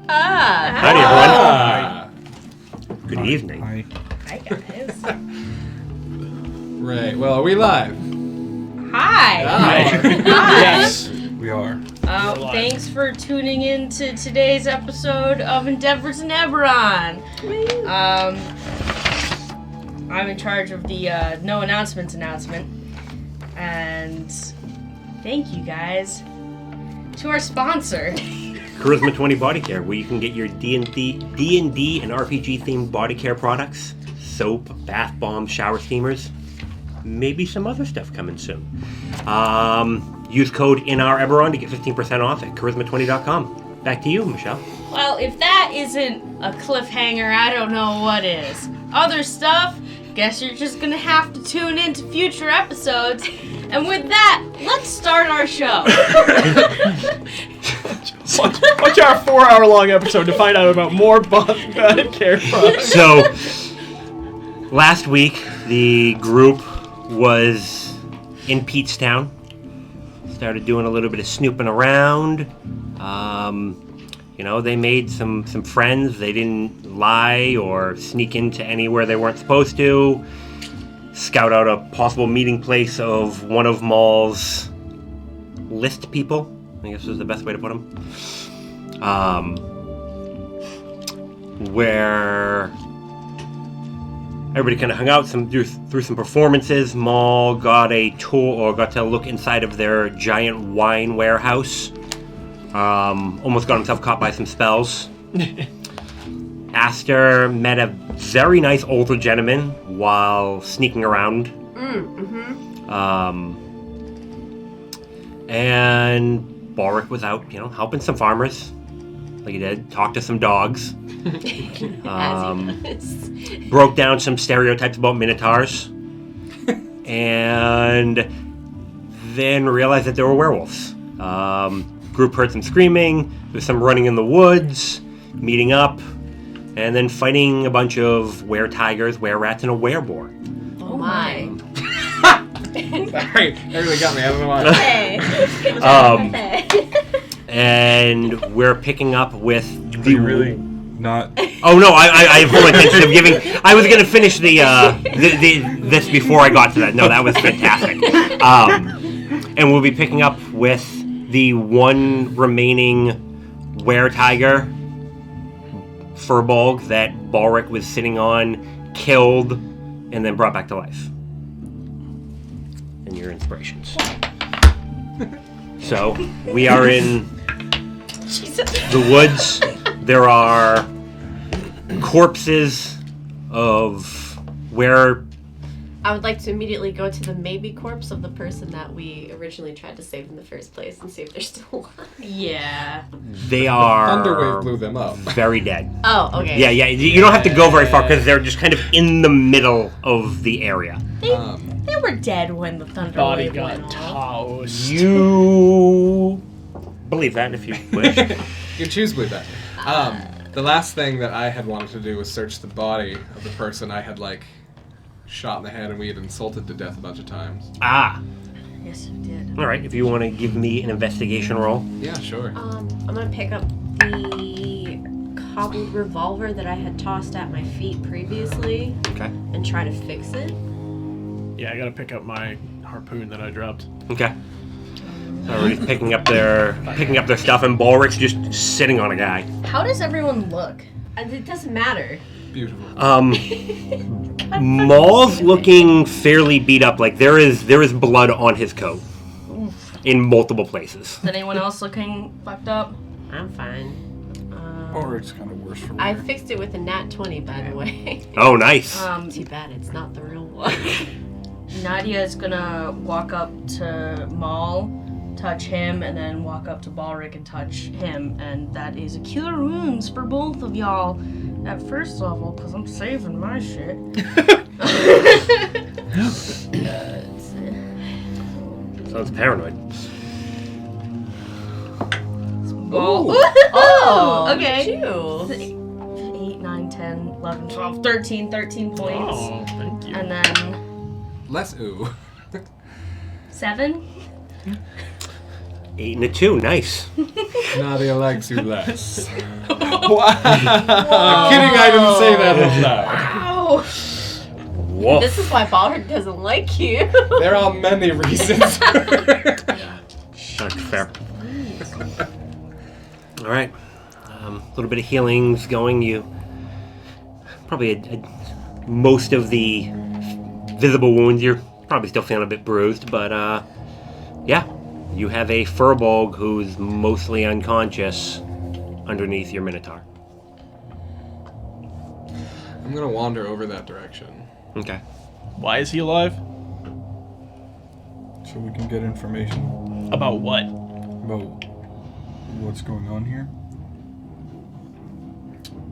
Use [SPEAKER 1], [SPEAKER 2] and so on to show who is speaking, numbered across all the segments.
[SPEAKER 1] Howdy, everyone. Good evening.
[SPEAKER 2] Hi, guys.
[SPEAKER 3] Right. Well, are we live?
[SPEAKER 2] Hi.
[SPEAKER 4] Yes, we are.
[SPEAKER 2] Thanks for tuning in to today's episode of Endeavors in Eberron. I'm in charge of the no announcement, and thank you guys to our sponsor.
[SPEAKER 1] Charisma 20 Body Care, where you can get your D&D and RPG themed body care products, soap, bath bombs, shower steamers, maybe some other stuff coming soon. Use code INOUREBERRON to get 15% off at charisma20.com. Back to you, Michelle.
[SPEAKER 2] Well, if that isn't a cliffhanger, I don't know what is. Other stuff, guess you're just gonna have to tune in to future episodes. And with that, let's start our show.
[SPEAKER 4] Watch our 4-hour-long episode to find out about more body care products.
[SPEAKER 1] So, last week, the group was in Petestown. Started doing a little bit of snooping around. They made some friends. They didn't lie or sneak into anywhere they weren't supposed to. Scout out a possible meeting place of one of Maul's list people, I guess is the best way to put them. Where everybody kind of hung out through some performances. Maul got a tour, or got to look inside of their giant wine warehouse. Almost got himself caught by some spells. Aster met a very nice older gentleman while sneaking around. And Boric was out, helping some farmers, like he did. Talked to some dogs. Broke down some stereotypes about minotaurs. And then realized that there were werewolves. Group heard some screaming. There's some running in the woods, meeting up. And then fighting a bunch of were-tigers, were-rats, and a were-boar.
[SPEAKER 2] Oh my.
[SPEAKER 3] Sorry, everybody got me. I don't know why.
[SPEAKER 1] And we're picking up with the...
[SPEAKER 4] Really not...
[SPEAKER 1] Oh no, I have full intention of giving... I was going to finish this before I got to that. No, that was fantastic. And we'll be picking up with the one remaining were-tiger Furbolg that Balric was sitting on, killed, and then brought back to life. And your inspirations. So, we are in the woods. There are corpses of where...
[SPEAKER 5] I would like to immediately go to the maybe corpse of the person that we originally tried to save in the first place and see if they're still alive.
[SPEAKER 2] Yeah.
[SPEAKER 1] They are...
[SPEAKER 3] Thunderwave blew them up.
[SPEAKER 1] Very dead.
[SPEAKER 5] Oh, okay.
[SPEAKER 1] Yeah. You don't have to go very far because they're just kind of in the middle of the area.
[SPEAKER 2] They were dead when the thunder
[SPEAKER 4] Body
[SPEAKER 2] wave
[SPEAKER 4] got
[SPEAKER 2] went off.
[SPEAKER 4] toast.
[SPEAKER 1] You believe that if you wish.
[SPEAKER 3] You can choose to believe that. The last thing that I had wanted to do was search the body of the person I had, shot in the head and we had insulted to death a bunch of times.
[SPEAKER 1] Ah.
[SPEAKER 2] Yes, you did.
[SPEAKER 1] All right, if you want to give me an investigation roll.
[SPEAKER 3] Yeah, sure.
[SPEAKER 5] I'm gonna pick up the cobbled revolver that I had tossed at my feet previously.
[SPEAKER 1] Okay.
[SPEAKER 5] And try to fix it.
[SPEAKER 4] Yeah, I gotta pick up my harpoon that I dropped.
[SPEAKER 1] Okay. So everybody's picking up their stuff, and Balric's just sitting on a guy.
[SPEAKER 2] How does everyone look?
[SPEAKER 5] It doesn't matter.
[SPEAKER 3] Beautiful.
[SPEAKER 1] Maul's looking fairly beat up. Like there is blood on his coat in multiple places.
[SPEAKER 2] Is anyone else looking fucked up?
[SPEAKER 5] I'm fine.
[SPEAKER 4] Or it's kind of worse for me.
[SPEAKER 5] I fixed it with a nat 20, by the way.
[SPEAKER 1] Oh, nice.
[SPEAKER 5] Too bad it's not the real one.
[SPEAKER 2] Nadia is gonna walk up to Maul, touch him, and then walk up to Balric and touch him, and that is a cure wounds for both of y'all at first level, because I'm saving my shit.
[SPEAKER 1] Sounds paranoid.
[SPEAKER 2] Oh, okay.
[SPEAKER 5] 2.
[SPEAKER 2] 8, 9, 10, 11, 12, 13 points.
[SPEAKER 4] Oh, thank you.
[SPEAKER 2] And then
[SPEAKER 3] Less ooh.
[SPEAKER 2] 7.
[SPEAKER 1] 8 and a 2. Nice.
[SPEAKER 3] Nadia likes you less.
[SPEAKER 4] Wow.
[SPEAKER 3] I'm kidding, I didn't say that out loud.
[SPEAKER 2] Ow!
[SPEAKER 1] Woof.
[SPEAKER 5] This is why Balric doesn't like you.
[SPEAKER 3] There are many reasons.
[SPEAKER 1] That's fair. All right. A little bit of healing's going. You probably most of the visible wounds. You're probably still feeling a bit bruised, but yeah, you have a furbolg who's mostly unconscious underneath your minotaur.
[SPEAKER 3] I'm gonna wander over that direction.
[SPEAKER 1] Okay.
[SPEAKER 4] Why is he alive?
[SPEAKER 6] So we can get information
[SPEAKER 4] About what?
[SPEAKER 6] about what's going on here.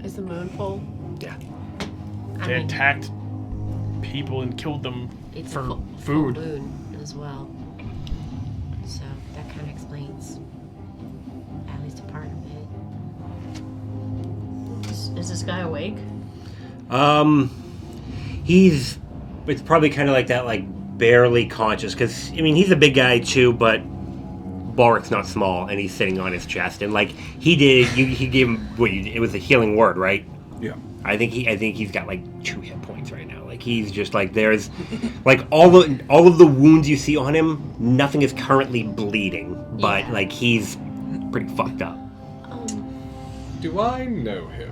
[SPEAKER 5] Is the moon full?
[SPEAKER 1] Yeah.
[SPEAKER 5] I
[SPEAKER 4] They
[SPEAKER 5] mean,
[SPEAKER 4] attacked people and killed them
[SPEAKER 5] it's
[SPEAKER 4] for
[SPEAKER 5] a full
[SPEAKER 4] food.
[SPEAKER 5] moon as well. So that kind of explains at least a part of it.
[SPEAKER 2] Is this guy awake?
[SPEAKER 1] It's probably kind of like that, like barely conscious, because I mean he's a big guy too, but Balric's not small, and he's sitting on his chest, and like he gave him it was a healing word, right?
[SPEAKER 6] Yeah.
[SPEAKER 1] I think he's got like 2 hit points right now. Like he's just like there's like all of the wounds you see on him, nothing is currently bleeding, but
[SPEAKER 5] Yeah.
[SPEAKER 1] like he's pretty fucked up.
[SPEAKER 3] Do I know him?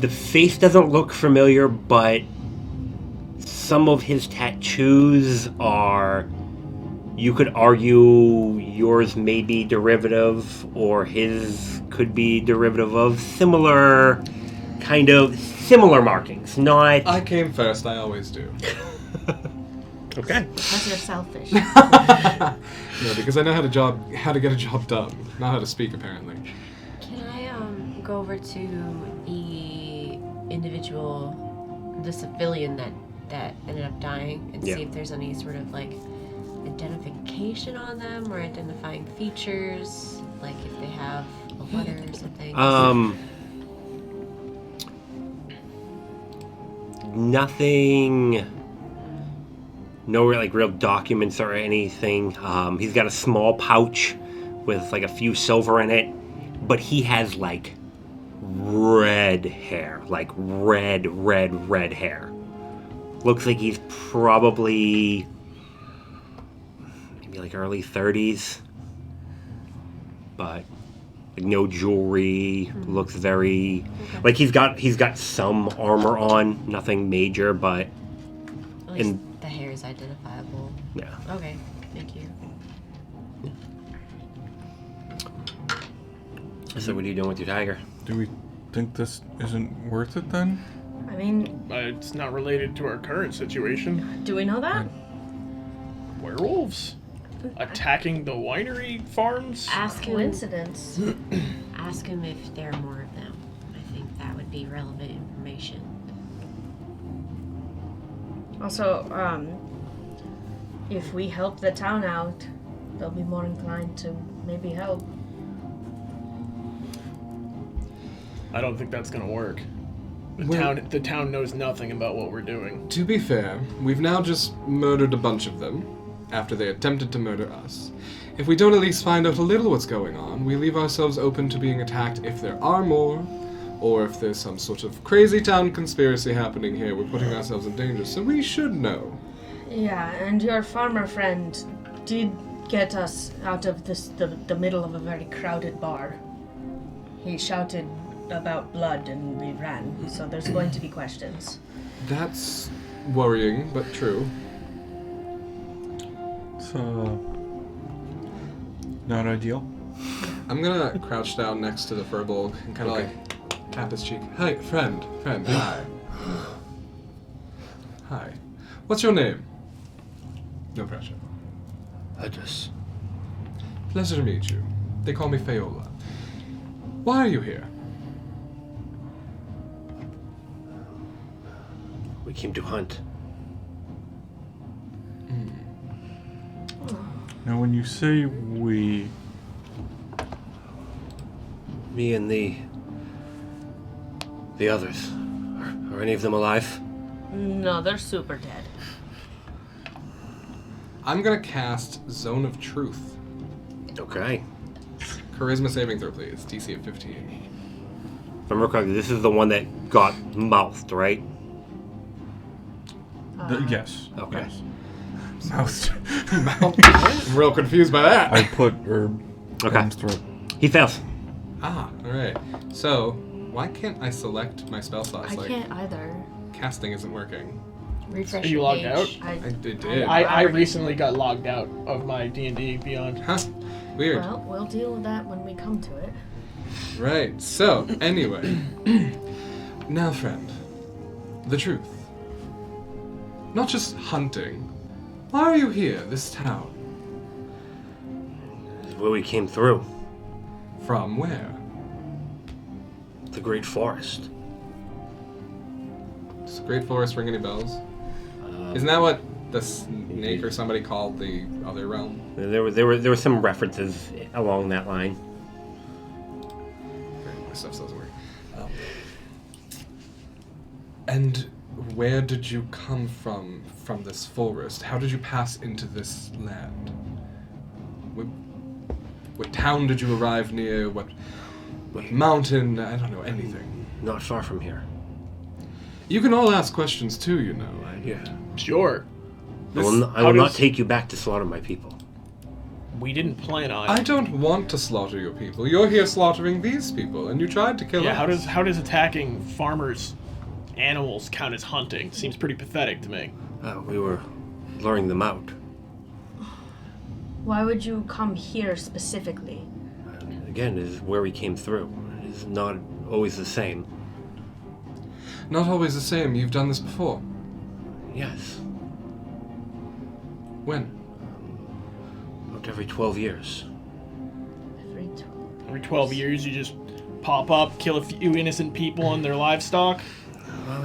[SPEAKER 1] The face doesn't look familiar, but some of his tattoos are, you could argue yours may be derivative, or his could be derivative of similar markings. Not
[SPEAKER 3] I came first, I always do.
[SPEAKER 1] okay.
[SPEAKER 2] Because you're selfish.
[SPEAKER 3] No, because I know how to get a job done. Not how to speak, apparently.
[SPEAKER 5] Can I go over to the individual, the civilian that ended up dying, and
[SPEAKER 1] Yeah.
[SPEAKER 5] see if there's any sort of like identification on them or identifying features, like if they have a letter or something?
[SPEAKER 1] Nothing. No real documents or anything. He's got a small pouch with like a few silver in it, but he has like red hair, like red hair. Looks like he's probably maybe like early 30s, but like no jewelry. Looks very like he's got some armor on, nothing major, but
[SPEAKER 5] At least
[SPEAKER 1] in
[SPEAKER 5] the hair is identifiable.
[SPEAKER 1] yeah.
[SPEAKER 5] Okay, thank you.
[SPEAKER 1] So what are you doing with your tiger?
[SPEAKER 6] Do we think this isn't worth it then?
[SPEAKER 2] I mean,
[SPEAKER 4] It's not related to our current situation.
[SPEAKER 2] do we know that?
[SPEAKER 4] Werewolves attacking the winery farms.
[SPEAKER 5] Ask him.
[SPEAKER 2] Coincidence.
[SPEAKER 5] Ask him if there are more of them. I think that would be relevant information.
[SPEAKER 2] Also, if we help the town out, they'll be more inclined to maybe help.
[SPEAKER 4] I don't think that's gonna work.
[SPEAKER 3] Well-
[SPEAKER 4] The town knows nothing about what we're doing.
[SPEAKER 3] To be fair, we've now just murdered a bunch of them after they attempted to murder us. If we don't at least find out a little what's going on, we leave ourselves open to being attacked if there are more, or if there's some sort of crazy town conspiracy happening here, we're putting ourselves in danger, so we should know.
[SPEAKER 2] Yeah, and your farmer friend did get us out of the middle of a very crowded bar. He shouted about blood and we ran, so there's going to be questions.
[SPEAKER 3] That's worrying, but true.
[SPEAKER 6] It's not ideal.
[SPEAKER 3] I'm gonna crouch down next to the furbolg and kind of like tap his cheek. Hi, friend, hi. Hi. What's your name? No pressure.
[SPEAKER 1] Edris.
[SPEAKER 3] Pleasure to meet you. They call me Fayola. Why are you here?
[SPEAKER 1] We came to hunt.
[SPEAKER 6] Now, when you say we,
[SPEAKER 1] Me and the others. Are any of them alive?
[SPEAKER 2] No, they're super dead.
[SPEAKER 3] I'm gonna cast Zone of Truth.
[SPEAKER 1] Okay.
[SPEAKER 3] Charisma saving throw, please. DC of 15.
[SPEAKER 1] If I'm correct, this is the one that got mouthed, right?
[SPEAKER 6] Yes.
[SPEAKER 1] Okay.
[SPEAKER 6] Yes. Mouse.
[SPEAKER 3] I'm real confused by that.
[SPEAKER 6] I put herb
[SPEAKER 1] Okay.
[SPEAKER 6] in his throat.
[SPEAKER 1] He fails.
[SPEAKER 3] Ah, alright. So, why can't I select my spell slots?
[SPEAKER 2] I can't either.
[SPEAKER 3] Casting isn't working.
[SPEAKER 5] Refresh
[SPEAKER 4] Are you
[SPEAKER 5] your
[SPEAKER 4] logged
[SPEAKER 5] page.
[SPEAKER 4] out?
[SPEAKER 3] I did.
[SPEAKER 4] I recently got logged out of my D&D Beyond.
[SPEAKER 3] Huh. Weird.
[SPEAKER 2] Well, we'll deal with that when we come to it.
[SPEAKER 3] Right. So, anyway. Now, friend. The truth. Not just hunting. Why are you here, this town?
[SPEAKER 1] This is where we came through.
[SPEAKER 3] From where?
[SPEAKER 1] The Great Forest.
[SPEAKER 3] Does the Great Forest ring any bells? Isn't that what the snake or somebody called the other realm?
[SPEAKER 1] There were some references along that line.
[SPEAKER 3] My stuff doesn't work. And where did you come from this forest? How did you pass into this land? What town did you arrive near? What mountain? I don't know, anything.
[SPEAKER 1] Not far from here.
[SPEAKER 3] You can all ask questions too, you know.
[SPEAKER 1] Yeah.
[SPEAKER 4] Sure.
[SPEAKER 1] I will not take you back to slaughter my people.
[SPEAKER 4] We didn't plan on
[SPEAKER 3] I
[SPEAKER 4] it.
[SPEAKER 3] don't want to slaughter your people. You're here slaughtering these people, and you tried to kill
[SPEAKER 4] Yeah,
[SPEAKER 3] us.
[SPEAKER 4] how does attacking farmers' animals count as hunting? Seems pretty pathetic to me.
[SPEAKER 1] We were luring them out.
[SPEAKER 2] Why would you come here specifically?
[SPEAKER 1] Again, this is where we came through. It's not always the same.
[SPEAKER 3] Not always the same. You've done this before.
[SPEAKER 1] Yes.
[SPEAKER 3] When?
[SPEAKER 1] About every 12 years.
[SPEAKER 4] Every 12 years, you just pop up, kill a few innocent people and their livestock.
[SPEAKER 1] Well,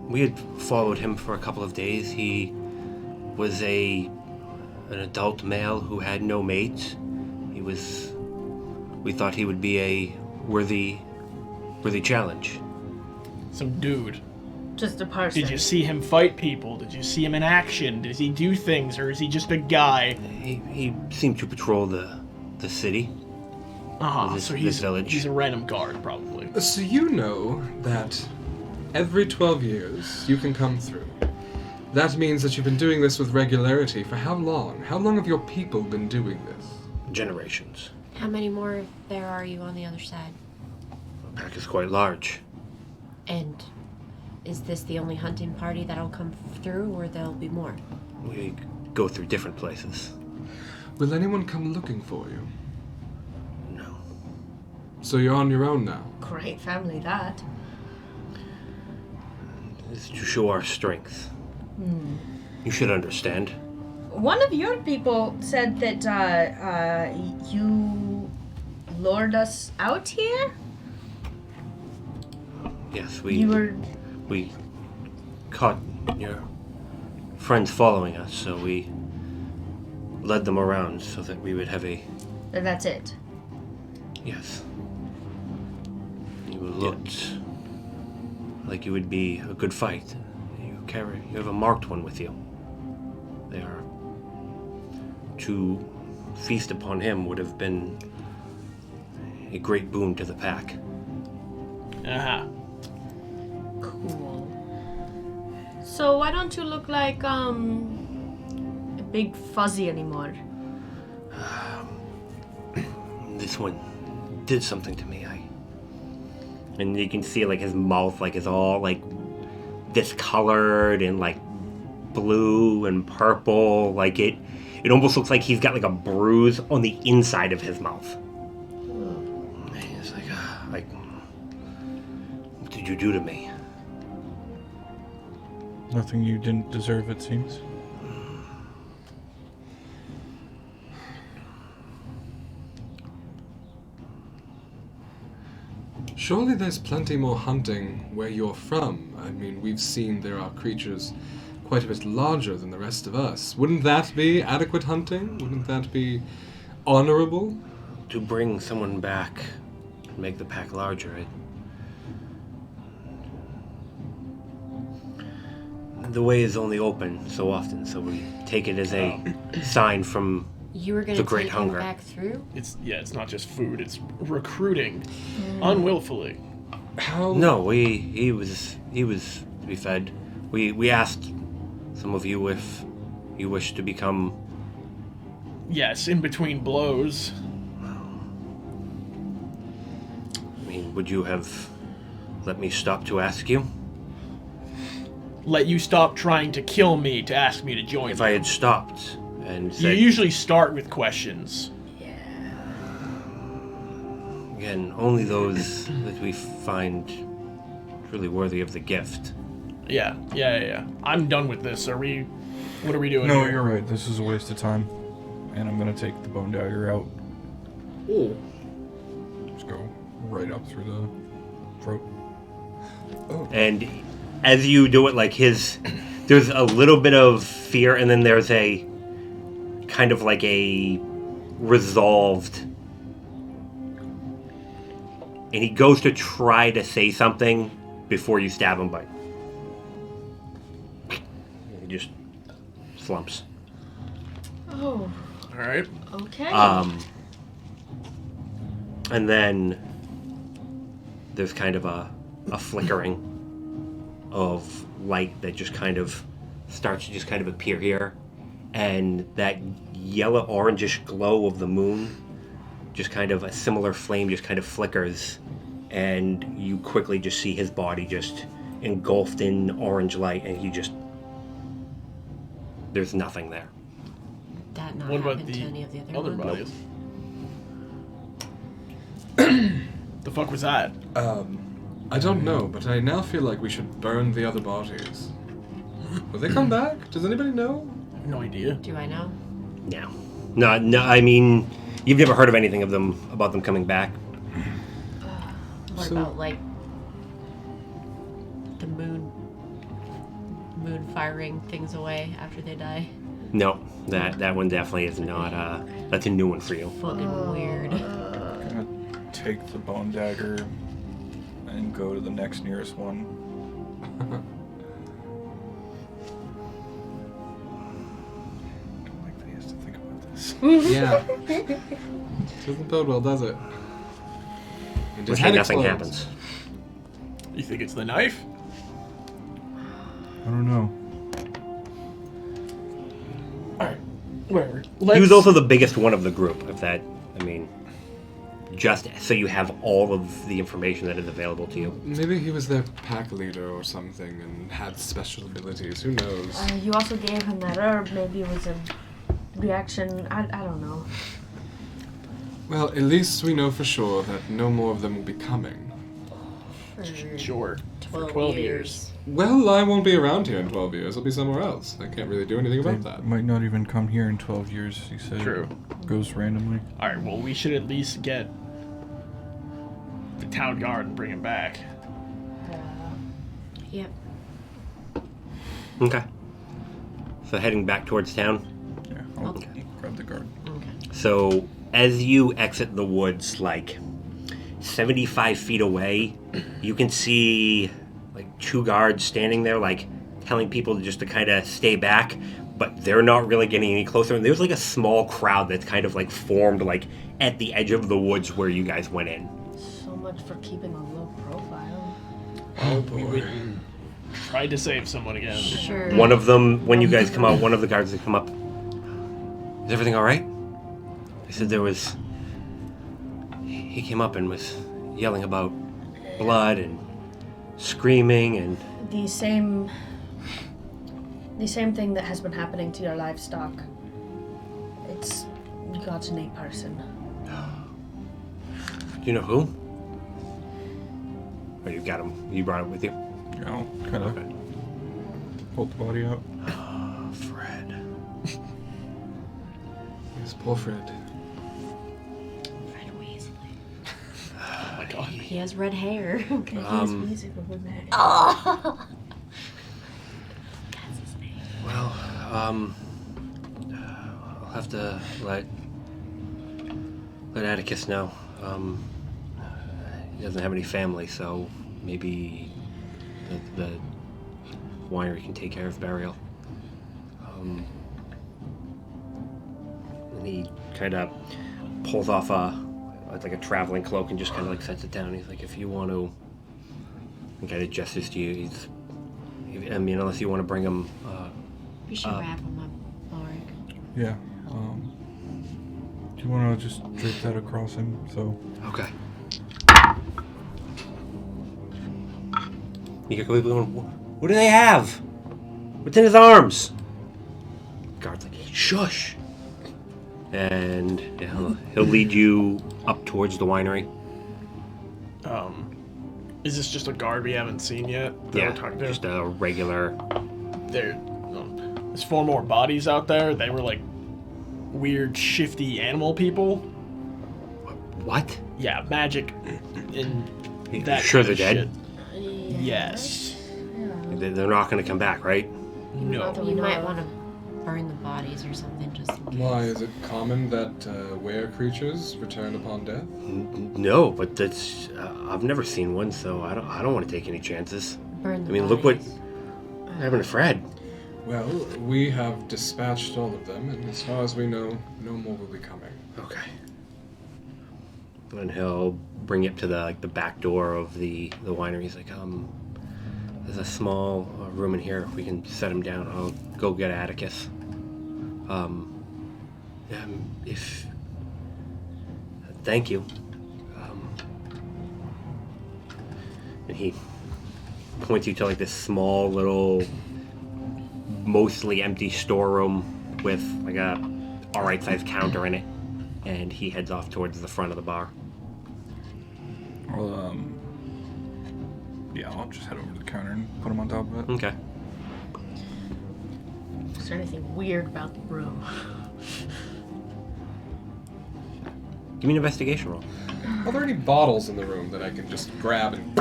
[SPEAKER 1] we had followed him for a couple of days. He was an adult male who had no mate. We thought he would be a worthy challenge.
[SPEAKER 4] Some dude.
[SPEAKER 2] Just a person.
[SPEAKER 4] Did you see him fight people? Did you see him in action? Does he do things, or is he just a guy?
[SPEAKER 1] He seemed to patrol the city.
[SPEAKER 4] So
[SPEAKER 1] this village.
[SPEAKER 4] he's a random guard, probably.
[SPEAKER 3] So you know that every 12 years you can come through. That means that you've been doing this with regularity for how long? How long have your people been doing this?
[SPEAKER 1] Generations.
[SPEAKER 5] How many more there are you on the other side?
[SPEAKER 1] The pack is quite large.
[SPEAKER 5] And is this the only hunting party that'll come through, or there'll be more?
[SPEAKER 1] We go through different places.
[SPEAKER 3] Will anyone come looking for you?
[SPEAKER 1] No.
[SPEAKER 3] So you're on your own now?
[SPEAKER 2] Great family, that.
[SPEAKER 1] It's to show our strength. You should understand.
[SPEAKER 2] One of your people said that you lured us out here?
[SPEAKER 1] Yes, we caught your friends following us, so we led them around so that we would have a...
[SPEAKER 2] And that's it.
[SPEAKER 1] Yes. You looked like you would be a good fight. You have a marked one with you. They are... To feast upon him would have been a great boon to the pack.
[SPEAKER 2] Cool. So why don't you look like a big fuzzy anymore?
[SPEAKER 1] This one did something to me. And you can see like his mouth like is all like discolored and like blue and purple. Like it almost looks like he's got like a bruise on the inside of his mouth. And he's like, what did you do to me?
[SPEAKER 6] Nothing you didn't deserve, it seems.
[SPEAKER 3] Surely there's plenty more hunting where you're from. I mean, we've seen there are creatures quite a bit larger than the rest of us. Wouldn't that be adequate hunting? Wouldn't that be honorable?
[SPEAKER 1] To bring someone back and make the pack larger, The way is only open so often, so we take it as a sign from
[SPEAKER 5] You were gonna
[SPEAKER 1] The Great
[SPEAKER 5] take
[SPEAKER 1] Hunger.
[SPEAKER 5] him back through?
[SPEAKER 4] It's not just food. It's recruiting, unwillfully.
[SPEAKER 3] How?
[SPEAKER 1] No, he was to be fed. We asked some of you if you wish to become.
[SPEAKER 4] Yes, in between blows.
[SPEAKER 1] I mean, would you have let me stop to ask you?
[SPEAKER 4] Let you stop trying to kill me to ask me to join
[SPEAKER 1] If
[SPEAKER 4] you.
[SPEAKER 1] I had stopped and
[SPEAKER 4] You
[SPEAKER 1] said,
[SPEAKER 4] usually start with questions.
[SPEAKER 1] again, only those that we find truly worthy of the gift.
[SPEAKER 4] Yeah. I'm done with this. What are we doing
[SPEAKER 6] No,
[SPEAKER 4] here?
[SPEAKER 6] you're right. This is a waste of time. And I'm gonna take the bone dagger out.
[SPEAKER 3] Oh.
[SPEAKER 6] Just go right up through the throat.
[SPEAKER 1] And as you do it, like there's a little bit of fear, and then there's a kind of like a resolved. And he goes to try to say something before you stab him, but he just slumps.
[SPEAKER 2] Oh,
[SPEAKER 4] All right.
[SPEAKER 2] okay.
[SPEAKER 1] And then there's kind of a flickering of light that just kind of starts to just kind of appear here. And that yellow orangish glow of the moon, just kind of a similar flame just kind of flickers. And you quickly just see his body just engulfed in orange light, and there's nothing there.
[SPEAKER 5] That not
[SPEAKER 4] What about
[SPEAKER 5] happened to any of the
[SPEAKER 4] other
[SPEAKER 5] ones?
[SPEAKER 4] bodies? The fuck was that?
[SPEAKER 3] I don't know, but I now feel like we should burn the other bodies. Will they come back? Does anybody know?
[SPEAKER 4] No idea.
[SPEAKER 5] Do I know?
[SPEAKER 1] No. I mean, you've never heard of anything about them coming back.
[SPEAKER 5] What
[SPEAKER 3] So-
[SPEAKER 5] about like the moon firing things away after they die?
[SPEAKER 1] No, that one definitely is not. That's a new one for you.
[SPEAKER 5] Fucking weird.
[SPEAKER 6] I'm gonna take the bone dagger and go to the next nearest one. I don't like that he has to think about this.
[SPEAKER 3] Yeah. Doesn't bode well, does it? And his
[SPEAKER 1] Which
[SPEAKER 3] head
[SPEAKER 1] nothing
[SPEAKER 3] explodes.
[SPEAKER 1] happens.
[SPEAKER 4] You think it's the knife?
[SPEAKER 6] I don't know.
[SPEAKER 4] All right. Whatever.
[SPEAKER 1] He was also the biggest one of the group. Just so you have all of the information that is available to you.
[SPEAKER 3] Maybe he was their pack leader or something and had special abilities. Who knows?
[SPEAKER 2] You also gave him that herb. Maybe it was a reaction. I don't know.
[SPEAKER 3] Well, at least we know for sure that no more of them will be coming.
[SPEAKER 5] For
[SPEAKER 4] Sure.
[SPEAKER 5] 12,
[SPEAKER 4] For 12 years.
[SPEAKER 3] Well, I won't be around here in 12 years. I'll be somewhere else. I can't really do anything about
[SPEAKER 6] They
[SPEAKER 3] that.
[SPEAKER 6] might not even come here in 12 years, he said.
[SPEAKER 4] True.
[SPEAKER 6] Goes randomly.
[SPEAKER 4] All right. Well, we should at least get the town guard and bring him back.
[SPEAKER 5] Yep.
[SPEAKER 1] Okay. So heading back towards town.
[SPEAKER 6] Yeah, I'll
[SPEAKER 5] Okay.
[SPEAKER 6] grab the guard.
[SPEAKER 5] Okay.
[SPEAKER 1] So as you exit the woods, like 75 feet away, you can see like 2 guards standing there, like telling people just to kind of stay back, but they're not really getting any closer. And there's like a small crowd that's kind of like formed like at the edge of the woods where you guys went in.
[SPEAKER 2] So much for keeping a low profile.
[SPEAKER 3] Oh,
[SPEAKER 4] We
[SPEAKER 3] boy.
[SPEAKER 4] went and tried to save someone again.
[SPEAKER 5] Sure.
[SPEAKER 1] One of them, when you guys come out, one of the guards that come up, is everything all right? They said there was. He came up and was yelling about blood and screaming and.
[SPEAKER 2] The same thing that has been happening to your livestock. It's God's innate person.
[SPEAKER 1] Do you know who? Oh, you got him. You brought him with you.
[SPEAKER 6] Yeah, I'll kind of hold the body out.
[SPEAKER 1] Oh, Fred.
[SPEAKER 3] Yes, poor Fred.
[SPEAKER 5] Fred Weasley.
[SPEAKER 4] Oh my god.
[SPEAKER 5] He has red hair.
[SPEAKER 2] He's music with that.
[SPEAKER 5] Oh. That's his name.
[SPEAKER 1] Well, I'll have to let Atticus know. He doesn't have any family, so maybe the winery can take care of burial. And he kind of pulls off a traveling cloak and just kind of like sets it down. He's like, if you want to, and kind of gestures to you. I mean, unless you want to bring him.
[SPEAKER 5] We should wrap him up, Ulrich.
[SPEAKER 6] Yeah. Do you want to just drape that across him? So.
[SPEAKER 1] Okay. You go going, what do they have? What's in his arms? Guard's like, hey, shush. And he'll lead you up towards the winery.
[SPEAKER 4] Is this just a guard we haven't seen yet? that
[SPEAKER 1] Yeah,
[SPEAKER 4] we're talking to?
[SPEAKER 1] just a regular.
[SPEAKER 4] There's 4 more bodies out there. They were like weird, shifty animal people.
[SPEAKER 1] What?
[SPEAKER 4] Yeah, magic. And
[SPEAKER 1] You
[SPEAKER 4] that
[SPEAKER 1] sure
[SPEAKER 4] kind
[SPEAKER 1] they're
[SPEAKER 4] of
[SPEAKER 1] dead?
[SPEAKER 4] shit. Yes.
[SPEAKER 1] They're not going to come back, right?
[SPEAKER 4] No.
[SPEAKER 5] You might want to burn the bodies or something just in case.
[SPEAKER 3] Why is it common that were creatures return upon death?
[SPEAKER 1] No, but that's I've never seen one, so I don't want to take any chances.
[SPEAKER 5] Burn the
[SPEAKER 1] I mean, look what
[SPEAKER 5] bodies.
[SPEAKER 1] happened to Fred.
[SPEAKER 3] Well, we have dispatched all of them, and as far as we know, no more will be coming.
[SPEAKER 1] Okay. And he'll bring you up to the back door of the winery. He's like, there's a small room in here. If we can set him down, I'll go get Atticus. If thank you. And he points you to like this small little, mostly empty storeroom with like a alright sized counter in it, and he heads off towards the front of the bar.
[SPEAKER 6] Well, yeah, I'll just head over to the counter and put him on top of it.
[SPEAKER 1] Okay.
[SPEAKER 2] Is there anything weird about the room?
[SPEAKER 1] Give me an investigation roll.
[SPEAKER 3] Are there any bottles in the room that I can just grab and...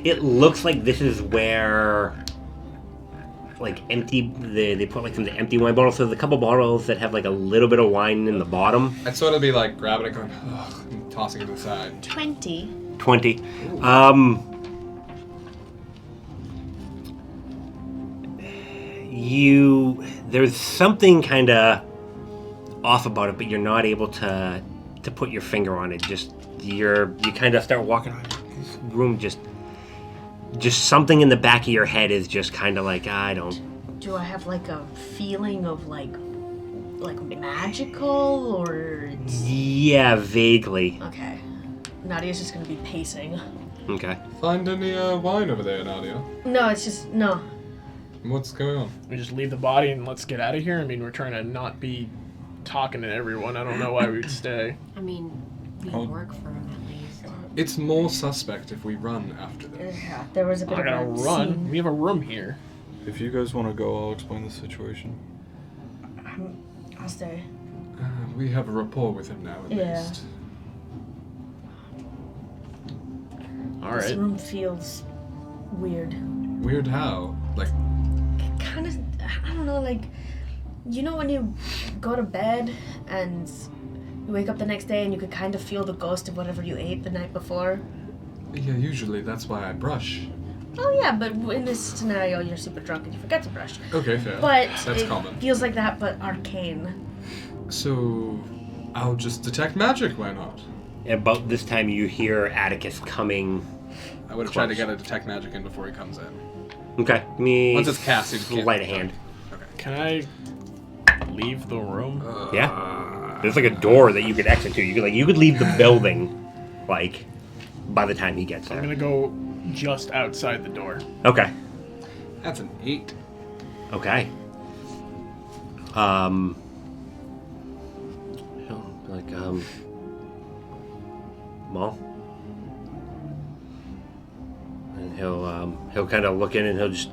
[SPEAKER 1] It looks like this is where, like, they put like some of the empty wine bottles. So there's a couple bottles that have like a little bit of wine in the bottom.
[SPEAKER 3] I'd sort of be like grabbing it, going, ugh, and tossing it to the side.
[SPEAKER 2] 20.
[SPEAKER 1] 20. There's something kind of off about it, but you're not able to put your finger on it. Just you kind of start walking around this room. Just something in the back of your head is just kind of like, I don't.
[SPEAKER 2] Do I have like a feeling of like magical or?
[SPEAKER 1] Yeah, vaguely.
[SPEAKER 2] Okay. Nadia's just gonna be pacing.
[SPEAKER 1] Okay.
[SPEAKER 3] Find any wine over there, Nadia?
[SPEAKER 2] No, it's just no.
[SPEAKER 3] What's going on?
[SPEAKER 4] We just leave the body and let's get out of here. I mean, we're trying to not be talking to everyone. I don't know why we would stay.
[SPEAKER 5] I mean, we
[SPEAKER 6] Oh.
[SPEAKER 5] work for him at least.
[SPEAKER 3] It's more suspect if we run after this.
[SPEAKER 2] Yeah, there was a bit
[SPEAKER 4] I
[SPEAKER 2] of
[SPEAKER 4] gotta
[SPEAKER 2] a
[SPEAKER 4] run.
[SPEAKER 2] scene.
[SPEAKER 4] We have a room here.
[SPEAKER 6] If you guys want to go, I'll explain the situation.
[SPEAKER 2] I'll stay.
[SPEAKER 3] We have a rapport with him now, at
[SPEAKER 2] Yeah.
[SPEAKER 3] least.
[SPEAKER 4] All
[SPEAKER 2] This
[SPEAKER 4] right.
[SPEAKER 2] room feels weird.
[SPEAKER 3] Weird how? Like,
[SPEAKER 2] Kind of, I don't know, like, you know when you go to bed and you wake up the next day and you could kind of feel the ghost of whatever you ate the night before?
[SPEAKER 3] yeah, usually that's why I brush.
[SPEAKER 2] Oh yeah, but in this scenario you're super drunk and you forget to brush.
[SPEAKER 3] Okay, fair.
[SPEAKER 2] But
[SPEAKER 3] That's
[SPEAKER 2] it
[SPEAKER 3] common.
[SPEAKER 2] feels like that, but arcane.
[SPEAKER 3] So, I'll just detect magic, why not?
[SPEAKER 1] About this time, you hear Atticus coming.
[SPEAKER 3] I would have tried to get a detect magic in before he comes in.
[SPEAKER 1] Okay, give me
[SPEAKER 3] Once it's cast, you can't-
[SPEAKER 1] light a hand.
[SPEAKER 4] Can I leave the room?
[SPEAKER 1] Yeah, there's like a door that you could exit to. You could leave the building, like, by the time he gets
[SPEAKER 4] I'm
[SPEAKER 1] there.
[SPEAKER 4] gonna go just outside the door.
[SPEAKER 1] Okay.
[SPEAKER 3] That's an 8.
[SPEAKER 1] Okay. Maul. And he'll kind of look in and he'll just.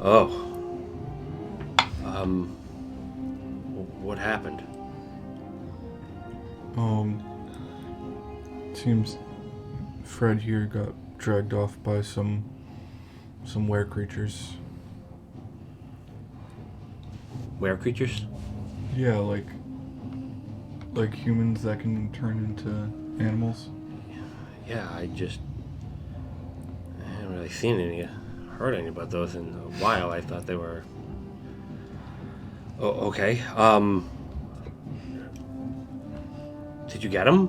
[SPEAKER 1] Oh. What happened?
[SPEAKER 6] Seems Fred here got dragged off by some were creatures.
[SPEAKER 1] Were creatures?
[SPEAKER 6] Yeah, like humans that can turn into animals.
[SPEAKER 1] Yeah, seen any, heard any about those in a while. I thought they were. Oh, okay. Did you get them?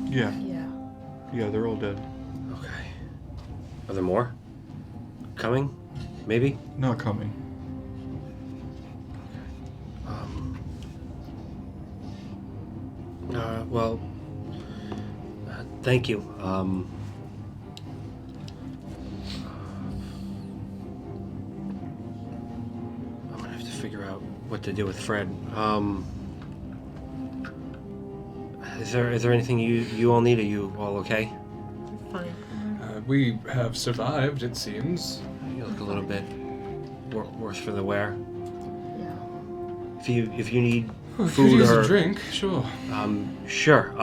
[SPEAKER 6] Yeah.
[SPEAKER 2] Yeah.
[SPEAKER 6] Yeah, they're all dead.
[SPEAKER 1] Okay. Are there more coming? Maybe.
[SPEAKER 6] Not coming.
[SPEAKER 1] Well. Thank you. I'm gonna have to figure out what to do with Fred. Is there anything you all need? Are you all okay?
[SPEAKER 5] Fine.
[SPEAKER 3] We have survived, it seems.
[SPEAKER 1] You look a little bit worse for the wear.
[SPEAKER 2] Yeah.
[SPEAKER 1] If you need
[SPEAKER 3] Could
[SPEAKER 1] food
[SPEAKER 3] use
[SPEAKER 1] or
[SPEAKER 3] a drink, sure.
[SPEAKER 1] sure.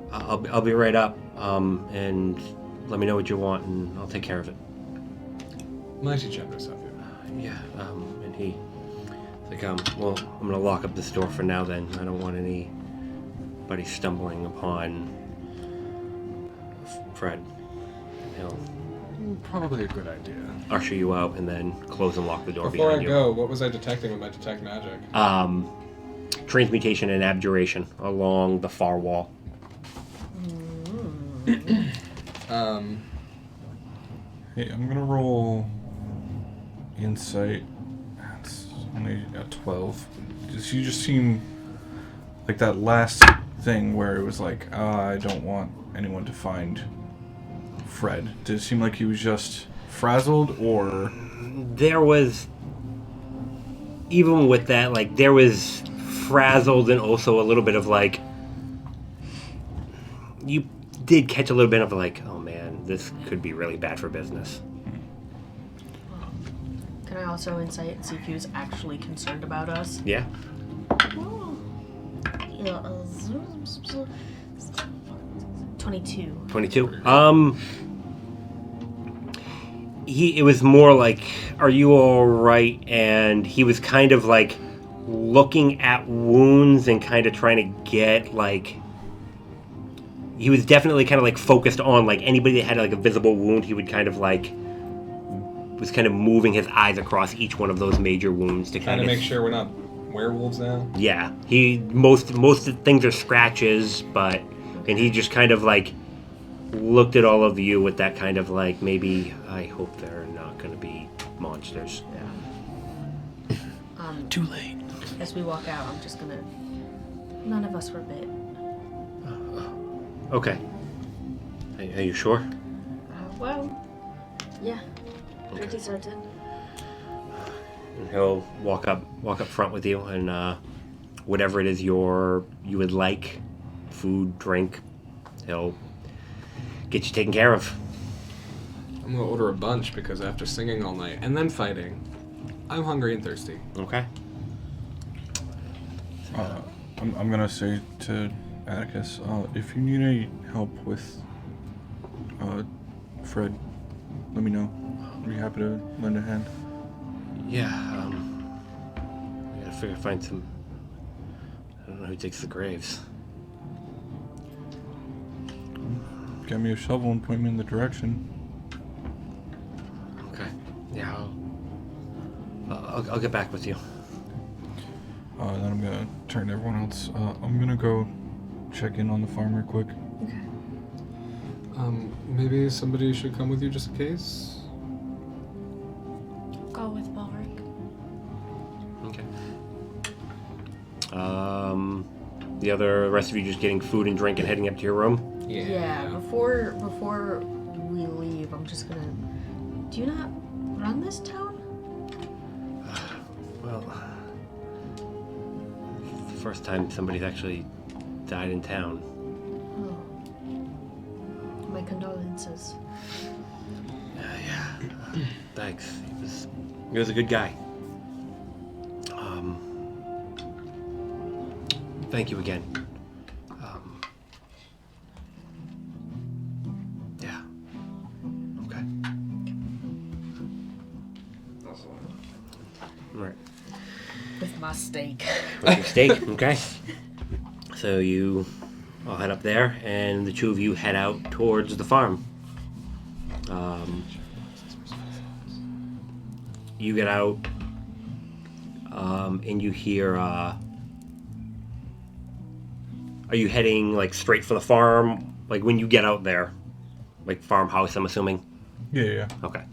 [SPEAKER 1] I'll be right up. And let me know what you want, and I'll take care of it.
[SPEAKER 3] Mighty generous of you.
[SPEAKER 1] Yeah. And he's like, well, I'm gonna lock up this door for now. Then I don't want anybody stumbling upon Fred. He'll
[SPEAKER 3] Probably a good idea.
[SPEAKER 1] usher you out, and then close and lock the door
[SPEAKER 3] Before I
[SPEAKER 1] behind you.
[SPEAKER 3] go, what was I detecting with my detect magic?
[SPEAKER 1] Transmutation and abjuration along the far wall.
[SPEAKER 6] Hey, I'm gonna roll insight. That's only a 12. You just seem like that last thing where it was like, I don't want anyone to find Fred. Did it seem like he was just frazzled, or?
[SPEAKER 1] There was, even with that, like, there was frazzled and also a little bit of, like, you did catch a little bit of, like, oh man, this could be really bad for business.
[SPEAKER 2] Can I also insight and see if he was actually concerned about us?
[SPEAKER 1] Yeah?
[SPEAKER 2] Yeah. 22.
[SPEAKER 1] 22. It was more like, are you alright? And he was kind of, like, looking at wounds and kind of trying to get, like, he was definitely kind of like focused on like anybody that had like a visible wound. He would kind of like was kind of moving his eyes across each one of those major wounds to
[SPEAKER 3] Trying
[SPEAKER 1] kind
[SPEAKER 3] to
[SPEAKER 1] of
[SPEAKER 3] make sure we're not werewolves now.
[SPEAKER 1] Yeah, he most of the things are scratches, but and he just kind of like looked at all of you with that kind of like maybe I hope they're not going to be monsters.
[SPEAKER 2] Yeah.
[SPEAKER 4] Too late.
[SPEAKER 2] As we walk out, I'm just gonna. None of us were bit.
[SPEAKER 1] Okay. Are you sure?
[SPEAKER 2] Well, yeah. Pretty certain.
[SPEAKER 1] And he'll walk up front with you, and whatever it is you would like, food, drink, he'll get you taken care of.
[SPEAKER 3] I'm gonna order a bunch because after singing all night and then fighting, I'm hungry and thirsty.
[SPEAKER 1] Okay.
[SPEAKER 6] I'm gonna say to Atticus, if you need any help with Fred, let me know. I'd be happy to lend a hand.
[SPEAKER 1] Yeah, I gotta find some. I don't know who takes the graves.
[SPEAKER 6] Get me a shovel and point me in the direction.
[SPEAKER 1] Okay. Yeah, I'll get back with you.
[SPEAKER 6] Then I'm gonna turn to everyone else. I'm gonna go check in on the farm real quick.
[SPEAKER 2] Okay.
[SPEAKER 3] Maybe somebody should come with you just in case?
[SPEAKER 5] Go with Balric.
[SPEAKER 1] Okay. The rest of you just getting food and drink and heading up to your room?
[SPEAKER 2] Yeah. Before we leave, I'm just gonna. Do you not run this town?
[SPEAKER 1] Well, it's the first time somebody's actually died in town.
[SPEAKER 2] Oh. My condolences.
[SPEAKER 1] Yeah. Thanks. He was a good guy. Thank you again. Yeah. Okay. All right.
[SPEAKER 2] With my steak.
[SPEAKER 1] With your steak, okay. So you all head up there, and the two of you head out towards the farm. You get out, and you hear. Are you heading like straight for the farm? Like when you get out there, like farmhouse, I'm assuming.
[SPEAKER 6] Yeah.
[SPEAKER 1] Okay.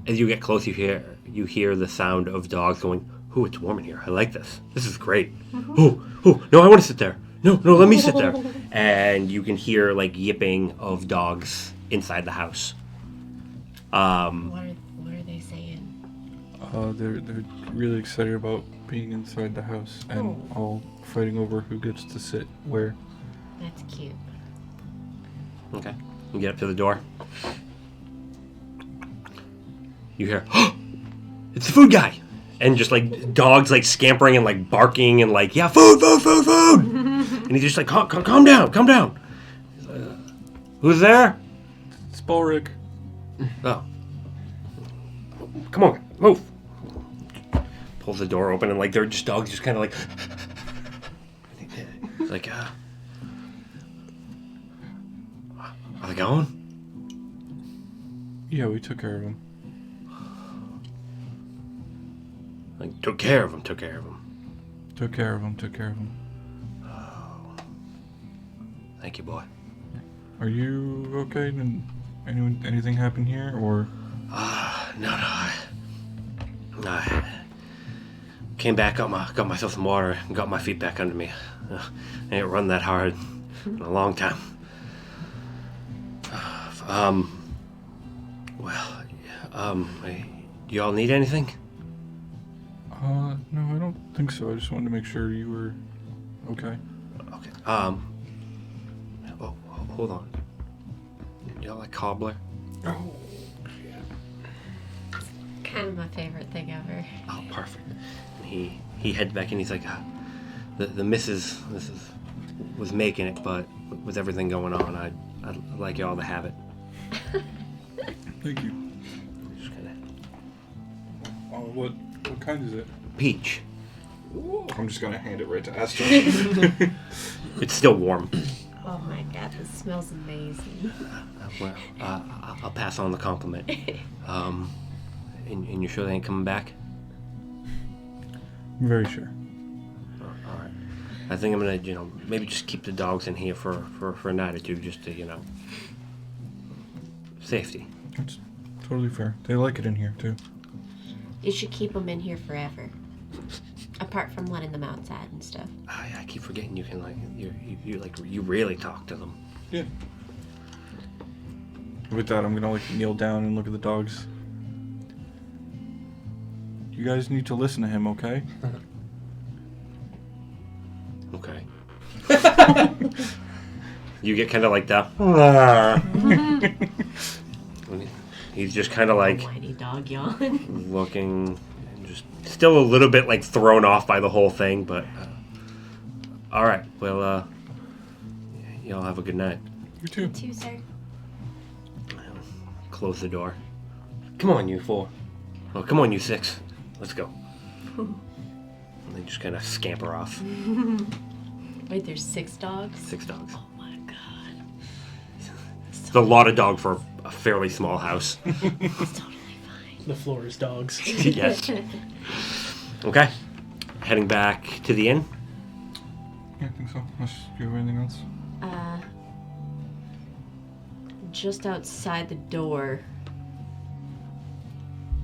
[SPEAKER 1] As you get close, you hear the sound of dogs going. Ooh, it's warm in here. I like this. This is great. Ooh, no, I want to sit there. No, let me sit there. And you can hear like yipping of dogs inside the house.
[SPEAKER 5] What are they saying?
[SPEAKER 6] They're really excited about being inside the house and all fighting over who gets to sit where.
[SPEAKER 5] That's cute.
[SPEAKER 1] Okay. You get up to the door. You hear, it's the food guy! And just like dogs like scampering and like barking and like, yeah, food! And he's just like, calm down. Who's there?
[SPEAKER 6] It's Balric.
[SPEAKER 1] Oh. Come on, move. Pulls the door open and like they're just dogs just kind of like, like, are they gone?
[SPEAKER 6] Yeah, we took care of him.
[SPEAKER 1] Like, took care of him.
[SPEAKER 6] Took care of him.
[SPEAKER 1] Thank you, boy.
[SPEAKER 6] Are you okay? Did anything happen here, or?
[SPEAKER 1] No. I came back, got myself some water, and got my feet back under me. I ain't run that hard in a long time. Do y'all need anything?
[SPEAKER 6] No, I don't think so. I just wanted to make sure you were okay.
[SPEAKER 1] Okay. Hold on. Y'all like cobbler?
[SPEAKER 3] Oh.
[SPEAKER 5] Kind of my favorite thing ever.
[SPEAKER 1] Oh, perfect. And he heads back and he's like, the missus was making it, but with everything going on, I'd like y'all to have it.
[SPEAKER 6] Thank you.
[SPEAKER 1] Just kinda
[SPEAKER 6] What kind is it?
[SPEAKER 1] peach.
[SPEAKER 6] I'm just gonna hand it right to Astor.
[SPEAKER 1] It's still warm.
[SPEAKER 5] Oh my god, this smells amazing.
[SPEAKER 1] Well, I'll pass on the compliment. And you're sure they ain't coming back?
[SPEAKER 6] I'm very sure.
[SPEAKER 1] All right. I think I'm gonna, maybe just keep the dogs in here for a night or two, just to, safety.
[SPEAKER 6] That's totally fair. They like it in here too.
[SPEAKER 5] You should keep them in here forever. Apart from letting them outside and stuff.
[SPEAKER 1] I keep forgetting you can you really talk to them.
[SPEAKER 6] Yeah. With that, I'm gonna kneel down and look at the dogs. You guys need to listen to him, okay?
[SPEAKER 1] Okay. You get kind of like that. He's just kind of like
[SPEAKER 5] Whiny dog yawn.
[SPEAKER 1] looking, and just still a little bit like thrown off by the whole thing. But all right, well, y'all have a good night.
[SPEAKER 6] You too.
[SPEAKER 5] Too, sir.
[SPEAKER 1] Close the door. Come on, you 4. Oh, come on, you 6. Let's go. And they just kind of scamper off.
[SPEAKER 5] Wait, there's 6 dogs?
[SPEAKER 1] 6 dogs.
[SPEAKER 5] Oh my god.
[SPEAKER 1] It's a lot of dog for a fairly small house.
[SPEAKER 5] It's totally fine.
[SPEAKER 4] The floor is dogs.
[SPEAKER 1] Yes. Okay. Heading back to the inn.
[SPEAKER 6] Yeah, I think so. Unless you have anything else.
[SPEAKER 5] Just outside the door,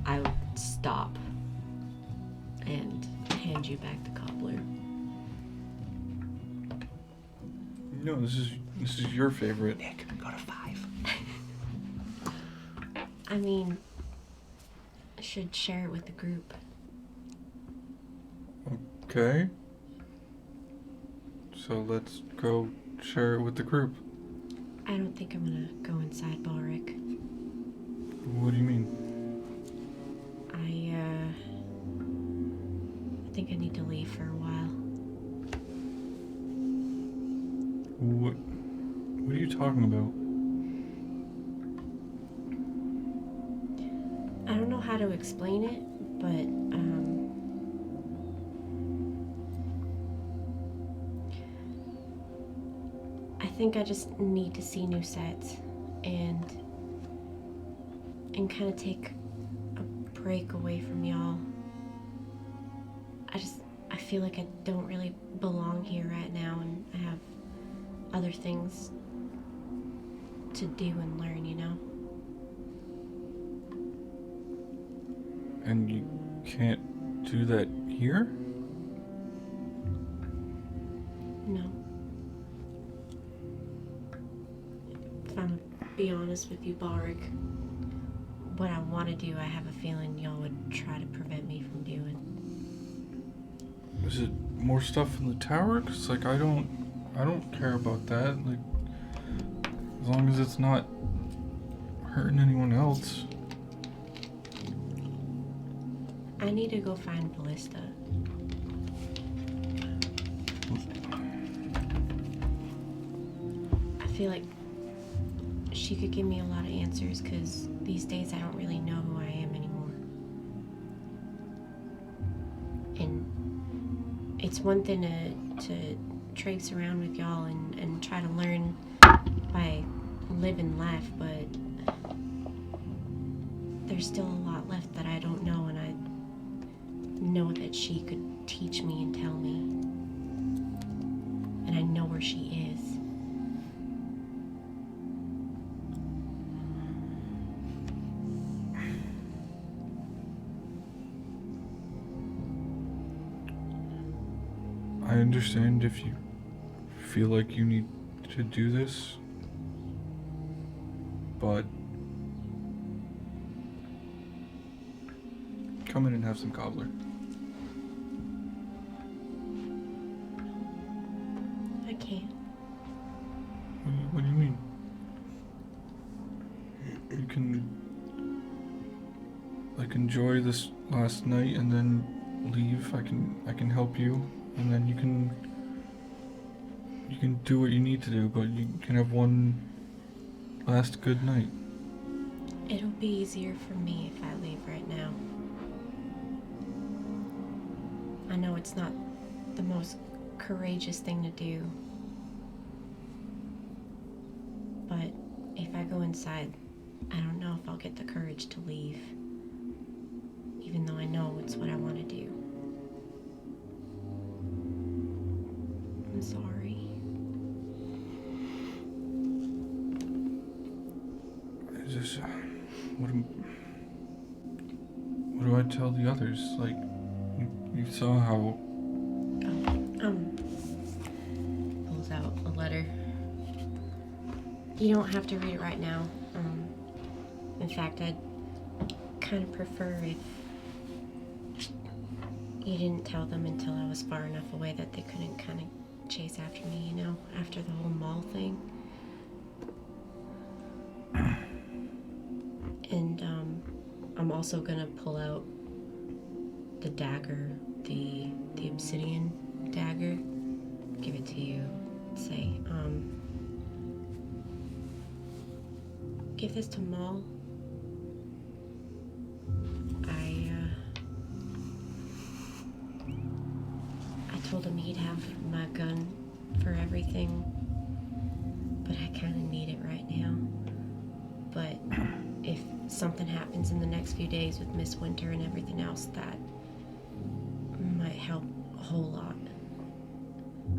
[SPEAKER 5] I would stop and hand you back the cobbler.
[SPEAKER 6] No, this is your favorite.
[SPEAKER 1] Nick, go to 5.
[SPEAKER 5] I mean, I should share it with the group.
[SPEAKER 6] Okay. So let's go share it with the group.
[SPEAKER 5] I don't think I'm gonna go inside Balric.
[SPEAKER 6] What do you mean?
[SPEAKER 5] I think I need to leave for a while.
[SPEAKER 6] What are you talking about?
[SPEAKER 5] I don't know how to explain it, but I think I just need to see new sets and kind of take a break away from y'all. I feel like I don't really belong here right now, and I have other things to do and learn, you know?
[SPEAKER 6] And you can't do that here?
[SPEAKER 5] No. If I'm gonna be honest with you, Balric, what I want to do, I have a feeling y'all would try to prevent me from doing.
[SPEAKER 6] Is it more stuff in the tower? 'Cause like I don't care about that. Like as long as it's not hurting anyone else.
[SPEAKER 5] I need to go find Ballista. I feel like she could give me a lot of answers, because these days I don't really know who I am anymore. And it's one thing to traipse around with y'all and try to learn by live and laugh, but there's still a lot left that I don't know, and I know that she could teach me and tell me. And I know where she is.
[SPEAKER 6] I understand if you feel like you need to do this, but come in and have some cobbler.
[SPEAKER 5] I can't.
[SPEAKER 6] What do you mean? You can like enjoy this last night and then leave. I can help you, and then you can do what you need to do, but you can have one last good night.
[SPEAKER 5] It'll be easier for me if I leave right now. I know it's not the most courageous thing to do, but if I go inside, I don't know if I'll get the courage to leave, even though I know it's what I want to do. I'm sorry.
[SPEAKER 6] Is this what do I tell the others? Like you saw how
[SPEAKER 5] Pulls out a letter. You don't have to read it right now. In fact, I'd kind of prefer if you didn't tell them until I was far enough away that they couldn't kind of chase after me, you know, after the whole mall thing. And I'm also gonna pull out the dagger, the obsidian dagger, give it to you, say, give this to Maul. I told him he'd have my gun for everything, but I kind of need it right now. But if something happens in the next few days with Miss Winter and everything else, that might help a whole lot.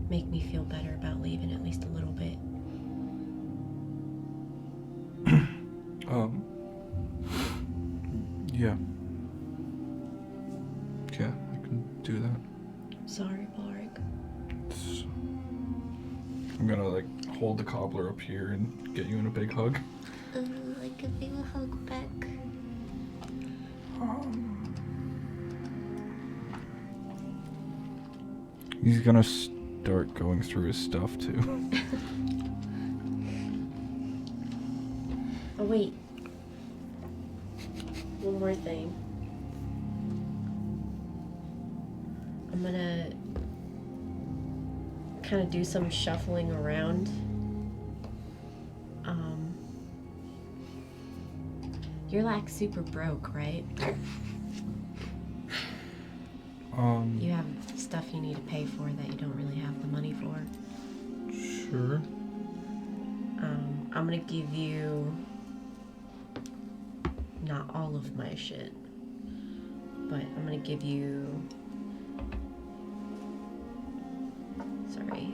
[SPEAKER 5] Make me feel better about leaving at least a little bit.
[SPEAKER 6] yeah. Yeah, I can do that.
[SPEAKER 5] Sorry, Balric.
[SPEAKER 6] I'm gonna like hold the cobbler up here and get you in a big hug.
[SPEAKER 5] I give you a hug back.
[SPEAKER 6] He's gonna start going through his stuff too.
[SPEAKER 5] Oh wait. One more thing. I'm gonna kind of do some shuffling around. You're like super broke, right? You have stuff you need to pay for that you don't really have the money for.
[SPEAKER 6] Sure.
[SPEAKER 5] I'm gonna give you not all of my shit, but I'm gonna give you. Sorry.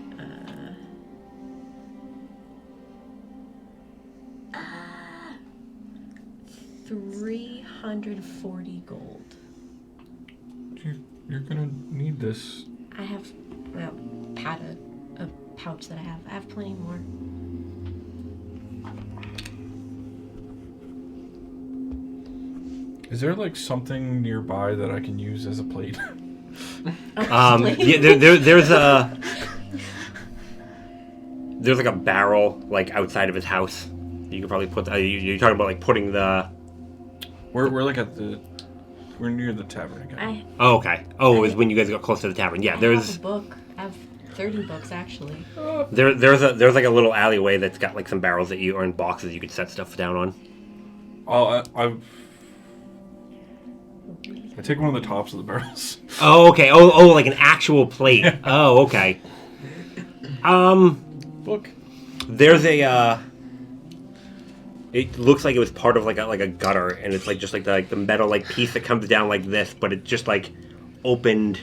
[SPEAKER 5] 340 gold.
[SPEAKER 6] You're gonna need this.
[SPEAKER 5] I have a pouch that I have plenty more.
[SPEAKER 6] Is there like something nearby that I can use as a plate?
[SPEAKER 1] Yeah, there's like a barrel like outside of his house. You could probably put. You're talking about like putting the.
[SPEAKER 6] We're like we're near the tavern again.
[SPEAKER 1] Oh, okay. Oh, it was when you guys got close to the tavern. Yeah,
[SPEAKER 5] I
[SPEAKER 1] there's.
[SPEAKER 5] have a book. I have 30 books actually.
[SPEAKER 1] There's like a little alleyway that's got like some barrels that you or in boxes you could set stuff down on.
[SPEAKER 6] Oh, I take one of the tops of the barrels.
[SPEAKER 1] Oh, okay. Oh, like an actual plate. Oh, okay.
[SPEAKER 4] Book.
[SPEAKER 1] There's a. It looks like it was part of like a gutter, and it's like just like the metal like piece that comes down like this, but it just like opened.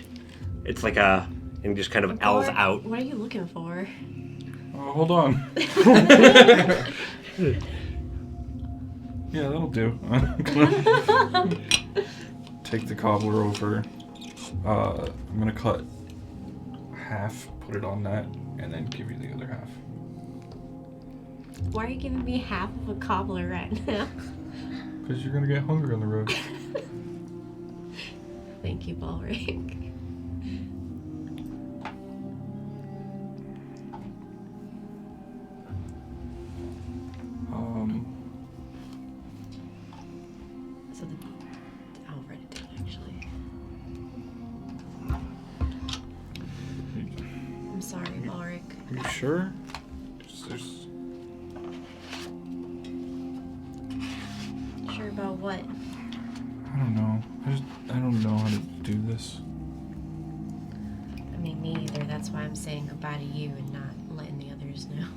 [SPEAKER 1] It's like and just kind of L's out.
[SPEAKER 5] What are you looking for?
[SPEAKER 6] Oh, hold on. Yeah, that'll do. Take the cobbler over. I'm gonna cut half, put it on that, and then give you the other half.
[SPEAKER 5] Why are you giving me half of a cobbler right now?
[SPEAKER 6] Because you're gonna get hungry on the road.
[SPEAKER 5] Thank you, Balric. So I'll write it down actually. I'm sorry, Balric.
[SPEAKER 6] Are you sure?
[SPEAKER 5] Sure about what?
[SPEAKER 6] I don't know. I don't know how to do this.
[SPEAKER 5] I mean, me either. That's why I'm saying goodbye to you and not letting the others know.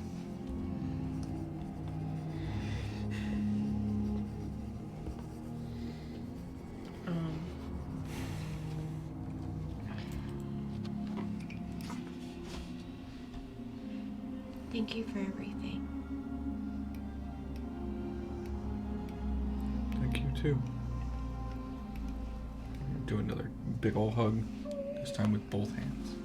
[SPEAKER 5] Thank you for everything.
[SPEAKER 6] Thank you too. Do another big ol' hug. This time with both hands.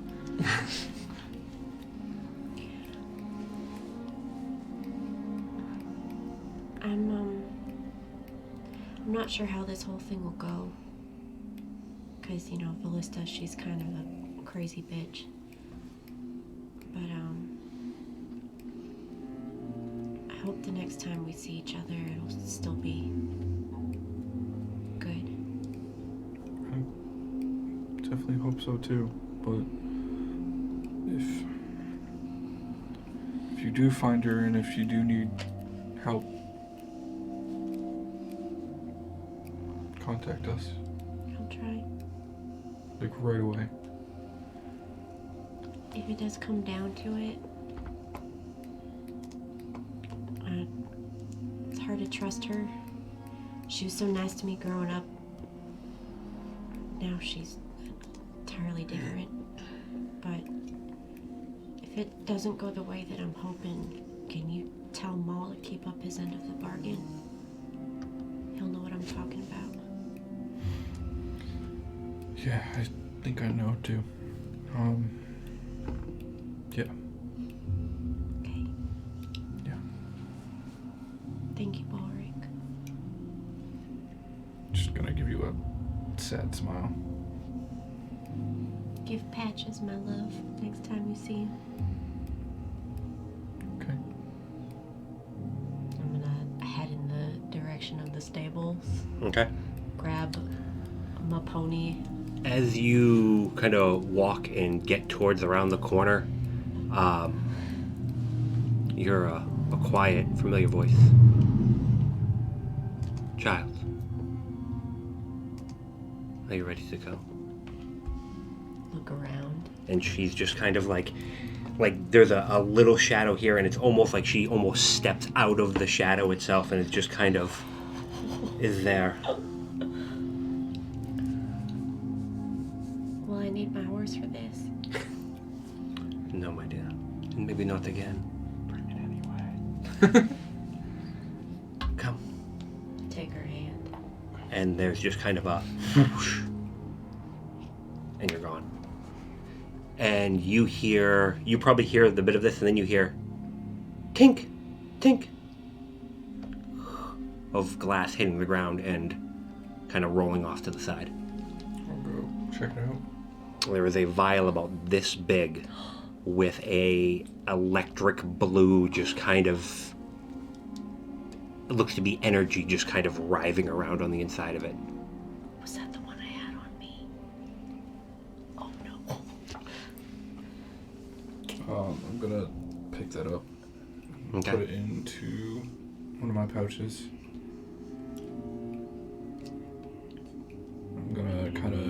[SPEAKER 5] I'm not sure how this whole thing will go. Cause you know, Ballista, she's kind of a crazy bitch. But I hope the next time we see each other it'll still be good.
[SPEAKER 6] I definitely hope so too. But if you do find her and if you do need help, contact us.
[SPEAKER 5] I'll try.
[SPEAKER 6] Like right away.
[SPEAKER 5] If it does come down to it, it's hard to trust her. She was so nice to me growing up. Now she's entirely different. But if it doesn't go the way that I'm hoping, can you tell Maul to keep up his end of the bargain? He'll know what I'm talking about.
[SPEAKER 6] Yeah, I think I know too. Yeah.
[SPEAKER 5] Okay.
[SPEAKER 6] Yeah.
[SPEAKER 5] Thank you, Balric.
[SPEAKER 6] Just gonna give you a sad smile.
[SPEAKER 5] Give Patches my love next time you see him.
[SPEAKER 6] Okay.
[SPEAKER 5] I'm gonna head in the direction of the stables.
[SPEAKER 1] Okay. Grab
[SPEAKER 5] my pony.
[SPEAKER 1] As you kind of walk and get towards around the corner, you hear a quiet, familiar voice. Child, are you ready to go?
[SPEAKER 5] look around.
[SPEAKER 1] And she's just kind of like there's a little shadow here, and it's almost like she almost steps out of the shadow itself, and it just kind of is there.
[SPEAKER 5] Will I need my horse for this?
[SPEAKER 1] No, my dear. And maybe not again.
[SPEAKER 4] Bring it anyway.
[SPEAKER 1] Come.
[SPEAKER 5] Take her hand.
[SPEAKER 1] And there's just kind of a whoosh, and you're gone. And you probably hear the bit of this, and then you hear tink, tink of glass hitting the ground and kind of rolling off to the side.
[SPEAKER 6] I'll go check it out.
[SPEAKER 1] There is a vial about this big with a electric blue, just kind of, it looks to be energy just kind of writhing around on the inside of it.
[SPEAKER 5] Was that the one I had on me? Oh no.
[SPEAKER 6] I'm gonna pick that up.
[SPEAKER 1] Okay.
[SPEAKER 6] Put it into one of my pouches. I'm gonna kind of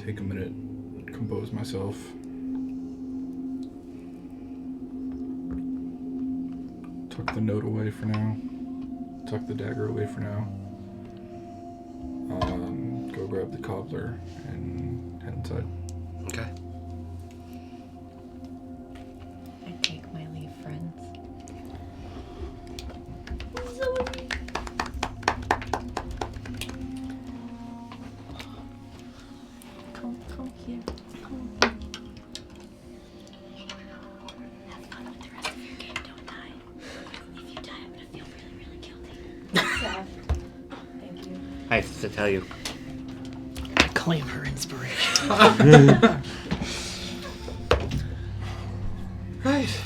[SPEAKER 6] take a minute, compose myself. Tuck the note away for now. Tuck the dagger away for now. Go grab the cobbler and head inside.
[SPEAKER 1] Okay.
[SPEAKER 5] I take my leave, friends. Come here. Come. Have fun with the rest of your game, don't die. If you die, I'm gonna feel really, really guilty. Sad. Thank you.
[SPEAKER 1] I have to tell you,
[SPEAKER 4] I claim her inspiration.
[SPEAKER 1] right.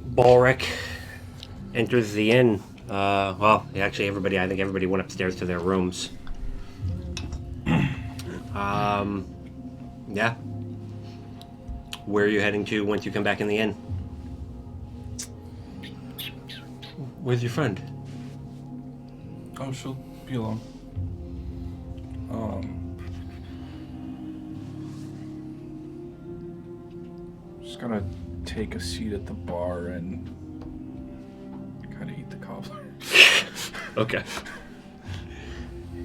[SPEAKER 1] Balric enters the inn. Well, actually, I think everybody went upstairs to their rooms. Yeah. Where are you heading to once you come back in the inn? Where's your friend?
[SPEAKER 6] Oh, she'll be alone. Just gonna take a seat at the bar and kind of eat the cobbler.
[SPEAKER 1] Okay.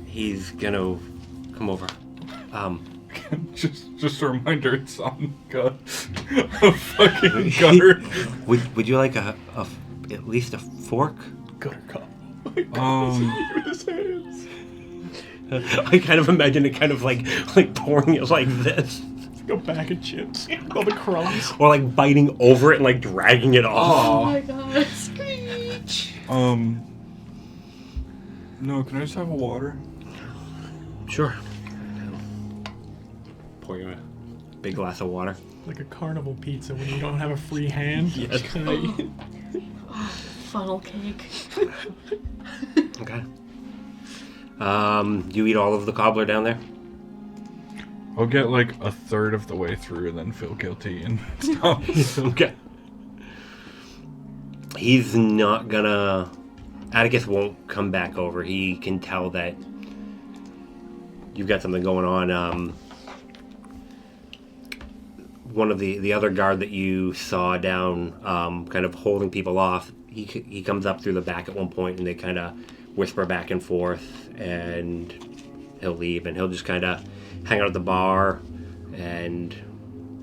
[SPEAKER 1] He's gonna come over.
[SPEAKER 6] Just a reminder, it's on a fucking gutter.
[SPEAKER 1] Would you like at least a fork?
[SPEAKER 4] Gutter cup.
[SPEAKER 6] Um,
[SPEAKER 4] With his hands.
[SPEAKER 1] I kind of imagine it kind of like pouring it like this.
[SPEAKER 4] It's like a bag of chips. All the crumbs.
[SPEAKER 1] Or like biting over it and like dragging it off.
[SPEAKER 2] Oh my god, screech!
[SPEAKER 6] no, can I just have a water?
[SPEAKER 1] Sure. Pour you a big glass of water.
[SPEAKER 4] Like a carnival pizza when you don't have a free hand.
[SPEAKER 1] Yes.
[SPEAKER 2] Funnel cake.
[SPEAKER 1] Okay. You eat all of the cobbler down there?
[SPEAKER 6] I'll get like a third of the way through and then feel guilty and stop.
[SPEAKER 1] Okay. He's not gonna... Atticus won't come back over. He can tell that you've got something going on. One of the other guard that you saw down, kind of holding people off, he comes up through the back at one point, and they kind of whisper back and forth, and he'll leave, and he'll just kind of hang out at the bar and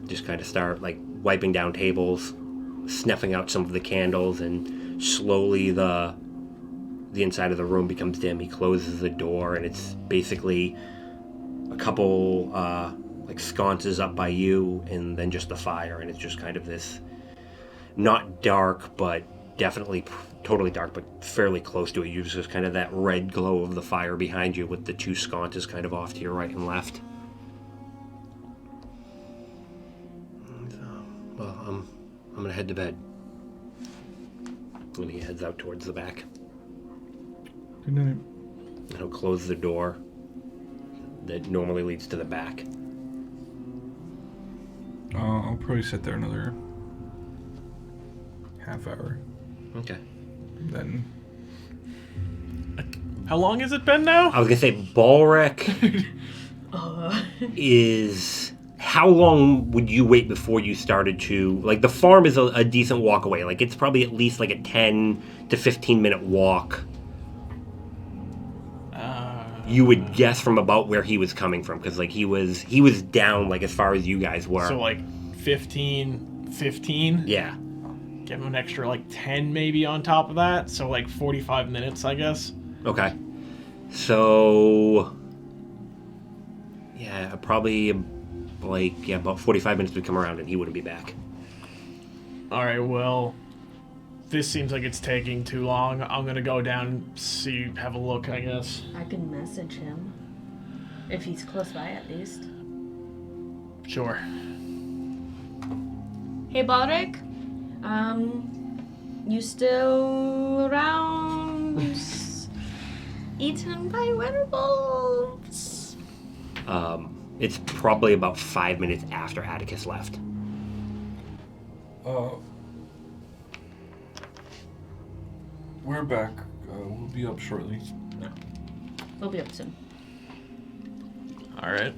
[SPEAKER 1] just kind of start like wiping down tables, snuffing out some of the candles, and slowly the inside of the room becomes dim. He closes the door, and it's basically a couple like sconces up by you, and then just the fire, and it's just kind of this not dark, but definitely totally dark, but fairly close to it. You just kind of that red glow of the fire behind you with the two sconces kind of off to your right and left. Well, I'm gonna head to bed. And he heads out towards the back.
[SPEAKER 6] Good night.
[SPEAKER 1] And he'll close the door that normally leads to the back.
[SPEAKER 6] I'll probably sit there another half hour.
[SPEAKER 1] Okay.
[SPEAKER 6] Then
[SPEAKER 4] How long has it been now?
[SPEAKER 1] I was gonna say Balric is. How long would you wait before you started to like? The farm is a decent walk away. Like it's probably at least like a 10 to 15-minute walk. You would guess from about where he was coming from, because like he was down like as far as you guys were.
[SPEAKER 4] So like 15?
[SPEAKER 1] Yeah.
[SPEAKER 4] Give him an extra like 10 maybe on top of that. So like 45 minutes, I guess.
[SPEAKER 1] Okay. So yeah, probably like about 45 minutes would come around and he wouldn't be back.
[SPEAKER 4] All right, well, this seems like it's taking too long. I'm gonna go down and have a look, I guess.
[SPEAKER 2] I can message him. If he's close by, at least.
[SPEAKER 4] Sure.
[SPEAKER 2] Hey, Balric. You still around? Eaten by werewolves?
[SPEAKER 1] It's probably about 5 minutes after Atticus left.
[SPEAKER 6] We're back. We'll be up shortly.
[SPEAKER 2] We'll be up soon.
[SPEAKER 4] All right.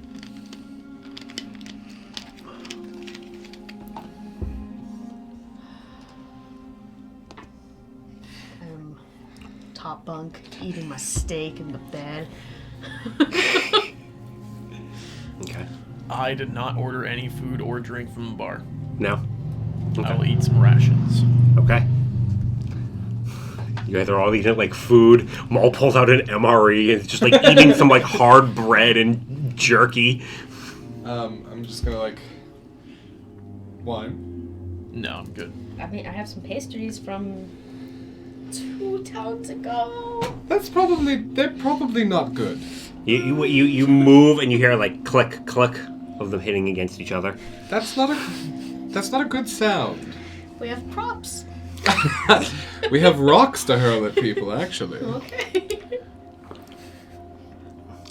[SPEAKER 2] Top bunk, eating my steak in the bed.
[SPEAKER 1] Okay.
[SPEAKER 4] I did not order any food or drink from the bar.
[SPEAKER 1] No? Okay.
[SPEAKER 4] I will eat some rations.
[SPEAKER 1] Okay. You guys are all eating like food. Maul pulls out an MRE and is just like eating some like hard bread and jerky.
[SPEAKER 3] I'm just gonna like wine.
[SPEAKER 4] No, I'm good.
[SPEAKER 2] I mean, I have some pastries from 2 towns ago.
[SPEAKER 3] They're probably not good.
[SPEAKER 1] You move and you hear like click click of them hitting against each other.
[SPEAKER 3] That's not a good sound.
[SPEAKER 2] We have props.
[SPEAKER 3] We have rocks to hurl at people, actually.
[SPEAKER 2] Okay.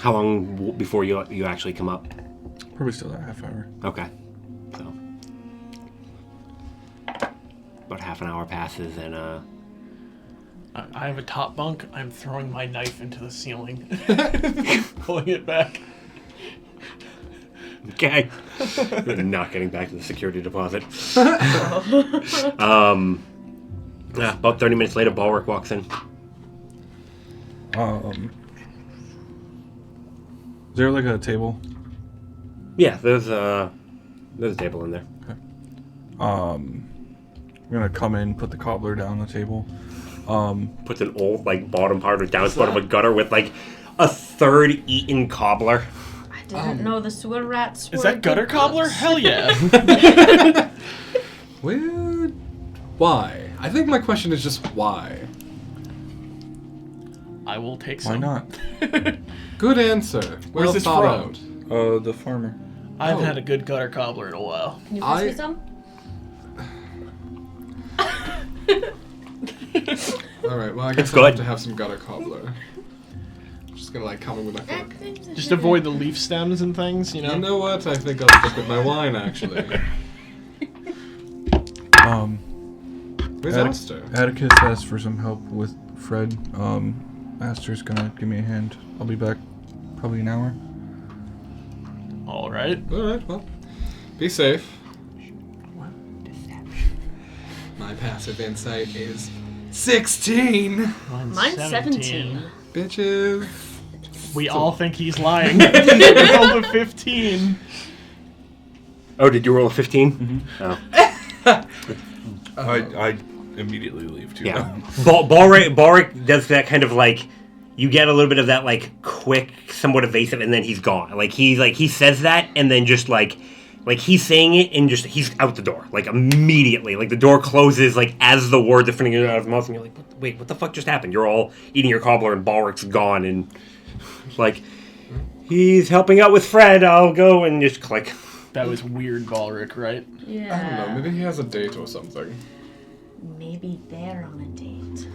[SPEAKER 1] How long before you actually come up?
[SPEAKER 6] Probably still a half hour.
[SPEAKER 1] Okay. So about half an hour passes and
[SPEAKER 4] I have a top bunk. I'm throwing my knife into the ceiling. Pulling it back.
[SPEAKER 1] okay. Not getting back to the security deposit. About 30 minutes later, Balric walks in.
[SPEAKER 6] Is there like a table?
[SPEAKER 1] Yeah, there's a table in there.
[SPEAKER 6] Okay. I'm gonna come in, put the cobbler down on the table.
[SPEAKER 1] Puts an old like bottom part or down part of a gutter with like a third eaten cobbler.
[SPEAKER 2] I didn't know the sewer rats were
[SPEAKER 4] Is that gutter
[SPEAKER 2] good
[SPEAKER 4] cobbler?
[SPEAKER 2] cooks.
[SPEAKER 4] Hell yeah.
[SPEAKER 3] Well, why? I think my question is just why.
[SPEAKER 4] I will take
[SPEAKER 6] Why
[SPEAKER 4] some.
[SPEAKER 6] not?
[SPEAKER 3] Good answer.
[SPEAKER 4] Where's
[SPEAKER 3] Well
[SPEAKER 4] this
[SPEAKER 3] thought
[SPEAKER 4] from?
[SPEAKER 3] out.
[SPEAKER 6] The farmer.
[SPEAKER 4] I've
[SPEAKER 3] Oh.
[SPEAKER 4] had a good gutter cobbler in a while.
[SPEAKER 2] Can you pass me some?
[SPEAKER 3] Alright, well I guess
[SPEAKER 1] Go
[SPEAKER 3] I'll
[SPEAKER 1] ahead.
[SPEAKER 3] have to have some gutter cobbler. I'm just gonna like come in with my fork.
[SPEAKER 4] Just avoid the leaf stems and things, you know?
[SPEAKER 3] You know what? I think I'll stick with my wine, actually. Where's Alistair?
[SPEAKER 6] Atticus asked for some help with Fred. Alistair's gonna give me a hand. I'll be back probably an hour.
[SPEAKER 4] Alright.
[SPEAKER 3] Alright, well, be safe. My passive insight is 16!
[SPEAKER 2] Mine's 17.
[SPEAKER 3] Bitches.
[SPEAKER 4] We all think he's lying. He rolled a 15.
[SPEAKER 1] Oh, did you roll a 15?
[SPEAKER 6] Mm-hmm.
[SPEAKER 1] Oh.
[SPEAKER 6] I immediately leave too.
[SPEAKER 1] Yeah. Balric does that kind of like, you get a little bit of that like quick, somewhat evasive, and then he's gone. He says that, and then just like he's saying it, and just he's out the door like immediately. Like the door closes like as the words are finishing out of his mouth, and you're like, wait, what the fuck just happened? You're all eating your cobbler, and Balric's gone, and like he's helping out with Fred. I'll go and just click.
[SPEAKER 4] That was weird, Balric, right?
[SPEAKER 2] Yeah.
[SPEAKER 3] I don't know, maybe he has a date or something.
[SPEAKER 2] Maybe they're on a date.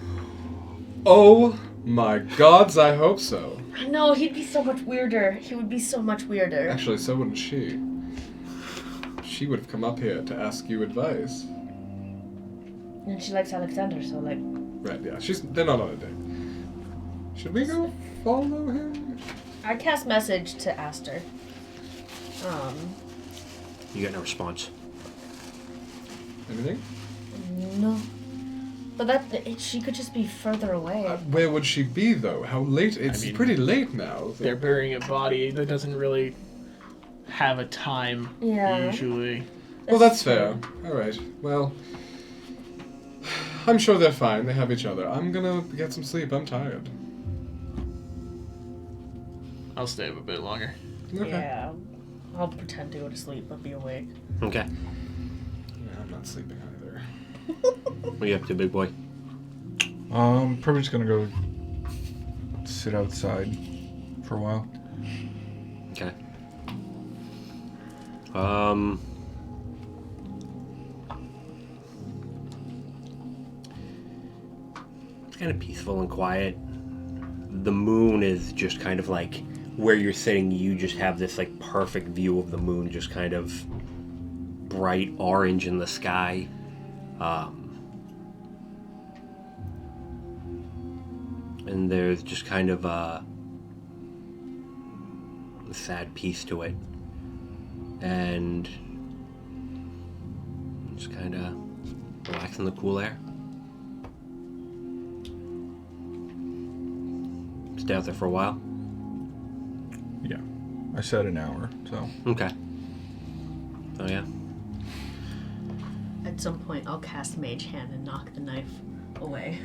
[SPEAKER 3] Oh my gods, I hope so.
[SPEAKER 2] No, he'd be so much weirder. He would be so much weirder.
[SPEAKER 3] Actually, so wouldn't she. She would have come up here to ask you advice.
[SPEAKER 2] And she likes Alexander, so like...
[SPEAKER 3] Right, yeah. They're not on a date. Should we go follow him?
[SPEAKER 2] I cast message to Aster.
[SPEAKER 1] You got no response.
[SPEAKER 3] Anything?
[SPEAKER 2] No. But she could just be further away.
[SPEAKER 3] Where would she be, though? How late? It's pretty late now.
[SPEAKER 4] They're burying a body that doesn't really have a time, usually.
[SPEAKER 3] Well, that's fair. Alright, well... I'm sure they're fine. They have each other. I'm gonna get some sleep. I'm tired.
[SPEAKER 4] I'll stay up a bit longer.
[SPEAKER 3] Okay.
[SPEAKER 2] Yeah. I'll pretend to go to sleep, but be awake.
[SPEAKER 1] Okay.
[SPEAKER 3] Yeah, I'm not sleeping either.
[SPEAKER 1] What are you up to, big boy?
[SPEAKER 6] Probably just gonna go sit outside for a while.
[SPEAKER 1] Okay. It's kind of peaceful and quiet. The moon is just kind of like where you're sitting. You just have this like perfect view of the moon, just kind of bright orange in the sky. And there's just kind of a sad peace to it. And just kind of relax in the cool air. Stay out there for a while.
[SPEAKER 6] Yeah. I said an hour, so.
[SPEAKER 1] Okay. Oh, yeah.
[SPEAKER 2] At some point, I'll cast Mage Hand and knock the knife away.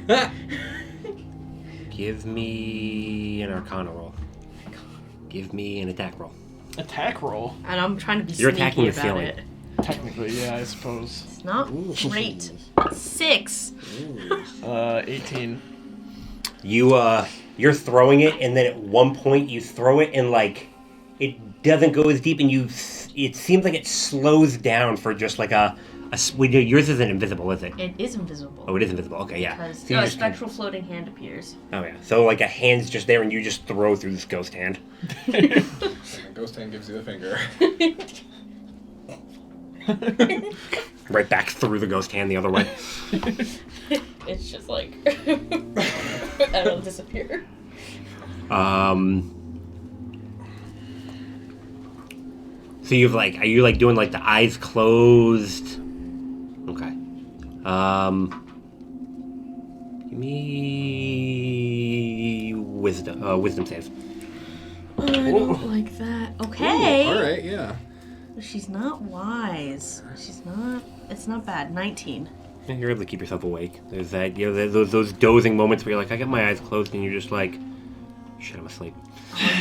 [SPEAKER 1] Give me an Arcana roll. Give me an attack roll.
[SPEAKER 4] Attack roll?
[SPEAKER 2] And I'm trying to be
[SPEAKER 1] You're
[SPEAKER 2] sneaky
[SPEAKER 1] attacking the
[SPEAKER 2] about
[SPEAKER 1] ceiling.
[SPEAKER 2] it.
[SPEAKER 4] Technically, yeah, I suppose.
[SPEAKER 2] It's not great. 6.
[SPEAKER 4] 18.
[SPEAKER 1] You're throwing it, and then at one point you throw it, and like it doesn't go as deep, and it seems like it slows down for just like yours isn't invisible, is it?
[SPEAKER 2] It is invisible.
[SPEAKER 1] Oh, it is invisible. Okay, yeah.
[SPEAKER 2] Because
[SPEAKER 1] So you
[SPEAKER 2] a
[SPEAKER 1] just
[SPEAKER 2] spectral floating hand appears.
[SPEAKER 1] Oh yeah. So like a hand's just there, and you just throw through this ghost hand.
[SPEAKER 3] And the ghost hand gives you the finger.
[SPEAKER 1] Right back through the ghost hand the other way.
[SPEAKER 2] It's just like and it'll disappear.
[SPEAKER 1] So are you like doing like the eyes closed? Okay. Give me wisdom save.
[SPEAKER 2] I don't like that. Okay.
[SPEAKER 3] Alright, yeah.
[SPEAKER 2] She's not wise. It's not bad. 19.
[SPEAKER 1] Yeah, you're able to keep yourself awake. There's that, those dozing moments where you're like, I got my eyes closed, and you're just like, shit, I'm asleep.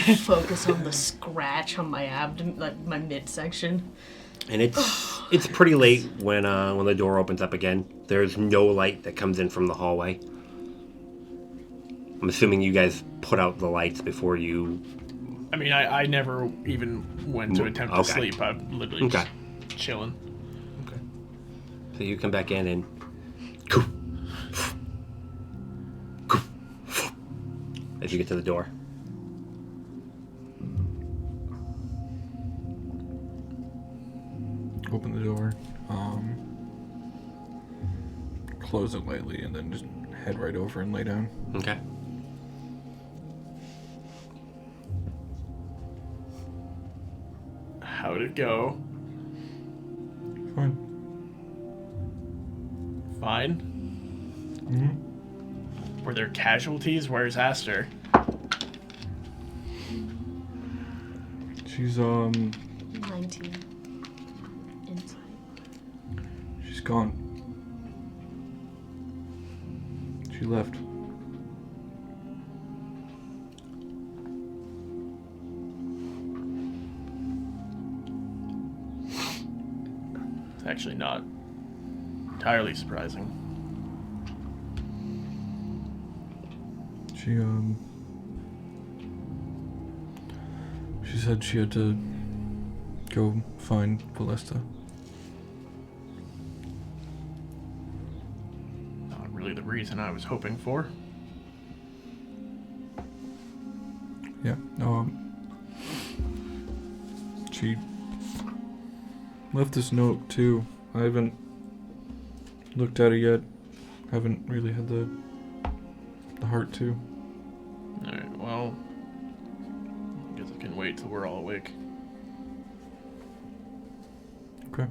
[SPEAKER 2] I'll focus on the scratch on my abdomen, like my midsection.
[SPEAKER 1] And it's pretty late when the door opens up again. There's no light that comes in from the hallway. I'm assuming you guys put out the lights before you...
[SPEAKER 4] I mean, I never even went to attempt to sleep. I'm literally just chilling.
[SPEAKER 1] Okay. So you come back in and... as you get to the door.
[SPEAKER 6] Open the door, close it lightly, and then just head right over and lay down.
[SPEAKER 1] Okay.
[SPEAKER 4] How'd it go?
[SPEAKER 6] Fine.
[SPEAKER 4] Fine?
[SPEAKER 6] Mm-hmm.
[SPEAKER 4] Were there casualties? Where's Aster?
[SPEAKER 6] She's,
[SPEAKER 2] 19. Inside.
[SPEAKER 6] she's gone. She left.
[SPEAKER 4] It's actually not entirely surprising.
[SPEAKER 6] She said she had to go find Ballista.
[SPEAKER 4] Not really the reason I was hoping for.
[SPEAKER 6] Yeah, she left this note too. I haven't looked at it yet. Haven't really had the heart to.
[SPEAKER 4] Well, I guess I can wait till we're all awake.
[SPEAKER 6] Okay.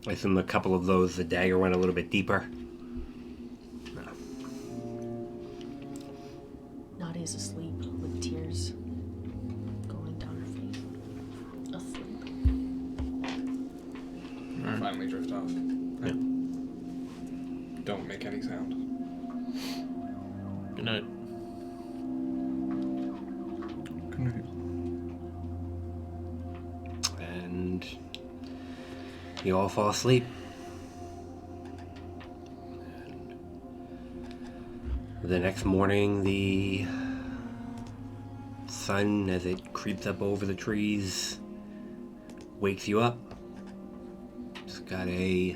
[SPEAKER 1] I assume a couple of those, the dagger went a little bit deeper.
[SPEAKER 2] Nadia's asleep with tears going down her face. Asleep.
[SPEAKER 3] Finally drift off.
[SPEAKER 1] Yeah.
[SPEAKER 3] Don't make any sound.
[SPEAKER 4] Good night.
[SPEAKER 6] Good night.
[SPEAKER 1] And you all fall asleep. The next morning, the sun, as it creeps up over the trees, wakes you up. It's got a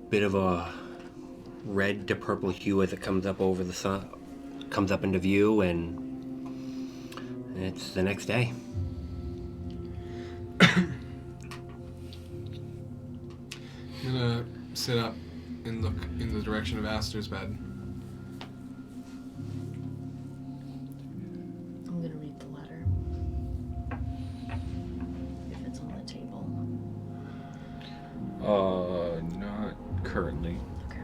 [SPEAKER 1] bit of a red to purple hue as it comes up over the sun, comes up into view, and it's the next day.
[SPEAKER 3] I'm gonna sit up and look in the direction of Aster's bed.
[SPEAKER 2] I'm gonna read the letter. If it's on the table.
[SPEAKER 6] Not currently.
[SPEAKER 2] Okay.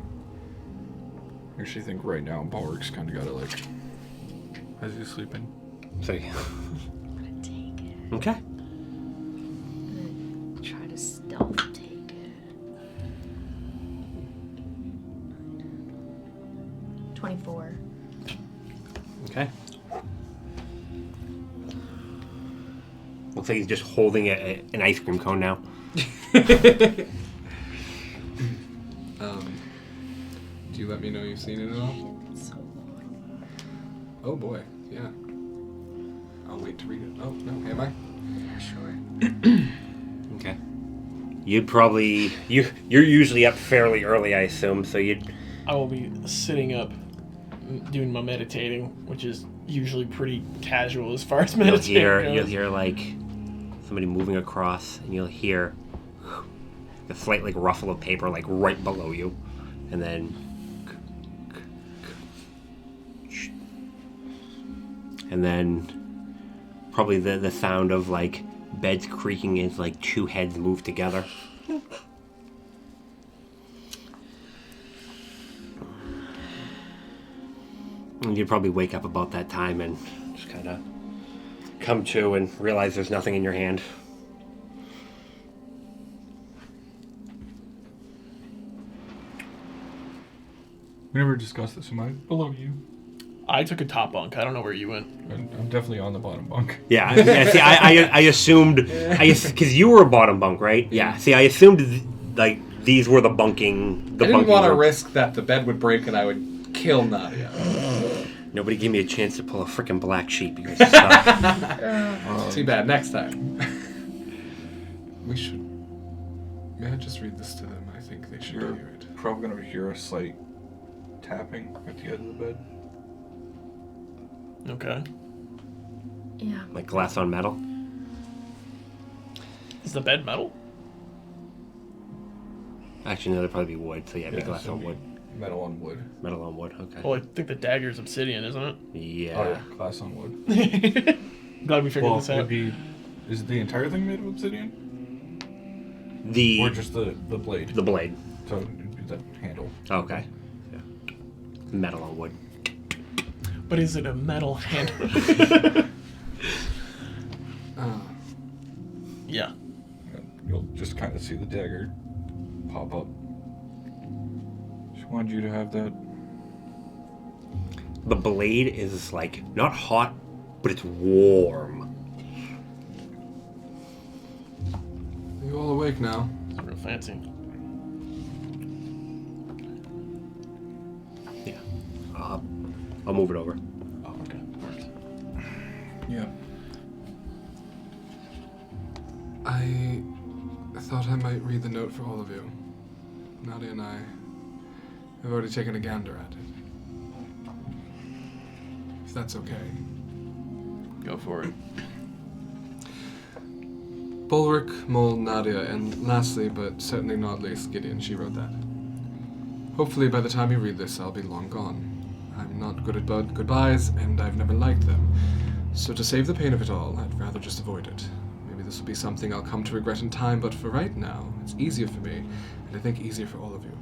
[SPEAKER 6] I actually think right now Balric's kind of got it like as he's sleeping.
[SPEAKER 1] So, yeah.
[SPEAKER 2] I'm gonna take it.
[SPEAKER 1] Okay.
[SPEAKER 2] I'm gonna try to stealth take it. 24.
[SPEAKER 1] Okay. Looks like he's just holding an ice cream cone now.
[SPEAKER 3] Do you let me know you've seen it at all?
[SPEAKER 2] It's so long.
[SPEAKER 3] Oh boy, yeah. I'll wait to read it. Oh, no, am I?
[SPEAKER 2] Yeah, sure.
[SPEAKER 1] Okay. You'd probably... You're usually up fairly early, I assume, so you'd...
[SPEAKER 4] I will be sitting up doing my meditating, which is usually pretty casual as far as meditating goes.
[SPEAKER 1] You'll hear, like, somebody moving across, and you'll hear the slight, like, ruffle of paper, like, right below you. And then... And then probably the sound of, like, beds creaking as, like, two heads move together. And you'd probably wake up about that time and just kind of come to and realize there's nothing in your hand.
[SPEAKER 6] We never discussed this. Am I below you?
[SPEAKER 4] I took a top bunk. I don't know where you went.
[SPEAKER 6] I'm definitely on the bottom bunk.
[SPEAKER 1] Yeah, see, I assumed, because you were a bottom bunk, right? Yeah. See, I assumed like these were the bunking.
[SPEAKER 3] I didn't want to risk that the bed would break and I would kill Nadia.
[SPEAKER 1] Nobody gave me a chance to pull a freaking black sheep. You guys suck.
[SPEAKER 3] Too bad. Next time. We should. May I just read this to them? I think they should
[SPEAKER 6] You're
[SPEAKER 3] hear it.
[SPEAKER 6] probably gonna hear a slight tapping at the edge of the bed.
[SPEAKER 4] Okay.
[SPEAKER 2] Yeah.
[SPEAKER 1] Like glass on metal.
[SPEAKER 4] Is the bed metal?
[SPEAKER 1] Actually, no, that'd probably be wood. So yeah, it'd be
[SPEAKER 6] Yeah,
[SPEAKER 1] glass
[SPEAKER 6] so
[SPEAKER 1] on
[SPEAKER 6] it'd
[SPEAKER 1] wood.
[SPEAKER 6] Metal on wood.
[SPEAKER 1] Metal on wood. Okay.
[SPEAKER 4] Well, I think the dagger's obsidian, isn't it?
[SPEAKER 1] Yeah.
[SPEAKER 6] Oh yeah, glass on wood.
[SPEAKER 4] Glad we figured
[SPEAKER 6] Well,
[SPEAKER 4] this
[SPEAKER 6] would
[SPEAKER 4] out.
[SPEAKER 6] be. Is the entire thing made of obsidian,
[SPEAKER 1] The
[SPEAKER 6] or just the blade?
[SPEAKER 1] the blade.
[SPEAKER 6] So it'd be the handle.
[SPEAKER 1] Okay. Yeah. Metal on wood.
[SPEAKER 4] But is it a metal handle? Yeah.
[SPEAKER 6] You'll just kind of see the dagger pop up. She wanted you to have that.
[SPEAKER 1] The blade is like not hot, but it's warm.
[SPEAKER 3] Are you all awake now?
[SPEAKER 4] It's real fancy.
[SPEAKER 1] Yeah. I'll move it over.
[SPEAKER 4] Oh, okay. Works.
[SPEAKER 6] Yeah.
[SPEAKER 3] I thought I might read the note for all of you. Nadia and I have already taken a gander at it. If that's okay.
[SPEAKER 4] Go for it.
[SPEAKER 3] Bulwark, Mole, Nadia, and lastly, but certainly not least, Gideon, she wrote that. Hopefully by the time you read this, I'll be long gone. I'm not good at goodbyes, and I've never liked them. So to save the pain of it all, I'd rather just avoid it. Maybe this will be something I'll come to regret in time, but for right now, it's easier for me, and I think easier for all of you.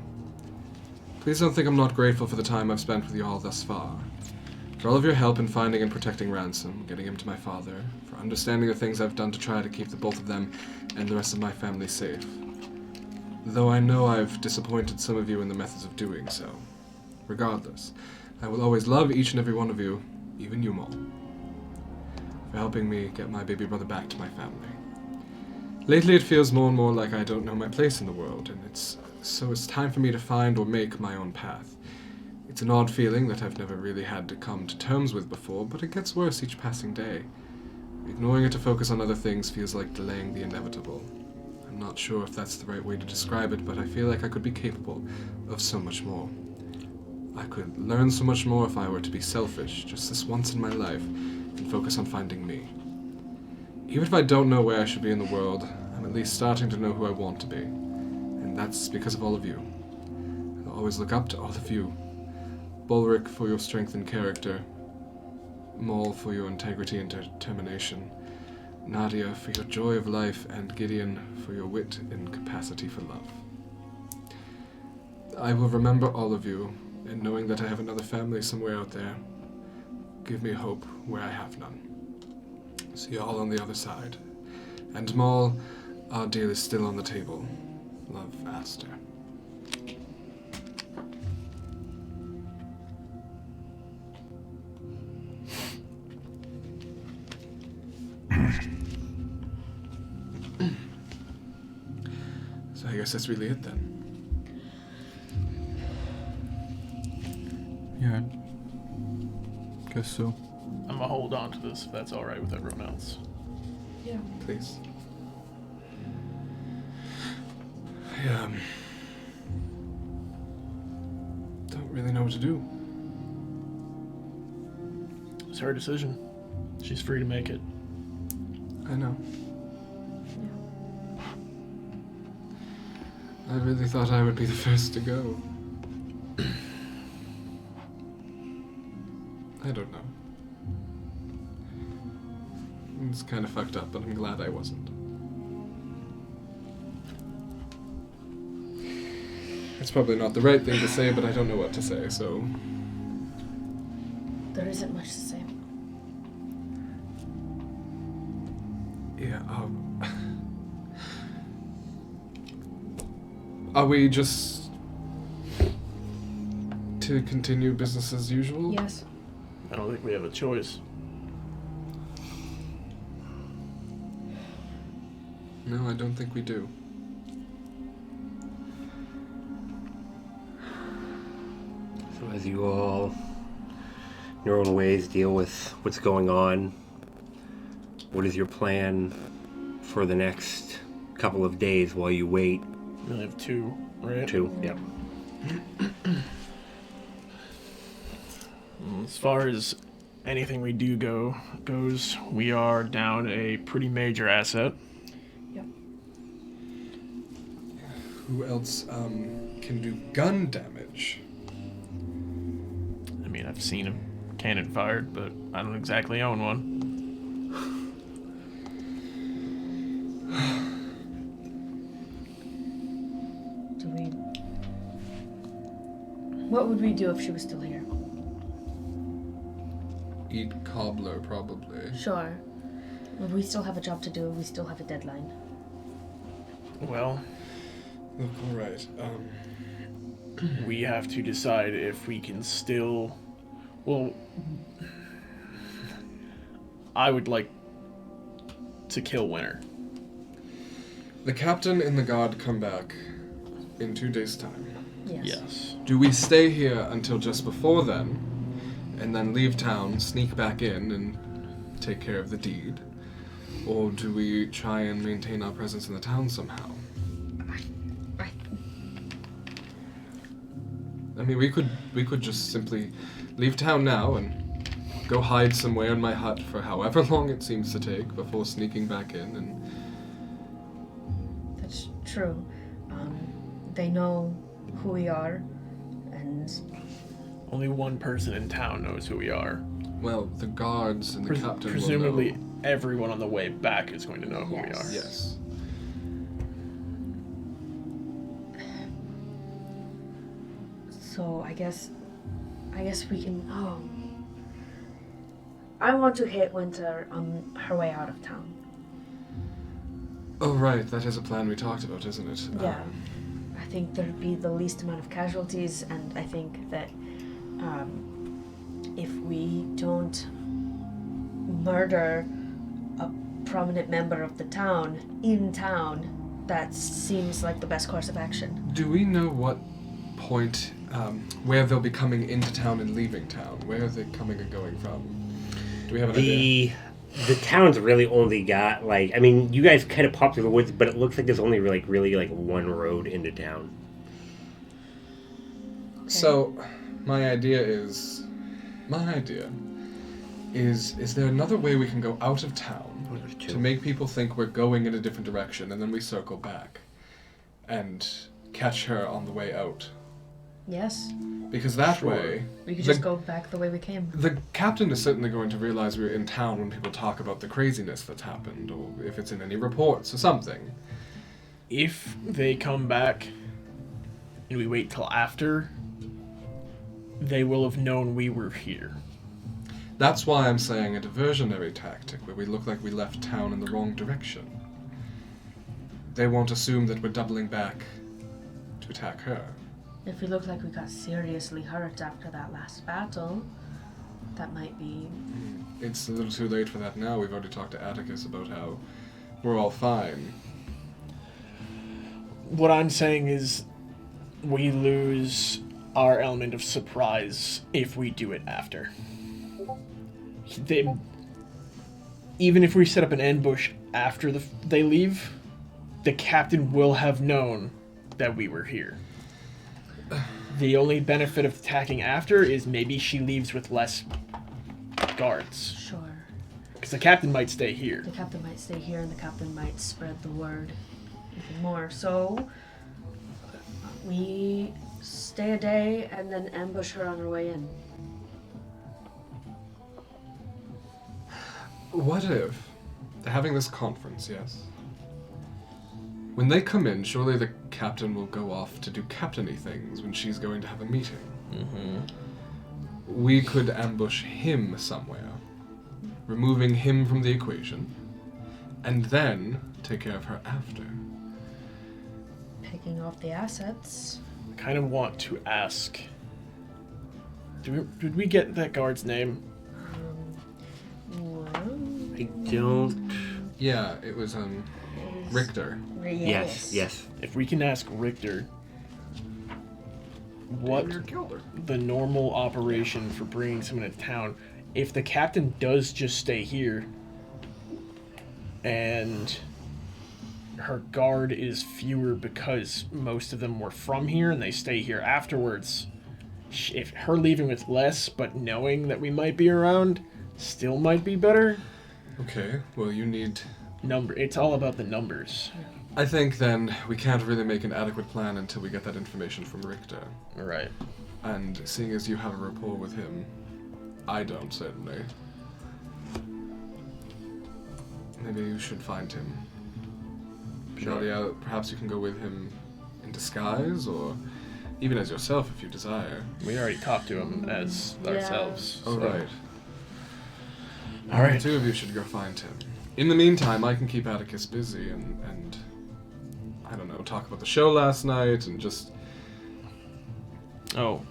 [SPEAKER 3] Please don't think I'm not grateful for the time I've spent with you all thus far. For all of your help in finding and protecting Ransom, getting him to my father, for understanding the things I've done to try to keep the both of them and the rest of my family safe. Though I know I've disappointed some of you in the methods of doing so. Regardless, I will always love each and every one of you, even you, Maul, for helping me get my baby brother back to my family. Lately it feels more and more like I don't know my place in the world, and it's time for me to find or make my own path. It's an odd feeling that I've never really had to come to terms with before, but it gets worse each passing day. Ignoring it to focus on other things feels like delaying the inevitable. I'm not sure if that's the right way to describe it, but I feel like I could be capable of so much more. I could learn so much more if I were to be selfish, just this once in my life, and focus on finding me. Even if I don't know where I should be in the world, I'm at least starting to know who I want to be. And that's because of all of you. I'll always look up to all of you. Bulric for your strength and character. Maul for your integrity and determination. Nadia for your joy of life, and Gideon for your wit and capacity for love. I will remember all of you, and knowing that I have another family somewhere out there, give me hope where I have none. See you all on the other side. And Maul, our deal is still on the table. Love, Aster. So I guess that's really it then.
[SPEAKER 6] Yeah, guess so.
[SPEAKER 4] I'm gonna hold on to this if that's all right with everyone else.
[SPEAKER 2] Yeah.
[SPEAKER 3] Please. I don't really know what to do.
[SPEAKER 4] It's her decision. She's free to make it.
[SPEAKER 3] I know. I really thought I would be the first to go. I don't know. It's kind of fucked up, but I'm glad I wasn't. It's probably not the right thing to say, but I don't know what to say, so...
[SPEAKER 2] There isn't much to say.
[SPEAKER 3] Yeah, are we just to continue business as usual?
[SPEAKER 2] Yes.
[SPEAKER 4] I don't think we have a choice.
[SPEAKER 3] No, I don't think we do.
[SPEAKER 1] So as you all, in your own ways, deal with what's going on, what is your plan for the next couple of days while you wait?
[SPEAKER 4] We only have 2, right?
[SPEAKER 1] 2, yeah.
[SPEAKER 4] As far as anything we do goes, we are down a pretty major asset.
[SPEAKER 2] Yep.
[SPEAKER 3] Who else can do gun damage?
[SPEAKER 4] I mean, I've seen a cannon fired, but I don't exactly own one.
[SPEAKER 2] What would we do if she was still here?
[SPEAKER 3] Eat cobbler, probably.
[SPEAKER 2] Sure. But we still have a job to do. We still have a deadline.
[SPEAKER 4] Well,
[SPEAKER 3] Look, alright.
[SPEAKER 4] we have to decide if we can still... Well, I would like to kill Winter.
[SPEAKER 3] The captain and the guard come back in 2 days' time.
[SPEAKER 2] Yes.
[SPEAKER 4] Yes.
[SPEAKER 3] Do we stay here until just before then, and then leave town, sneak back in, and take care of the deed? Or do we try and maintain our presence in the town somehow? I mean, we could just simply leave town now and go hide somewhere in my hut for however long it seems to take before sneaking back in, and...
[SPEAKER 2] That's true. They know who we are, and
[SPEAKER 4] Only one person in town knows who we are.
[SPEAKER 3] Well, the guards and the captain
[SPEAKER 4] Presumably,
[SPEAKER 3] will know.
[SPEAKER 4] everyone on the way back is going to know who we
[SPEAKER 2] Yes.
[SPEAKER 4] are.
[SPEAKER 3] Yes.
[SPEAKER 2] so I guess we can. Oh, I want to hit Winter on her way out of town.
[SPEAKER 3] Oh, right. That is a plan we talked about, isn't it?
[SPEAKER 2] Yeah. I think there'd be the least amount of casualties, and I think that if we don't murder a prominent member of the town in town, that seems like the best course of action.
[SPEAKER 3] Do we know what point, where they'll be coming into town and leaving town? Where are they coming and going from? Do we have an idea?
[SPEAKER 1] The town's really only got, like, I mean, you guys kind of pop through the woods, but it looks like there's only really one road into town.
[SPEAKER 3] So, my idea is, is there another way we can go out of town to make people think we're going in a different direction, and then we circle back and catch her on the way out?
[SPEAKER 2] Yes.
[SPEAKER 3] Because that way,
[SPEAKER 2] We could just go back the way we came.
[SPEAKER 3] the captain is certainly going to realize we're in town when people talk about the craziness that's happened, or if it's in any reports or something.
[SPEAKER 4] If they come back and we wait till after, they will have known we were here.
[SPEAKER 3] That's why I'm saying a diversionary tactic, where we look like we left town in the wrong direction. They won't assume that we're doubling back to attack her.
[SPEAKER 2] If we look like we got seriously hurt after that last battle, that might be...
[SPEAKER 3] It's a little too late for that now. We've already talked to Atticus about how we're all fine.
[SPEAKER 4] What I'm saying is we lose our element of surprise if we do it after. Even if we set up an ambush after they leave, the captain will have known that we were here. The only benefit of attacking after is maybe she leaves with less guards.
[SPEAKER 2] Sure.
[SPEAKER 4] Because the captain might stay here.
[SPEAKER 2] The captain might stay here, and the captain might spread the word even more. So, we stay a day and then ambush her on her way in.
[SPEAKER 3] What if they're having this conference, yes? When they come in, surely the captain will go off to do captainy things when she's going to have a meeting.
[SPEAKER 4] Mm-hmm.
[SPEAKER 3] We could ambush him somewhere, removing him from the equation, and then take care of her after.
[SPEAKER 2] Picking off the assets.
[SPEAKER 4] I kind of want to ask. Did we get that guard's name?
[SPEAKER 1] I don't...
[SPEAKER 3] Yeah, it was, Richter.
[SPEAKER 1] Yes.
[SPEAKER 4] If we can ask Richter what the normal operation for bringing someone to town, if the captain does just stay here and her guard is fewer because most of them were from here and they stay here afterwards, if her leaving with less but knowing that we might be around still might be better.
[SPEAKER 3] Okay, well, you need...
[SPEAKER 4] It's all about the numbers.
[SPEAKER 3] I think then we can't really make an adequate plan until we get that information from Richter.
[SPEAKER 4] Right.
[SPEAKER 3] And seeing as you have a rapport with him, I don't, certainly. Maybe you should find him.
[SPEAKER 4] Sure.
[SPEAKER 3] Nadia, perhaps you can go with him in disguise, or even as yourself if you desire.
[SPEAKER 4] We already talked to him as ourselves.
[SPEAKER 3] Oh,
[SPEAKER 4] so.
[SPEAKER 3] right.
[SPEAKER 4] All right.
[SPEAKER 3] The two of you should go find him. In the meantime, I can keep Atticus busy and I don't know, talk about the show last night and just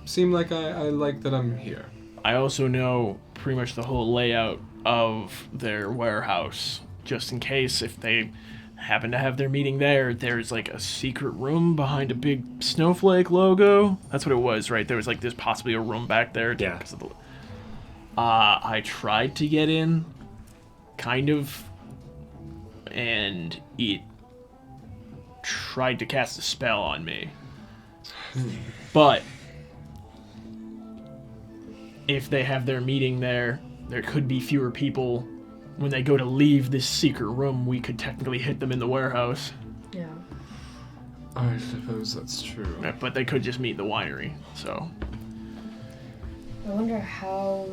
[SPEAKER 3] seem like I like that I'm here.
[SPEAKER 4] I also know pretty much the whole layout of their warehouse, just in case if they happen to have their meeting there, there's like a secret room behind a big snowflake logo. That's what it was, right? There was like there's possibly a room back there.
[SPEAKER 1] Yeah.
[SPEAKER 4] Because of the... I tried to get in, kind of, and it tried to cast a spell on me. But if they have their meeting there, there could be fewer people. When they go to leave this secret room, we could technically hit them in the warehouse.
[SPEAKER 2] Yeah.
[SPEAKER 3] I suppose that's true.
[SPEAKER 4] But they could just meet the winery, so.
[SPEAKER 2] I wonder how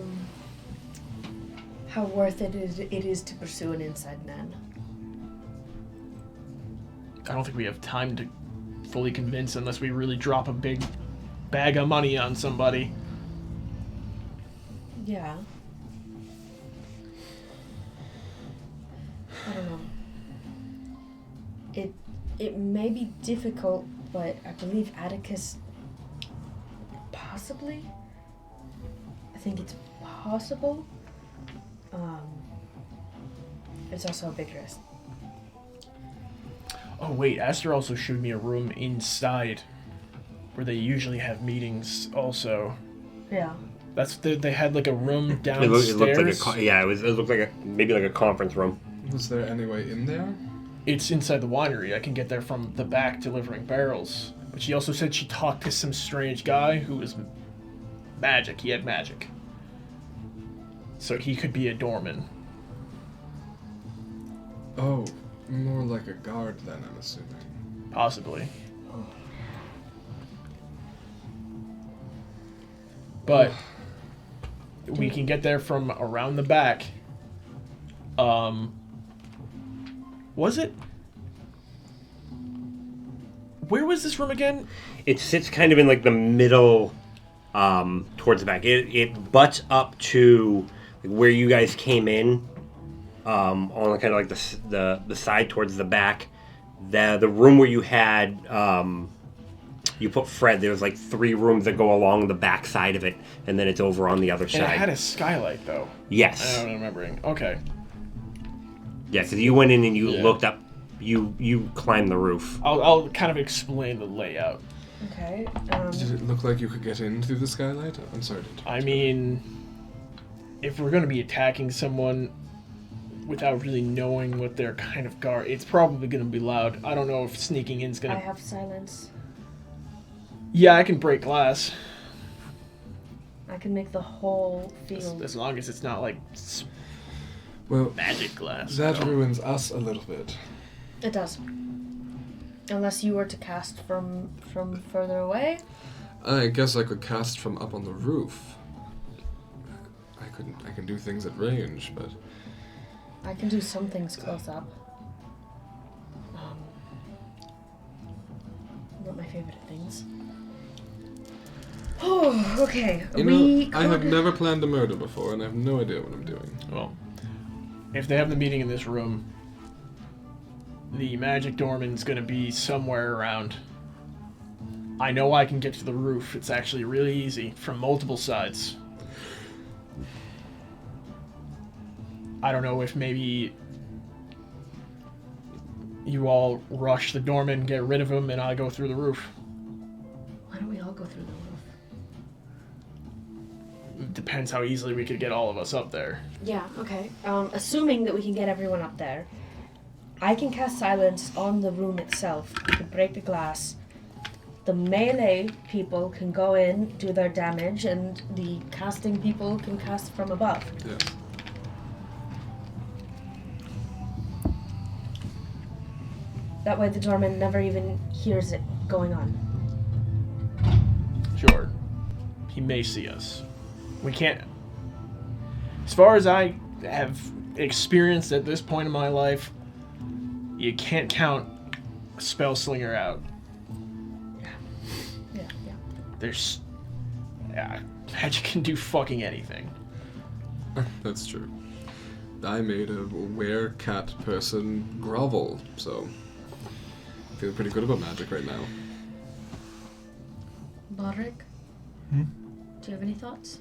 [SPEAKER 2] worth it is to pursue an inside man.
[SPEAKER 4] I don't think we have time to fully convince unless we really drop a big bag of money on somebody.
[SPEAKER 2] Yeah. I don't know. It may be difficult, but I believe Atticus possibly. I think it's possible. It's also a big risk.
[SPEAKER 4] Oh wait, Aster also showed me a room inside where they usually have meetings also.
[SPEAKER 2] Yeah.
[SPEAKER 4] They had like a room
[SPEAKER 1] It
[SPEAKER 4] downstairs.
[SPEAKER 1] looked like it looked like maybe like a conference room.
[SPEAKER 3] Was there any way in there?
[SPEAKER 4] It's inside the winery. I can get there from the back delivering barrels. But she also said she talked to some strange guy who was magic. He had magic. So he could be a doorman.
[SPEAKER 3] Oh, more like a guard then, I'm assuming.
[SPEAKER 4] Possibly. But we can get there from around the back. Was it? Where was this room again?
[SPEAKER 1] It sits kind of in like the middle, towards the back. It butts up to where you guys came in, on kind of like the side towards the back. The room where you had you put Fred. There's like 3 rooms that go along the back side of it, and then it's over on the other
[SPEAKER 4] And
[SPEAKER 1] side.
[SPEAKER 4] it had a skylight though.
[SPEAKER 1] Yes.
[SPEAKER 4] I don't remembering. Okay.
[SPEAKER 1] Yeah, because you went in and you looked up. You climbed the roof.
[SPEAKER 4] I'll kind of explain the layout.
[SPEAKER 2] Okay.
[SPEAKER 3] Did it look like you could get in through the skylight? I'm sorry to interrupt.
[SPEAKER 4] I mean, if we're going to be attacking someone without really knowing what their kind of guard, it's probably going to be loud. I don't know if sneaking in's going
[SPEAKER 2] I
[SPEAKER 4] to...
[SPEAKER 2] have silence.
[SPEAKER 4] Yeah, I can break glass.
[SPEAKER 2] I can make the whole
[SPEAKER 4] As
[SPEAKER 2] field.
[SPEAKER 4] long as it's not like
[SPEAKER 3] Well,
[SPEAKER 4] magic glass.
[SPEAKER 3] that
[SPEAKER 4] so.
[SPEAKER 3] ruins us a little bit.
[SPEAKER 2] It does. Unless you were to cast from further away.
[SPEAKER 3] I guess I could cast from up on the roof. I can do things at range, but
[SPEAKER 2] I can do some things close up. Not my favorite things. Oh, okay.
[SPEAKER 3] I have never planned a murder before, and I have no idea what I'm doing.
[SPEAKER 4] Well, if they have the meeting in this room, the magic doorman's going to be somewhere around. I know I can get to the roof. It's actually really easy from multiple sides. I don't know if maybe you all rush the doorman, get rid of him, and I go through the roof.
[SPEAKER 2] Why don't we all go through the roof?
[SPEAKER 4] It depends how easily we could get all of us up there.
[SPEAKER 2] Yeah, okay. Assuming that we can get everyone up there, I can cast silence on the room itself to break the glass. The melee people can go in, do their damage, and the casting people can cast from above.
[SPEAKER 3] Yeah.
[SPEAKER 2] That way the doorman never even hears it going on.
[SPEAKER 4] Sure. He may see us. We can't... As far as I have experienced at this point in my life, you can't count a spell slinger out.
[SPEAKER 2] Yeah.
[SPEAKER 4] There's... Yeah, magic can do fucking anything.
[SPEAKER 3] That's true. I made a were-cat person grovel, so I feel pretty good about magic right now.
[SPEAKER 2] Bodrick?
[SPEAKER 6] Hmm?
[SPEAKER 2] Do you have any thoughts?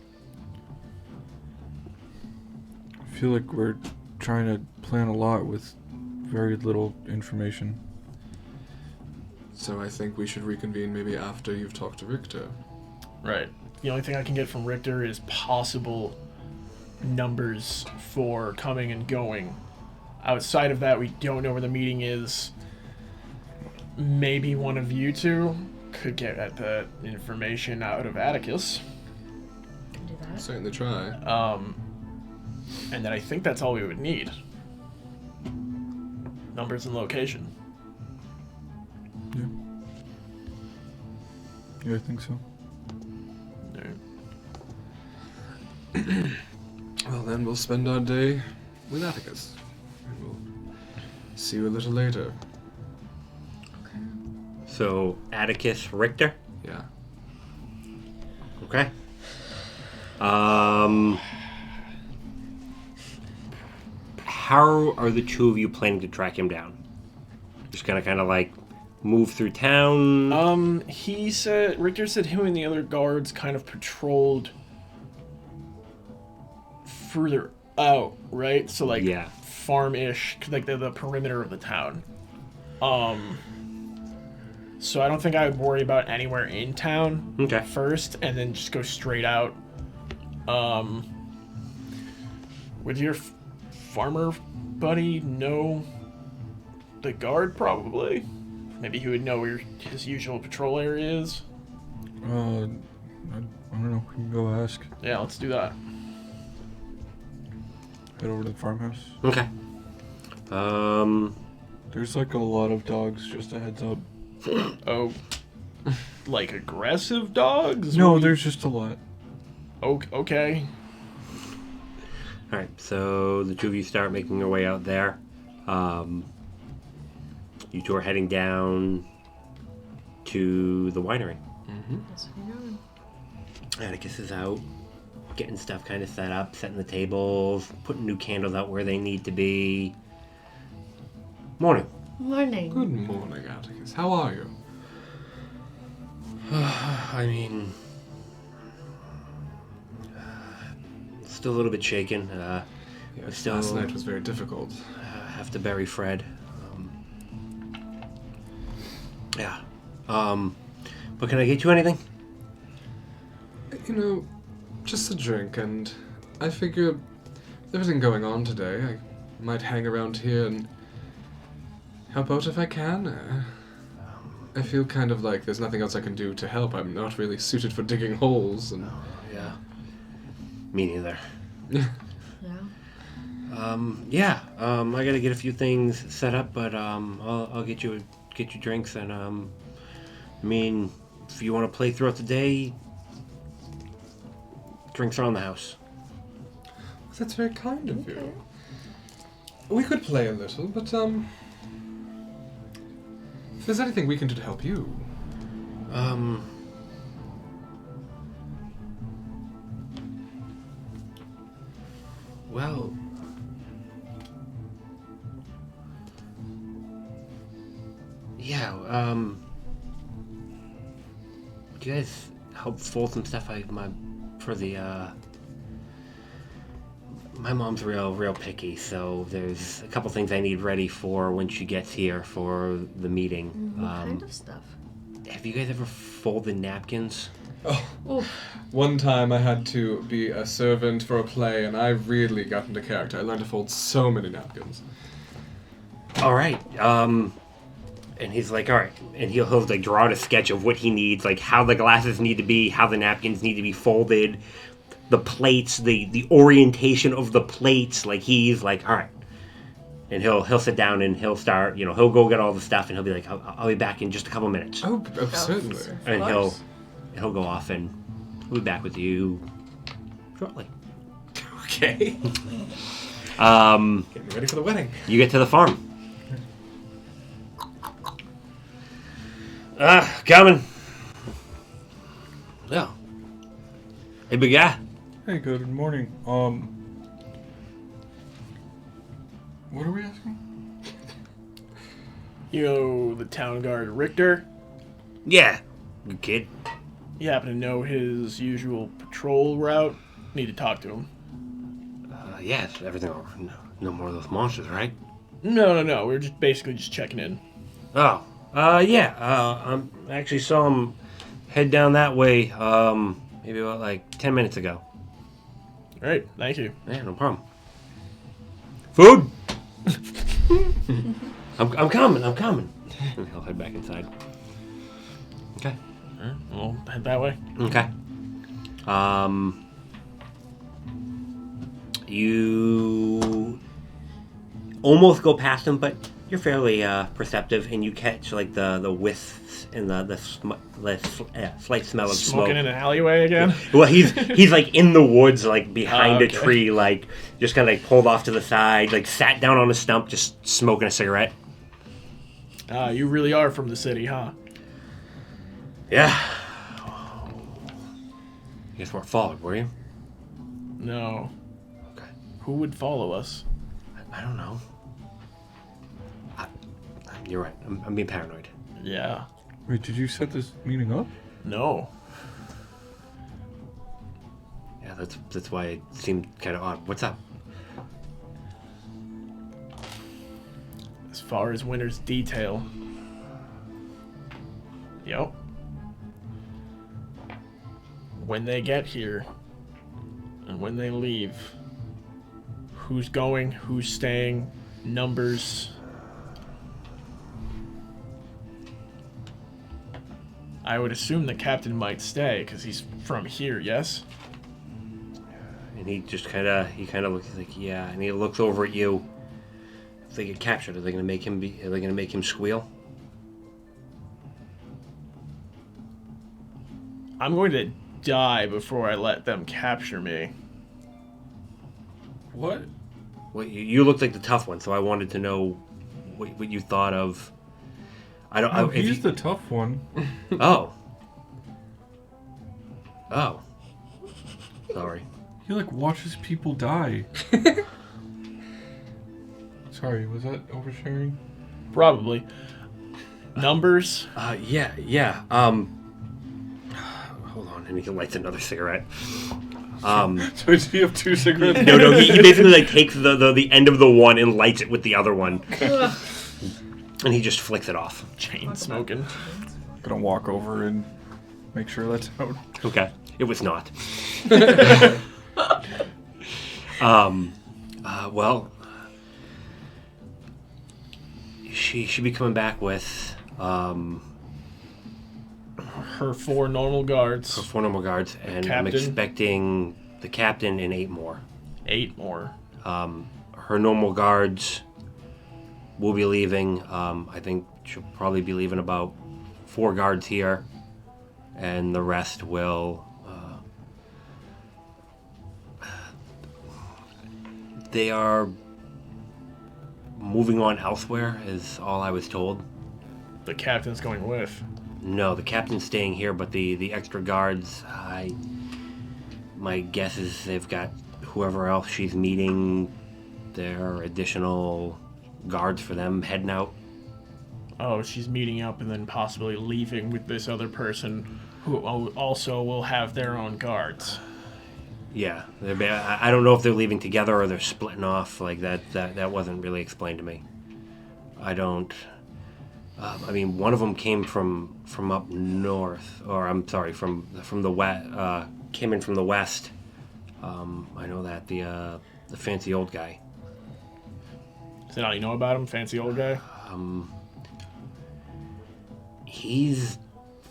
[SPEAKER 6] I feel like we're trying to plan a lot with very little information.
[SPEAKER 3] So I think we should reconvene maybe after you've talked to Richter.
[SPEAKER 4] Right. The only thing I can get from Richter is possible numbers for coming and going. Outside of that, we don't know where the meeting is. Maybe one of you two could get at the information out of Atticus.
[SPEAKER 2] Can do that.
[SPEAKER 3] Certainly try.
[SPEAKER 4] And then I think that's all we would need. Numbers and location.
[SPEAKER 6] Yeah, I think so.
[SPEAKER 3] Well, then we'll spend our day with Atticus. And we'll see you a little later.
[SPEAKER 1] So, Atticus Richter?
[SPEAKER 3] Yeah.
[SPEAKER 1] Okay. How are the two of you planning to track him down? Just gonna kind of like move through town?
[SPEAKER 4] He said, Richter said him and the other guards kind of patrolled further out, right? So like
[SPEAKER 1] Yeah.
[SPEAKER 4] farm-ish, like the perimeter of the town. So I don't think I would worry about anywhere in town
[SPEAKER 1] Okay.
[SPEAKER 4] first, and then just go straight out. Would your farmer buddy know the guard? Probably. Maybe he would know where his usual patrol area is.
[SPEAKER 6] I don't know. We can go ask.
[SPEAKER 4] Yeah, let's do that.
[SPEAKER 6] Head over to the farmhouse.
[SPEAKER 1] Okay.
[SPEAKER 6] There's like a lot of dogs, just a heads up.
[SPEAKER 4] Oh, like aggressive dogs?
[SPEAKER 6] No, there's just a lot.
[SPEAKER 4] Okay.
[SPEAKER 1] Alright, so the two of you start making your way out there. You two are heading down to the winery.
[SPEAKER 2] That's what you're doing.
[SPEAKER 1] Atticus is out, getting stuff kind of set up, setting the tables, putting new candles out where they need to be. Morning.
[SPEAKER 2] Morning.
[SPEAKER 3] Good morning, Atticus. How are you?
[SPEAKER 1] I mean, still a little bit shaken.
[SPEAKER 3] Yes,
[SPEAKER 1] still-
[SPEAKER 3] last night was very difficult.
[SPEAKER 1] Have to bury Fred. Yeah. But can I get you anything?
[SPEAKER 3] You know, just a drink, and I figure with everything going on today, I might hang around here and help out if I can. I feel kind of like there's nothing else I can do to help. I'm not really suited for digging holes, and
[SPEAKER 1] Yeah. Me neither.
[SPEAKER 2] Yeah.
[SPEAKER 1] I gotta get a few things set up, but I'll get you drinks, and I mean, if you want to play throughout the day, drinks are on the house.
[SPEAKER 3] that's very kind of you. We could play a little, but if there's anything we can do to help you,
[SPEAKER 1] Well, yeah, do you guys help fold some stuff out my mom's real picky, so there's a couple things I need ready for when she gets here for the meeting.
[SPEAKER 2] What kind of stuff?
[SPEAKER 1] Have you guys ever folded napkins?
[SPEAKER 2] Oh,
[SPEAKER 3] one time I had to be a servant for a play, and I really got into character. I learned to fold so many napkins.
[SPEAKER 1] All right. And he's like, all right, and he'll like draw out a sketch of what he needs, like how the glasses need to be, how the napkins need to be folded, the plates, the orientation of the plates. Like he's like, all right, and he'll sit down and he'll start, he'll go get all the stuff, and he'll be like, I'll be back in just a couple minutes,
[SPEAKER 3] Oh, certainly.
[SPEAKER 1] and
[SPEAKER 2] course.
[SPEAKER 1] he'll go off, and he'll be back with you shortly.
[SPEAKER 3] Okay.
[SPEAKER 1] Um,
[SPEAKER 3] Getting ready for the wedding.
[SPEAKER 1] you get to the farm. Coming. Yeah. Hey, big guy.
[SPEAKER 6] Hey, good morning. What are we asking?
[SPEAKER 4] You know the town guard Richter?
[SPEAKER 1] Yeah. Good kid.
[SPEAKER 4] You happen to know his usual patrol route? Need to talk to him.
[SPEAKER 1] Yes, everything. No more of those monsters, right?
[SPEAKER 4] No. We're just basically just checking in.
[SPEAKER 1] Oh. Yeah. I actually saw him head down that way, maybe about like 10 minutes ago.
[SPEAKER 4] Great, thank you.
[SPEAKER 1] Yeah, no problem. Food! I'm coming. And he'll head back inside. Okay.
[SPEAKER 4] Alright, we'll head that way.
[SPEAKER 1] Okay. You almost go past him, but You're fairly perceptive, and you catch like the wisps and the slight smell of
[SPEAKER 4] Smoking
[SPEAKER 1] smoke.
[SPEAKER 4] in an alleyway again?
[SPEAKER 1] Well, he's like in the woods, like behind a
[SPEAKER 4] okay.
[SPEAKER 1] tree, like just kind of like pulled off to the side, like sat down on a stump, just smoking a cigarette.
[SPEAKER 4] You really are from the city, huh?
[SPEAKER 1] Yeah. You guys weren't followed, were you?
[SPEAKER 4] No.
[SPEAKER 1] Okay.
[SPEAKER 4] Who would follow us?
[SPEAKER 1] I don't know. You're right. I'm being paranoid.
[SPEAKER 4] Yeah.
[SPEAKER 6] Wait, did you set this meeting up?
[SPEAKER 4] No.
[SPEAKER 1] Yeah, that's why it seemed kind of odd. What's up?
[SPEAKER 4] As far as Winter's detail. Yep. When they get here, and when they leave, who's going, who's staying, numbers. I would assume the captain might stay, because he's from here, yes?
[SPEAKER 1] And he just kind of looks like, yeah, and he looks over at you. If they get captured, are they gonna make him squeal?
[SPEAKER 4] I'm going to die before I let them capture me.
[SPEAKER 6] What?
[SPEAKER 1] Well, you looked like the tough one, so I wanted to know what you thought of. I don't.
[SPEAKER 6] Oh,
[SPEAKER 1] if
[SPEAKER 6] he's
[SPEAKER 1] you,
[SPEAKER 6] the tough one.
[SPEAKER 1] Oh. Oh. Sorry.
[SPEAKER 6] He like watches people die. Sorry, was that oversharing?
[SPEAKER 4] Probably. Numbers?
[SPEAKER 1] Yeah. Hold on, and he lights another cigarette.
[SPEAKER 6] So does he have 2 cigarettes?
[SPEAKER 1] No, he basically like takes the end of the one and lights it with the other one. And he just flicks it off.
[SPEAKER 4] Chain smoking.
[SPEAKER 6] Gonna walk over and make sure that's out.
[SPEAKER 1] Okay. It was not. Well, she should be coming back with
[SPEAKER 4] Her 4 normal guards.
[SPEAKER 1] 4 normal guards, and I'm
[SPEAKER 4] Captain.
[SPEAKER 1] expecting the captain and 8 more.
[SPEAKER 4] 8 more.
[SPEAKER 1] Her normal guards will be leaving. I think she'll probably be leaving about 4 guards here, and the rest will. They are moving on elsewhere, is all I was told.
[SPEAKER 4] The captain's going with.
[SPEAKER 1] No, the captain's staying here, but the extra guards, my guess is they've got whoever else she's meeting, there are additional guards for them heading out.
[SPEAKER 4] Oh, she's meeting up and then possibly leaving with this other person who also will have their own guards.
[SPEAKER 1] Yeah, I don't know if they're leaving together or they're splitting off. Like that wasn't really explained to me. I don't. I mean, one of them came from up north, or I'm sorry, from the west. Came in from the west. I know that the fancy old guy.
[SPEAKER 4] Is that all you know about him? Fancy old guy?
[SPEAKER 1] He's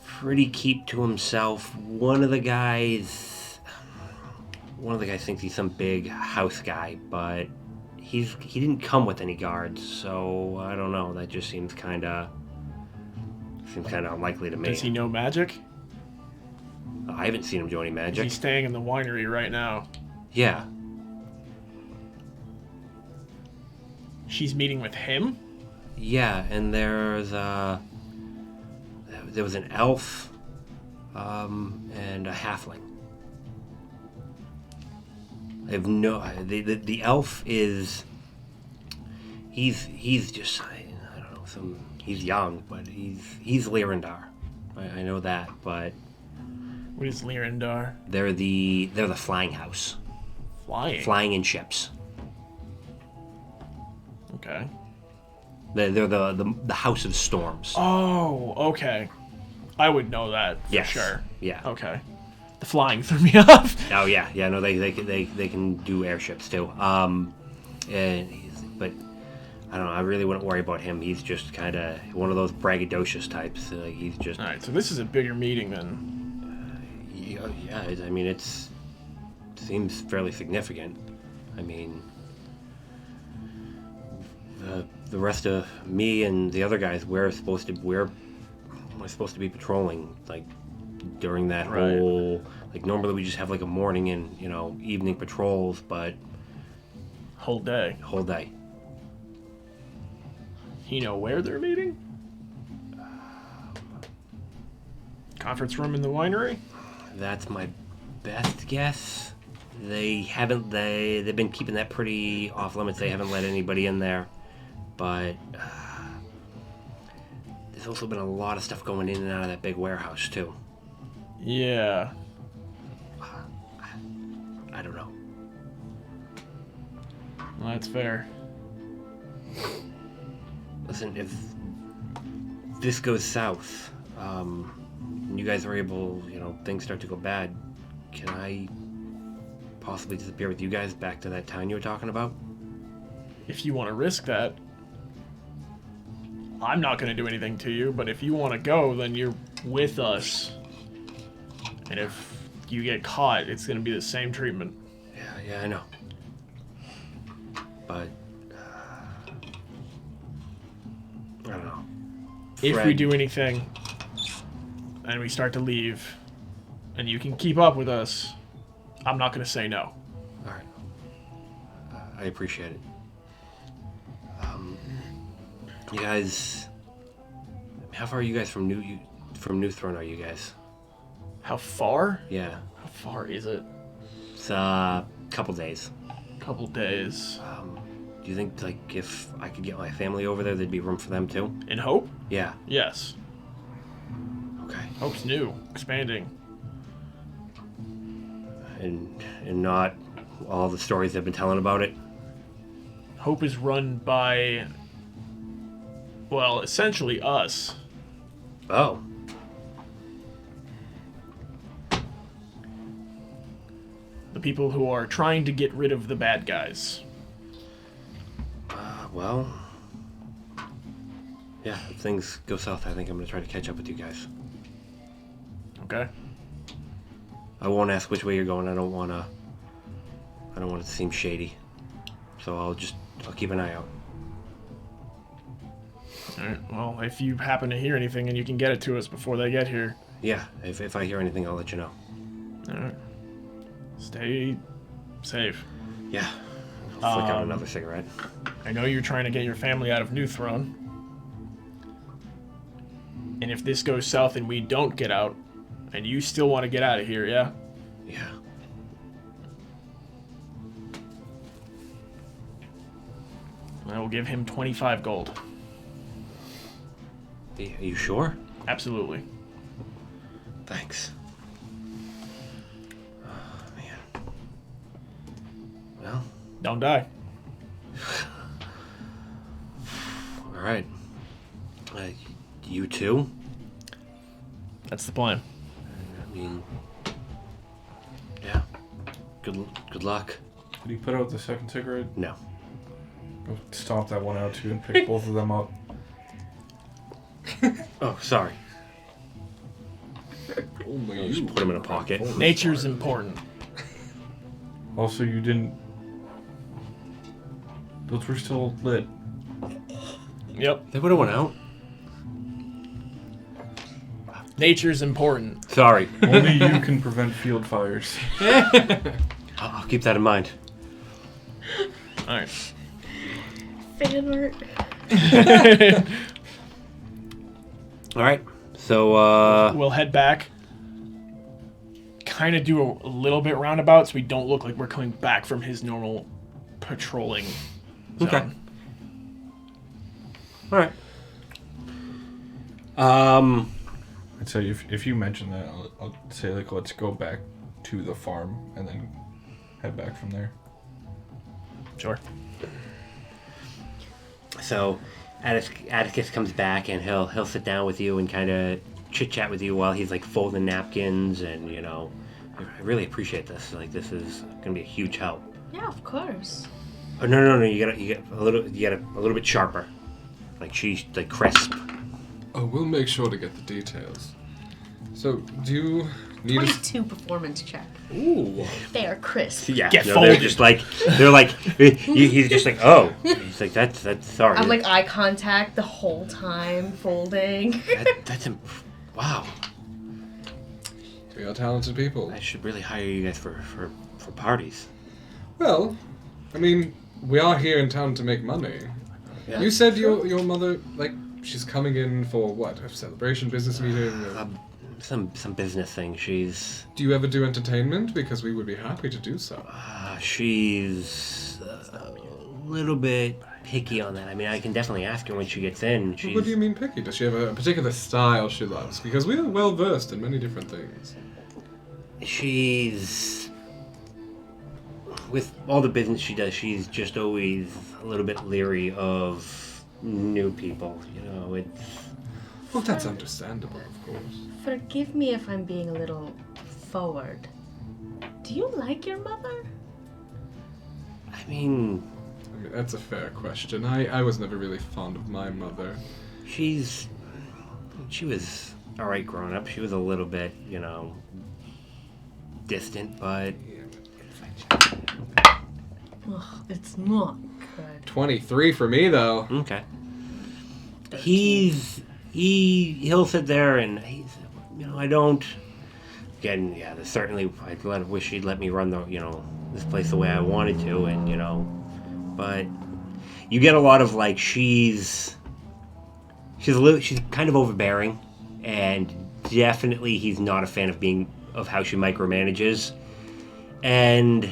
[SPEAKER 1] pretty keep to himself. One of the guys thinks he's some big house guy, but he didn't come with any guards, so I don't know. That just seems kind of unlikely to me.
[SPEAKER 4] Does he know magic?
[SPEAKER 1] I haven't seen him do any magic.
[SPEAKER 4] He's staying in the winery right now.
[SPEAKER 1] Yeah.
[SPEAKER 4] She's meeting with him?
[SPEAKER 1] Yeah, and there was an elf and a halfling. I have no. The elf is. He's just I don't know he's young, but he's Lyrandar. I know that, but
[SPEAKER 4] What is Lyrandar?
[SPEAKER 1] they're the flying house,
[SPEAKER 4] Flying.
[SPEAKER 1] flying in ships.
[SPEAKER 4] Okay.
[SPEAKER 1] They're the house of storms.
[SPEAKER 4] Oh, okay. I would know that for
[SPEAKER 1] Yes.
[SPEAKER 4] sure.
[SPEAKER 1] Yeah.
[SPEAKER 4] Okay. The flying threw me off.
[SPEAKER 1] Oh yeah. No, they can do airships too. But I don't know. I really wouldn't worry about him. He's just kind of one of those braggadocious types. Like he's just.
[SPEAKER 4] All right, so this is a bigger meeting then.
[SPEAKER 1] Yeah. I mean, it seems fairly significant. I mean, the rest of me and the other guys, we're supposed to be patrolling like during that
[SPEAKER 4] Right.
[SPEAKER 1] whole. Like normally we just have like a morning and evening patrols, but
[SPEAKER 4] Whole day.
[SPEAKER 1] whole day.
[SPEAKER 4] You know where they're meeting? Conference room in the winery?
[SPEAKER 1] That's my best guess. They've been keeping that pretty off limits. They haven't let anybody in there, but there's also been a lot of stuff going in and out of that big warehouse too.
[SPEAKER 4] Yeah.
[SPEAKER 1] I don't know.
[SPEAKER 4] Well, that's fair.
[SPEAKER 1] Listen, if this goes south, and you guys are able, things start to go bad, can I possibly disappear with you guys back to that town you were talking about?
[SPEAKER 4] If you want to risk that, I'm not going to do anything to you, but if you want to go, then you're with us. And if you get caught, it's going to be the same treatment.
[SPEAKER 1] Yeah, I know. But, I don't know.
[SPEAKER 4] If we
[SPEAKER 1] Fred-
[SPEAKER 4] do anything, and we start to leave, and you can keep up with us, I'm not going to say no.
[SPEAKER 1] Alright. I appreciate it. You guys... How far are you guys from New Throne are you guys?
[SPEAKER 4] How far?
[SPEAKER 1] Yeah.
[SPEAKER 4] How far is it?
[SPEAKER 1] It's a couple days.
[SPEAKER 4] Couple days.
[SPEAKER 1] Do you think, like, if I could get my family over there, there'd be room for them too?
[SPEAKER 4] In Hope?
[SPEAKER 1] Yeah.
[SPEAKER 4] Yes.
[SPEAKER 1] Okay.
[SPEAKER 4] Hope's new, expanding.
[SPEAKER 1] And not all the stories they've been telling about it?
[SPEAKER 4] Hope is run by, well, essentially us.
[SPEAKER 1] Oh.
[SPEAKER 4] The people who are trying to get rid of the bad guys.
[SPEAKER 1] Well... Yeah, if things go south, I think I'm gonna try to catch up with you guys.
[SPEAKER 4] Okay.
[SPEAKER 1] I won't ask which way you're going. I don't want it to seem shady. So I'll keep an eye out.
[SPEAKER 4] Alright, well, if you happen to hear anything and you can get it to us before they get here.
[SPEAKER 1] Yeah, if I hear anything, I'll let you know.
[SPEAKER 4] Alright. Stay safe.
[SPEAKER 1] Yeah. I'll flick out another cigarette.
[SPEAKER 4] I know you're trying to get your family out of New Throne. And if this goes south and we don't get out, and you still want to get out of here, yeah?
[SPEAKER 1] Yeah.
[SPEAKER 4] I will give him 25 gold.
[SPEAKER 1] Are you sure?
[SPEAKER 4] Absolutely.
[SPEAKER 1] Thanks. Oh, man. Well,
[SPEAKER 4] Don't die.
[SPEAKER 1] all right. You too?
[SPEAKER 4] That's the plan.
[SPEAKER 1] I mean, yeah. Good luck.
[SPEAKER 6] Did he put out the second cigarette?
[SPEAKER 1] No.
[SPEAKER 6] Go stomp that one out too and pick both of them up.
[SPEAKER 1] Oh, sorry.
[SPEAKER 3] Only
[SPEAKER 1] I'll just put them in a pocket.
[SPEAKER 4] Nature's important.
[SPEAKER 6] Also, you didn't. Those were still lit.
[SPEAKER 4] Yep.
[SPEAKER 1] They would have went out.
[SPEAKER 4] Nature's important.
[SPEAKER 1] Sorry.
[SPEAKER 6] Only you can prevent field fires.
[SPEAKER 1] I'll keep that in mind.
[SPEAKER 4] Alright.
[SPEAKER 2] Fan art.
[SPEAKER 1] All right. So,
[SPEAKER 4] We'll head back. Kind of do a little bit roundabout so we don't look like we're coming back from his normal patrolling zone.
[SPEAKER 1] Okay. All right.
[SPEAKER 6] I'd say if you mention that, I'll say like let's go back to the farm and then head back from there.
[SPEAKER 4] Sure.
[SPEAKER 1] So, Atticus comes back and he'll sit down with you and kind of chit chat with you while he's like folding napkins and I really appreciate this. Like this is gonna be a huge help.
[SPEAKER 2] Yeah, of course.
[SPEAKER 1] Oh no! You get a little bit sharper, like she's like crisp.
[SPEAKER 3] Oh, we'll make sure to get the details. So, do Need a-
[SPEAKER 2] 22 performance check.
[SPEAKER 4] Ooh.
[SPEAKER 2] They are crisp.
[SPEAKER 1] Yeah,
[SPEAKER 4] Get
[SPEAKER 1] no,
[SPEAKER 4] folded.
[SPEAKER 1] they're just like, he's just like, oh. He's like, that's sorry.
[SPEAKER 2] I'm like eye contact the whole time, folding.
[SPEAKER 1] Wow.
[SPEAKER 3] We are talented people.
[SPEAKER 1] I should really hire you guys for parties.
[SPEAKER 3] Well, I mean, we are here in town to make money.
[SPEAKER 1] Yeah.
[SPEAKER 3] You said your mother, like, she's coming in for what? A celebration, business meeting? Or...
[SPEAKER 1] Some business thing. She's
[SPEAKER 3] Do you ever do entertainment? Because we would be happy to do so.
[SPEAKER 1] she's a little bit picky on that. I mean, I can definitely ask her when she gets in. She's,
[SPEAKER 3] What do you mean picky? Does she have a particular style she loves? Because we are well versed in many different things.
[SPEAKER 1] She's with all the business she does. She's just always a little bit leery of new people. You know, it's.
[SPEAKER 3] Well, that's understandable, of course.
[SPEAKER 2] Forgive me if I'm being a little forward. Do you like your mother?
[SPEAKER 1] I mean,
[SPEAKER 3] That's a fair question. I was never really fond of my mother.
[SPEAKER 1] she was alright growing up. She was a little bit, you know, distant, but
[SPEAKER 2] Ugh, it's not good.
[SPEAKER 3] 23 for me, though.
[SPEAKER 1] okay. He'll sit there and he's, you know, I don't. Again, yeah, there's certainly I wish he'd let me run this place the way I wanted to, and you know, but you get a lot of like she's kind of overbearing, and definitely he's not a fan of how she micromanages, and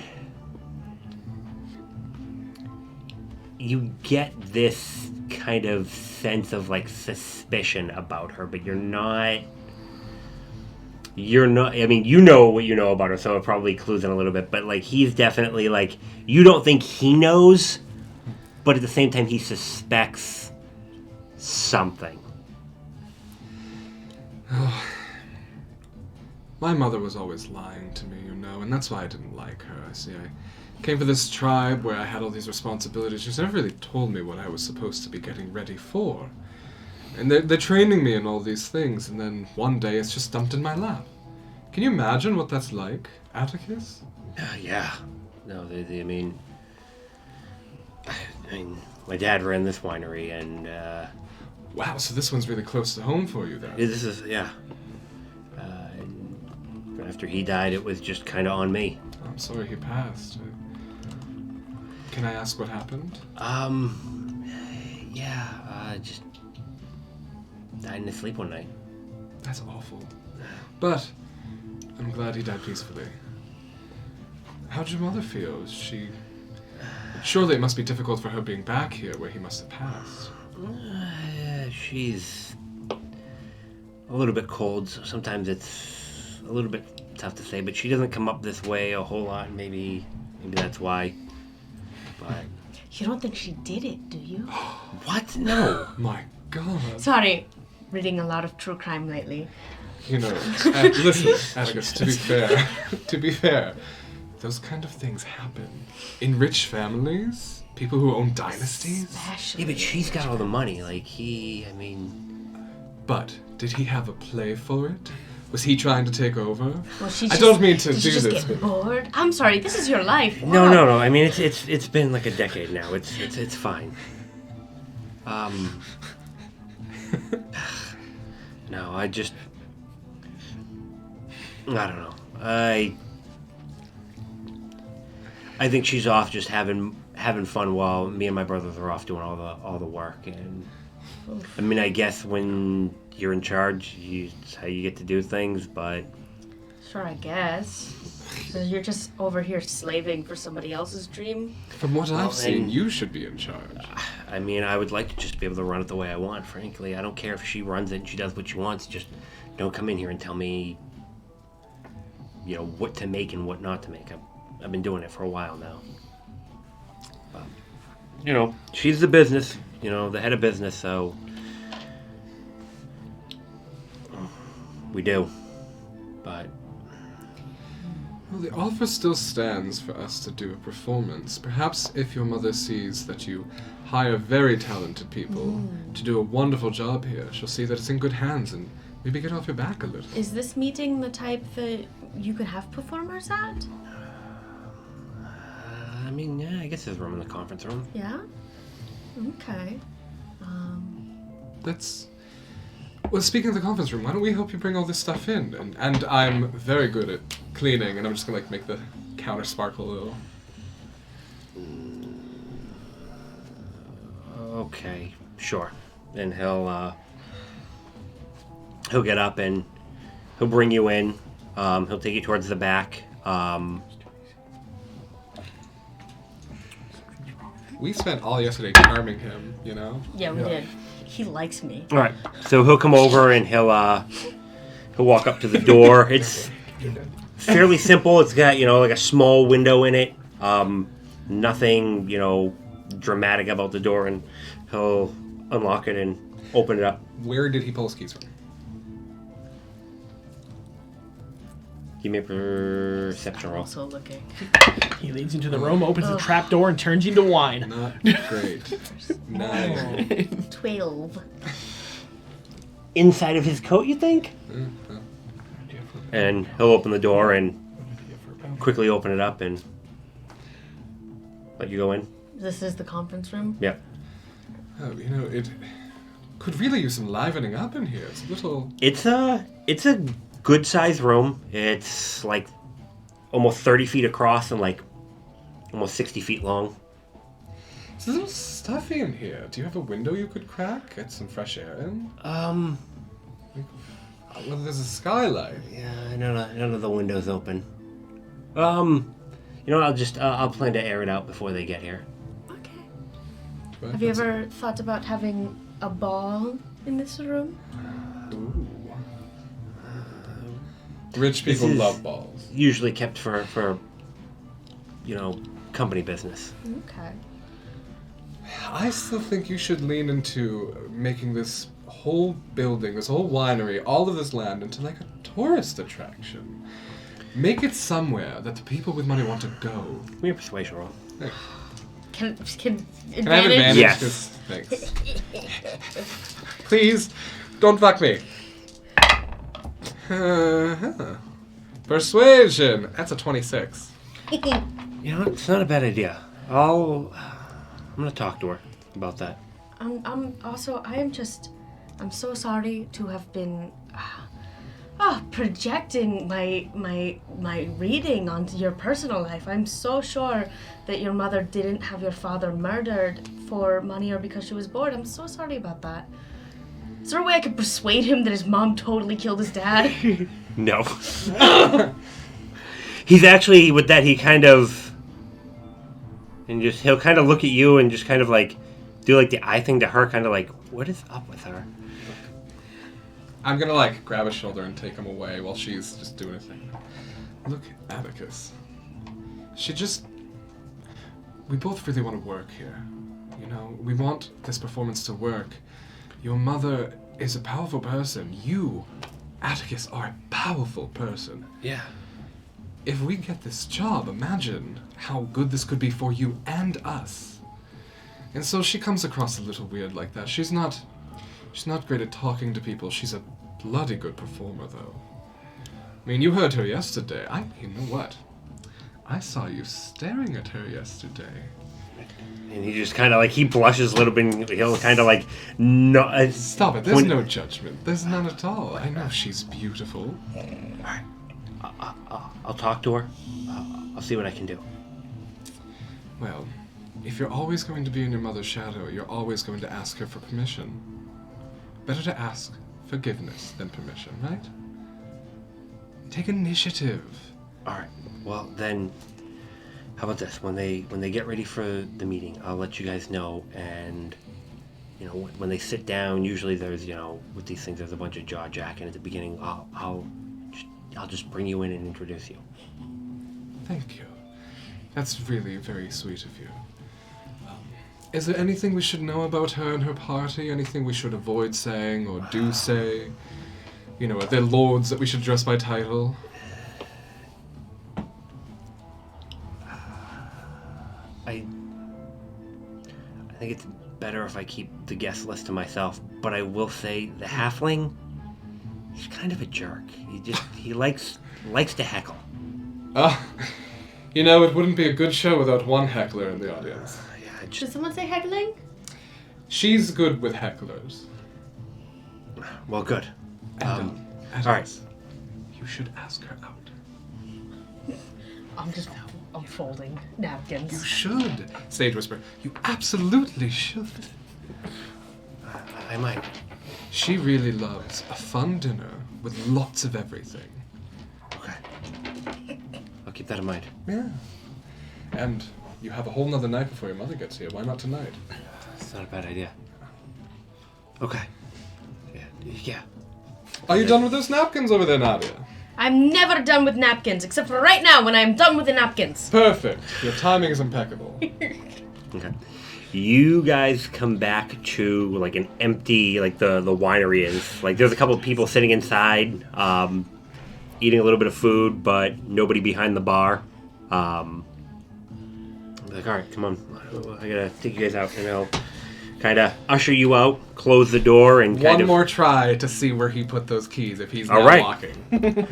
[SPEAKER 1] you get this kind of sense of like suspicion about her, but you're not. I mean, you know what you know about her, so it probably clues in a little bit, but like he's definitely like, you don't think he knows, but at the same time he suspects something.
[SPEAKER 3] My mother was always lying to me, you know, and that's why I didn't like her. See, I came for this tribe where I had all these responsibilities. She's never really told me what I was supposed to be getting ready for. And they're training me in all these things, and then one day it's just dumped in my lap. Can you imagine what that's like, Atticus?
[SPEAKER 1] Yeah. No, I mean, my dad ran this winery, and
[SPEAKER 3] Wow, so this one's really close to home for you then.
[SPEAKER 1] this is, yeah. And after he died, it was just kind of on me.
[SPEAKER 3] I'm sorry he passed. Can I ask what happened?
[SPEAKER 1] Just died in his sleep one night.
[SPEAKER 3] That's awful. But I'm glad he died peacefully. How'd your mother feel? Is she... Surely it must be difficult for her being back here where he must have passed.
[SPEAKER 1] She's a little bit cold, so sometimes it's a little bit tough to say, but she doesn't come up this way a whole lot. Maybe that's why. But
[SPEAKER 2] You don't think she did it, do you?
[SPEAKER 1] what? No.
[SPEAKER 3] My God.
[SPEAKER 2] Sorry, reading a lot of true crime lately.
[SPEAKER 3] You know, listen, Atticus, to be fair, those kind of things happen. In rich families, people who own dynasties.
[SPEAKER 2] Especially.
[SPEAKER 1] Yeah, but she's got all the money. Like
[SPEAKER 3] But did he have a play for it? Was he trying to take over?
[SPEAKER 2] Well, she
[SPEAKER 3] I
[SPEAKER 2] just,
[SPEAKER 3] don't mean to
[SPEAKER 2] did
[SPEAKER 3] do
[SPEAKER 2] you just
[SPEAKER 3] this,
[SPEAKER 2] get
[SPEAKER 3] but
[SPEAKER 2] bored? I'm sorry, this is your life.
[SPEAKER 1] No.
[SPEAKER 2] Wow.
[SPEAKER 1] I mean, it's been like a decade now. It's fine. No, I don't know. I think she's off just having fun while me and my brothers are off doing all the work. And I mean, I guess when you're in charge, it's how you get to do things. But
[SPEAKER 2] Sure, I guess. So you're just over here slaving for somebody else's dream?
[SPEAKER 3] from what
[SPEAKER 1] Well,
[SPEAKER 3] I've seen,
[SPEAKER 1] and-
[SPEAKER 3] you should be in charge.
[SPEAKER 1] I mean, I would like to just be able to run it the way I want. Frankly, I don't care if she runs it and she does what she wants. Just don't come in here and tell me, you know, what to make and what not to make. I've been doing it for a while now. You know, she's the business, you know, the head of business, so we do. But
[SPEAKER 3] Well, the offer still stands for us to do a performance. Perhaps if your mother sees that you hire very talented people to do a wonderful job here, she'll see that it's in good hands and Maybe get off your back a little.
[SPEAKER 2] Is this meeting the type that you could have performers at?
[SPEAKER 1] I mean, yeah, I guess there's room in the conference room.
[SPEAKER 2] Yeah? Okay.
[SPEAKER 3] Well, speaking of the conference room, why don't we help you bring all this stuff in? And I'm very good at cleaning, and I'm just gonna like make the counter sparkle a little.
[SPEAKER 1] Okay, sure. And he'll get up and he'll bring you in. He'll take you towards the back.
[SPEAKER 3] We spent all yesterday charming him, you know?
[SPEAKER 2] Yeah, we did. He likes me.
[SPEAKER 1] All right. So he'll come over and he'll walk up to the door. It's fairly simple. It's got like a small window in it. Nothing dramatic about the door, and he'll unlock it and open it up.
[SPEAKER 3] Where did he pull his keys from?
[SPEAKER 1] Give me a perception roll.
[SPEAKER 2] Also looking.
[SPEAKER 4] He leads into the room, opens the trap door, and turns you into wine.
[SPEAKER 3] Not great. 9.
[SPEAKER 2] 12.
[SPEAKER 1] Inside of his coat, you think? And he'll open the door and quickly open it up and let you go in.
[SPEAKER 2] This is the conference room?
[SPEAKER 1] Yep.
[SPEAKER 3] Oh, it could really use some livening up in here. It's a little...
[SPEAKER 1] It's a good-sized room. It's like almost 30 feet across and like almost 60 feet long.
[SPEAKER 3] It's a little stuffy in here. Do you have a window you could crack? Get some fresh air in? Well, there's a skylight.
[SPEAKER 1] Yeah, none of the windows open. I'll plan to air it out before they get here.
[SPEAKER 2] Okay.
[SPEAKER 3] But
[SPEAKER 2] Have you ever thought about having a ball in this room?
[SPEAKER 3] Ooh. Rich
[SPEAKER 1] This
[SPEAKER 3] people
[SPEAKER 1] is
[SPEAKER 3] love balls.
[SPEAKER 1] Usually kept for company business.
[SPEAKER 2] Okay.
[SPEAKER 3] I still think you should lean into making this whole building, this whole winery, all of this land into like a tourist attraction. Make it somewhere that the people with money want to go.
[SPEAKER 1] Give me a persuasion roll.
[SPEAKER 3] Hey,
[SPEAKER 2] Can
[SPEAKER 3] can I have advantage?
[SPEAKER 1] Yes.
[SPEAKER 3] 'Cause- Thanks. Please, don't fuck me. Persuasion. That's a 26.
[SPEAKER 1] It's not a bad idea. I'm gonna talk to her about that.
[SPEAKER 2] I'm so sorry to have been projecting my reading onto your personal life. I'm so sure that your mother didn't have your father murdered for money or because she was bored. I'm so sorry about that. Is there a way I could persuade him that his mom totally killed his dad?
[SPEAKER 1] No. He's actually, with that, he kind of, and he'll kind of look at you and just kind of like do like the eye thing to her, kind of like, what is up with her?
[SPEAKER 3] I'm gonna like grab his shoulder and take him away while she's just doing a thing. Look, Atticus. We both really want to work here. We want this performance to work. Your mother is a powerful person. You, Atticus, are a powerful person.
[SPEAKER 1] Yeah.
[SPEAKER 3] If we get this job, imagine how good this could be for you and us. And so she comes across a little weird like that. She's not great at talking to people. She's a bloody good performer, though. I mean, you heard her yesterday. You know what? I saw you staring at her yesterday.
[SPEAKER 1] And he just kind of like, he blushes a little bit, and he'll kind of like, no.
[SPEAKER 3] Stop it. There's no judgment. There's none at all. I know she's beautiful.
[SPEAKER 1] Alright. I'll talk to her. I'll see what I can do.
[SPEAKER 3] Well, if you're always going to be in your mother's shadow, you're always going to ask her for permission. Better to ask forgiveness than permission, right? Take initiative.
[SPEAKER 1] Alright. Well, then, how about this? When they get ready for the meeting, I'll let you guys know, and when they sit down, usually there's with these things there's a bunch of jaw jacking at the beginning. I'll just bring you in and introduce you.
[SPEAKER 3] Thank you. That's really very sweet of you. Is there anything we should know about her and her party? Anything we should avoid saying or do say? Are there lords that we should address by title?
[SPEAKER 1] I think it's better if I keep the guest list to myself, but I will say the halfling, He's kind of a jerk. He likes to heckle.
[SPEAKER 3] You know, it wouldn't be a good show without one heckler in the audience.
[SPEAKER 1] Yeah,
[SPEAKER 2] Did someone say heckling?
[SPEAKER 3] She's good with hecklers.
[SPEAKER 1] well, good.
[SPEAKER 3] And,
[SPEAKER 1] all right.
[SPEAKER 3] You should ask her out.
[SPEAKER 2] I'm folding
[SPEAKER 3] You
[SPEAKER 2] napkins.
[SPEAKER 3] should. Sage whisper. You absolutely should.
[SPEAKER 1] I might.
[SPEAKER 3] She really loves a fun dinner with lots of everything.
[SPEAKER 1] Okay. I'll keep that in mind.
[SPEAKER 3] Yeah. And you have a whole nother night before your mother gets here. Why not tonight?
[SPEAKER 1] That's not a bad idea. Okay. Yeah.
[SPEAKER 3] Are you done with those napkins over there, Nadia?
[SPEAKER 2] I'm never done with napkins, except for right now when I'm done with the napkins.
[SPEAKER 3] Perfect. Your timing is impeccable.
[SPEAKER 1] Okay. You guys come back to like an empty, like the winery is. Like there's a couple of people sitting inside, eating a little bit of food, but nobody behind the bar. I'm like, all right, come on, I gotta take you guys out, and I'll kind of usher you out, close the door, and kind
[SPEAKER 3] One
[SPEAKER 1] of
[SPEAKER 3] more try to see where he put those keys if he's
[SPEAKER 1] All
[SPEAKER 3] not
[SPEAKER 1] right.
[SPEAKER 3] walking.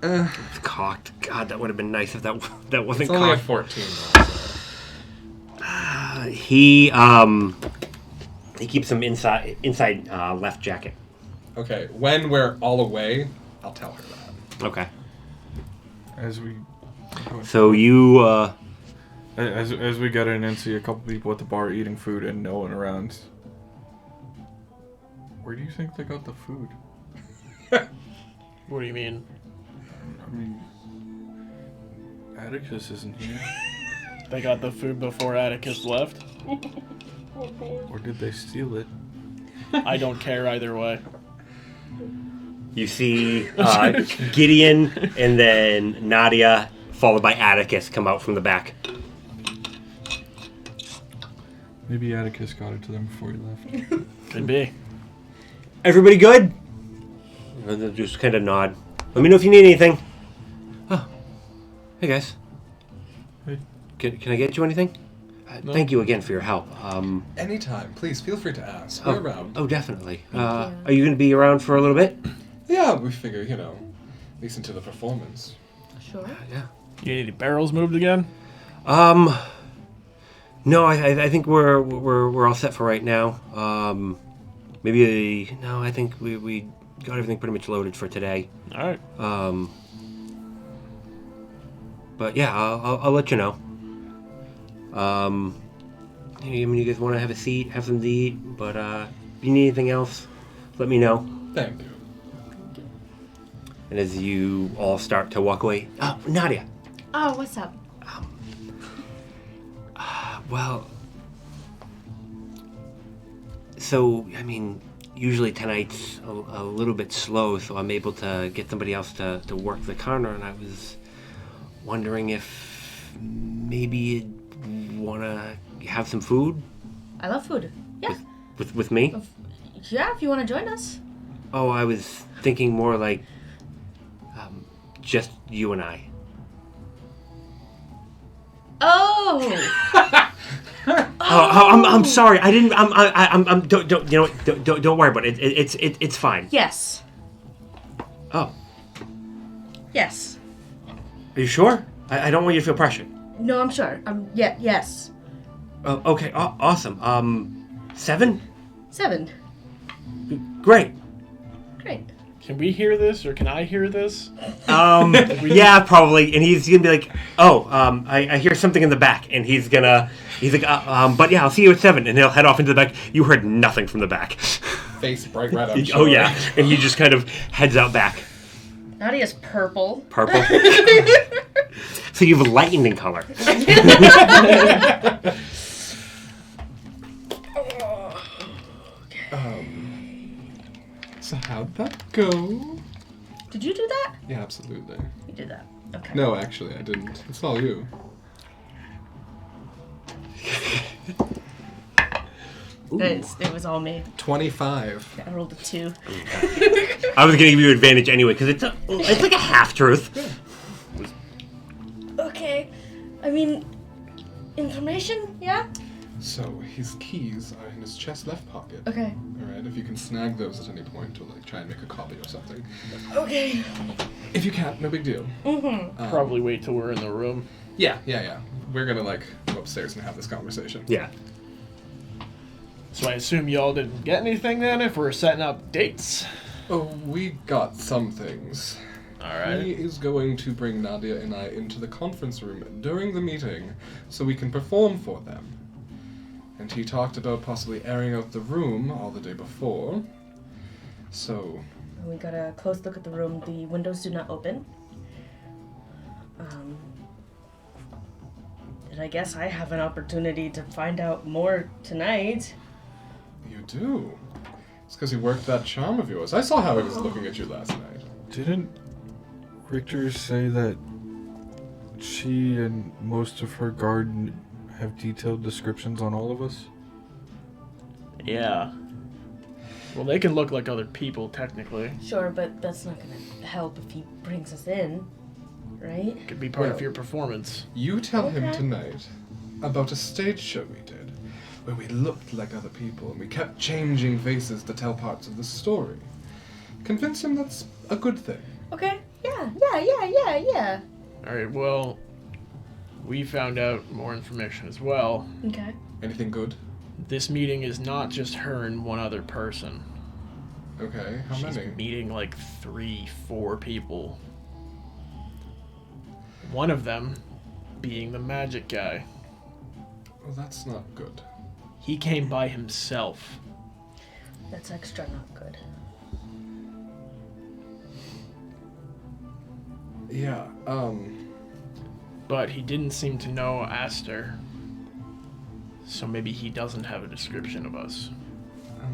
[SPEAKER 1] It's cocked. God, that would have been nice if that wasn't
[SPEAKER 3] It's only a
[SPEAKER 1] cocked.
[SPEAKER 3] 14 though, so.
[SPEAKER 1] He keeps them inside left jacket.
[SPEAKER 3] Okay, when we're all away, I'll tell her that.
[SPEAKER 1] Okay.
[SPEAKER 6] As we
[SPEAKER 1] So you
[SPEAKER 6] as we get in and see a couple people at the bar eating food and no one around. Where do you think they got the food?
[SPEAKER 4] What do you mean?
[SPEAKER 6] I mean, Atticus isn't here.
[SPEAKER 4] They got the food before Atticus left?
[SPEAKER 6] Or did they steal it?
[SPEAKER 4] I don't care either way.
[SPEAKER 1] You see Gideon and then Nadia, followed by Atticus, come out from the back.
[SPEAKER 6] Maybe Atticus got it to them before he left.
[SPEAKER 4] Could be.
[SPEAKER 1] Everybody good? And they'll just kind of nod. Let me know if you need anything. Oh, hey guys.
[SPEAKER 6] Hey.
[SPEAKER 1] Can I get you anything?
[SPEAKER 4] No.
[SPEAKER 1] Thank you again for your help.
[SPEAKER 3] Anytime, please feel free to ask. We're around.
[SPEAKER 1] Oh, definitely.
[SPEAKER 5] you.
[SPEAKER 1] Are you going to be around for a little bit?
[SPEAKER 3] Yeah, we figure, at least until the performance.
[SPEAKER 2] Sure.
[SPEAKER 1] Yeah.
[SPEAKER 4] You need any barrels moved again?
[SPEAKER 1] No, I think we're all set for right now. I think we got everything pretty much loaded for today.
[SPEAKER 4] All right.
[SPEAKER 1] But yeah, I'll let you know. You guys want to have a seat, have something to eat, but if you need anything else, let me know.
[SPEAKER 3] Thank you.
[SPEAKER 1] And as you all start to walk away, oh, Nadia.
[SPEAKER 2] Oh, what's up?
[SPEAKER 1] Well, so usually tonight's a little bit slow, so I'm able to get somebody else to work the counter, and I was wondering if maybe you'd want to have some food
[SPEAKER 2] I love food. Yeah.
[SPEAKER 1] with me.
[SPEAKER 2] Yeah, if you want to join us.
[SPEAKER 1] Oh, I was thinking more like just you and I.
[SPEAKER 2] Oh.
[SPEAKER 1] I'm sorry. I didn't. Don't worry about it. It's fine.
[SPEAKER 2] Yes.
[SPEAKER 1] Oh,
[SPEAKER 2] Yes.
[SPEAKER 1] are you sure? I don't want you to feel pressured.
[SPEAKER 2] No, I'm sure. Yeah. Yes.
[SPEAKER 1] Oh, okay. Awesome. 7?
[SPEAKER 2] 7.
[SPEAKER 1] Great.
[SPEAKER 2] Great.
[SPEAKER 4] Can we hear this, or can I hear this?
[SPEAKER 1] Yeah, probably. And he's gonna be like, I hear something in the back, and he's like, but yeah, I'll see you at 7, and he'll head off into the back. You heard nothing from the back.
[SPEAKER 3] Face bright red, I'm sure.
[SPEAKER 1] Oh yeah, and he just kind of heads out back.
[SPEAKER 2] Nadia's purple.
[SPEAKER 1] Purple. So you have lightning color.
[SPEAKER 3] So how'd that go?
[SPEAKER 2] Did you do that?
[SPEAKER 3] Yeah, absolutely.
[SPEAKER 2] You did that. Okay.
[SPEAKER 3] No, actually, I didn't. It's all you.
[SPEAKER 2] It was all me.
[SPEAKER 3] 25.
[SPEAKER 2] I rolled a 2.
[SPEAKER 1] I was gonna give you advantage anyway because it's like a half truth.
[SPEAKER 2] Okay. I mean, information, yeah?
[SPEAKER 3] So his keys are in his chest left pocket.
[SPEAKER 2] Okay.
[SPEAKER 3] Alright, if you can snag those at any point or like try and make a copy or something.
[SPEAKER 2] Okay.
[SPEAKER 3] If you can't, no big deal.
[SPEAKER 2] Mm-hmm.
[SPEAKER 4] Probably wait till we're in the room.
[SPEAKER 3] Yeah. We're gonna like go upstairs and have this conversation.
[SPEAKER 1] Yeah.
[SPEAKER 4] So I assume y'all didn't get anything then if we're setting up dates.
[SPEAKER 3] Oh, we got some things.
[SPEAKER 4] Alright.
[SPEAKER 3] He is going to bring Nadia and I into the conference room during the meeting so we can perform for them. And he talked about possibly airing out the room all the day before. So...
[SPEAKER 2] We got a close look at the room. The windows do not open. And I guess I have an opportunity to find out more tonight.
[SPEAKER 3] You do? It's because you worked that charm of yours. I saw how he was looking at you last night.
[SPEAKER 6] Didn't Richter say that she and most of her guard have detailed descriptions on all of us?
[SPEAKER 4] Yeah. Well, they can look like other people, technically.
[SPEAKER 2] Sure, but that's not gonna help if he brings us in, right?
[SPEAKER 4] Could be part of
[SPEAKER 3] Well-
[SPEAKER 4] your performance.
[SPEAKER 3] You tell him
[SPEAKER 2] Okay.
[SPEAKER 3] tonight about a stage show we did, where we looked like other people and we kept changing faces to tell parts of the story. Convince him that's a good thing.
[SPEAKER 2] Okay. Yeah.
[SPEAKER 4] Alright, well, we found out more information as well.
[SPEAKER 2] Okay.
[SPEAKER 3] Anything good?
[SPEAKER 4] This meeting is not just her and one other person.
[SPEAKER 3] Okay, how
[SPEAKER 4] She's
[SPEAKER 3] many?
[SPEAKER 4] meeting like 3-4 people. One of them being the magic guy.
[SPEAKER 3] Well, that's not good.
[SPEAKER 4] He came by himself.
[SPEAKER 2] That's extra not good.
[SPEAKER 3] Yeah,
[SPEAKER 4] But he didn't seem to know Aster. So maybe he doesn't have a description of us.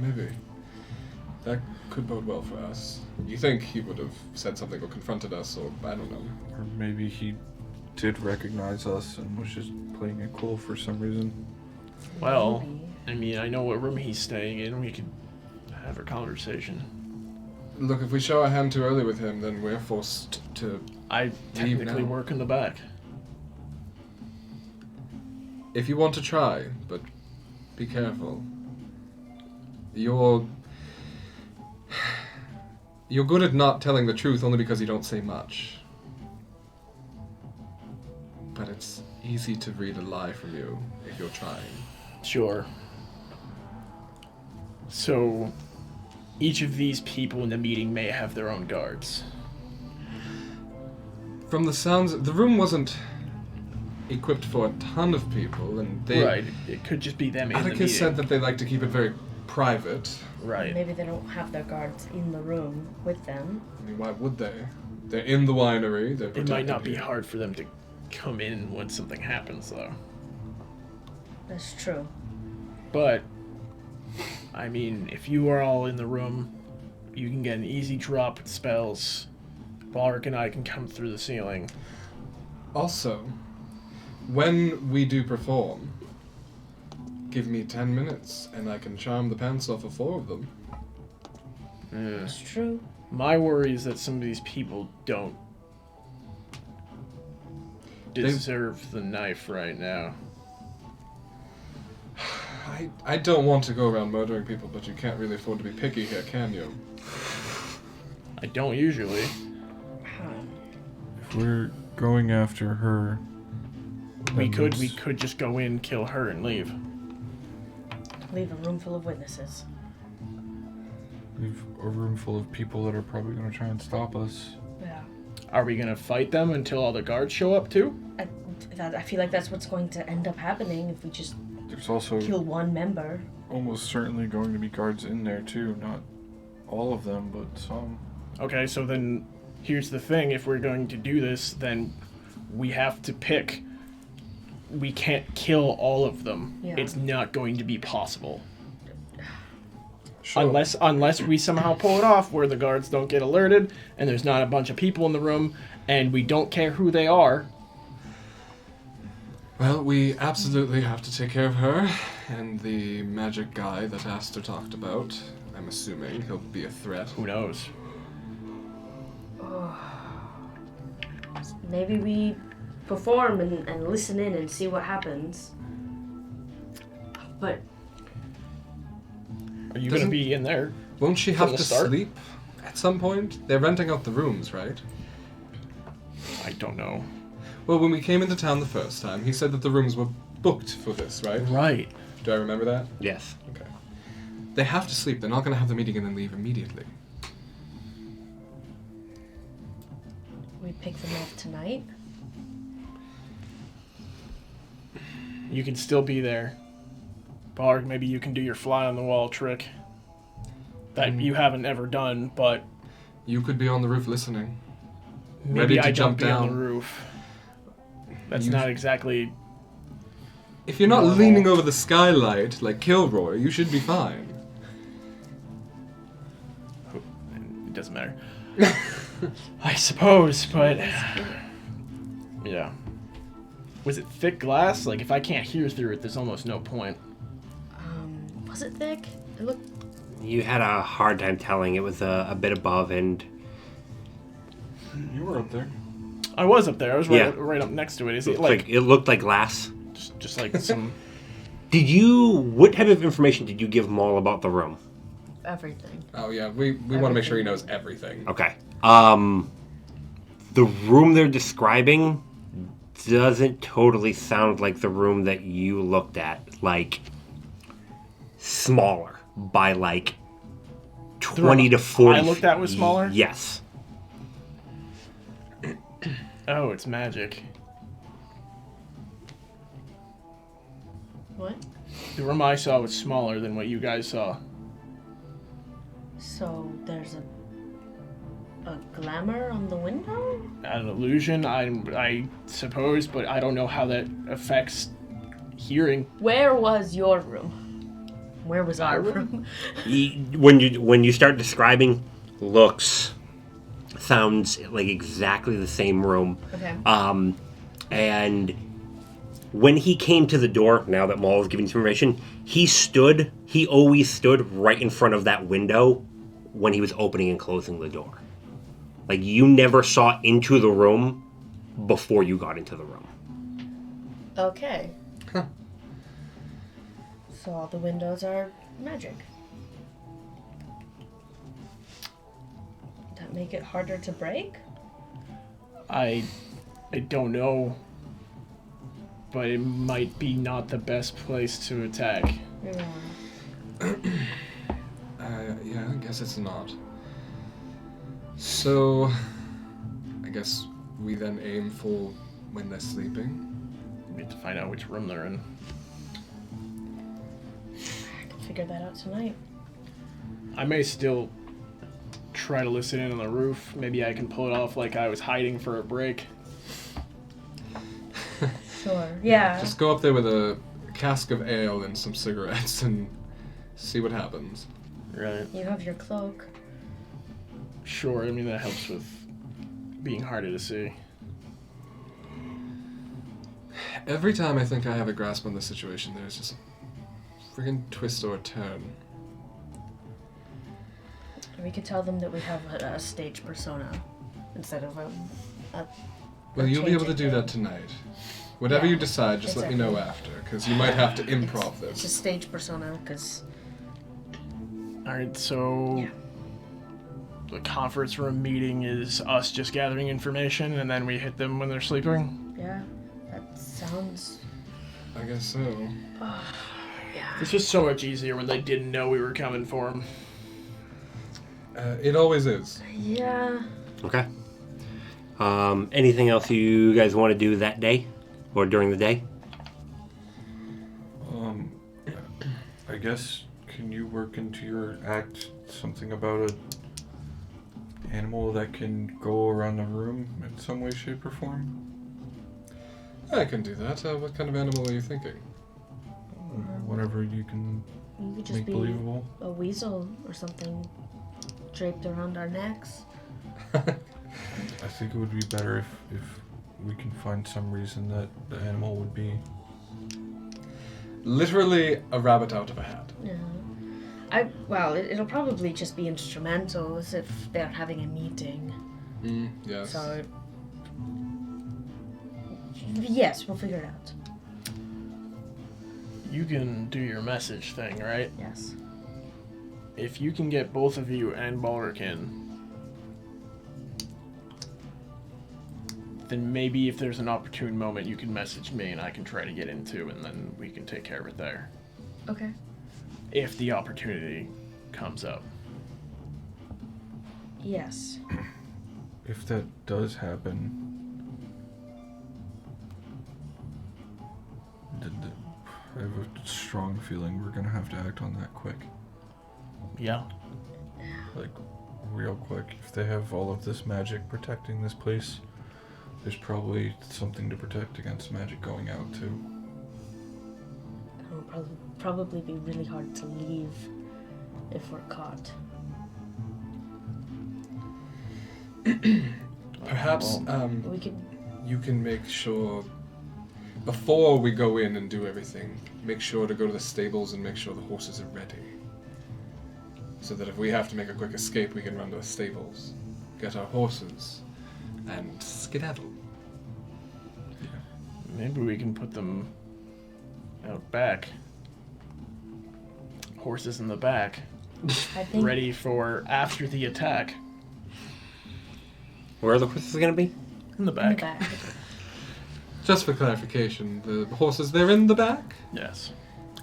[SPEAKER 3] maybe. That could bode well for us. You think he would have said something or confronted us, or I don't know.
[SPEAKER 6] Or maybe he did recognize us and was just playing it cool for some reason.
[SPEAKER 4] Well,
[SPEAKER 2] Maybe.
[SPEAKER 4] I mean, I know what room he's staying in. We could have a conversation.
[SPEAKER 3] Look, if we show our hand too early with him, then we're forced to...
[SPEAKER 4] I technically
[SPEAKER 3] now.
[SPEAKER 4] work in the back.
[SPEAKER 3] If you want to try, but be careful. You're good at not telling the truth only because you don't say much. But it's easy to read a lie from you if you're trying.
[SPEAKER 4] Sure. So, each of these people in the meeting may have their own guards.
[SPEAKER 3] From the sounds, the room wasn't equipped for a ton of people, and they...
[SPEAKER 4] Right. It could just be them in the meeting.
[SPEAKER 3] Atticus said that they like to keep it very private.
[SPEAKER 4] Right.
[SPEAKER 2] Maybe they don't have their guards in the room with them.
[SPEAKER 3] I mean, why would they? They're in the winery. They're
[SPEAKER 4] It might not
[SPEAKER 3] protected
[SPEAKER 4] be
[SPEAKER 3] here.
[SPEAKER 4] hard for them to come in when something happens, though.
[SPEAKER 2] That's true.
[SPEAKER 4] But, I mean, if you are all in the room, you can get an easy drop with spells. Balric and I can come through the ceiling.
[SPEAKER 3] Also, when we do perform, give me 10 minutes and I can charm the pants off of 4 of them.
[SPEAKER 2] That's true.
[SPEAKER 4] My worry is that some of these people don't deserve the knife right now.
[SPEAKER 3] I don't want to go around murdering people, but you can't really afford to be picky here, can you?
[SPEAKER 4] I don't usually.
[SPEAKER 6] If we're going after her,
[SPEAKER 4] We
[SPEAKER 6] then
[SPEAKER 4] could just go in, kill her, and leave.
[SPEAKER 2] Leave a room full of witnesses.
[SPEAKER 6] we've a room full of people that are probably going to try and stop us.
[SPEAKER 2] Yeah.
[SPEAKER 4] Are we gonna fight them until all the guards show up too?
[SPEAKER 2] I feel like that's what's going to end up happening if we just
[SPEAKER 6] There's also
[SPEAKER 2] kill one member.
[SPEAKER 6] almost certainly going to be guards in there too. Not all of them, but some.
[SPEAKER 4] Okay, so then here's the thing. If we're going to do this, then we have to pick. We can't kill all of them.
[SPEAKER 2] Yeah.
[SPEAKER 4] It's not going to be possible.
[SPEAKER 3] Sure.
[SPEAKER 4] Unless we somehow pull it off where the guards don't get alerted and there's not a bunch of people in the room and we don't care who they are.
[SPEAKER 3] Well, we absolutely have to take care of her and the magic guy that Aster talked about. I'm assuming he'll be a threat.
[SPEAKER 4] Who knows?
[SPEAKER 2] Maybe we perform and listen in and see what happens. But
[SPEAKER 4] Are you going to
[SPEAKER 3] Doesn't-
[SPEAKER 4] be in there?
[SPEAKER 3] Won't she have
[SPEAKER 4] From
[SPEAKER 3] to
[SPEAKER 4] the start?
[SPEAKER 3] sleep at some point? They're renting out the rooms, right?
[SPEAKER 4] I don't know.
[SPEAKER 3] Well, when we came into town the first time, he said that the rooms were booked for this, right?
[SPEAKER 4] Right.
[SPEAKER 3] Do I remember that?
[SPEAKER 1] Yes.
[SPEAKER 3] Okay. They have to sleep. They're not going to have the meeting and then leave immediately.
[SPEAKER 2] we pick them up tonight.
[SPEAKER 4] You can still be there. Balric, maybe you can do your fly on the wall trick. That you haven't ever done, but
[SPEAKER 3] You could be on the roof listening.
[SPEAKER 4] maybe
[SPEAKER 3] Ready to
[SPEAKER 4] I
[SPEAKER 3] jump
[SPEAKER 4] don't be on
[SPEAKER 3] down.
[SPEAKER 4] the roof. That's
[SPEAKER 3] You-
[SPEAKER 4] not exactly...
[SPEAKER 3] If you're not
[SPEAKER 4] Normal.
[SPEAKER 3] leaning over the skylight like Kilroy, you should be fine.
[SPEAKER 4] It doesn't matter. I suppose, but... Yeah. Was it thick glass? Like, if I can't hear through it, there's almost no point.
[SPEAKER 2] Was it thick? It looked.
[SPEAKER 1] You had a hard time telling. It was a bit above, and
[SPEAKER 6] You were up there.
[SPEAKER 4] I was up there. I was right,
[SPEAKER 1] Yeah.
[SPEAKER 4] right up next to it. Is
[SPEAKER 1] it
[SPEAKER 4] it like...
[SPEAKER 1] it looked like glass.
[SPEAKER 4] Just like some...
[SPEAKER 1] What type of information did you give Maul about the room?
[SPEAKER 2] Everything.
[SPEAKER 3] Oh yeah, we want to make sure he knows everything.
[SPEAKER 1] Okay. The room they're describing doesn't totally sound like the room that you looked at. Like, smaller by like 20 to 40.
[SPEAKER 4] I looked at was smaller?
[SPEAKER 1] Yes.
[SPEAKER 4] Oh, it's magic.
[SPEAKER 2] What?
[SPEAKER 4] The room I saw was smaller than what you guys saw.
[SPEAKER 2] So there's a glamour on the window?
[SPEAKER 4] An illusion, I suppose, but I don't know how that affects hearing.
[SPEAKER 2] Where was your room? Where was our room?
[SPEAKER 1] When you start describing looks, sounds like exactly the same room.
[SPEAKER 2] Okay.
[SPEAKER 1] And when he came to the door, now that Maul is giving some information, he always stood right in front of that window when he was opening and closing the door. Like, you never saw into the room before you got into the room.
[SPEAKER 2] Okay. So all the windows are magic. That make it harder to break?
[SPEAKER 4] I don't know, but it might be not the best place to attack.
[SPEAKER 2] Yeah.
[SPEAKER 3] Yeah, I guess it's not. So, I guess we then aim for when they're sleeping.
[SPEAKER 4] We have to find out which room they're in.
[SPEAKER 2] I can figure that out tonight.
[SPEAKER 4] I may still try to listen in on the roof. Maybe I can pull it off like I was hiding for a break.
[SPEAKER 2] Sure. Yeah.
[SPEAKER 3] Just go up there with a cask of ale and some cigarettes and see what happens.
[SPEAKER 4] Right.
[SPEAKER 2] You have your cloak.
[SPEAKER 4] Sure, I mean, that helps with being harder to see.
[SPEAKER 3] Every time I think I have a grasp on the situation, there's just a friggin' twist or a turn.
[SPEAKER 2] We could tell them that we have a stage persona instead of a
[SPEAKER 3] Well, you'll be able to
[SPEAKER 2] changing
[SPEAKER 3] do that
[SPEAKER 2] thing.
[SPEAKER 3] tonight. Whatever
[SPEAKER 2] Yeah,
[SPEAKER 3] you decide, just let me know after, because you might have to improv
[SPEAKER 2] It's a
[SPEAKER 3] this.
[SPEAKER 2] stage persona because
[SPEAKER 4] Alright, so...
[SPEAKER 2] Yeah.
[SPEAKER 4] The conference room meeting is us just gathering information, and then we hit them when they're sleeping?
[SPEAKER 2] yeah, that sounds
[SPEAKER 3] I guess so.
[SPEAKER 2] yeah.
[SPEAKER 4] This was so much easier when they didn't know we were coming for them.
[SPEAKER 3] It always is.
[SPEAKER 2] Yeah.
[SPEAKER 1] Okay. Anything else you guys want to do that day? Or during the day?
[SPEAKER 6] I guess, can you work into your act something about a animal that can go around the room in some way, shape, or form?
[SPEAKER 3] I can do that. What kind of animal are you thinking?
[SPEAKER 6] Whatever you can
[SPEAKER 2] You could just
[SPEAKER 6] make
[SPEAKER 2] be
[SPEAKER 6] believable.
[SPEAKER 2] a weasel or something draped around our necks.
[SPEAKER 6] I think it would be better if we can find some reason that the animal would be.
[SPEAKER 3] Literally a rabbit out of a hat.
[SPEAKER 2] Yeah. It'll probably just be instrumental as if they're having a meeting.
[SPEAKER 3] Yes.
[SPEAKER 2] So yes, we'll figure it out.
[SPEAKER 4] You can do your message thing, right?
[SPEAKER 2] Yes.
[SPEAKER 4] If you can get both of you and Balric in, then maybe if there's an opportune moment, you can message me and I can try to get in too, and then we can take care of it there.
[SPEAKER 2] Okay.
[SPEAKER 4] If the opportunity comes up.
[SPEAKER 2] Yes.
[SPEAKER 6] If that does happen, I have a strong feeling we're gonna have to act on that quick.
[SPEAKER 4] Yeah.
[SPEAKER 6] Like, real quick. If they have all of this magic protecting this place, there's probably something to protect against magic going out too.
[SPEAKER 2] It'll probably be really hard to leave if we're caught.
[SPEAKER 3] Perhaps
[SPEAKER 2] We could.
[SPEAKER 3] you can make sure, before we go in and do everything, make sure to go to the stables and make sure the horses are ready. So that if we have to make a quick escape, we can run to the stables, get our horses, and skedaddle.
[SPEAKER 4] Maybe we can put them out back. Horses in the back,
[SPEAKER 2] I think.
[SPEAKER 4] ready for after the attack.
[SPEAKER 1] Where are the horses going to be?
[SPEAKER 4] In the
[SPEAKER 2] In
[SPEAKER 4] back.
[SPEAKER 2] the back.
[SPEAKER 3] Just for clarification, the horses, they're in the back?
[SPEAKER 4] Yes.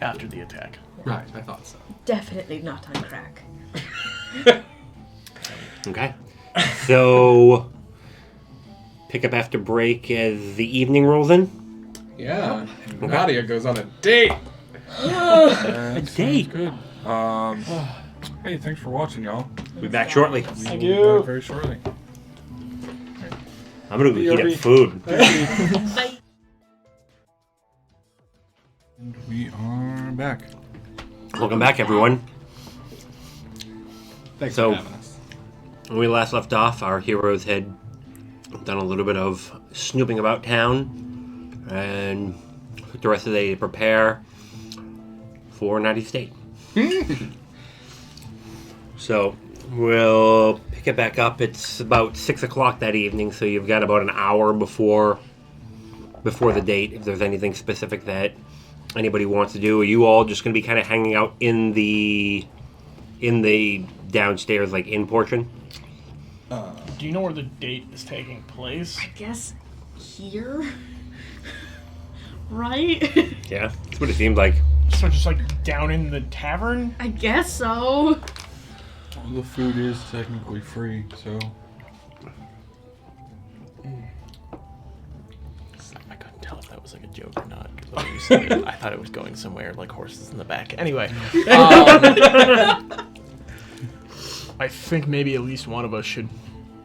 [SPEAKER 4] After the attack.
[SPEAKER 3] Right, I thought so.
[SPEAKER 2] Definitely not on crack.
[SPEAKER 1] Okay. So, pick up after break as the evening rolls in?
[SPEAKER 3] Yeah, and Nadia goes on a date!
[SPEAKER 1] A date?
[SPEAKER 6] Good. Hey, thanks for watching, y'all.
[SPEAKER 1] We'll be back shortly.
[SPEAKER 4] Thank
[SPEAKER 6] We'll be
[SPEAKER 4] you.
[SPEAKER 6] back very shortly.
[SPEAKER 1] I'm going to go heat up food.
[SPEAKER 2] Bye.
[SPEAKER 6] And we are back.
[SPEAKER 1] Welcome back, everyone.
[SPEAKER 3] Thanks
[SPEAKER 1] So-
[SPEAKER 3] for having us.
[SPEAKER 1] When we last left off, our heroes had done a little bit of snooping about town and took the rest of the day to prepare for Night State. So we'll pick it back up. It's about 6 o'clock that evening, so you've got about an hour before the date. If there's anything specific that anybody wants to do, are you all just going to be kind of hanging out in the downstairs, like in portion?
[SPEAKER 4] Do you know where the date is taking place?
[SPEAKER 2] I guess here? Right?
[SPEAKER 1] Yeah, that's what it seemed like.
[SPEAKER 4] So just like down in the tavern?
[SPEAKER 2] I guess so.
[SPEAKER 6] Well, the food is technically free, so
[SPEAKER 4] I couldn't tell if that was like a joke or not. 'Cause when you said it, I thought it was going somewhere like horses in the back. Anyway. I think maybe at least one of us should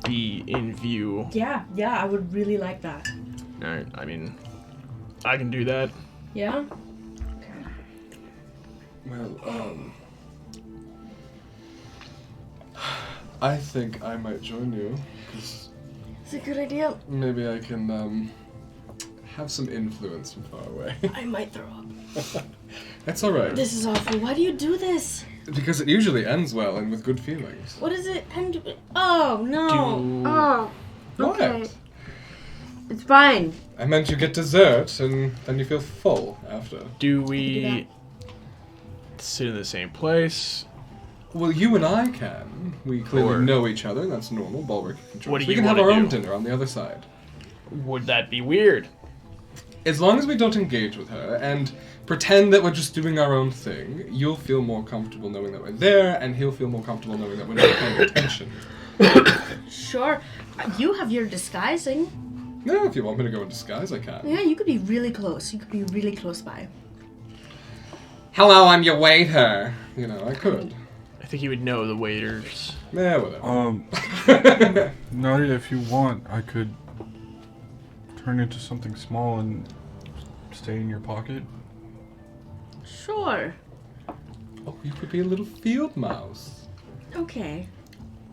[SPEAKER 4] be in view.
[SPEAKER 2] Yeah, I would really like that.
[SPEAKER 4] Alright, I mean, I can do that.
[SPEAKER 2] Yeah?
[SPEAKER 3] Well, I think I might join you, because
[SPEAKER 2] It's a good idea.
[SPEAKER 3] maybe I can, have some influence from far away.
[SPEAKER 2] I might throw up.
[SPEAKER 3] That's alright.
[SPEAKER 2] This is awful. Why do you do this?
[SPEAKER 3] Because it usually ends well and with good feelings.
[SPEAKER 2] What is it? Oh, no.
[SPEAKER 4] Do-
[SPEAKER 2] Oh. Okay.
[SPEAKER 3] What?
[SPEAKER 2] It's fine.
[SPEAKER 3] I meant you get dessert and then you feel full after.
[SPEAKER 4] Do
[SPEAKER 2] do
[SPEAKER 4] we sit in the same place?
[SPEAKER 3] Well, you and I can. We clearly
[SPEAKER 4] Or-
[SPEAKER 3] know each other, that's normal. Bulwark can join
[SPEAKER 4] What
[SPEAKER 3] us.
[SPEAKER 4] do
[SPEAKER 3] We
[SPEAKER 4] you
[SPEAKER 3] can have our
[SPEAKER 4] wanna
[SPEAKER 3] own
[SPEAKER 4] do?
[SPEAKER 3] dinner on the other side.
[SPEAKER 4] Would that be weird?
[SPEAKER 3] As long as we don't engage with her and pretend that we're just doing our own thing, you'll feel more comfortable knowing that we're there, and he'll feel more comfortable knowing that we're not paying attention.
[SPEAKER 2] Sure. You have your disguising.
[SPEAKER 3] No, if you want me to go in disguise, I can.
[SPEAKER 2] Yeah, you could be really close. You could be really close by.
[SPEAKER 3] Hello, I'm your waiter. You know, I could.
[SPEAKER 4] I think you would know the waiters.
[SPEAKER 3] Yeah, whatever.
[SPEAKER 6] Nadia, if you want, I could turn into something small and stay in your pocket.
[SPEAKER 2] Sure.
[SPEAKER 3] Oh, you could be a little field mouse.
[SPEAKER 2] Okay.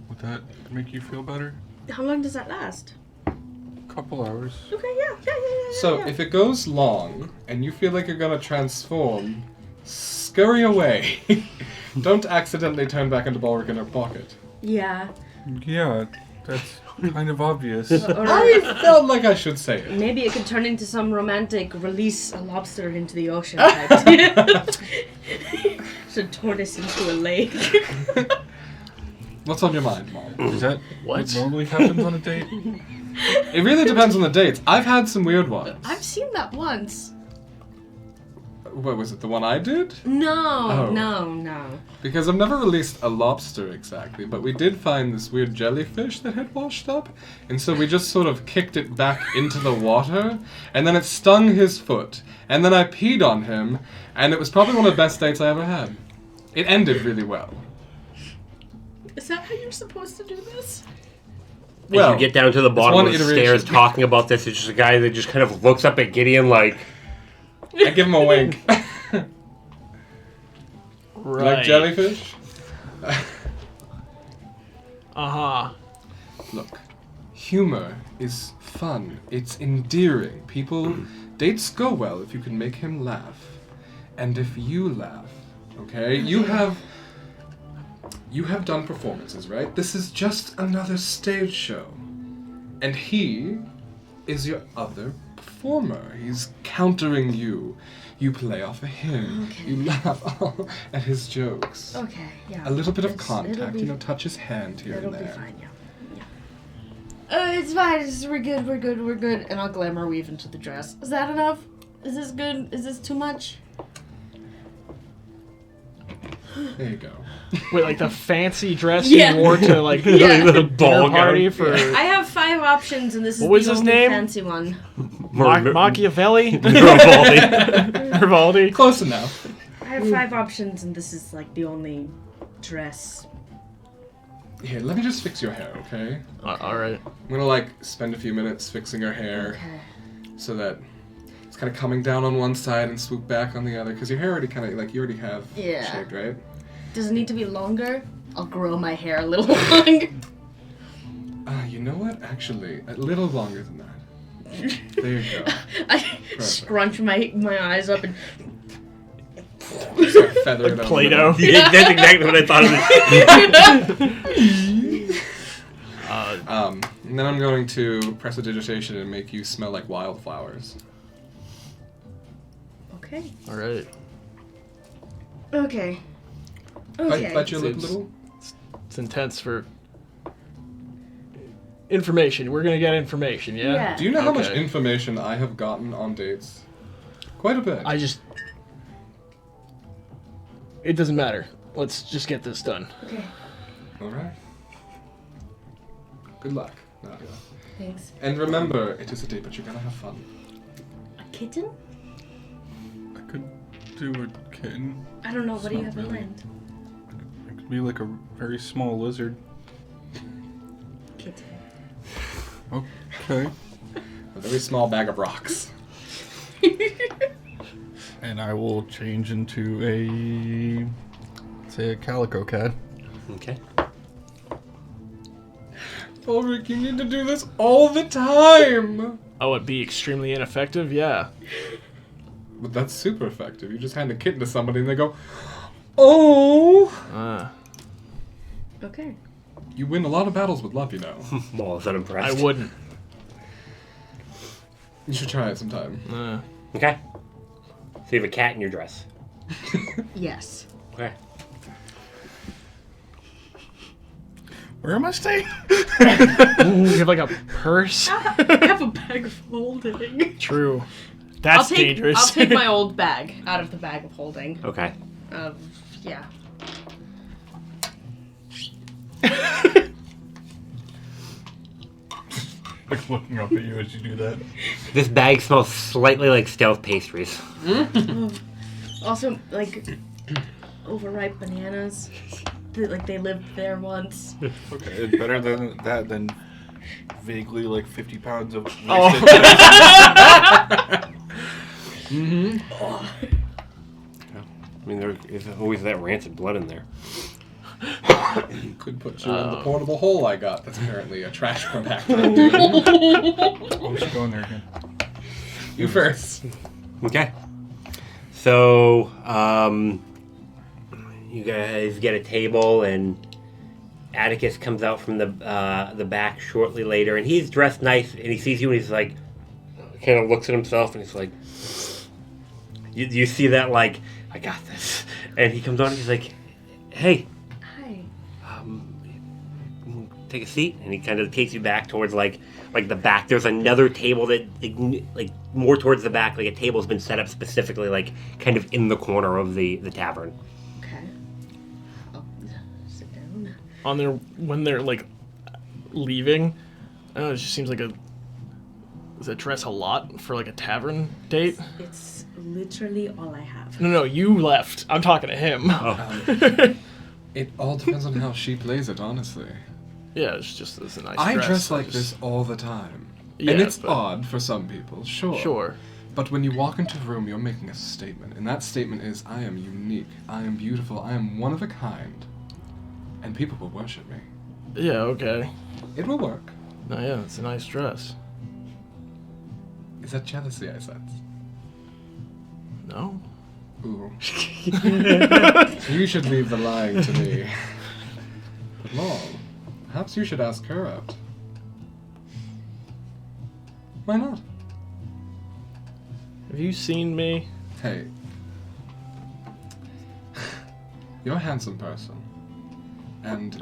[SPEAKER 6] Would that make you feel better?
[SPEAKER 2] How long does that last?
[SPEAKER 6] Couple hours.
[SPEAKER 2] Okay, yeah.
[SPEAKER 3] So, if it goes long, and you feel like you're gonna transform, scurry away. Don't accidentally turn back into Bulwark in her pocket.
[SPEAKER 2] Yeah.
[SPEAKER 6] Yeah, That's kind of obvious.
[SPEAKER 2] Or
[SPEAKER 3] I felt like I should say it.
[SPEAKER 2] maybe it could turn into some romantic release a lobster into the ocean type deal. So tortoise into a lake.
[SPEAKER 3] What's on your mind, Mom?
[SPEAKER 6] Is that
[SPEAKER 4] What?
[SPEAKER 6] normally happens on a date?
[SPEAKER 3] It really depends on the dates. I've had some weird ones.
[SPEAKER 2] I've seen that once.
[SPEAKER 3] What was it? The one I did?
[SPEAKER 2] No,
[SPEAKER 3] Oh.
[SPEAKER 2] no.
[SPEAKER 3] Because I've never released a lobster exactly, but we did find this weird jellyfish that had washed up, and so we just sort of kicked it back into the water, and then it stung his foot, and then I peed on him, and it was probably one of the best dates I ever had. It ended really well.
[SPEAKER 2] Is that how you're supposed to do this?
[SPEAKER 1] As you get down to the bottom
[SPEAKER 3] one
[SPEAKER 1] of the
[SPEAKER 3] iteration.
[SPEAKER 1] stairs talking about this, it's just a guy that just kind of looks up at Gideon like,
[SPEAKER 3] I give him a wink.
[SPEAKER 4] Right.
[SPEAKER 3] Like jellyfish?
[SPEAKER 4] Uh-huh.
[SPEAKER 3] Look, humor is fun. It's endearing. Dates go well if you can make him laugh. And if you laugh, okay? You have done performances, right? This is just another stage show. And he is your other performer. He's countering you. You play off of him.
[SPEAKER 2] Okay.
[SPEAKER 3] You laugh at his jokes.
[SPEAKER 2] Okay, yeah.
[SPEAKER 3] A little bit of
[SPEAKER 2] It'll
[SPEAKER 3] contact,
[SPEAKER 2] be-
[SPEAKER 3] touch his hand here
[SPEAKER 2] It'll
[SPEAKER 3] and
[SPEAKER 2] be
[SPEAKER 3] there.
[SPEAKER 2] fine, yeah. It's fine. We're good. And I'll glamour weave into the dress. Is that enough? Is this good? Is this too much?
[SPEAKER 3] There you go.
[SPEAKER 4] Wait, like the fancy dress
[SPEAKER 2] Yeah.
[SPEAKER 4] you wore to like
[SPEAKER 2] Yeah.
[SPEAKER 4] the
[SPEAKER 1] Ball
[SPEAKER 4] dinner party
[SPEAKER 1] gown.
[SPEAKER 4] for
[SPEAKER 2] I have 5 options, and this is
[SPEAKER 4] What was
[SPEAKER 2] the
[SPEAKER 4] his
[SPEAKER 2] only
[SPEAKER 4] name?
[SPEAKER 2] fancy one.
[SPEAKER 4] Machiavelli?
[SPEAKER 1] Grimaldi.
[SPEAKER 4] Grimaldi?
[SPEAKER 3] Close enough.
[SPEAKER 2] I have 5 options, and this is like the only dress.
[SPEAKER 3] Here, let me just fix your hair, okay?
[SPEAKER 4] Alright.
[SPEAKER 3] I'm gonna spend a few minutes fixing her hair
[SPEAKER 2] Okay.
[SPEAKER 3] so that it's kind of coming down on one side and swoop back on the other. Because your hair already kind of you already have
[SPEAKER 2] Yeah.
[SPEAKER 3] shaped, right?
[SPEAKER 2] Does it need to be longer? I'll grow my hair a little longer.
[SPEAKER 3] You know what? Actually, a little longer than that. There you go.
[SPEAKER 2] I scrunch my eyes up and
[SPEAKER 3] Just gotta feather it on the
[SPEAKER 4] Play-Doh.
[SPEAKER 3] middle.
[SPEAKER 1] Yeah, that's exactly what I thought of it.
[SPEAKER 3] And then I'm going to press a digitation and make you smell like wildflowers.
[SPEAKER 2] Okay.
[SPEAKER 4] Alright.
[SPEAKER 2] Okay.
[SPEAKER 3] Bite your lip a
[SPEAKER 4] It's-
[SPEAKER 3] little.
[SPEAKER 4] It's intense for information. We're gonna get information, yeah?
[SPEAKER 2] Yeah.
[SPEAKER 3] Do you know how much
[SPEAKER 4] Okay.
[SPEAKER 3] information I have gotten on dates? Quite a bit.
[SPEAKER 4] It doesn't matter. Let's just get this done.
[SPEAKER 2] Okay.
[SPEAKER 3] All right. Good luck, Nadia.
[SPEAKER 2] Thanks.
[SPEAKER 3] And remember, it is a date, but you're gonna have fun.
[SPEAKER 2] A kitten?
[SPEAKER 6] I could do a kitten.
[SPEAKER 2] I don't know. What do you
[SPEAKER 6] Not
[SPEAKER 2] have in
[SPEAKER 6] really.
[SPEAKER 2] mind?
[SPEAKER 6] It could be like a very small lizard.
[SPEAKER 2] Kitten.
[SPEAKER 6] Okay.
[SPEAKER 3] A very small bag of rocks.
[SPEAKER 6] And I will change into say a calico cat.
[SPEAKER 1] Okay.
[SPEAKER 3] Oh, Rick, you need to do this all the time!
[SPEAKER 4] Oh, it'd be extremely ineffective? Yeah.
[SPEAKER 3] But that's super effective. You just hand a kitten to somebody and they go, oh!
[SPEAKER 2] Okay.
[SPEAKER 3] You win a lot of battles with love, you know.
[SPEAKER 1] Well, is that impressed?
[SPEAKER 4] I wouldn't.
[SPEAKER 3] You should try it sometime.
[SPEAKER 1] Okay. So you have a cat in your dress.
[SPEAKER 2] Yes.
[SPEAKER 1] Okay.
[SPEAKER 6] Where am I staying?
[SPEAKER 4] You have like a purse?
[SPEAKER 2] I have a bag of holding.
[SPEAKER 4] True. That's dangerous.
[SPEAKER 2] I'll take my old bag out of the bag of holding.
[SPEAKER 1] Okay.
[SPEAKER 2] Yeah.
[SPEAKER 6] Like looking up at you as you do that.
[SPEAKER 1] This bag smells slightly like stealth pastries.
[SPEAKER 2] Also, like, overripe bananas. They lived there once.
[SPEAKER 6] Okay, it's better than that than vaguely like 50 pounds of wasted.
[SPEAKER 1] I mean, there is always that rancid blood in there.
[SPEAKER 3] Could put you in the portable hole I got. That's apparently a trash compactor.
[SPEAKER 6] Oh, we should go in there again.
[SPEAKER 3] You first.
[SPEAKER 1] Okay. So, you guys get a table and Atticus comes out from the back shortly later, and he's dressed nice, and he sees you, and he's like, kind of looks at himself, and he's like, you see that, like, I got this. And he comes on, and he's like, hey.
[SPEAKER 2] Hi.
[SPEAKER 1] Take a seat, and he kind of takes you back towards like the back. There's another table that like more towards the back, like a table's been set up specifically like kind of in the corner of the tavern.
[SPEAKER 2] Okay. I'll sit down.
[SPEAKER 4] On their when they're like leaving, I don't know, it just seems like does it dress a lot for like a tavern date?
[SPEAKER 2] It's literally all I have.
[SPEAKER 4] No, you left. I'm talking to him.
[SPEAKER 3] It all depends on how she plays it, honestly.
[SPEAKER 4] Yeah, it's a nice
[SPEAKER 3] I
[SPEAKER 4] dress.
[SPEAKER 3] dress like this all the time.
[SPEAKER 4] Yeah,
[SPEAKER 3] and it's
[SPEAKER 4] but-
[SPEAKER 3] odd for some people, sure.
[SPEAKER 4] Sure.
[SPEAKER 3] But when you walk into a room, you're making a statement. And that statement is, I am unique, I am beautiful, I am one of a kind. And people will worship me.
[SPEAKER 4] Yeah, okay.
[SPEAKER 3] It will work.
[SPEAKER 4] No, yeah, it's a nice dress.
[SPEAKER 3] Is that jealousy I sense?
[SPEAKER 4] No?
[SPEAKER 3] Ooh. You should leave the lying to me. But Maul, perhaps you should ask her out. Why not?
[SPEAKER 4] Have you seen me?
[SPEAKER 3] Hey. You're a handsome person. And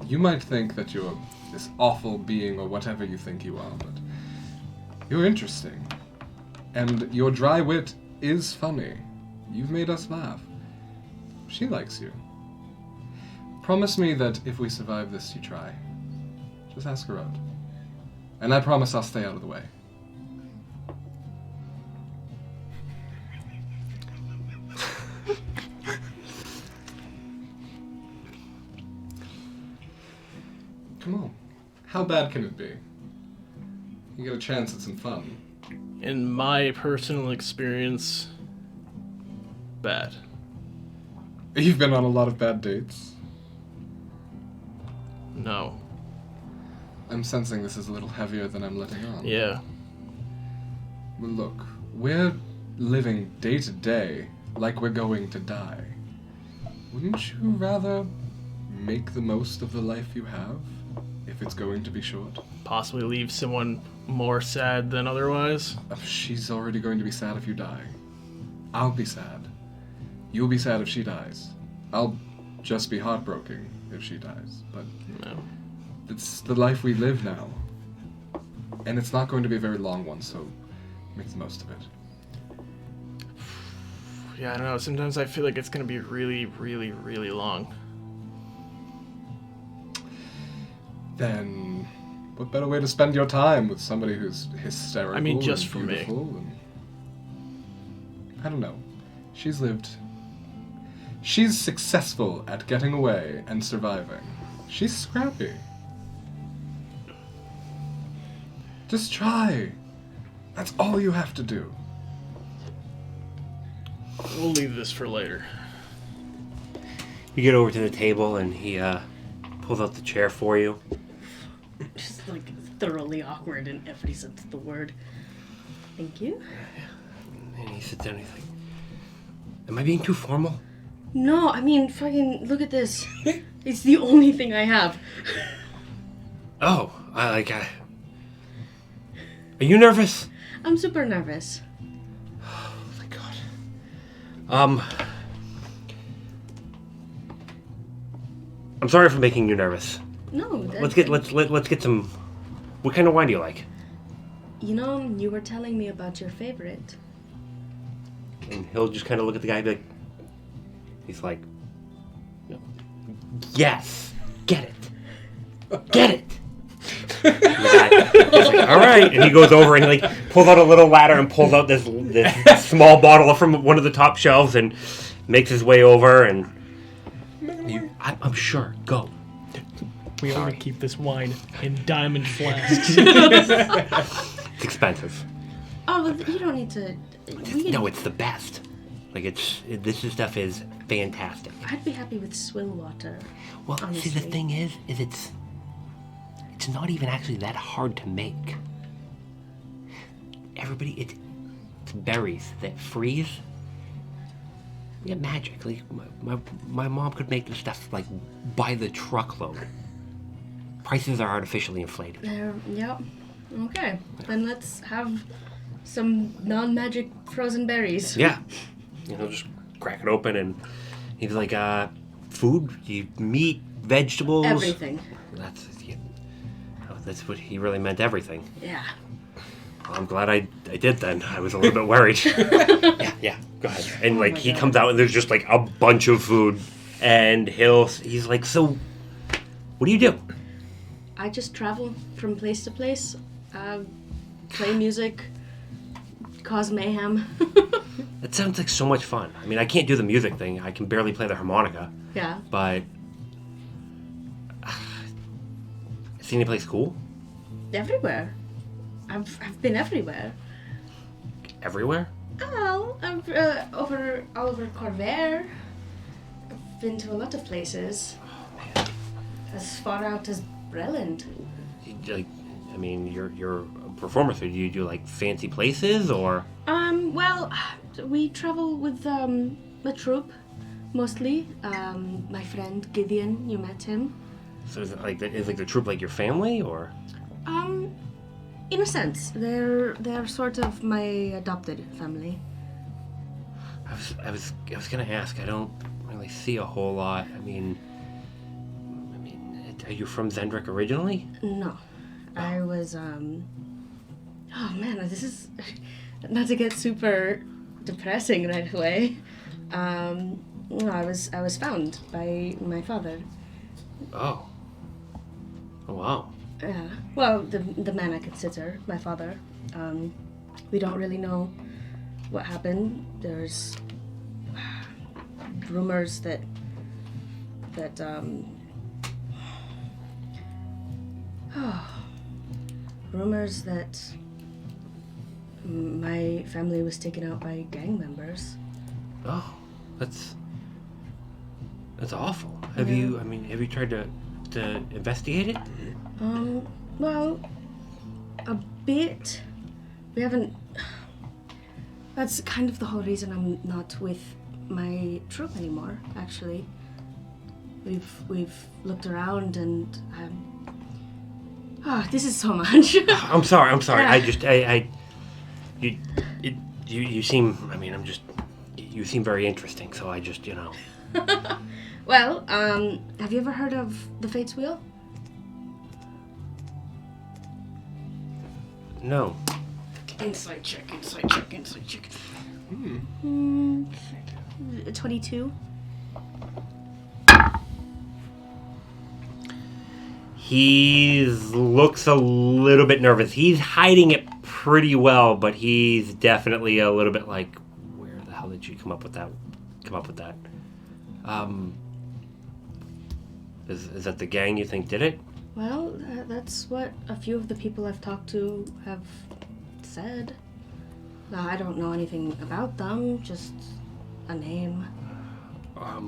[SPEAKER 3] you might think that you're this awful being or whatever you think you are, but you're interesting. And your dry wit is funny. You've made us laugh. She likes you. Promise me that if we survive this, you try. Just ask her out. And I promise I'll stay out of the way. Come on. How bad can it be? You get a chance at some fun.
[SPEAKER 4] In my personal experience, bad.
[SPEAKER 3] You've been on a lot of bad dates.
[SPEAKER 4] No.
[SPEAKER 3] I'm sensing this is a little heavier than I'm letting on.
[SPEAKER 4] Yeah.
[SPEAKER 3] Well, look, we're living day to day like we're going to die. Wouldn't you rather make the most of the life you have, if it's going to be short?
[SPEAKER 4] Possibly leave someone more sad than otherwise.
[SPEAKER 3] She's already going to be sad if you die. I'll be sad. You'll be sad if she dies. I'll just be heartbroken if she dies. But
[SPEAKER 4] No.
[SPEAKER 3] it's the life we live now. And it's not going to be a very long one, so make the most of it.
[SPEAKER 4] Yeah, I don't know. Sometimes I feel like it's going to be really, really, really long.
[SPEAKER 3] Then what better way to spend your time with somebody who's hysterical?
[SPEAKER 4] I mean, just
[SPEAKER 3] and
[SPEAKER 4] for me.
[SPEAKER 3] beautiful and... I don't know. She's successful at getting away and surviving. She's scrappy. Just try. That's all you have to do.
[SPEAKER 4] We'll leave this for later.
[SPEAKER 1] You get over to the table, and he pulls out the chair for you.
[SPEAKER 2] Just like thoroughly awkward in every sense of the word. Thank you.
[SPEAKER 1] And he sits down, and he's like, am I being too formal?
[SPEAKER 2] No, I mean, fucking look at this. It's the only thing I have.
[SPEAKER 1] Oh, are you nervous?
[SPEAKER 2] I'm super nervous.
[SPEAKER 1] Oh my god. I'm sorry for making you nervous.
[SPEAKER 2] No, that's...
[SPEAKER 1] Let's get some. What kind of wine do you like?
[SPEAKER 2] You know, you were telling me about your favorite.
[SPEAKER 1] And he'll just kind of look at the guy and be like, he's like, yes, get it. And the guy's like, all right. And he goes over and he like pulls out a little ladder and pulls out this small bottle from one of the top shelves and makes his way over and I'm sure. Go.
[SPEAKER 4] We only keep this wine in diamond flasks.
[SPEAKER 1] It's expensive.
[SPEAKER 2] Oh, but you don't need to...
[SPEAKER 1] No, it's the best. Like this stuff is fantastic.
[SPEAKER 2] I'd be happy with swill water.
[SPEAKER 1] Well, see,
[SPEAKER 2] honestly.
[SPEAKER 1] the thing is it's not even actually that hard to make. It's berries that freeze, Yeah, magic. Like, my mom could make this stuff, like, by the truckload. Prices are artificially inflated.
[SPEAKER 2] Yep. Okay. Then let's have some non-magic frozen berries.
[SPEAKER 1] Yeah. You know, just crack it open and he's like, food, meat, vegetables.
[SPEAKER 2] Everything.
[SPEAKER 1] That's what he really meant, everything.
[SPEAKER 2] Yeah.
[SPEAKER 1] Well, I'm glad I did then. I was a little bit worried. yeah, go ahead. And like he comes out and there's just like a bunch of food and he's like, so what do you do?
[SPEAKER 2] I just travel from place to place, play music, cause mayhem.
[SPEAKER 1] That sounds like so much fun. I mean, I can't do the music thing. I can barely play the harmonica.
[SPEAKER 2] Yeah.
[SPEAKER 1] But see any place cool?
[SPEAKER 2] Everywhere. I've been everywhere.
[SPEAKER 1] Everywhere?
[SPEAKER 2] Oh, I'm all over Corvair. I've been to a lot of places.
[SPEAKER 1] Oh man.
[SPEAKER 2] As far out as Breland.
[SPEAKER 1] Like, I mean, you're a performer, so do you do like fancy places or?
[SPEAKER 2] Well, we travel with a troupe mostly. My friend Gideon, you met him.
[SPEAKER 1] So is the troupe like your family or?
[SPEAKER 2] In a sense, they're sort of my adopted family.
[SPEAKER 1] I was gonna ask. I don't really see a whole lot. I mean, are you from Zendrick originally?
[SPEAKER 2] No, I was. Oh man, this is not to get super depressing right away. No, I was found by my father.
[SPEAKER 1] Oh. Oh wow.
[SPEAKER 2] Yeah. Well, the man I consider my father. We don't really know what happened. There's rumors that rumors that my family was taken out by gang members.
[SPEAKER 1] Oh, that's awful. Have you tried to investigate it?
[SPEAKER 2] Well, a bit. We haven't. That's kind of the whole reason I'm not with my troupe anymore. Actually, we've looked around and this is so much.
[SPEAKER 1] I'm sorry.
[SPEAKER 2] Yeah.
[SPEAKER 1] You seem. I mean, you seem very interesting. So I just,
[SPEAKER 2] Well, have you ever heard of the Fates Wheel?
[SPEAKER 1] No.
[SPEAKER 2] Insight check. 22.
[SPEAKER 1] He looks a little bit nervous. He's hiding it pretty well, but he's definitely a little bit like, where the hell did you come up with that? Is that the gang you think did it?
[SPEAKER 2] Well, that's what a few of the people I've talked to have said. Now, I don't know anything about them, just a name.
[SPEAKER 1] I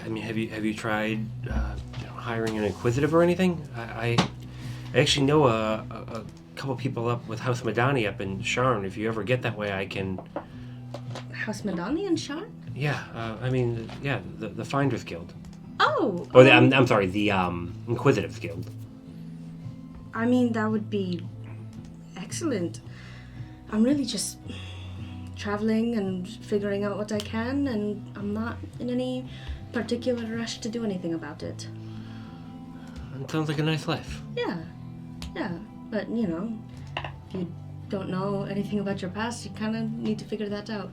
[SPEAKER 1] mean, have you tried hiring an inquisitive or anything? I actually know a couple people up with House Madani up in Sharn. If you ever get that way, I can.
[SPEAKER 2] House Madani and Sharn?
[SPEAKER 1] Yeah, the Finders Guild.
[SPEAKER 2] Oh.
[SPEAKER 1] I'm sorry, the Inquisitives Guild.
[SPEAKER 2] I mean, that would be excellent. I'm really just traveling and figuring out what I can, and I'm not in any particular rush to do anything about it.
[SPEAKER 1] It sounds like a nice life.
[SPEAKER 2] Yeah. But, if you don't know anything about your past, you kind of need to figure that out.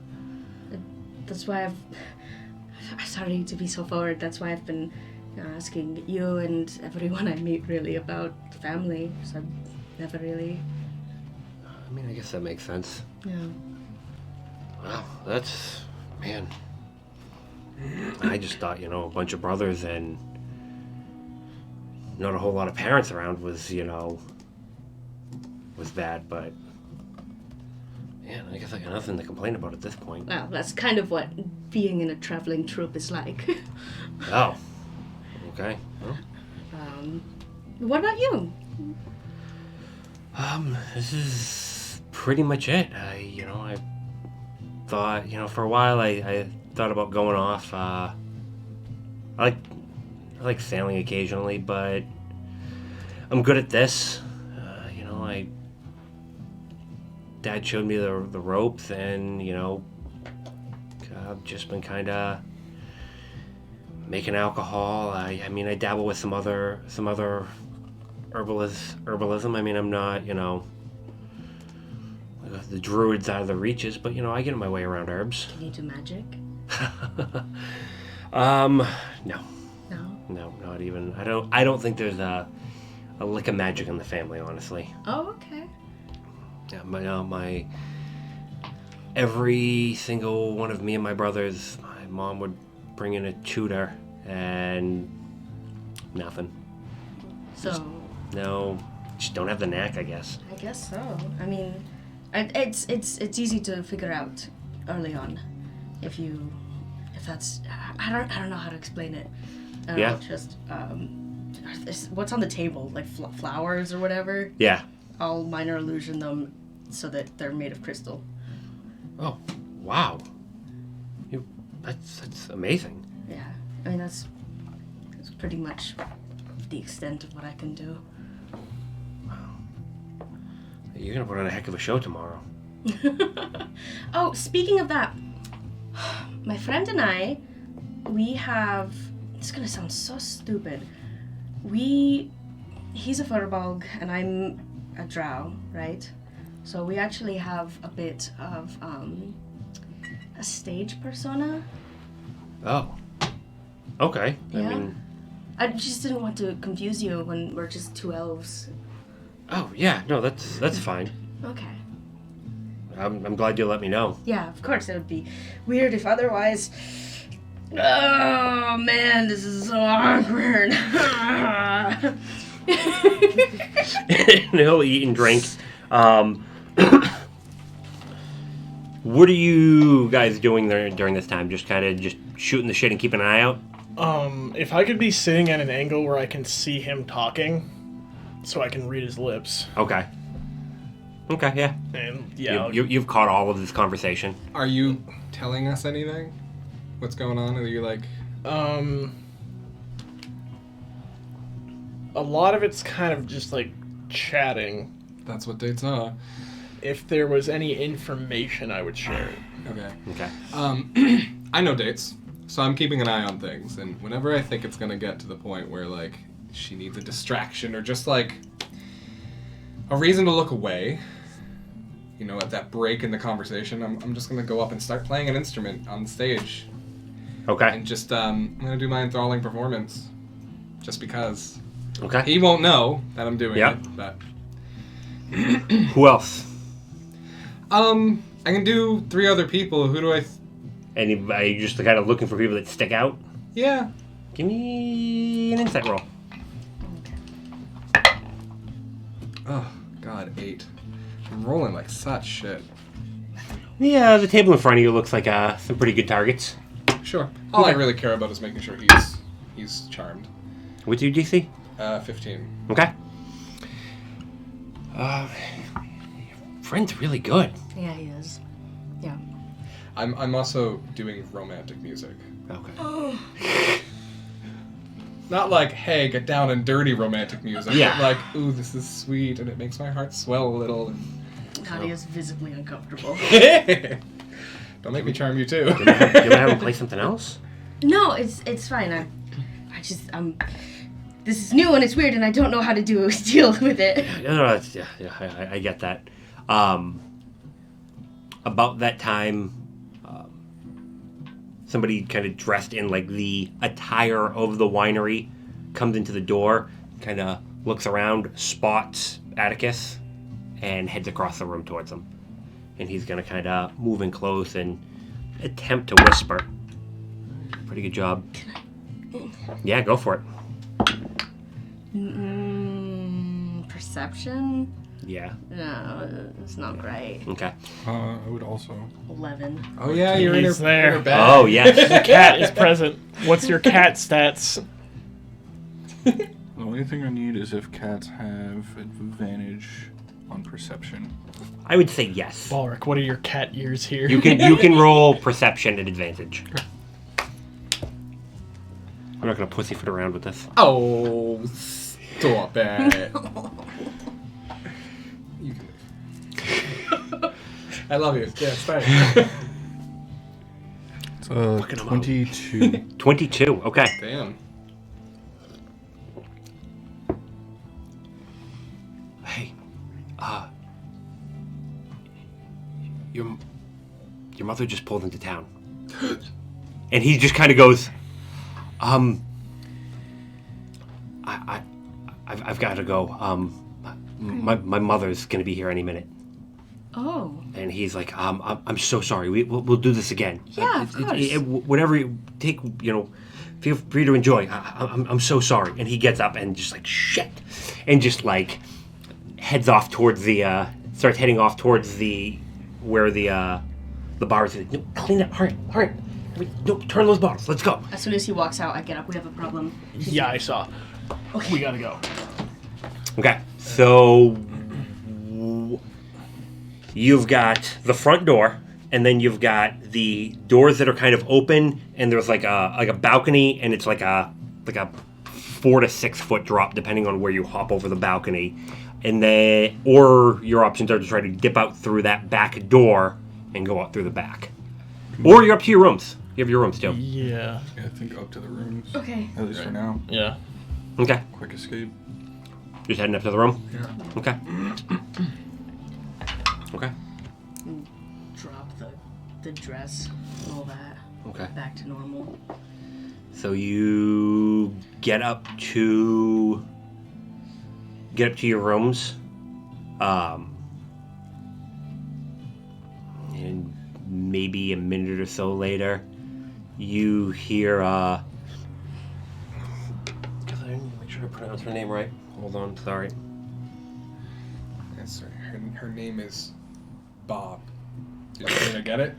[SPEAKER 2] That's why sorry to be so forward, that's why I've been asking you and everyone I meet really about family, so I've never really...
[SPEAKER 1] I mean, I guess that makes sense.
[SPEAKER 2] Yeah.
[SPEAKER 1] Wow, man. I just thought, a bunch of brothers and not a whole lot of parents around was bad, but yeah, I guess I got nothing to complain about at this point.
[SPEAKER 2] Well, that's kind of what being in a traveling troupe is like.
[SPEAKER 1] Oh, okay. Well.
[SPEAKER 2] What about you?
[SPEAKER 1] This is pretty much it. I thought, for a while I thought about going off. I like sailing occasionally, but I'm good at this. Dad showed me the ropes, and I've just been kind of making alcohol. I dabble with some other herbalism. I'm not the druids out of the reaches, but I get my way around herbs.
[SPEAKER 2] Can you do magic?
[SPEAKER 1] No,
[SPEAKER 2] No?
[SPEAKER 1] not even. I don't think there's a lick of magic in the family, honestly.
[SPEAKER 2] Oh, okay.
[SPEAKER 1] Yeah, my every single one of me and my brothers, my mom would bring in a tutor, and nothing.
[SPEAKER 2] So...
[SPEAKER 1] No, just don't have the knack, I guess.
[SPEAKER 2] I guess so. It's easy to figure out early on, if that's I don't know how to explain it. I don't know, just what's on the table, like flowers or whatever.
[SPEAKER 1] Yeah.
[SPEAKER 2] I'll minor illusion them so that they're made of crystal.
[SPEAKER 1] Oh, wow. That's amazing.
[SPEAKER 2] Yeah, that's pretty much the extent of what I can do.
[SPEAKER 1] You're gonna put on a heck of a show tomorrow.
[SPEAKER 2] Oh, speaking of that, my friend and I, we have... It's gonna sound so stupid. He's a Furbolg and I'm a drow, right? So we actually have a bit of a stage persona.
[SPEAKER 1] Oh. Okay.
[SPEAKER 2] Yeah. I just didn't want to confuse you when we're just two elves.
[SPEAKER 1] Oh yeah, no, that's fine.
[SPEAKER 2] Okay.
[SPEAKER 1] I'm glad you let me know.
[SPEAKER 2] Yeah, of course, it would be weird if otherwise. Oh man, this is so awkward.
[SPEAKER 1] He'll eat and drink. What are you guys doing there during this time? Just kind of shooting the shit and keeping an eye out?
[SPEAKER 4] If I could be sitting at an angle where I can see him talking, so I can read his lips.
[SPEAKER 1] Okay, yeah.
[SPEAKER 4] And yeah,
[SPEAKER 1] You've caught all of this conversation.
[SPEAKER 3] Are you telling us anything? What's going on? Are you like...
[SPEAKER 4] a lot of it's kind of just like chatting.
[SPEAKER 3] That's what dates are.
[SPEAKER 4] If there was any information, I would share it.
[SPEAKER 3] Okay.
[SPEAKER 1] Okay.
[SPEAKER 3] I know dates, so I'm keeping an eye on things, and whenever I think it's gonna get to the point where, like, she needs a distraction or just, like, a reason to look away, at that break in the conversation, I'm just gonna go up and start playing an instrument on the stage.
[SPEAKER 1] Okay.
[SPEAKER 3] And just, I'm gonna do my enthralling performance. Just because.
[SPEAKER 1] Okay.
[SPEAKER 3] He won't know that I'm doing it, but...
[SPEAKER 1] Who else?
[SPEAKER 3] I can do 3 other people. Who do I...
[SPEAKER 1] Are you just kind of looking for people that stick out?
[SPEAKER 3] Yeah.
[SPEAKER 1] Give me an insight roll.
[SPEAKER 3] Oh, God, 8. I'm rolling like such shit.
[SPEAKER 1] Yeah, the table in front of you looks like some pretty good targets.
[SPEAKER 3] Sure. All I really care about is making sure he's charmed.
[SPEAKER 1] What's your DC?
[SPEAKER 3] 15.
[SPEAKER 1] Okay. Friend's really good.
[SPEAKER 2] Yeah, he is. Yeah.
[SPEAKER 3] I'm also doing romantic music.
[SPEAKER 1] Okay.
[SPEAKER 3] Not like, hey, get down and dirty romantic music.
[SPEAKER 1] Yeah.
[SPEAKER 3] But like, ooh, this is sweet, and it makes my heart swell a little.
[SPEAKER 2] Nadia's visibly uncomfortable.
[SPEAKER 3] Don't make me charm you too.
[SPEAKER 1] Do you want to have him play something else?
[SPEAKER 2] No, it's fine. I just this is new and it's weird and I don't know how to deal with it.
[SPEAKER 1] No, I get that. About that time, somebody kind of dressed in like the attire of the winery comes into the door, kind of looks around, spots Atticus, and heads across the room towards him. And he's going to kind of move in close and attempt to whisper. Pretty good job. Yeah, go for it.
[SPEAKER 2] Perception?
[SPEAKER 1] Yeah.
[SPEAKER 2] No, it's not great.
[SPEAKER 1] Okay.
[SPEAKER 6] I would also.
[SPEAKER 2] 11.
[SPEAKER 3] Oh yeah, you're in her,
[SPEAKER 4] He's there.
[SPEAKER 3] in her bag.
[SPEAKER 1] Oh, yes.
[SPEAKER 4] The cat is present. What's your cat stats?
[SPEAKER 6] The only thing I need is if cats have advantage on perception?
[SPEAKER 1] I would say yes.
[SPEAKER 4] Balric, what are your cat ears here?
[SPEAKER 1] You can roll perception at advantage. I'm not gonna pussyfoot around with this.
[SPEAKER 3] Oh, stop it. You can I love you. Yeah, it's fine.
[SPEAKER 6] It's
[SPEAKER 1] Fucking
[SPEAKER 6] 22.
[SPEAKER 1] 22. Okay.
[SPEAKER 3] Damn.
[SPEAKER 1] Hey, your mother just pulled into town, and he just kind of goes, I've got to go. My mother's gonna be here any minute.
[SPEAKER 2] Oh.
[SPEAKER 1] And he's like, I'm so sorry. We'll do this again.
[SPEAKER 2] Yeah, of course.
[SPEAKER 1] Whatever you take, feel free to enjoy. I'm so sorry. And he gets up and just like shit, and just like heads off towards the starts heading off towards where the bar is. No, clean up, hurry. No, turn those bottles. Let's go.
[SPEAKER 2] As soon as he walks out, I get up. We have a problem.
[SPEAKER 4] Yeah, I saw.
[SPEAKER 2] Okay.
[SPEAKER 4] We gotta go.
[SPEAKER 1] Okay, so you've got the front door, and then you've got the doors that are kind of open, and there's like a balcony, and it's like a 4 to 6 foot drop depending on where you hop over the balcony, and then or your options are to try to dip out through that back door and go out through the back, or you're up to your rooms. You have your rooms too.
[SPEAKER 4] Yeah.
[SPEAKER 6] Yeah, I think up to the rooms.
[SPEAKER 2] Okay.
[SPEAKER 6] At least for now.
[SPEAKER 4] Yeah.
[SPEAKER 1] Okay,
[SPEAKER 6] Quick escape.
[SPEAKER 1] just heading up to the room.
[SPEAKER 6] Yeah.
[SPEAKER 1] Okay. Okay.
[SPEAKER 2] Drop the dress and all that.
[SPEAKER 1] Okay.
[SPEAKER 2] Back to normal.
[SPEAKER 1] So you get up to your rooms, and maybe a minute or so later, you hear. I didn't make sure I pronounced her name right. Hold on, sorry.
[SPEAKER 3] Yes, sir. Her name is Bob. Did you get it?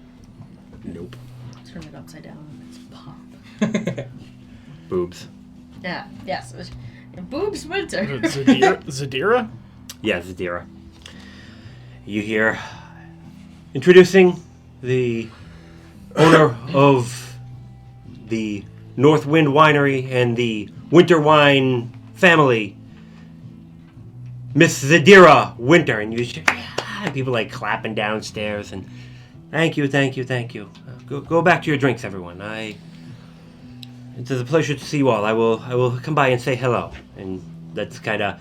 [SPEAKER 1] Nope.
[SPEAKER 2] Turn it upside down. It's pop.
[SPEAKER 1] Boobs.
[SPEAKER 2] Yeah. Yes. Boobs Winter.
[SPEAKER 4] Zadira?
[SPEAKER 1] Yeah, Zadira. You hear introducing the owner of the North Wind Winery and the Winter Wine family, Miss Zadira Winter, and you just, and people like clapping downstairs and thank you. Go back to your drinks, everyone. It is a pleasure to see you all. I will come by and say hello. And that's kind of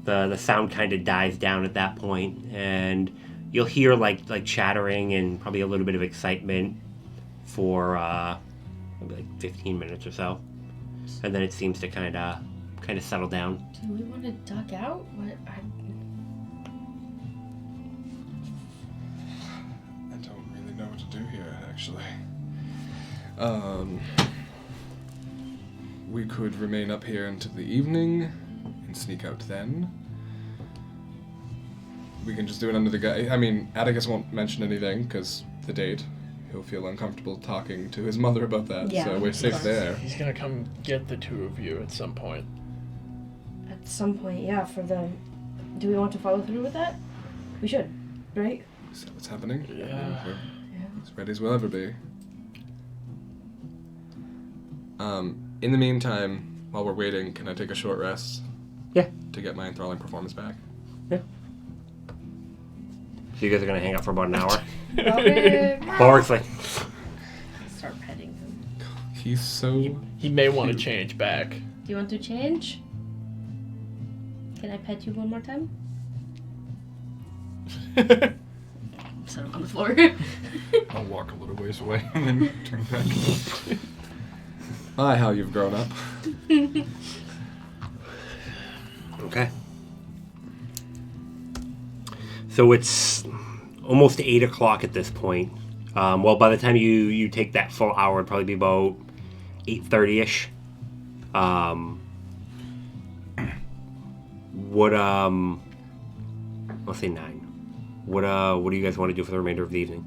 [SPEAKER 1] the sound kind of dies down at that point, and you'll hear like chattering and probably a little bit of excitement for maybe like 15 minutes or so, and then it seems to kind of settle down.
[SPEAKER 2] Do we want to duck out? What?
[SPEAKER 3] I don't really know what to do here, actually. We could remain up here until the evening and sneak out then. We can just do it under the guy. I mean, Atticus won't mention anything because the date. He'll feel uncomfortable talking to his mother about that,
[SPEAKER 2] Yeah,
[SPEAKER 3] so we're
[SPEAKER 2] of
[SPEAKER 3] safe
[SPEAKER 2] course.
[SPEAKER 3] there.
[SPEAKER 4] He's gonna come get the two of you at some point.
[SPEAKER 2] At some point, yeah. Do we want to follow through with that? We should, right?
[SPEAKER 3] Is that what's happening?
[SPEAKER 4] Yeah.
[SPEAKER 3] We're
[SPEAKER 2] Yeah.
[SPEAKER 3] as ready as we'll ever be. In the meantime, while we're waiting, can I take a short rest?
[SPEAKER 1] Yeah.
[SPEAKER 3] To get my enthralling performance back?
[SPEAKER 1] So you guys are gonna hang out for about an hour.
[SPEAKER 2] Robert.
[SPEAKER 1] Barks like,
[SPEAKER 2] Start petting him.
[SPEAKER 3] He's so...
[SPEAKER 4] He may want to change back.
[SPEAKER 2] Do you want to change? Can I pet you one more time? Set him on the floor.
[SPEAKER 6] I'll walk a little ways away and then turn back.
[SPEAKER 3] My, how you've grown up.
[SPEAKER 1] okay. So it's almost 8 o'clock at this point. Well, by the time you take that full hour, it'd probably be about 8:30ish. Let's say 9. What do you guys want to do for the remainder of the evening?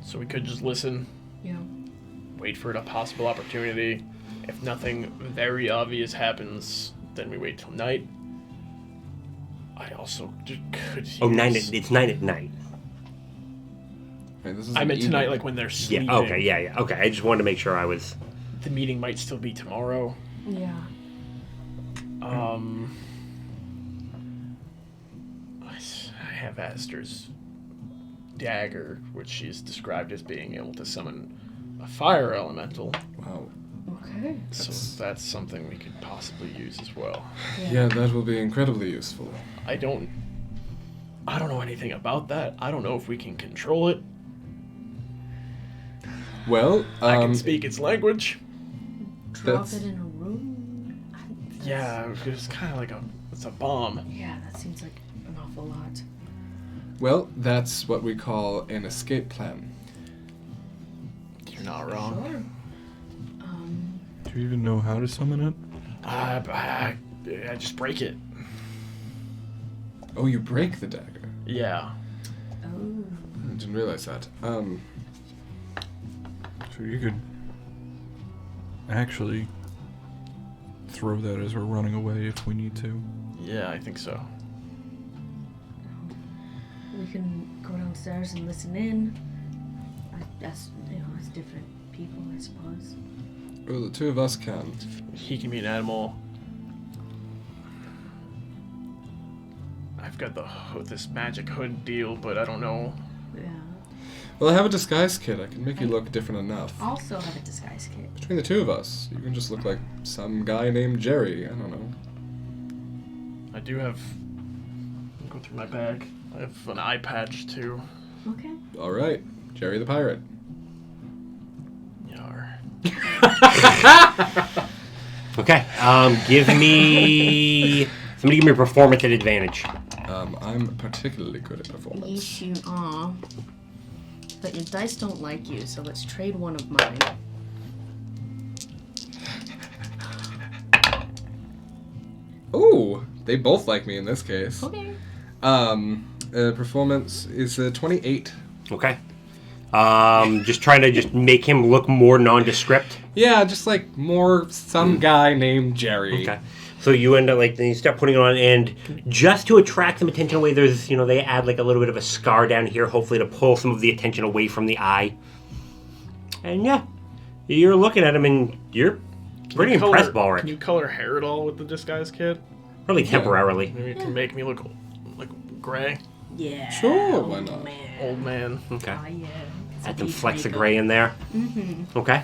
[SPEAKER 4] So we could just listen,
[SPEAKER 2] Yeah.
[SPEAKER 4] wait for a possible opportunity. If nothing very obvious happens, then we wait till night. I also could use...
[SPEAKER 1] Oh, it's 9 at night.
[SPEAKER 3] Wait, this is
[SPEAKER 4] I
[SPEAKER 3] an
[SPEAKER 4] meant tonight,
[SPEAKER 3] evening.
[SPEAKER 4] like when they're sleeping.
[SPEAKER 1] Yeah, okay, yeah. Okay, I just wanted to make sure I was...
[SPEAKER 4] The meeting might still be tomorrow.
[SPEAKER 2] Yeah.
[SPEAKER 4] I have Aster's dagger, which she's described as being able to summon a fire elemental.
[SPEAKER 3] Wow.
[SPEAKER 2] Okay.
[SPEAKER 4] So that's something we could possibly use as well.
[SPEAKER 3] Yeah, that will be incredibly useful.
[SPEAKER 4] I don't know anything about that. I don't know if we can control it.
[SPEAKER 3] Well,
[SPEAKER 4] I can speak its language.
[SPEAKER 2] Drop
[SPEAKER 3] That's-
[SPEAKER 2] it in a room?
[SPEAKER 4] Yeah, it's kind of like it's a bomb.
[SPEAKER 2] Yeah, that seems like an awful lot.
[SPEAKER 3] Well, that's what we call an escape plan.
[SPEAKER 4] You're not wrong.
[SPEAKER 2] Sure.
[SPEAKER 6] Do you even know how to summon it?
[SPEAKER 4] I just break it.
[SPEAKER 3] Oh, you break the dagger.
[SPEAKER 4] Yeah.
[SPEAKER 2] Oh.
[SPEAKER 3] I didn't realize that.
[SPEAKER 6] So you could actually throw that as we're running away if we need to.
[SPEAKER 4] Yeah, I think so.
[SPEAKER 2] We can go downstairs and listen in. That's different people, I suppose.
[SPEAKER 3] Well, the two of us can.
[SPEAKER 4] He can be an animal. I've got this magic hood deal, but I don't know.
[SPEAKER 2] Yeah.
[SPEAKER 3] Well, I have a disguise kit. I can make you look different enough.
[SPEAKER 2] Also have a disguise kit.
[SPEAKER 3] Between the two of us, you can just look like some guy named Jerry. I don't know.
[SPEAKER 4] I do have... I'll go through my bag. I have an eye patch, too.
[SPEAKER 2] Okay.
[SPEAKER 3] All right, Jerry the pirate.
[SPEAKER 4] Yar.
[SPEAKER 1] Okay, give me... Somebody give me a performance at advantage.
[SPEAKER 3] I'm particularly good at performance.
[SPEAKER 2] Yes, you are. But your dice don't like you, so let's trade one of mine.
[SPEAKER 3] Ooh, they both like me in this case.
[SPEAKER 2] Okay.
[SPEAKER 3] Performance is 28.
[SPEAKER 1] Okay. Just trying to just make him look more nondescript.
[SPEAKER 3] Yeah, just like more some guy named Jerry.
[SPEAKER 1] Okay. So you end up then you start putting it on, and just to attract some attention away, there's they add like a little bit of a scar down here, hopefully to pull some of the attention away from the eye. And yeah, you're looking at him, and you're pretty impressed, Balric.
[SPEAKER 4] Can you color hair at all with the disguise kit?
[SPEAKER 1] Probably temporarily.
[SPEAKER 4] Maybe it can make me look like gray.
[SPEAKER 2] Yeah.
[SPEAKER 3] Sure, why not?
[SPEAKER 4] Old man.
[SPEAKER 1] Okay.
[SPEAKER 2] Oh, yeah.
[SPEAKER 1] Add some flecks of gray in there.
[SPEAKER 2] Mm-hmm.
[SPEAKER 1] Okay.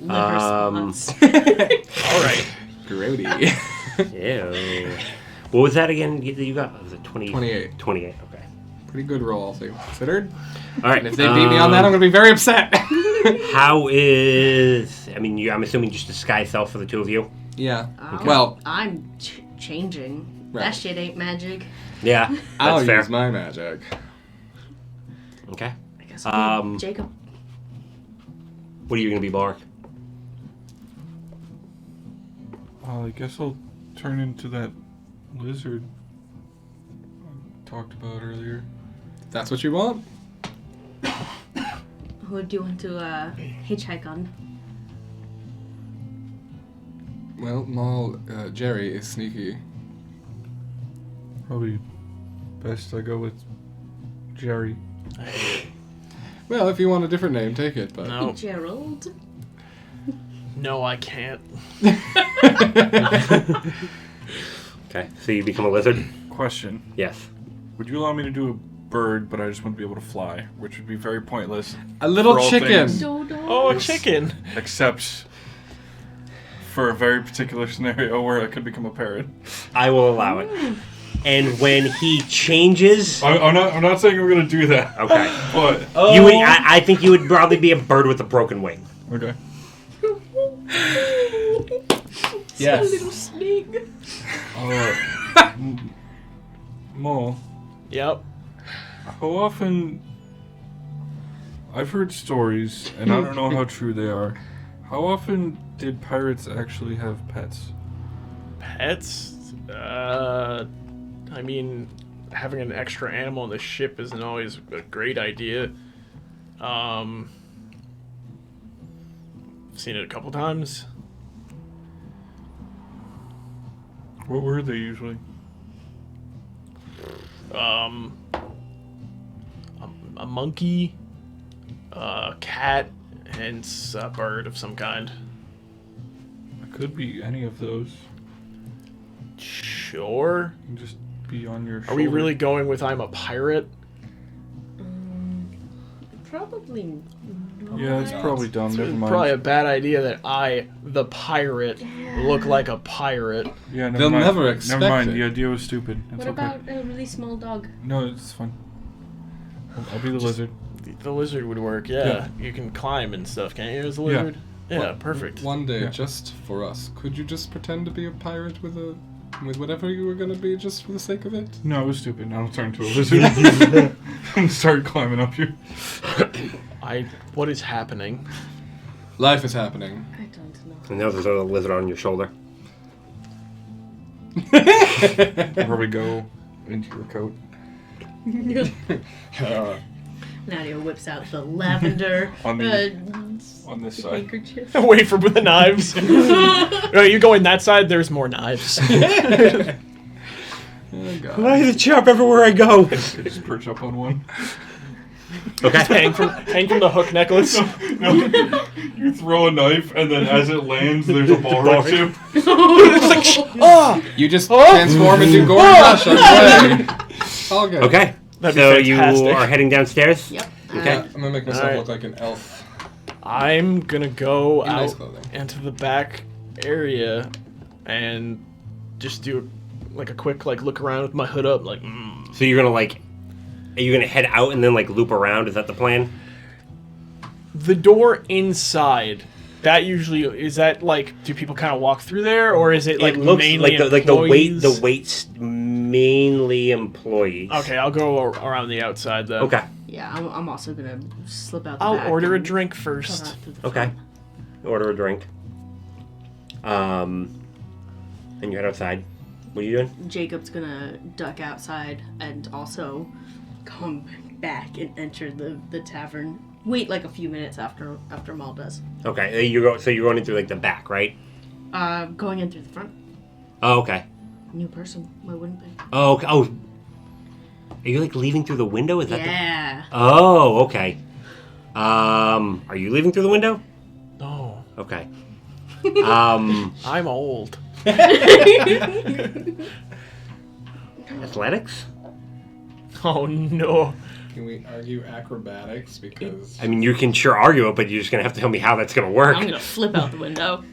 [SPEAKER 2] Liver spots.
[SPEAKER 4] All right.
[SPEAKER 3] Grody.
[SPEAKER 1] Ew. What was that again you got? Was it 20?
[SPEAKER 3] 28.
[SPEAKER 1] 28, okay.
[SPEAKER 3] Pretty good roll, all things considered.
[SPEAKER 1] All right.
[SPEAKER 3] And if they beat me on that, I'm going to be very upset.
[SPEAKER 1] How is... I'm assuming just disguise self for the two of you?
[SPEAKER 3] Yeah.
[SPEAKER 2] Okay.
[SPEAKER 3] Well,
[SPEAKER 2] I'm changing.
[SPEAKER 3] Right.
[SPEAKER 2] That shit ain't magic.
[SPEAKER 1] Yeah, that's
[SPEAKER 3] I'll
[SPEAKER 1] fair.
[SPEAKER 3] use my magic.
[SPEAKER 1] Okay.
[SPEAKER 2] I guess I'll be Jacob.
[SPEAKER 1] What are you going to be, Balric?
[SPEAKER 6] I guess I'll turn into that lizard I talked about earlier.
[SPEAKER 3] That's what you want?
[SPEAKER 2] Who do you want to hitchhike on?
[SPEAKER 3] Well, Jerry is sneaky.
[SPEAKER 6] Probably best I go with Jerry.
[SPEAKER 3] Well, if you want a different name, take it, but...
[SPEAKER 4] No.
[SPEAKER 2] Gerald.
[SPEAKER 4] No, I can't.
[SPEAKER 1] Okay, so you become a lizard?
[SPEAKER 6] Question.
[SPEAKER 1] Yes.
[SPEAKER 6] Would you allow me to do a bird, but I just want to be able to fly, which would be very pointless.
[SPEAKER 3] A little
[SPEAKER 6] For all
[SPEAKER 3] chicken!
[SPEAKER 6] things.
[SPEAKER 2] Dodo.
[SPEAKER 4] Oh, a chicken.
[SPEAKER 6] Except for a very particular scenario where I could become a parrot.
[SPEAKER 1] I will allow it. And when he changes...
[SPEAKER 6] I'm not saying I'm going to do that.
[SPEAKER 1] Okay.
[SPEAKER 6] But...
[SPEAKER 1] You would, I think you would probably be a bird with a broken wing.
[SPEAKER 6] Okay.
[SPEAKER 3] Yes.
[SPEAKER 2] A little snake.
[SPEAKER 6] Mo,
[SPEAKER 4] Yep.
[SPEAKER 6] how often... I've heard stories, and I don't know how true they are. How often did pirates actually have pets?
[SPEAKER 4] Pets? I mean, having an extra animal on the ship isn't always a great idea. I've seen it a couple times.
[SPEAKER 6] What were they usually?
[SPEAKER 4] A monkey, a cat, and a bird of some kind.
[SPEAKER 6] It could be any of those.
[SPEAKER 4] Sure.
[SPEAKER 6] You can just be on your
[SPEAKER 4] Are we
[SPEAKER 6] shoulder.
[SPEAKER 4] really going with I'm a pirate?
[SPEAKER 5] Probably not.
[SPEAKER 6] Yeah, it's probably dumb. Never mind.
[SPEAKER 4] Probably a bad idea that I, the pirate, look like a pirate.
[SPEAKER 6] Yeah, never
[SPEAKER 3] They'll
[SPEAKER 6] mind.
[SPEAKER 3] never expect
[SPEAKER 6] Never mind.
[SPEAKER 3] it.
[SPEAKER 6] The idea was stupid. It's
[SPEAKER 5] What
[SPEAKER 6] okay.
[SPEAKER 5] about a really small dog?
[SPEAKER 6] No, it's fine. I'll be the lizard.
[SPEAKER 4] The lizard would work, yeah. You can climb and stuff, can't you, as a lizard? Yeah, perfect.
[SPEAKER 3] One day,
[SPEAKER 6] Yeah.
[SPEAKER 3] just for us, could you just pretend to be a pirate with whatever you were gonna be, just for the sake of it?
[SPEAKER 6] No, it was stupid. Now I'll turn into a lizard and start climbing up here.
[SPEAKER 4] What is happening?
[SPEAKER 3] Life is happening.
[SPEAKER 5] I don't know.
[SPEAKER 1] And now there's a lizard on your shoulder.
[SPEAKER 6] Probably go into your coat.
[SPEAKER 5] Nadia whips out the lavender
[SPEAKER 6] On this side.
[SPEAKER 5] handkerchief.
[SPEAKER 4] Away from the knives. No, you go in that side, there's more knives.
[SPEAKER 3] Oh, God.
[SPEAKER 1] Why is a chop everywhere I go?
[SPEAKER 6] Just perch up on one.
[SPEAKER 1] Okay.
[SPEAKER 4] hang from the hook necklace.
[SPEAKER 6] No, you throw a knife, and then as it lands, there's a ball right too.
[SPEAKER 3] You just transform into Gordon Rush on the way. All good.
[SPEAKER 1] Okay.
[SPEAKER 4] That'd be
[SPEAKER 1] So you
[SPEAKER 4] fantastic.
[SPEAKER 1] are heading downstairs?
[SPEAKER 5] Yep.
[SPEAKER 1] Okay.
[SPEAKER 3] I'm gonna make myself
[SPEAKER 4] Alright.
[SPEAKER 3] look like an elf.
[SPEAKER 4] I'm gonna go
[SPEAKER 3] In nice
[SPEAKER 4] out
[SPEAKER 3] clothing.
[SPEAKER 4] into the back area and just do like a quick look around with my hood up,
[SPEAKER 1] So you're gonna are you gonna head out and then loop around? Is that the plan?
[SPEAKER 4] The door inside. That usually is that do people kind of walk through there, or is it
[SPEAKER 1] It looks
[SPEAKER 4] mainly
[SPEAKER 1] like the
[SPEAKER 4] employees?
[SPEAKER 1] wait's mainly employees.
[SPEAKER 4] Okay, I'll go around the outside then.
[SPEAKER 1] Okay.
[SPEAKER 2] Yeah, I'm also gonna slip out the
[SPEAKER 4] I'll
[SPEAKER 2] back
[SPEAKER 4] order a
[SPEAKER 2] and
[SPEAKER 4] drink
[SPEAKER 2] come
[SPEAKER 4] first.
[SPEAKER 2] out through the
[SPEAKER 1] Okay.
[SPEAKER 2] front.
[SPEAKER 1] Order a drink. And you head outside. What are you doing?
[SPEAKER 2] Jacob's gonna duck outside and also come back and enter the tavern. Wait a few minutes after Maul does.
[SPEAKER 1] Okay. You're going in through the back, right?
[SPEAKER 2] Going in through the front.
[SPEAKER 1] Oh, okay.
[SPEAKER 2] New person. Why wouldn't they?
[SPEAKER 1] Oh, okay. Oh. Are you leaving through the window? Is that
[SPEAKER 2] Yeah.
[SPEAKER 1] Oh, okay. Are you leaving through the window?
[SPEAKER 4] No,
[SPEAKER 1] Okay.
[SPEAKER 4] I'm old.
[SPEAKER 1] Athletics?
[SPEAKER 4] Oh no.
[SPEAKER 3] Can we argue acrobatics? Because
[SPEAKER 1] I mean, you can sure argue it, but you're just gonna have to tell me how that's gonna work.
[SPEAKER 2] I'm gonna flip out the window.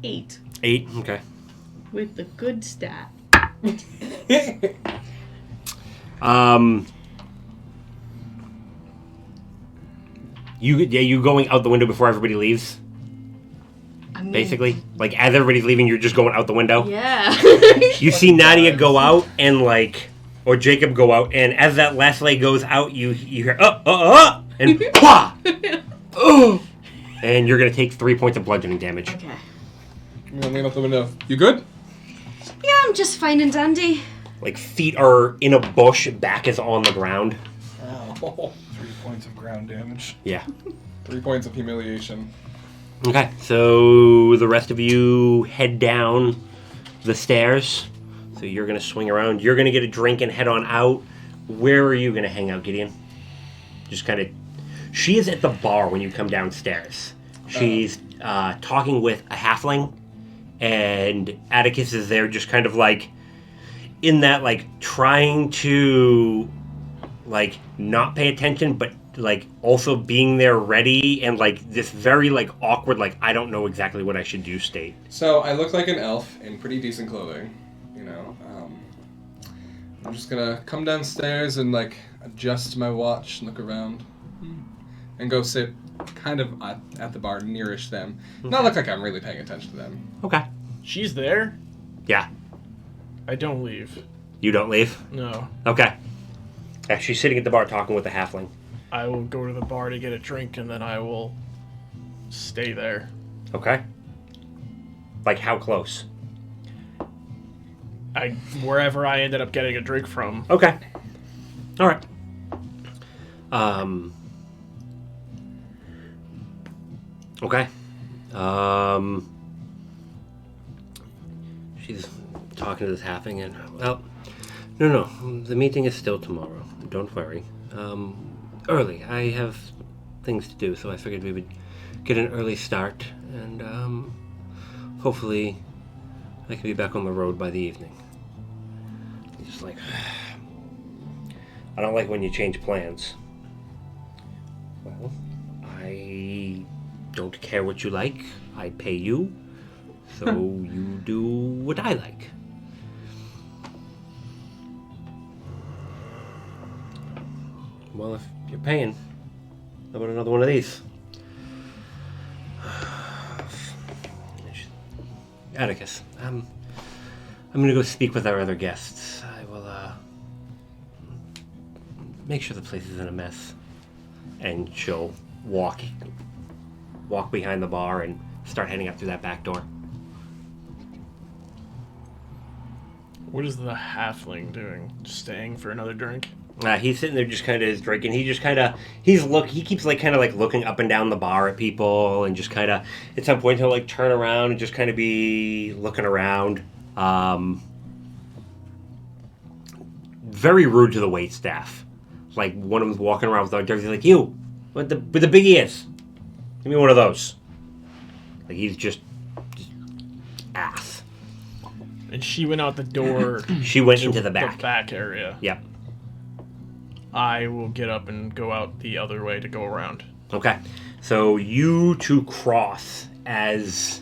[SPEAKER 2] 8
[SPEAKER 1] 8. Okay.
[SPEAKER 2] with the good stat.
[SPEAKER 1] You going out the window before everybody leaves?
[SPEAKER 2] I mean,
[SPEAKER 1] Basically, as everybody's leaving, you're just going out the window.
[SPEAKER 2] Yeah.
[SPEAKER 1] You see Nadia go out and or Jacob go out, and as that last leg goes out, you hear and pwah, and you're gonna take 3 points of bludgeoning damage.
[SPEAKER 2] Okay.
[SPEAKER 3] I'm gonna lean out the window. You good?
[SPEAKER 2] Yeah, I'm just fine and dandy.
[SPEAKER 1] Feet are in a bush, back is on the ground.
[SPEAKER 3] Oh.
[SPEAKER 6] 3 points of ground damage.
[SPEAKER 1] Yeah.
[SPEAKER 3] 3 points of humiliation.
[SPEAKER 1] Okay, so the rest of you head down the stairs. So you're gonna swing around. You're gonna get a drink and head on out. Where are you gonna hang out, Gideon? Just kind of. She is at the bar when you come downstairs. She's talking with a halfling, and Atticus is there, just kind of in that trying to not pay attention, but also being there ready, and this very awkward I don't know exactly what I should do state.
[SPEAKER 3] So I look like an elf in pretty decent clothing, you know. I'm just gonna come downstairs and adjust my watch, look around, and go sit kind of at the bar nearish them. Not look like I'm really paying attention to them.
[SPEAKER 1] Okay.
[SPEAKER 4] She's there?
[SPEAKER 1] Yeah.
[SPEAKER 4] I don't leave.
[SPEAKER 1] You don't leave?
[SPEAKER 4] No.
[SPEAKER 1] Okay. Yeah, she's sitting at the bar talking with the halfling.
[SPEAKER 4] I will go to the bar to get a drink and then I will stay there.
[SPEAKER 1] Okay. How close?
[SPEAKER 4] Wherever I ended up getting a drink from.
[SPEAKER 1] Okay. All right. Okay. she's talking to this halfling, and well, no, the meeting is still tomorrow. Don't worry. Early. I have things to do, so I figured we would get an early start, and hopefully I can be back on the road by the evening. Just like, I don't like when you change plans. Well, I don't care what you like. I pay you, so you do what I like. Well, if you're paying, how about another one of these? Atticus, I'm gonna go speak with our other guests. I will, make sure the place isn't a mess. And she'll walk behind the bar and start heading up through that back door.
[SPEAKER 4] What is the halfling doing? Just staying for another drink?
[SPEAKER 1] He's sitting there just kind of drinking. He just kind of, he keeps like kind of like looking up and down the bar at people, and just kind of, at some point he'll like turn around and just kind of be looking around. Very rude to the wait staff. Like one of them's walking around with hors d'oeuvres. He's like, "You, with the big ears, give me one of those." Like he's just ass.
[SPEAKER 4] And she went out the door.
[SPEAKER 1] She went into the back.
[SPEAKER 4] The back area.
[SPEAKER 1] Yep.
[SPEAKER 4] I will get up and go out the other way to go around.
[SPEAKER 1] Okay. So you two cross as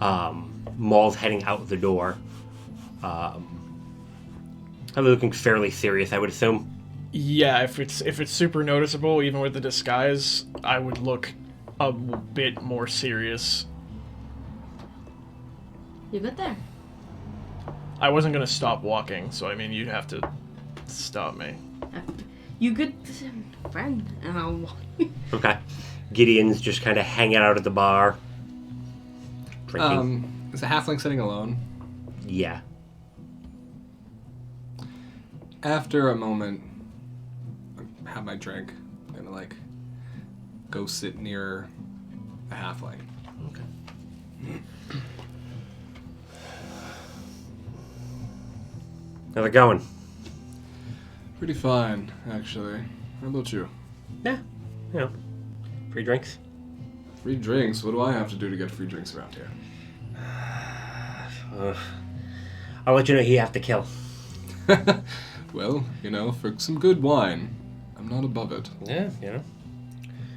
[SPEAKER 1] Maul's heading out the door. I'm looking fairly serious, I would assume.
[SPEAKER 4] Yeah, if it's super noticeable, even with the disguise, I would look a bit more serious.
[SPEAKER 2] You good there?
[SPEAKER 4] I wasn't gonna stop walking, so I mean you'd have to stop me.
[SPEAKER 2] You good, friend? And I'll walk.
[SPEAKER 1] Okay. Gideon's just kind of hanging out at the bar. Drinking.
[SPEAKER 3] Is the halfling sitting alone?
[SPEAKER 1] Yeah.
[SPEAKER 3] After a moment, I have my drink. I'm gonna like go sit near the halfling.
[SPEAKER 1] Okay. How's it going?
[SPEAKER 3] Pretty fine, actually. How about you?
[SPEAKER 1] Yeah. You know, free drinks.
[SPEAKER 3] Free drinks? What do I have to do to get free drinks around here?
[SPEAKER 1] I'll let you know who you have to kill.
[SPEAKER 3] Well, you know, for some good wine, I'm not above it.
[SPEAKER 1] Yeah, you know.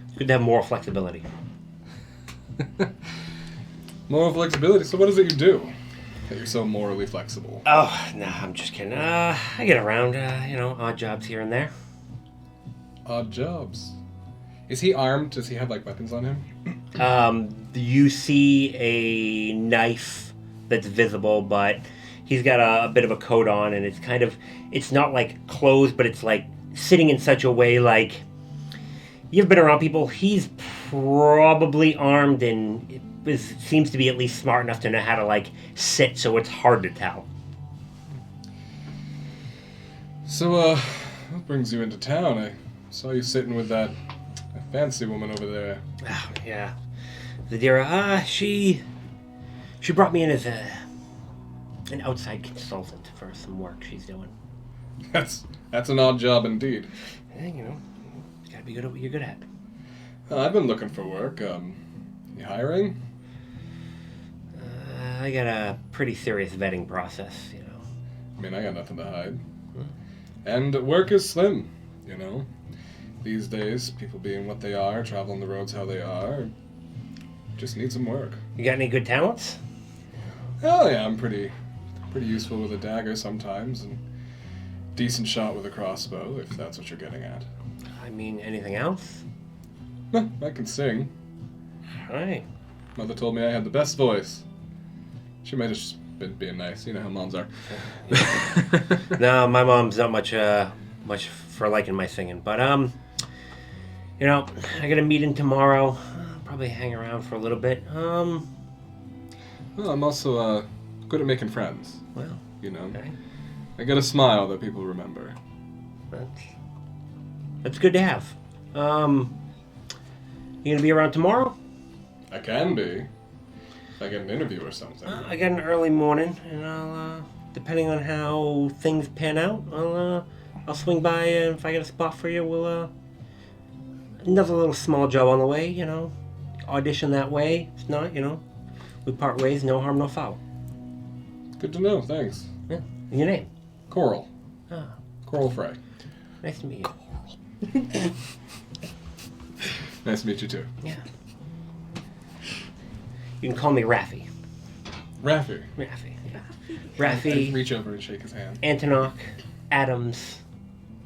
[SPEAKER 1] It's good to have more flexibility.
[SPEAKER 3] Moral flexibility? So what is it you do that you're so morally flexible?
[SPEAKER 1] Oh, no, I'm just kidding. I get around, odd jobs here and there.
[SPEAKER 3] Odd jobs. Is he armed? Does he have, like, weapons on him?
[SPEAKER 1] You see a knife that's visible, but he's got a bit of a coat on, and it's not like closed, but it's like sitting in such a way like, you've been around people, he's probably armed and seems to be at least smart enough to know how to like sit, so it's hard to tell.
[SPEAKER 3] So, what brings you into town? I saw you sitting with that fancy woman over there.
[SPEAKER 1] Oh, yeah. Zadira, she brought me in as an outside consultant for some work she's doing.
[SPEAKER 3] That's an odd job indeed.
[SPEAKER 1] Yeah, you gotta be good at what you're good at.
[SPEAKER 3] I've been looking for work. You hiring?
[SPEAKER 1] I got a pretty serious vetting process,
[SPEAKER 3] I mean, I got nothing to hide. And work is slim, These days, people being what they are, traveling the roads how they are, just need some work.
[SPEAKER 1] You got any good talents?
[SPEAKER 3] Oh yeah, I'm pretty useful with a dagger sometimes, and decent shot with a crossbow, if that's what you're getting at.
[SPEAKER 1] I mean, anything else?
[SPEAKER 3] I can sing.
[SPEAKER 1] Alright.
[SPEAKER 3] Mother told me I had the best voice. She might have just been being nice. You know how moms are.
[SPEAKER 1] No, my mom's not much for liking my singing. But, I got a meeting tomorrow. I'll probably hang around for a little bit.
[SPEAKER 3] Well, I'm also good at making friends.
[SPEAKER 1] Well, okay.
[SPEAKER 3] I got a smile that people remember.
[SPEAKER 1] That's good to have. You gonna be around tomorrow?
[SPEAKER 3] I can be. If I get an interview or something.
[SPEAKER 1] I got an early morning, and I'll, depending on how things pan out, I'll swing by, and if I get a spot for you, we'll, another little small job on the way, you know, audition that way. If not, you know, we part ways, no harm, no foul.
[SPEAKER 3] Good to know, thanks.
[SPEAKER 1] Yeah. And your name?
[SPEAKER 3] Coral.
[SPEAKER 1] Ah,
[SPEAKER 3] Coral Frey.
[SPEAKER 1] nice to meet you.
[SPEAKER 3] Nice to meet you too.
[SPEAKER 1] Yeah. You can call me Raffi.
[SPEAKER 3] Raffi.
[SPEAKER 1] Raffi, yeah.
[SPEAKER 3] I
[SPEAKER 1] Raffi,
[SPEAKER 3] reach over and shake his hand.
[SPEAKER 1] Antonok, Adams,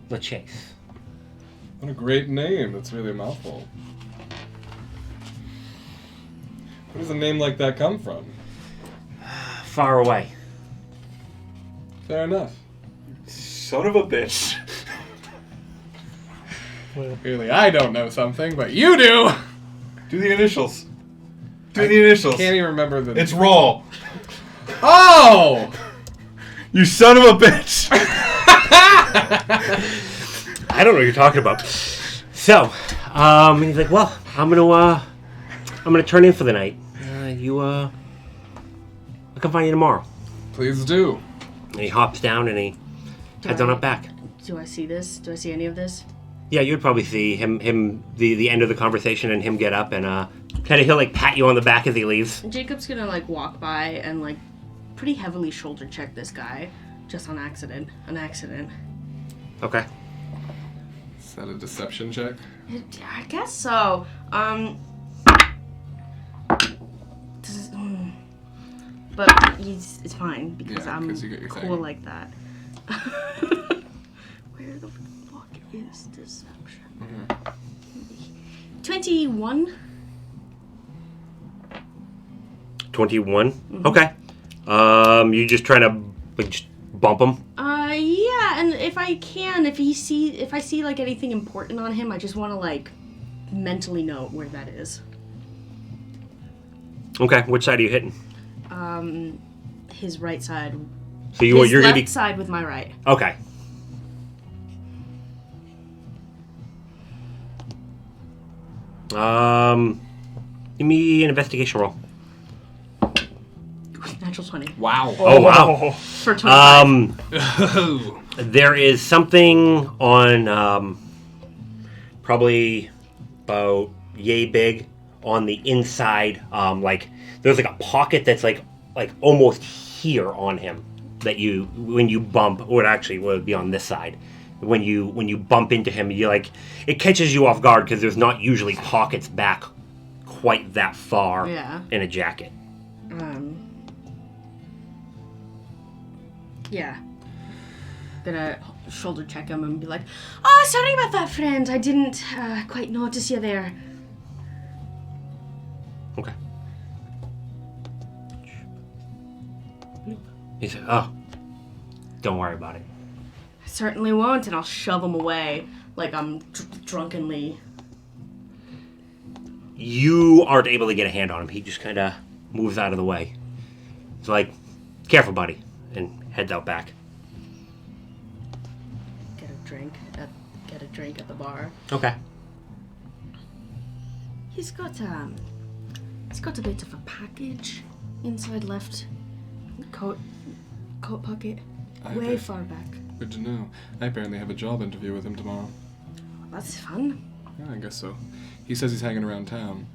[SPEAKER 1] LaChase.
[SPEAKER 3] What a great name. That's really a mouthful. Where does a name like that come from?
[SPEAKER 1] Far away.
[SPEAKER 3] Fair enough.
[SPEAKER 6] Son of a bitch.
[SPEAKER 3] Clearly I don't know something, but you do!
[SPEAKER 6] Do the initials. Do the initials.
[SPEAKER 3] Can't even remember the...
[SPEAKER 6] It's Raw.
[SPEAKER 3] Oh!
[SPEAKER 6] You son of a bitch.
[SPEAKER 1] I don't know what you're talking about. So, he's like, well, I'm gonna turn in for the night. I'll come find you tomorrow.
[SPEAKER 3] Please do.
[SPEAKER 1] And he hops down and he heads on up back.
[SPEAKER 2] Do I see this? Do I see any of this?
[SPEAKER 1] Yeah, you'd probably see him the end of the conversation and him get up and kind of he'll like pat you on the back as he leaves.
[SPEAKER 2] Jacob's gonna like walk by and like pretty heavily shoulder check this guy just on accident. An accident.
[SPEAKER 1] Okay.
[SPEAKER 3] Is that a deception check?
[SPEAKER 2] I guess so. But it's fine because
[SPEAKER 3] Yeah,
[SPEAKER 2] I'm
[SPEAKER 3] 'cause you get your
[SPEAKER 2] cool
[SPEAKER 3] thing.
[SPEAKER 2] like that. Where the fuck is deception? 21.
[SPEAKER 1] 21. Okay. You just trying to like just bump him?
[SPEAKER 2] Yeah, and if I see like anything important on him, I just want to like mentally note where that is.
[SPEAKER 1] Okay. Which side are you hitting?
[SPEAKER 2] His right side.
[SPEAKER 1] So you're
[SPEAKER 2] left
[SPEAKER 1] gonna be
[SPEAKER 2] side with my right.
[SPEAKER 1] okay. Give me an investigation roll.
[SPEAKER 2] Natural 20
[SPEAKER 3] Wow.
[SPEAKER 1] Oh wow.
[SPEAKER 2] for 25.
[SPEAKER 1] There is something on probably about yay big on the inside. Like there's like a pocket that's like almost here on him that you when you bump, or actually would be on this side. When you bump into him, you like it catches you off guard because there's not usually pockets back quite that far in a jacket.
[SPEAKER 2] Yeah. Gonna shoulder check him and be like, "Oh, sorry about that, friend. I didn't quite notice you there."
[SPEAKER 1] Okay. He said, "Oh, don't worry about it."
[SPEAKER 2] I certainly won't, and I'll shove him away like I'm drunkenly.
[SPEAKER 1] You aren't able to get a hand on him. He just kind of moves out of the way. He's like, "Careful, buddy," and heads out back.
[SPEAKER 2] Get a drink at the bar.
[SPEAKER 1] Okay.
[SPEAKER 2] He's got a bit of a package inside left coat pocket, way far back.
[SPEAKER 3] Good to know. I apparently have a job interview with him tomorrow.
[SPEAKER 2] That's fun.
[SPEAKER 3] Yeah, I guess so. He says he's hanging around town.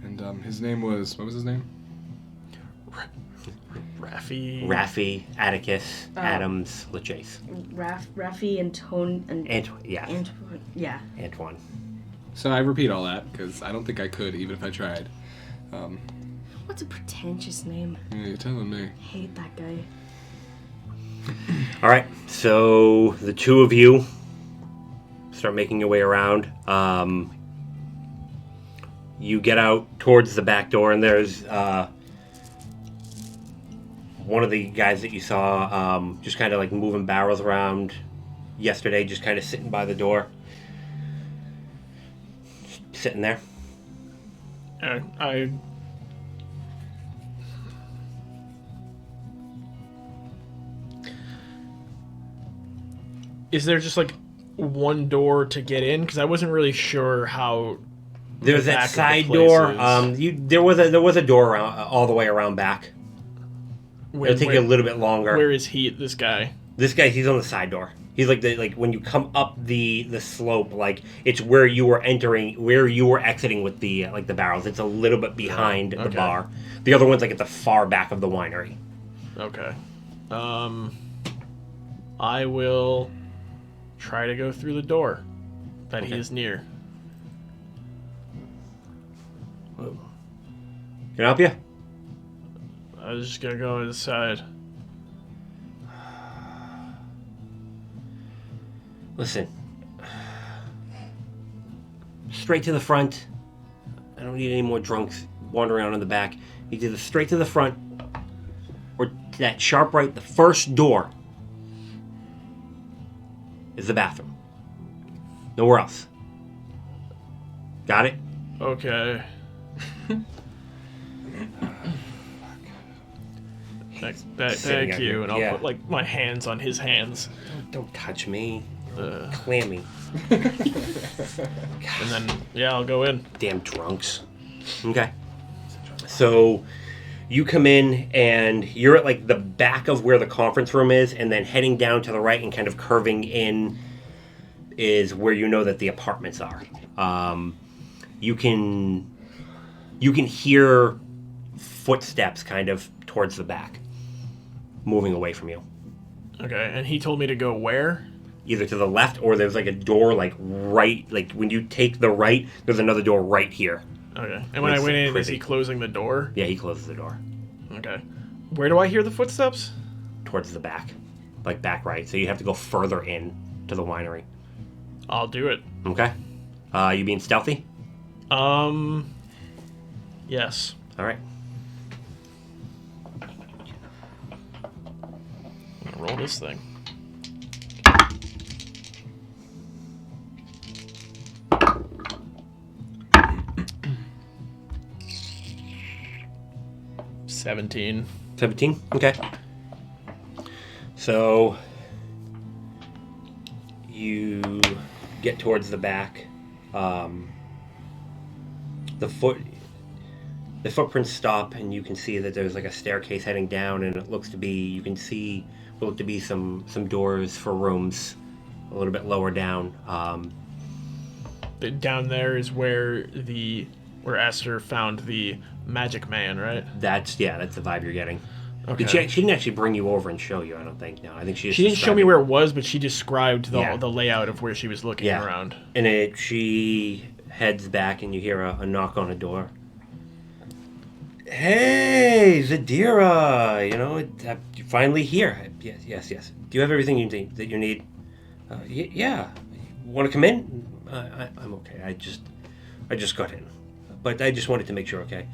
[SPEAKER 3] And his name was... What was his name?
[SPEAKER 4] Raffi,
[SPEAKER 1] Atticus, Adams, LaChase.
[SPEAKER 2] Raffi and Tone and
[SPEAKER 1] Antoine. Antoine.
[SPEAKER 3] So I repeat all that, because I don't think I could, even if I tried.
[SPEAKER 2] What's a pretentious name?
[SPEAKER 3] Yeah, you're telling me.
[SPEAKER 2] Hate that guy.
[SPEAKER 1] All right, so the two of you start making your way around. You get out towards the back door, and there's one of the guys that you saw just kind of like moving barrels around yesterday, just kind of sitting by the door. Just sitting there.
[SPEAKER 4] Is there just like one door to get in? Because I wasn't really sure how
[SPEAKER 1] There's
[SPEAKER 4] the
[SPEAKER 1] that
[SPEAKER 4] back of the
[SPEAKER 1] side
[SPEAKER 4] place
[SPEAKER 1] door.
[SPEAKER 4] is-
[SPEAKER 1] There was a door around, all the way around back. It'll take you a little bit longer.
[SPEAKER 4] Where is he? This guy.
[SPEAKER 1] This guy, he's on the side door. He's like when you come up the slope, like it's where you were entering, where you were exiting with the the barrels. It's a little bit behind the
[SPEAKER 4] okay.
[SPEAKER 1] bar. The other one's like at the far back of the winery.
[SPEAKER 4] Okay. I will try to go through the door that he
[SPEAKER 1] Okay.
[SPEAKER 4] is near.
[SPEAKER 1] Can I help you?
[SPEAKER 4] I was just gonna go to the side.
[SPEAKER 1] Listen. Straight to the front. I don't need any more drunks wandering around in the back. It's either straight to the front or to that sharp right, the first door is the bathroom. Nowhere else. Got it?
[SPEAKER 4] Okay. Thank
[SPEAKER 1] Sitting out
[SPEAKER 4] you,
[SPEAKER 1] here.
[SPEAKER 4] and I'll
[SPEAKER 1] Yeah.
[SPEAKER 4] put like my hands on his hands,
[SPEAKER 1] Don't touch me.
[SPEAKER 4] and
[SPEAKER 1] Clammy.
[SPEAKER 4] then I'll go in.
[SPEAKER 1] Damn drunks. Okay. So you come in and you're at like the back of where the conference room is, and then heading down to the right and kind of curving in is where you know that the apartments are. You can hear footsteps kind of towards the back, moving away from you.
[SPEAKER 4] Okay, and he told me to go where?
[SPEAKER 1] Either to the left or there's like a door like right, like when you take the right, there's another door right here.
[SPEAKER 4] Okay, and when I
[SPEAKER 1] It's
[SPEAKER 4] went in, is
[SPEAKER 1] pretty.
[SPEAKER 4] he closing the door?
[SPEAKER 1] Yeah, he closes the door
[SPEAKER 4] Okay. Where do I hear the footsteps?
[SPEAKER 1] towards the back, like back right. So you have to go further in to the winery.
[SPEAKER 4] I'll do it.
[SPEAKER 1] Okay. You being stealthy?
[SPEAKER 4] Yes.
[SPEAKER 1] All right.
[SPEAKER 4] I'm gonna roll this thing. $17.
[SPEAKER 1] 17? Okay. So you get towards the back. The footprints stop, and you can see that there's like a staircase heading down, and it looks to be, you can see what look to be some doors for rooms a little bit lower down.
[SPEAKER 4] Down there is where Esther found the magic man, right?
[SPEAKER 1] That's the vibe you're getting.
[SPEAKER 4] Okay.
[SPEAKER 1] She didn't actually bring you over and show you, I don't think. No, I think she just
[SPEAKER 4] She didn't show
[SPEAKER 1] described
[SPEAKER 4] me
[SPEAKER 1] it.
[SPEAKER 4] where it was, but she described
[SPEAKER 1] Yeah.
[SPEAKER 4] the layout of where she was looking
[SPEAKER 1] Yeah.
[SPEAKER 4] around.
[SPEAKER 1] And she heads back, and you hear a knock on a door. Hey, Zadira! You're finally here. Yes. Do you have everything that you need? Yeah. Want to come in? I'm okay. I just got in, but I just wanted to make sure. Okay.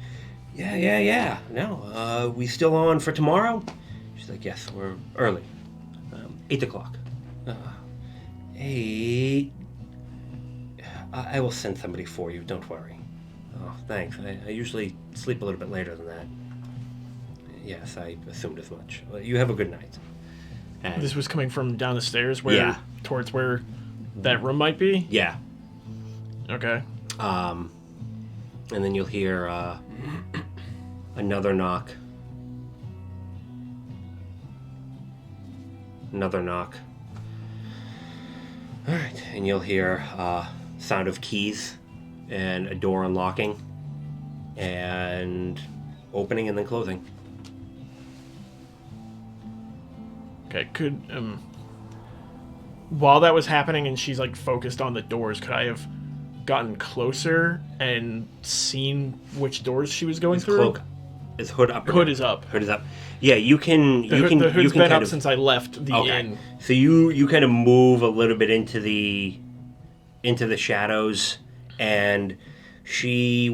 [SPEAKER 1] Yeah. No. We still on for tomorrow? She's like, yes. We're early. 8 o'clock. 8. I will send somebody for you. Don't worry. Oh, thanks. I usually sleep a little bit later than that. Yes, I assumed as much. Well, you have a good night. And
[SPEAKER 4] This was coming from down the stairs, towards where that room might be.
[SPEAKER 1] yeah.
[SPEAKER 4] Okay.
[SPEAKER 1] And then you'll hear another knock. Another knock. All right, and you'll hear sound of keys and a door unlocking and opening and then closing.
[SPEAKER 4] Okay. Could while that was happening and she's like focused on the doors, could I have gotten closer and seen which doors she was going
[SPEAKER 1] His
[SPEAKER 4] through?
[SPEAKER 1] cloak, his hood up. or
[SPEAKER 4] Hood
[SPEAKER 1] down?
[SPEAKER 4] is up.
[SPEAKER 1] Hood is up. Yeah, you can.
[SPEAKER 4] The
[SPEAKER 1] You can.
[SPEAKER 4] hood's
[SPEAKER 1] You can
[SPEAKER 4] been
[SPEAKER 1] kind
[SPEAKER 4] up
[SPEAKER 1] of,
[SPEAKER 4] since I left the
[SPEAKER 1] okay.
[SPEAKER 4] inn.
[SPEAKER 1] So you kind of move a little bit into the shadows, and she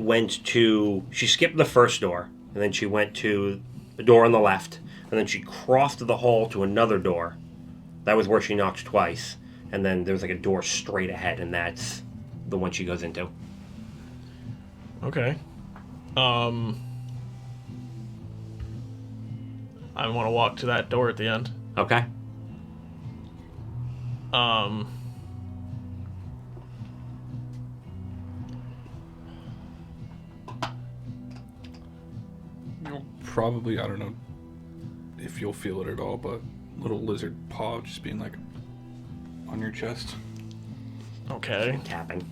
[SPEAKER 1] skipped the first door, and then she went to the door on the left, and then she crossed the hall to another door. That was where she knocked twice, and then there was like a door straight ahead, and that's the one she goes into.
[SPEAKER 4] Okay. I want to walk to that door at the end.
[SPEAKER 1] Okay.
[SPEAKER 6] probably, I don't know if you'll feel it at all, but little lizard paw just being like on your chest.
[SPEAKER 4] Okay.
[SPEAKER 1] Tapping.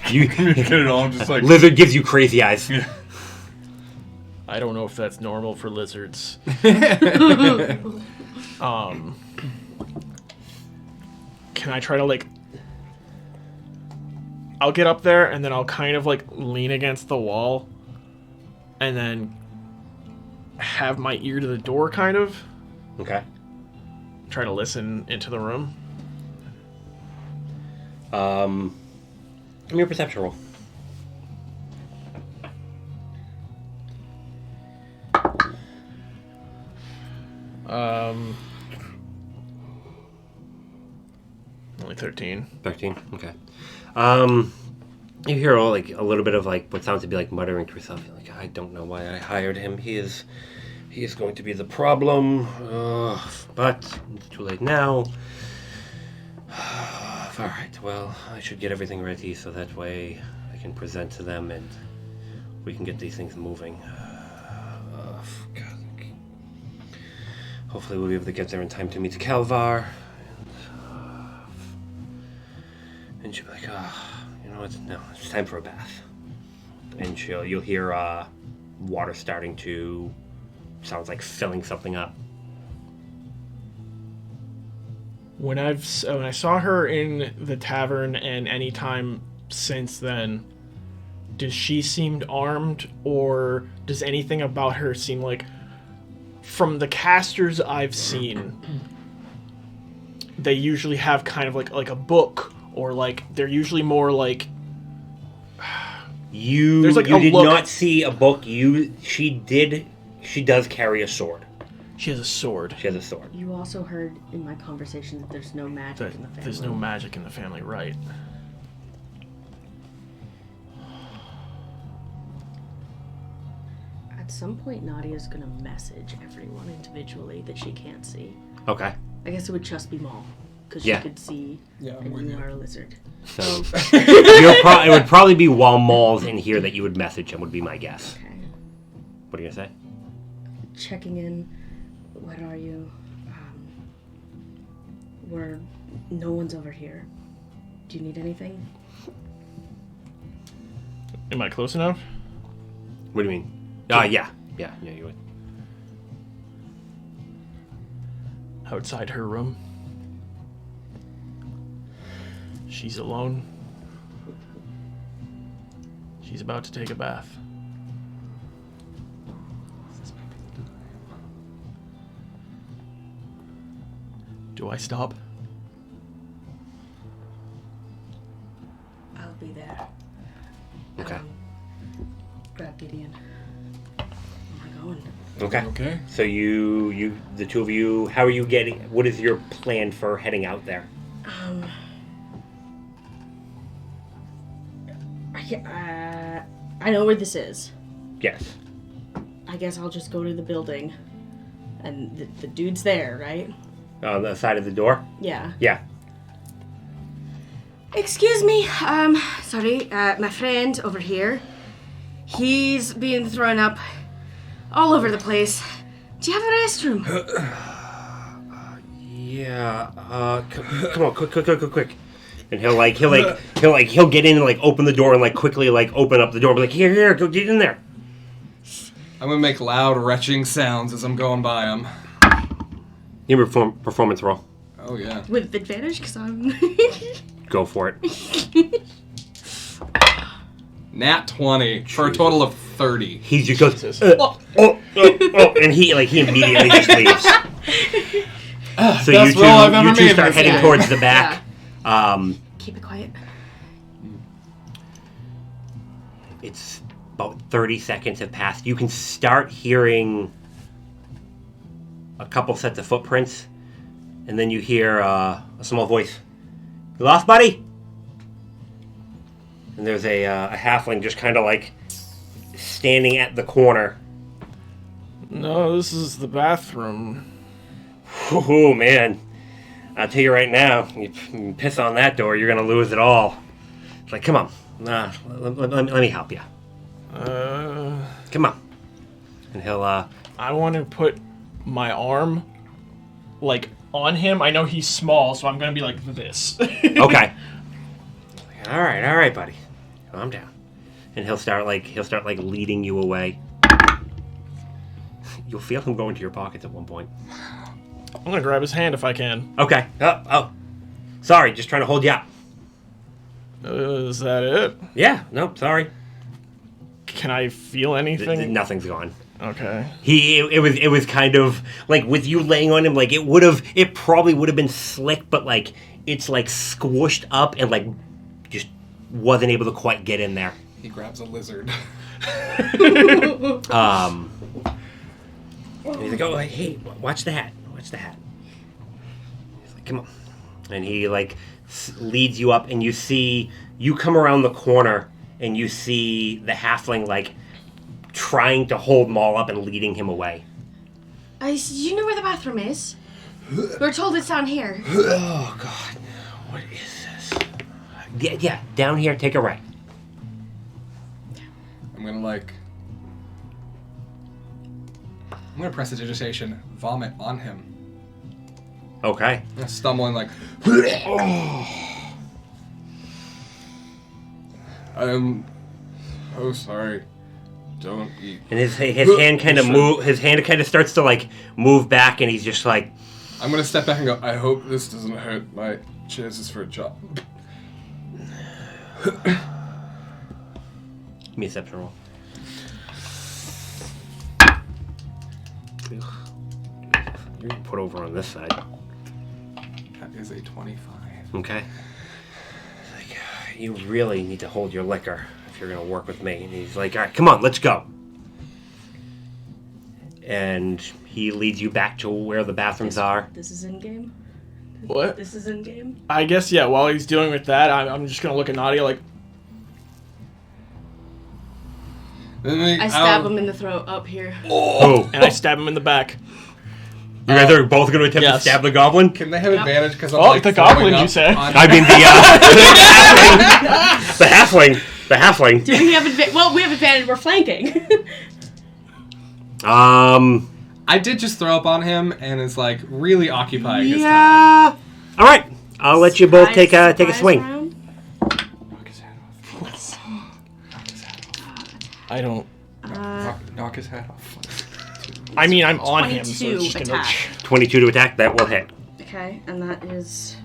[SPEAKER 1] You
[SPEAKER 6] Get it all, just like
[SPEAKER 1] lizard gives you crazy eyes.
[SPEAKER 4] I don't know if that's normal for lizards. Can I try to like... I'll get up there and then I'll kind of like lean against the wall and then have my ear to the door kind of.
[SPEAKER 1] Okay.
[SPEAKER 4] Try to listen into the room.
[SPEAKER 1] Give me a perception roll.
[SPEAKER 4] Only 13.
[SPEAKER 1] 13. Okay. You hear all like a little bit of like what sounds to be like muttering to yourself. You're like, I don't know why I hired him. He is going to be the problem. But it's too late now. All right. Well, I should get everything ready so that way I can present to them and we can get these things moving. God. Hopefully we'll be able to get there in time to meet Kalvar. And she'll be like, you know what? No, it's time for a bath. And you'll hear water starting to, sounds like filling something up.
[SPEAKER 4] When I saw her in the tavern and any time since then, does she seem armed, or does anything about her seem like, from the casters I've seen, they usually have kind of like a book, or like they're usually more like
[SPEAKER 1] You
[SPEAKER 4] There's like
[SPEAKER 1] you
[SPEAKER 4] a
[SPEAKER 1] did
[SPEAKER 4] look.
[SPEAKER 1] not see a book. She does carry a sword.
[SPEAKER 4] she has a sword.
[SPEAKER 1] She has a sword.
[SPEAKER 2] You also heard in my conversation that there's no magic in the family.
[SPEAKER 4] There's no magic in the family, right?
[SPEAKER 2] At some point, Nadia's gonna message everyone individually that she can't see.
[SPEAKER 1] Okay.
[SPEAKER 2] I guess it would just be Maul, because
[SPEAKER 1] Yeah.
[SPEAKER 2] she could see,
[SPEAKER 3] Yeah, I'm
[SPEAKER 2] and
[SPEAKER 3] with
[SPEAKER 2] you
[SPEAKER 3] you.
[SPEAKER 2] are a lizard.
[SPEAKER 1] So it would probably be while Maul's in here that you would message him, would be my guess.
[SPEAKER 2] Okay.
[SPEAKER 1] What are you gonna say?
[SPEAKER 2] Checking in. What are you? No one's over here. Do you need anything?
[SPEAKER 4] Am I close enough?
[SPEAKER 1] What do you mean? Yeah, you would.
[SPEAKER 4] Outside her room. She's alone. She's about to take a bath. Do I stop?
[SPEAKER 2] I'll be there.
[SPEAKER 1] Okay.
[SPEAKER 2] Grab Gideon. We're going.
[SPEAKER 1] Okay.
[SPEAKER 3] Okay.
[SPEAKER 1] So you, the two of you, how are you getting? What is your plan for heading out there?
[SPEAKER 2] I know where this is.
[SPEAKER 1] Yes.
[SPEAKER 2] I guess I'll just go to the building. And the dude's there, right?
[SPEAKER 1] On the side of the door.
[SPEAKER 2] Yeah.
[SPEAKER 1] Yeah.
[SPEAKER 2] Excuse me. Sorry. My friend over here. He's being thrown up all over the place. Do you have a restroom?
[SPEAKER 1] Yeah. Come on, quick. And he'll get in and like open the door and like quickly like open up the door and be like, here, go get in there.
[SPEAKER 3] I'm gonna make loud retching sounds as I'm going by him.
[SPEAKER 1] Give me a performance roll.
[SPEAKER 3] Oh yeah.
[SPEAKER 2] With advantage, because I'm...
[SPEAKER 1] Go for it.
[SPEAKER 3] Nat 20 for a total of 30.
[SPEAKER 1] He just goes,
[SPEAKER 4] Jesus.
[SPEAKER 1] and he immediately just leaves. So
[SPEAKER 3] Best roll I've ever
[SPEAKER 1] you two
[SPEAKER 3] made
[SPEAKER 1] start
[SPEAKER 3] this
[SPEAKER 1] heading
[SPEAKER 3] game.
[SPEAKER 1] towards the back.
[SPEAKER 2] Keep it quiet.
[SPEAKER 1] It's about 30 seconds have passed. You can start hearing a couple sets of footprints, and then you hear a small voice. You lost, buddy? And there's a halfling just kind of like standing at the corner.
[SPEAKER 4] No, this is the bathroom.
[SPEAKER 1] Oh man, I'll tell you right now, you piss on that door, you're gonna lose it all. It's like, come on, Let me help you. Come on. And he'll,
[SPEAKER 4] I want to put my arm, like, on him. I know he's small, so I'm gonna be like this.
[SPEAKER 1] Okay. All right, buddy. Calm down. And he'll start leading you away. You'll feel him go into your pockets at one point.
[SPEAKER 4] I'm gonna grab his hand if I can.
[SPEAKER 1] Okay. Oh. Sorry, just trying to hold you up.
[SPEAKER 4] Is that it?
[SPEAKER 1] Yeah. Nope. Sorry.
[SPEAKER 4] Can I feel anything?
[SPEAKER 1] Nothing's gone.
[SPEAKER 4] Okay.
[SPEAKER 1] It was kind of like with you laying on him, like it probably would have been slick, but like it's like squished up and like just wasn't able to quite get in there.
[SPEAKER 3] He grabs a lizard.
[SPEAKER 1] And he's like, oh, hey, watch the hat. Watch the hat. He's like, come on. And he like leads you up, and you come around the corner, and you see the halfling like trying to hold Maul up and leading him away.
[SPEAKER 2] You know where the bathroom is? We're told it's down here.
[SPEAKER 1] Oh, God. What is this? Yeah, down here, take a right.
[SPEAKER 3] I'm gonna prestidigitation, vomit on him.
[SPEAKER 1] Okay.
[SPEAKER 3] Stumbling like, I'm so sorry. Don't eat.
[SPEAKER 1] And his hand kind of starts to like move back, and he's just like,
[SPEAKER 3] I'm gonna step back and go, I hope this doesn't hurt my chances for a job.
[SPEAKER 1] give me a deception roll. You're put over on this side.
[SPEAKER 3] That is a 25.
[SPEAKER 1] Okay. He's like, you really need to hold your liquor if you're gonna work with me. And he's like, all right, come on, let's go. And he leads you back to where the bathrooms are.
[SPEAKER 2] This is in game.
[SPEAKER 4] What?
[SPEAKER 2] This is in game.
[SPEAKER 4] I guess, yeah, while he's dealing with that, I'm just gonna look at Nadia like...
[SPEAKER 2] I stab him in the throat up here.
[SPEAKER 1] Oh!
[SPEAKER 4] And I stab him in the back.
[SPEAKER 1] You guys are both gonna attempt to stab the goblin?
[SPEAKER 3] Can they have advantage because I'm
[SPEAKER 4] the goblin, you say?
[SPEAKER 1] I mean, the halfling. The halfling.
[SPEAKER 2] Do we have advantage? Well, we have advantage. We're flanking.
[SPEAKER 3] I did just throw up on him, and it's like really occupying his time.
[SPEAKER 1] All right, I'll let you both take a swing.
[SPEAKER 2] Round?
[SPEAKER 3] Knock his hat off.
[SPEAKER 4] I don't...
[SPEAKER 3] Knock his hat off.
[SPEAKER 4] I mean, I'm on him, so
[SPEAKER 2] 22
[SPEAKER 4] it's just gonna...
[SPEAKER 2] attack.
[SPEAKER 1] 22 to attack, that will hit.
[SPEAKER 2] Okay, and that is...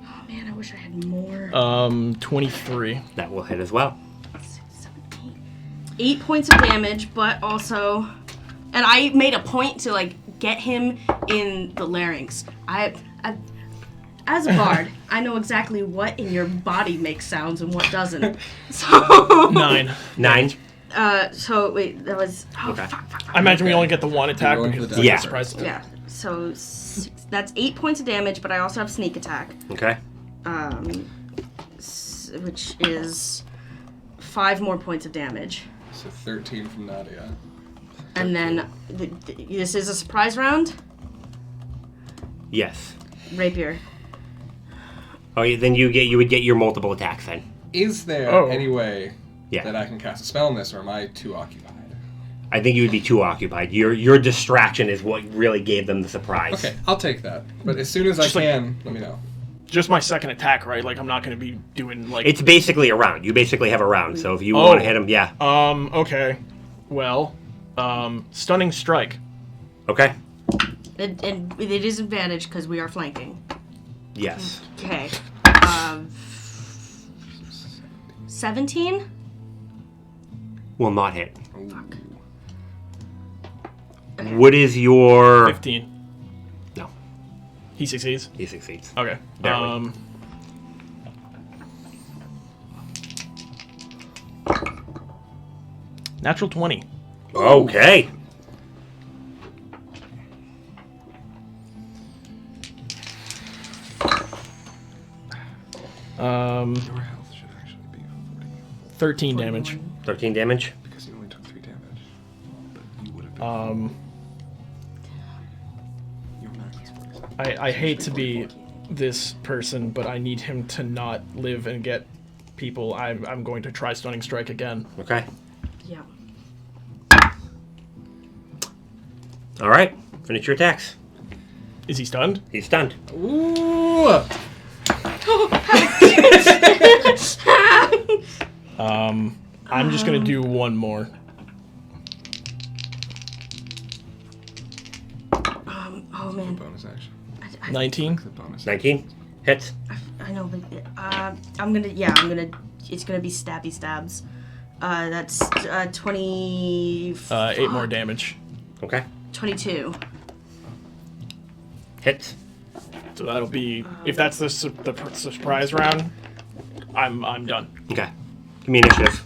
[SPEAKER 2] Oh man, I wish I had more.
[SPEAKER 4] 23.
[SPEAKER 1] That will hit as well.
[SPEAKER 2] 6, 7, 8 points of damage, but also... And I made a point to, like, get him in the larynx. As a bard, I know exactly what in your body makes sounds and what doesn't. So...
[SPEAKER 4] 9.
[SPEAKER 1] 9.
[SPEAKER 2] So, wait, that was... Oh,
[SPEAKER 1] Okay.
[SPEAKER 2] fuck.
[SPEAKER 4] I imagine we only get the one attack
[SPEAKER 3] Rolling
[SPEAKER 4] because
[SPEAKER 3] for the
[SPEAKER 1] Yeah.
[SPEAKER 4] surprise.
[SPEAKER 2] Yeah, so that's 8 points of damage, but I also have sneak attack,
[SPEAKER 1] Okay.
[SPEAKER 2] which is 5 more points of damage.
[SPEAKER 3] So 13 from Nadia.
[SPEAKER 2] And then this is a surprise round.
[SPEAKER 1] Yes.
[SPEAKER 2] Rapier.
[SPEAKER 1] Oh, then you would get your multiple attacks then.
[SPEAKER 3] Is there any way that I can cast a spell on this, or am I too occupied?
[SPEAKER 1] I think you would be too occupied. Your distraction is what really gave them the surprise.
[SPEAKER 3] Okay, I'll take that. But as soon as I can, let me know.
[SPEAKER 4] Just my second attack, right? Like, I'm not going to be doing, like...
[SPEAKER 1] It's basically a round. You basically have a round, so if you want to hit him, yeah.
[SPEAKER 4] Okay. Well, Stunning Strike.
[SPEAKER 1] Okay.
[SPEAKER 2] And it is advantage because we are flanking.
[SPEAKER 1] Yes.
[SPEAKER 2] Okay. 17?
[SPEAKER 1] Will not hit.
[SPEAKER 2] Fuck.
[SPEAKER 1] What is your...
[SPEAKER 4] 15.
[SPEAKER 1] No.
[SPEAKER 4] He succeeds?
[SPEAKER 1] He succeeds.
[SPEAKER 4] Okay.
[SPEAKER 1] Barely.
[SPEAKER 4] Natural 20.
[SPEAKER 1] Okay.
[SPEAKER 3] Your health should actually be
[SPEAKER 4] 13 damage.
[SPEAKER 1] 13 damage.
[SPEAKER 3] because you only took 3 damage. But you would have been. Your max is 47.
[SPEAKER 4] I hate to be this person, but I need him to not live and get people, I'm going to try Stunning Strike again.
[SPEAKER 1] Okay.
[SPEAKER 2] Yeah.
[SPEAKER 1] All right. Finish your attacks.
[SPEAKER 4] Is he stunned?
[SPEAKER 1] He's stunned.
[SPEAKER 4] Ooh! I'm just gonna do one more.
[SPEAKER 2] Oh man.
[SPEAKER 3] Bonus action.
[SPEAKER 4] 19.
[SPEAKER 3] The bonus.
[SPEAKER 1] 19 hits.
[SPEAKER 2] I know, but it's gonna be stabby stabs. That's 20.
[SPEAKER 4] 8 more damage.
[SPEAKER 1] Okay.
[SPEAKER 2] 22.
[SPEAKER 1] Hits.
[SPEAKER 4] So that'll be, if that's the surprise round, I'm done.
[SPEAKER 1] Okay. Give me initiative.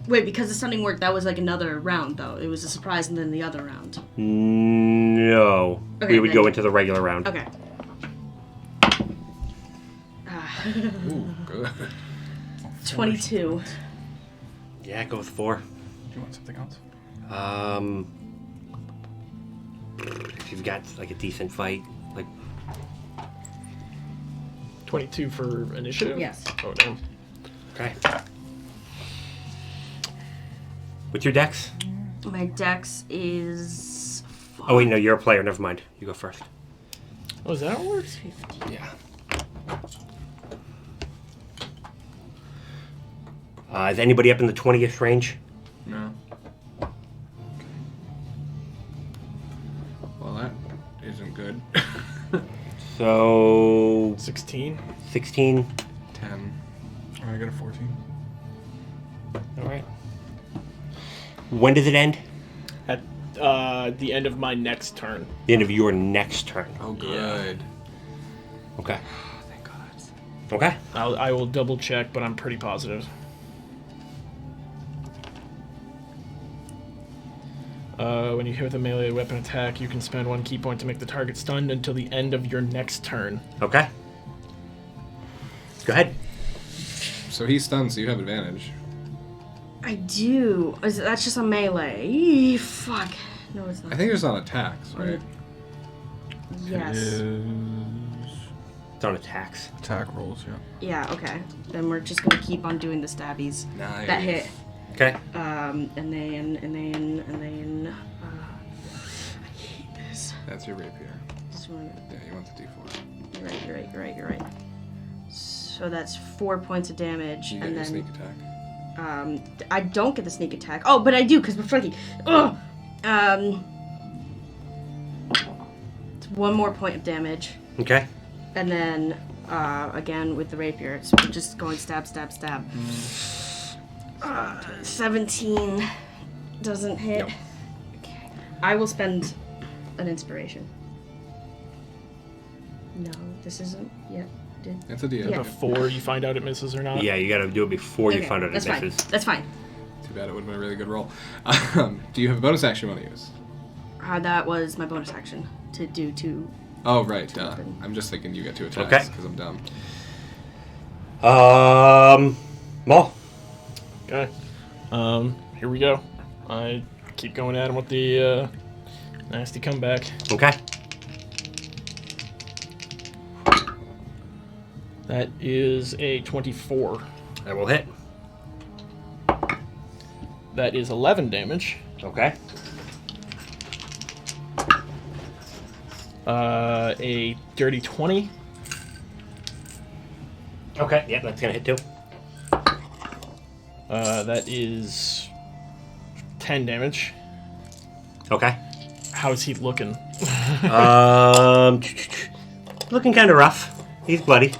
[SPEAKER 2] Wait, because the stunning worked, that was like another round though. It was a surprise and then the other round.
[SPEAKER 1] No.
[SPEAKER 2] Okay,
[SPEAKER 1] We would
[SPEAKER 2] then-
[SPEAKER 1] go into the regular round.
[SPEAKER 2] Okay.
[SPEAKER 3] Ooh, good.
[SPEAKER 2] 22.
[SPEAKER 1] Yeah, go with 4.
[SPEAKER 6] Do you want something else?
[SPEAKER 1] If you've got like a decent fight, like
[SPEAKER 4] 22 for initiative?
[SPEAKER 2] Yes.
[SPEAKER 4] Oh, damn.
[SPEAKER 1] okay. What's your dex?
[SPEAKER 2] My dex is.
[SPEAKER 1] Oh wait, no, you're a player. Never mind. You go first.
[SPEAKER 4] Oh, is that how it works?
[SPEAKER 1] Yeah. Is anybody up in the 20th range?
[SPEAKER 3] No. Well, that isn't good.
[SPEAKER 1] So
[SPEAKER 4] 16.
[SPEAKER 1] 16.
[SPEAKER 3] 10.
[SPEAKER 6] I got a 14.
[SPEAKER 1] All right. When does it end?
[SPEAKER 4] At the end of my next turn.
[SPEAKER 1] The end of your next turn.
[SPEAKER 3] Oh, good.
[SPEAKER 1] Okay.
[SPEAKER 3] Thank God.
[SPEAKER 1] Okay.
[SPEAKER 4] I will double check, but I'm pretty positive. When you hit with a melee weapon attack, you can spend 1 key point to make the target stunned until the end of your next turn.
[SPEAKER 1] Okay. Go ahead.
[SPEAKER 3] So he's stunned, so you have advantage.
[SPEAKER 2] I do. That's just a melee. Eee, fuck. No, it's not.
[SPEAKER 3] I think it's on attacks, right?
[SPEAKER 2] Yes.
[SPEAKER 6] Is
[SPEAKER 1] It's on attacks.
[SPEAKER 6] attack rolls, yeah.
[SPEAKER 2] Yeah, okay. Then we're just gonna keep on doing the stabbies.
[SPEAKER 3] Nice.
[SPEAKER 2] That hit.
[SPEAKER 1] Okay.
[SPEAKER 2] And then. I hate this.
[SPEAKER 3] That's your rapier.
[SPEAKER 2] Just wanna-
[SPEAKER 3] Yeah, you want the D4.
[SPEAKER 2] You're right. So that's 4 points of damage,
[SPEAKER 3] You get
[SPEAKER 2] and
[SPEAKER 3] your
[SPEAKER 2] then
[SPEAKER 3] sneak attack.
[SPEAKER 2] I don't get the sneak attack. Oh, but I do because we're flanking. Ugh. It's 1 more point of damage,
[SPEAKER 1] Okay.
[SPEAKER 2] and then again with the rapier, it's just going stab. 17 doesn't hit.
[SPEAKER 4] Nope.
[SPEAKER 2] Okay. I will spend an inspiration. No, this isn't yet.
[SPEAKER 3] That's a D8.
[SPEAKER 2] Yeah.
[SPEAKER 4] Before you find out it misses or not.
[SPEAKER 1] Yeah, you gotta do it before you
[SPEAKER 2] Okay,
[SPEAKER 1] find out it
[SPEAKER 2] that's fine.
[SPEAKER 1] misses.
[SPEAKER 2] That's fine.
[SPEAKER 3] Too bad it would have been a really good roll. Do you have a bonus action you want to use?
[SPEAKER 2] That was my bonus action to do 2.
[SPEAKER 3] Oh, right. Duh.
[SPEAKER 2] Open.
[SPEAKER 3] I'm just thinking you get 2 attacks
[SPEAKER 1] Okay.
[SPEAKER 3] because I'm dumb.
[SPEAKER 1] Maul.
[SPEAKER 4] Okay. Here we go. I keep going at him with the nasty comeback.
[SPEAKER 1] Okay.
[SPEAKER 4] That is a 24.
[SPEAKER 1] That will hit.
[SPEAKER 4] That is 11 damage.
[SPEAKER 1] Okay.
[SPEAKER 4] A dirty 20.
[SPEAKER 1] Okay. Yeah, that's gonna hit too.
[SPEAKER 4] That is 10 damage.
[SPEAKER 1] Okay.
[SPEAKER 4] How's he looking?
[SPEAKER 1] Looking kind of rough. He's bloody.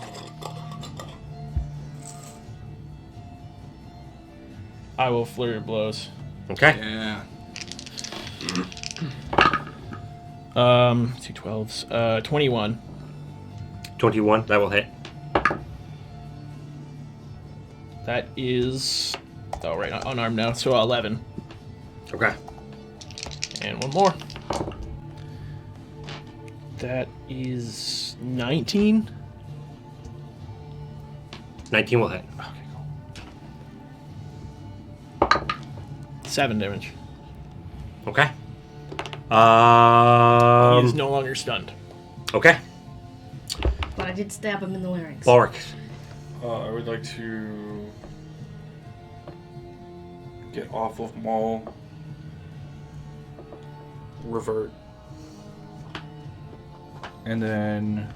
[SPEAKER 4] I will flurry of blows.
[SPEAKER 1] Okay.
[SPEAKER 3] Yeah.
[SPEAKER 4] 2 12s. 21.
[SPEAKER 1] 21. That will hit.
[SPEAKER 4] That is... Oh, right, unarmed now. So 11.
[SPEAKER 1] Okay.
[SPEAKER 4] And 1 more. That is 19.
[SPEAKER 1] 19 will hit.
[SPEAKER 4] Okay, cool. 7 damage.
[SPEAKER 1] Okay.
[SPEAKER 4] He is no longer stunned.
[SPEAKER 1] Okay.
[SPEAKER 2] But I did stab him in the larynx.
[SPEAKER 1] Balric.
[SPEAKER 6] I would like to get off of Maul. Revert. And then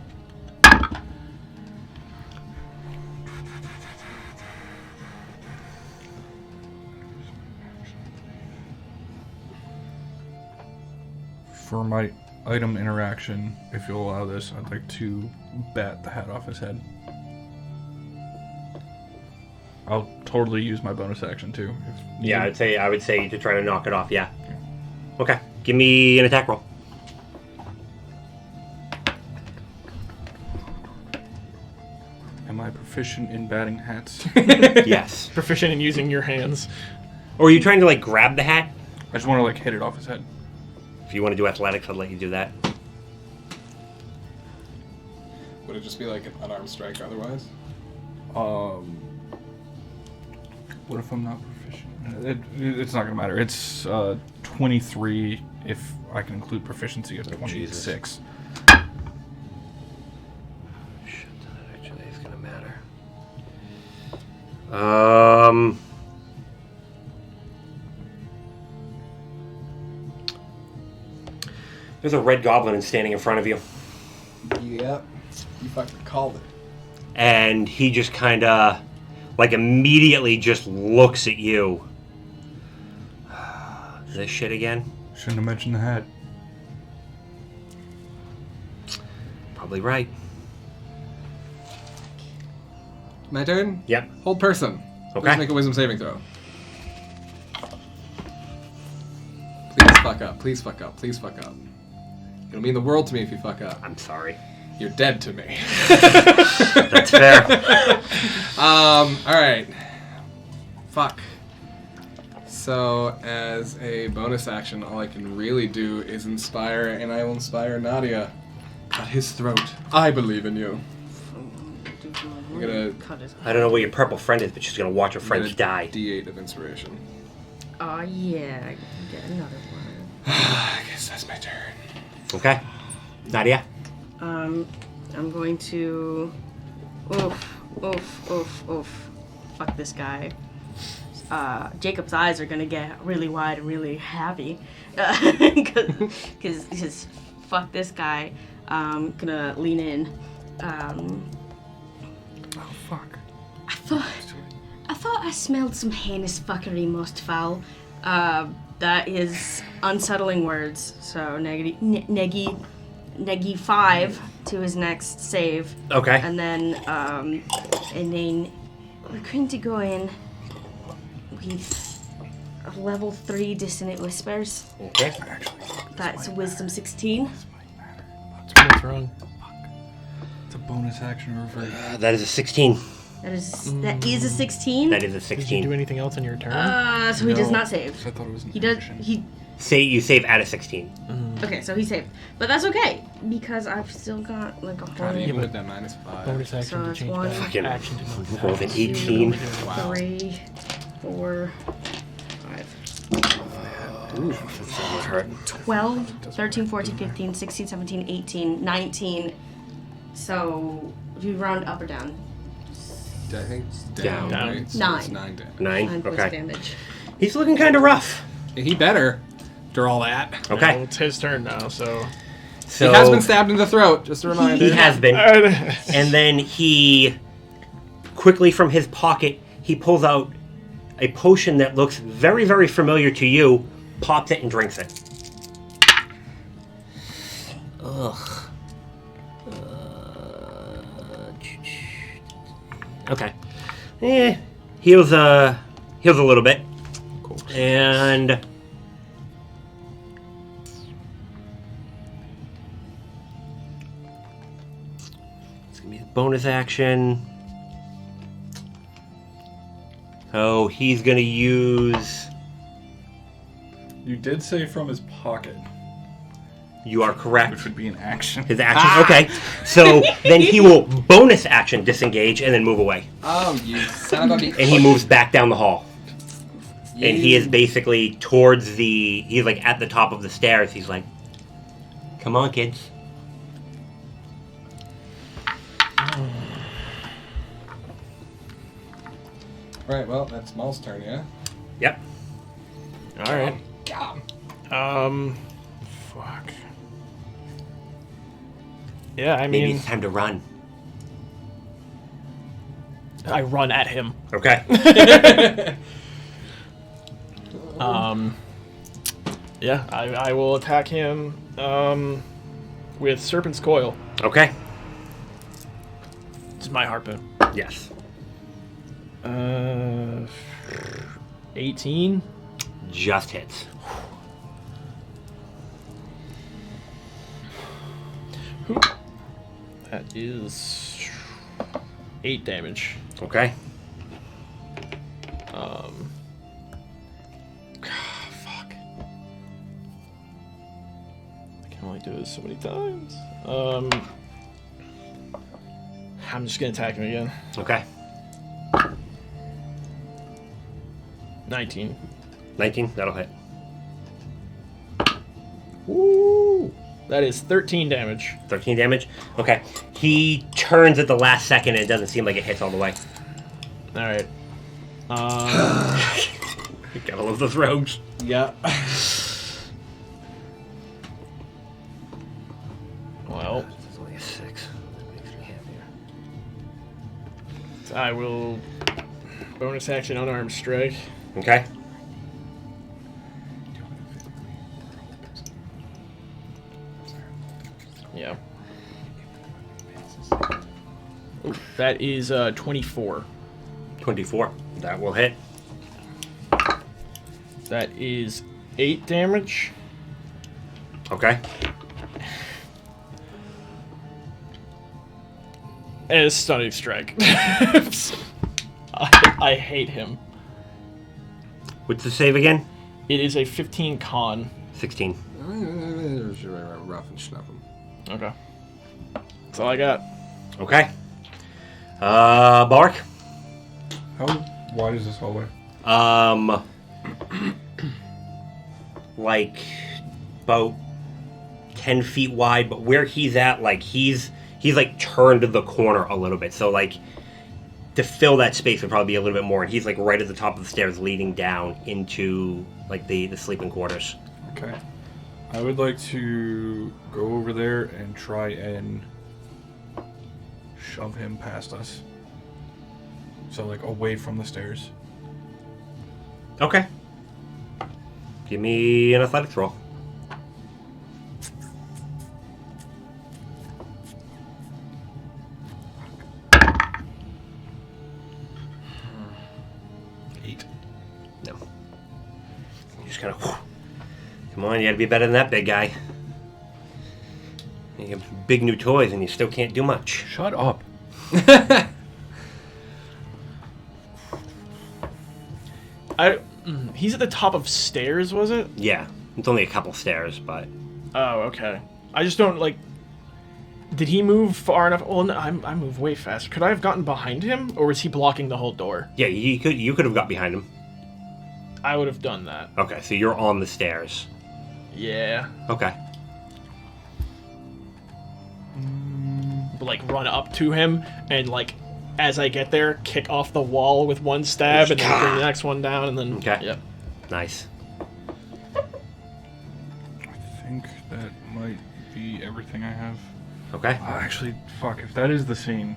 [SPEAKER 6] for my item interaction, if you'll allow this, I'd like to bat the hat off his head. I'll totally use my bonus action too.
[SPEAKER 1] Yeah, I would say to try to knock it off. Yeah. Okay. Give me an attack roll.
[SPEAKER 6] Am I proficient in batting hats?
[SPEAKER 1] Yes.
[SPEAKER 4] Proficient in using your hands.
[SPEAKER 1] Or are you trying to like grab the hat?
[SPEAKER 6] I just want to like hit it off his head.
[SPEAKER 1] If you want to do athletics, I'll let you do that.
[SPEAKER 3] Would it just be like an unarmed strike otherwise?
[SPEAKER 6] What if I'm not proficient? It's not gonna matter. It's 23 if I can include proficiency of 26.
[SPEAKER 1] Shit, actually, it's gonna matter. There's a red goblin standing in front of you.
[SPEAKER 3] Yep. You fucking called it.
[SPEAKER 1] And he just kind of, like, immediately just looks at you. This shit again?
[SPEAKER 6] Shouldn't have mentioned the hat.
[SPEAKER 1] Probably right.
[SPEAKER 3] My turn?
[SPEAKER 1] Yep.
[SPEAKER 3] Hold person.
[SPEAKER 1] Okay.
[SPEAKER 3] Please make a wisdom saving throw. Please fuck up. Please fuck up. Please fuck up. It'll mean the world to me if you fuck up.
[SPEAKER 1] I'm sorry.
[SPEAKER 3] You're dead to me.
[SPEAKER 1] That's fair.
[SPEAKER 3] Alright. Fuck. So, as a bonus action, all I can really do is inspire, and I will inspire Nadia. Cut his throat. I believe in you. I'm gonna
[SPEAKER 2] cut his.
[SPEAKER 1] I don't know where your purple friend is, but she's gonna watch her friends die.
[SPEAKER 3] D8 of inspiration.
[SPEAKER 2] Oh yeah, I can get another one.
[SPEAKER 3] I guess that's my turn.
[SPEAKER 1] Okay. Nadia?
[SPEAKER 2] I'm going to. Oof. Fuck this guy. Jacob's eyes are gonna get really wide and really happy. Because fuck this guy. Gonna lean in.
[SPEAKER 6] Oh fuck.
[SPEAKER 2] I thought I smelled some heinous fuckery most foul. That is unsettling words. So neggy 5 to his next save.
[SPEAKER 1] Okay.
[SPEAKER 2] And then we're going to go in with a level 3 dissonant whispers.
[SPEAKER 1] Okay.
[SPEAKER 2] That's wisdom 16.
[SPEAKER 4] What's wrong?
[SPEAKER 6] It's a bonus action revert.
[SPEAKER 1] That is a 16.
[SPEAKER 2] That is a 16.
[SPEAKER 1] That is a
[SPEAKER 4] Did you
[SPEAKER 1] 16.
[SPEAKER 4] do anything else on your turn?
[SPEAKER 2] So he does
[SPEAKER 6] No,
[SPEAKER 2] not save.
[SPEAKER 6] I thought it was an
[SPEAKER 2] He does.
[SPEAKER 6] action.
[SPEAKER 2] He
[SPEAKER 1] You save at a 16.
[SPEAKER 2] okay. So he saved, but that's okay because I've still got like a
[SPEAKER 3] How do you
[SPEAKER 2] whole
[SPEAKER 3] put that -5?
[SPEAKER 4] Bonus action
[SPEAKER 2] So
[SPEAKER 4] to
[SPEAKER 2] it's
[SPEAKER 4] change
[SPEAKER 2] one.
[SPEAKER 4] that
[SPEAKER 1] Fucking
[SPEAKER 4] action to bonus
[SPEAKER 1] rolled an
[SPEAKER 4] action.
[SPEAKER 1] 18.
[SPEAKER 3] Wow.
[SPEAKER 2] 3, 4, 5.
[SPEAKER 1] That would hurt.
[SPEAKER 2] 12, 13, 14, 15, 16, 17, 18, 19. So, do you round up or down?
[SPEAKER 3] I think it's
[SPEAKER 1] Down.
[SPEAKER 3] down. Right? So
[SPEAKER 2] 9.
[SPEAKER 3] it's 9 damage.
[SPEAKER 1] 9?
[SPEAKER 2] 9 points
[SPEAKER 1] Okay.
[SPEAKER 2] damage.
[SPEAKER 1] He's looking kind of rough.
[SPEAKER 3] He better. After all that.
[SPEAKER 4] Well,
[SPEAKER 1] Okay.
[SPEAKER 4] it's his turn now, so.
[SPEAKER 1] So
[SPEAKER 3] He has been stabbed in the throat, just a reminder.
[SPEAKER 1] He has been. And then he, quickly from his pocket, he pulls out a potion that looks very, very familiar to you, pops it and drinks it. Ugh. Okay. Heals a little bit.
[SPEAKER 3] Cool.
[SPEAKER 1] And it's gonna be a bonus action. So he's gonna use.
[SPEAKER 6] You did say from his pocket,
[SPEAKER 1] You are correct.
[SPEAKER 6] which would be an action.
[SPEAKER 1] His action. Okay. So then he will bonus action disengage and then move away.
[SPEAKER 3] Oh, you son of a...
[SPEAKER 1] And he moves back down the hall. And he is basically towards the. He's like at the top of the stairs. He's like, "Come on, kids."
[SPEAKER 3] Right, well, that's Maul's turn, yeah?
[SPEAKER 1] Yep.
[SPEAKER 4] All right. Fuck. Yeah, I
[SPEAKER 1] Maybe
[SPEAKER 4] mean,
[SPEAKER 1] it's time to run.
[SPEAKER 4] I run at him.
[SPEAKER 1] Okay.
[SPEAKER 4] Yeah, I will attack him with Serpent's Coil.
[SPEAKER 1] Okay.
[SPEAKER 4] It's my harpoon.
[SPEAKER 1] Yes.
[SPEAKER 4] 18.
[SPEAKER 1] Just hits.
[SPEAKER 4] That is 8 damage.
[SPEAKER 1] Okay.
[SPEAKER 4] Fuck. I can only do this so many times. I'm just gonna attack him again.
[SPEAKER 1] Okay.
[SPEAKER 4] 19.
[SPEAKER 1] 19. That'll hit.
[SPEAKER 4] Woo! That is 13 damage.
[SPEAKER 1] 13 damage. Okay. He turns at the last second and it doesn't seem like it hits all the way.
[SPEAKER 4] All right.
[SPEAKER 1] Gotta love those rogues.
[SPEAKER 4] Yeah. Well,
[SPEAKER 1] It's only a 6. That makes me happier.
[SPEAKER 4] I will bonus action unarmed strike.
[SPEAKER 1] Okay.
[SPEAKER 4] Yeah. Ooh, that is 24.
[SPEAKER 1] 24. That will hit.
[SPEAKER 4] That is 8 damage.
[SPEAKER 1] Okay.
[SPEAKER 4] And a stunning strike. I hate him.
[SPEAKER 1] What's the save again?
[SPEAKER 4] It is a 15 con.
[SPEAKER 1] 16.
[SPEAKER 3] Rough and snuff him.
[SPEAKER 4] Okay. That's all I got.
[SPEAKER 1] Okay. Bark.
[SPEAKER 6] How wide is this hallway?
[SPEAKER 1] Like about 10 feet wide, but where he's at, like he's like turned to the corner a little bit. So like to fill that space would probably be a little bit more, and he's like right at the top of the stairs leading down into like the sleeping quarters.
[SPEAKER 6] Okay. I would like to go over there and try and shove him past us. So like away from the stairs.
[SPEAKER 1] Okay. Give me an athletics roll. No. You just kind of... Come on, you gotta be better than that big guy. You have big new toys and you still can't do much.
[SPEAKER 6] Shut up.
[SPEAKER 4] He's at the top of stairs, was it?
[SPEAKER 1] Yeah, it's only a couple stairs, but...
[SPEAKER 4] Oh, okay. I just don't, like... Did he move far enough? Well, no, I move way faster. Could I have gotten behind him, or was he blocking the whole door?
[SPEAKER 1] Yeah, you could have got behind him.
[SPEAKER 4] I would have done that.
[SPEAKER 1] Okay, so you're on the stairs.
[SPEAKER 4] Yeah.
[SPEAKER 1] Okay.
[SPEAKER 4] But, like, run up to him, and, like, as I get there, kick off the wall with one stab, and then bring the next one down, and then...
[SPEAKER 1] Okay.
[SPEAKER 4] Yep.
[SPEAKER 1] Nice.
[SPEAKER 6] I think that might be everything I have.
[SPEAKER 1] Okay.
[SPEAKER 6] Actually, fuck, if that is the scene.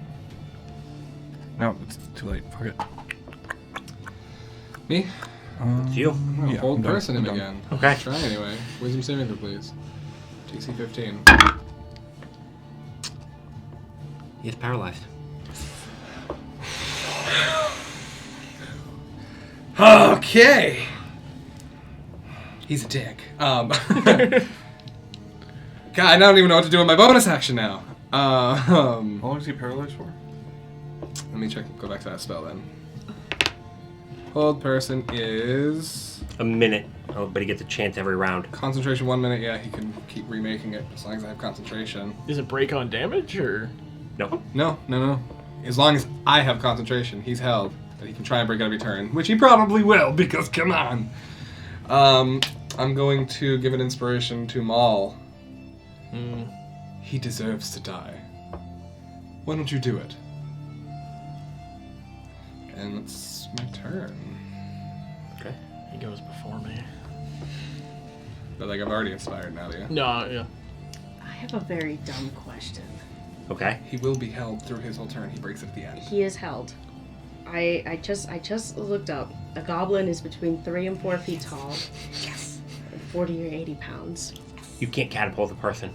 [SPEAKER 6] No, it's too late. Fuck it.
[SPEAKER 3] Me?
[SPEAKER 1] It's you.
[SPEAKER 3] Oh,
[SPEAKER 6] Yeah,
[SPEAKER 3] hold
[SPEAKER 6] I'm done.
[SPEAKER 3] person him
[SPEAKER 6] I'm done.
[SPEAKER 3] again.
[SPEAKER 1] Okay.
[SPEAKER 3] Try anyway. Wisdom saving throw, please. DC 15.
[SPEAKER 1] He is paralyzed.
[SPEAKER 3] Okay. He's a dick. God, I don't even know what to do with my bonus action now.
[SPEAKER 6] How long is he paralyzed for?
[SPEAKER 3] Let me check. Go back to that spell then. Hold person is
[SPEAKER 1] A minute. Oh, but he gets a chance every round.
[SPEAKER 3] concentration 1 minute. Yeah, he can keep remaking it as long as I have concentration.
[SPEAKER 4] Is it break on damage, or...?
[SPEAKER 1] No.
[SPEAKER 3] No. As long as I have concentration, he's held. But he can try and break it every turn, which he probably will, because come on. I'm going to give an inspiration to Maul. He deserves to die. Why don't you do it? And it's my turn.
[SPEAKER 1] Okay.
[SPEAKER 4] He goes before me.
[SPEAKER 3] But like I've already inspired Nadia.
[SPEAKER 4] No, yeah.
[SPEAKER 2] I have a very dumb question.
[SPEAKER 1] Okay.
[SPEAKER 3] He will be held through his whole turn. He breaks at the end.
[SPEAKER 2] He is held. I just looked up. A goblin is between 3 and 4 feet tall. Yes. 40 or 80 pounds.
[SPEAKER 1] You can't catapult a person.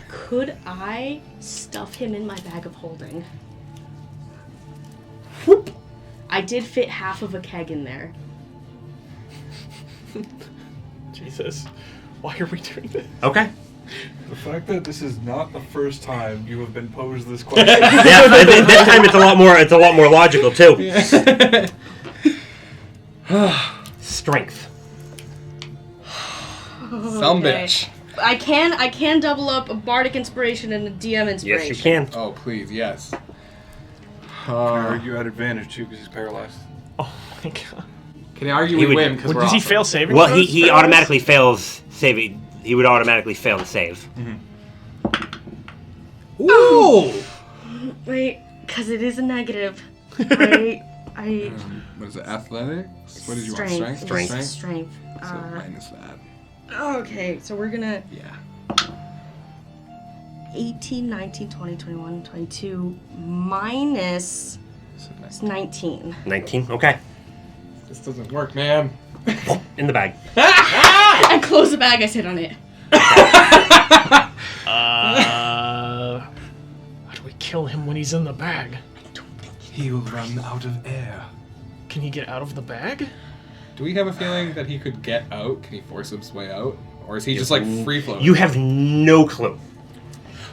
[SPEAKER 2] Could I stuff him in my bag of holding?
[SPEAKER 1] Whoop.
[SPEAKER 2] I did fit half of a keg in there.
[SPEAKER 4] Jesus. Why are we doing this?
[SPEAKER 1] Okay.
[SPEAKER 6] The fact that this is not the first time you have been posed this question.
[SPEAKER 1] Yeah, but this time it's a lot more. It's a lot more logical too. Strength.
[SPEAKER 3] Some
[SPEAKER 2] Okay.
[SPEAKER 3] bitch.
[SPEAKER 2] I can double up a bardic inspiration and a DM inspiration.
[SPEAKER 1] Yes, you can.
[SPEAKER 3] Oh, please, yes.
[SPEAKER 6] You had advantage too because he's paralyzed.
[SPEAKER 4] Oh my god.
[SPEAKER 3] Can I argue
[SPEAKER 1] He
[SPEAKER 3] we
[SPEAKER 1] would-
[SPEAKER 3] win because
[SPEAKER 4] Well,
[SPEAKER 3] we're
[SPEAKER 4] does he
[SPEAKER 3] off
[SPEAKER 4] fail
[SPEAKER 3] it?
[SPEAKER 4] saving
[SPEAKER 1] Well,
[SPEAKER 4] throws?
[SPEAKER 1] he automatically fails saving. He would automatically fail to save.
[SPEAKER 3] Ooh!
[SPEAKER 2] Wait, because it is a negative. I
[SPEAKER 3] What is it? Athletics? What did you
[SPEAKER 2] strength.
[SPEAKER 3] want? Strength?
[SPEAKER 2] Strength.
[SPEAKER 3] So minus that.
[SPEAKER 2] Okay, so we're gonna
[SPEAKER 3] Yeah.
[SPEAKER 2] 18, 19, 20, 21, 22 minus
[SPEAKER 3] So
[SPEAKER 2] it's 19.
[SPEAKER 1] 19. Okay.
[SPEAKER 3] this doesn't work, man.
[SPEAKER 1] In the bag.
[SPEAKER 2] I close the bag, I sit on it.
[SPEAKER 4] How do we kill him when he's in the bag?
[SPEAKER 3] He will run out of air.
[SPEAKER 4] Can he get out of the bag?
[SPEAKER 3] Do we have a feeling that he could get out? Can he force his way out? Or is he just like free floating?
[SPEAKER 1] You have no clue.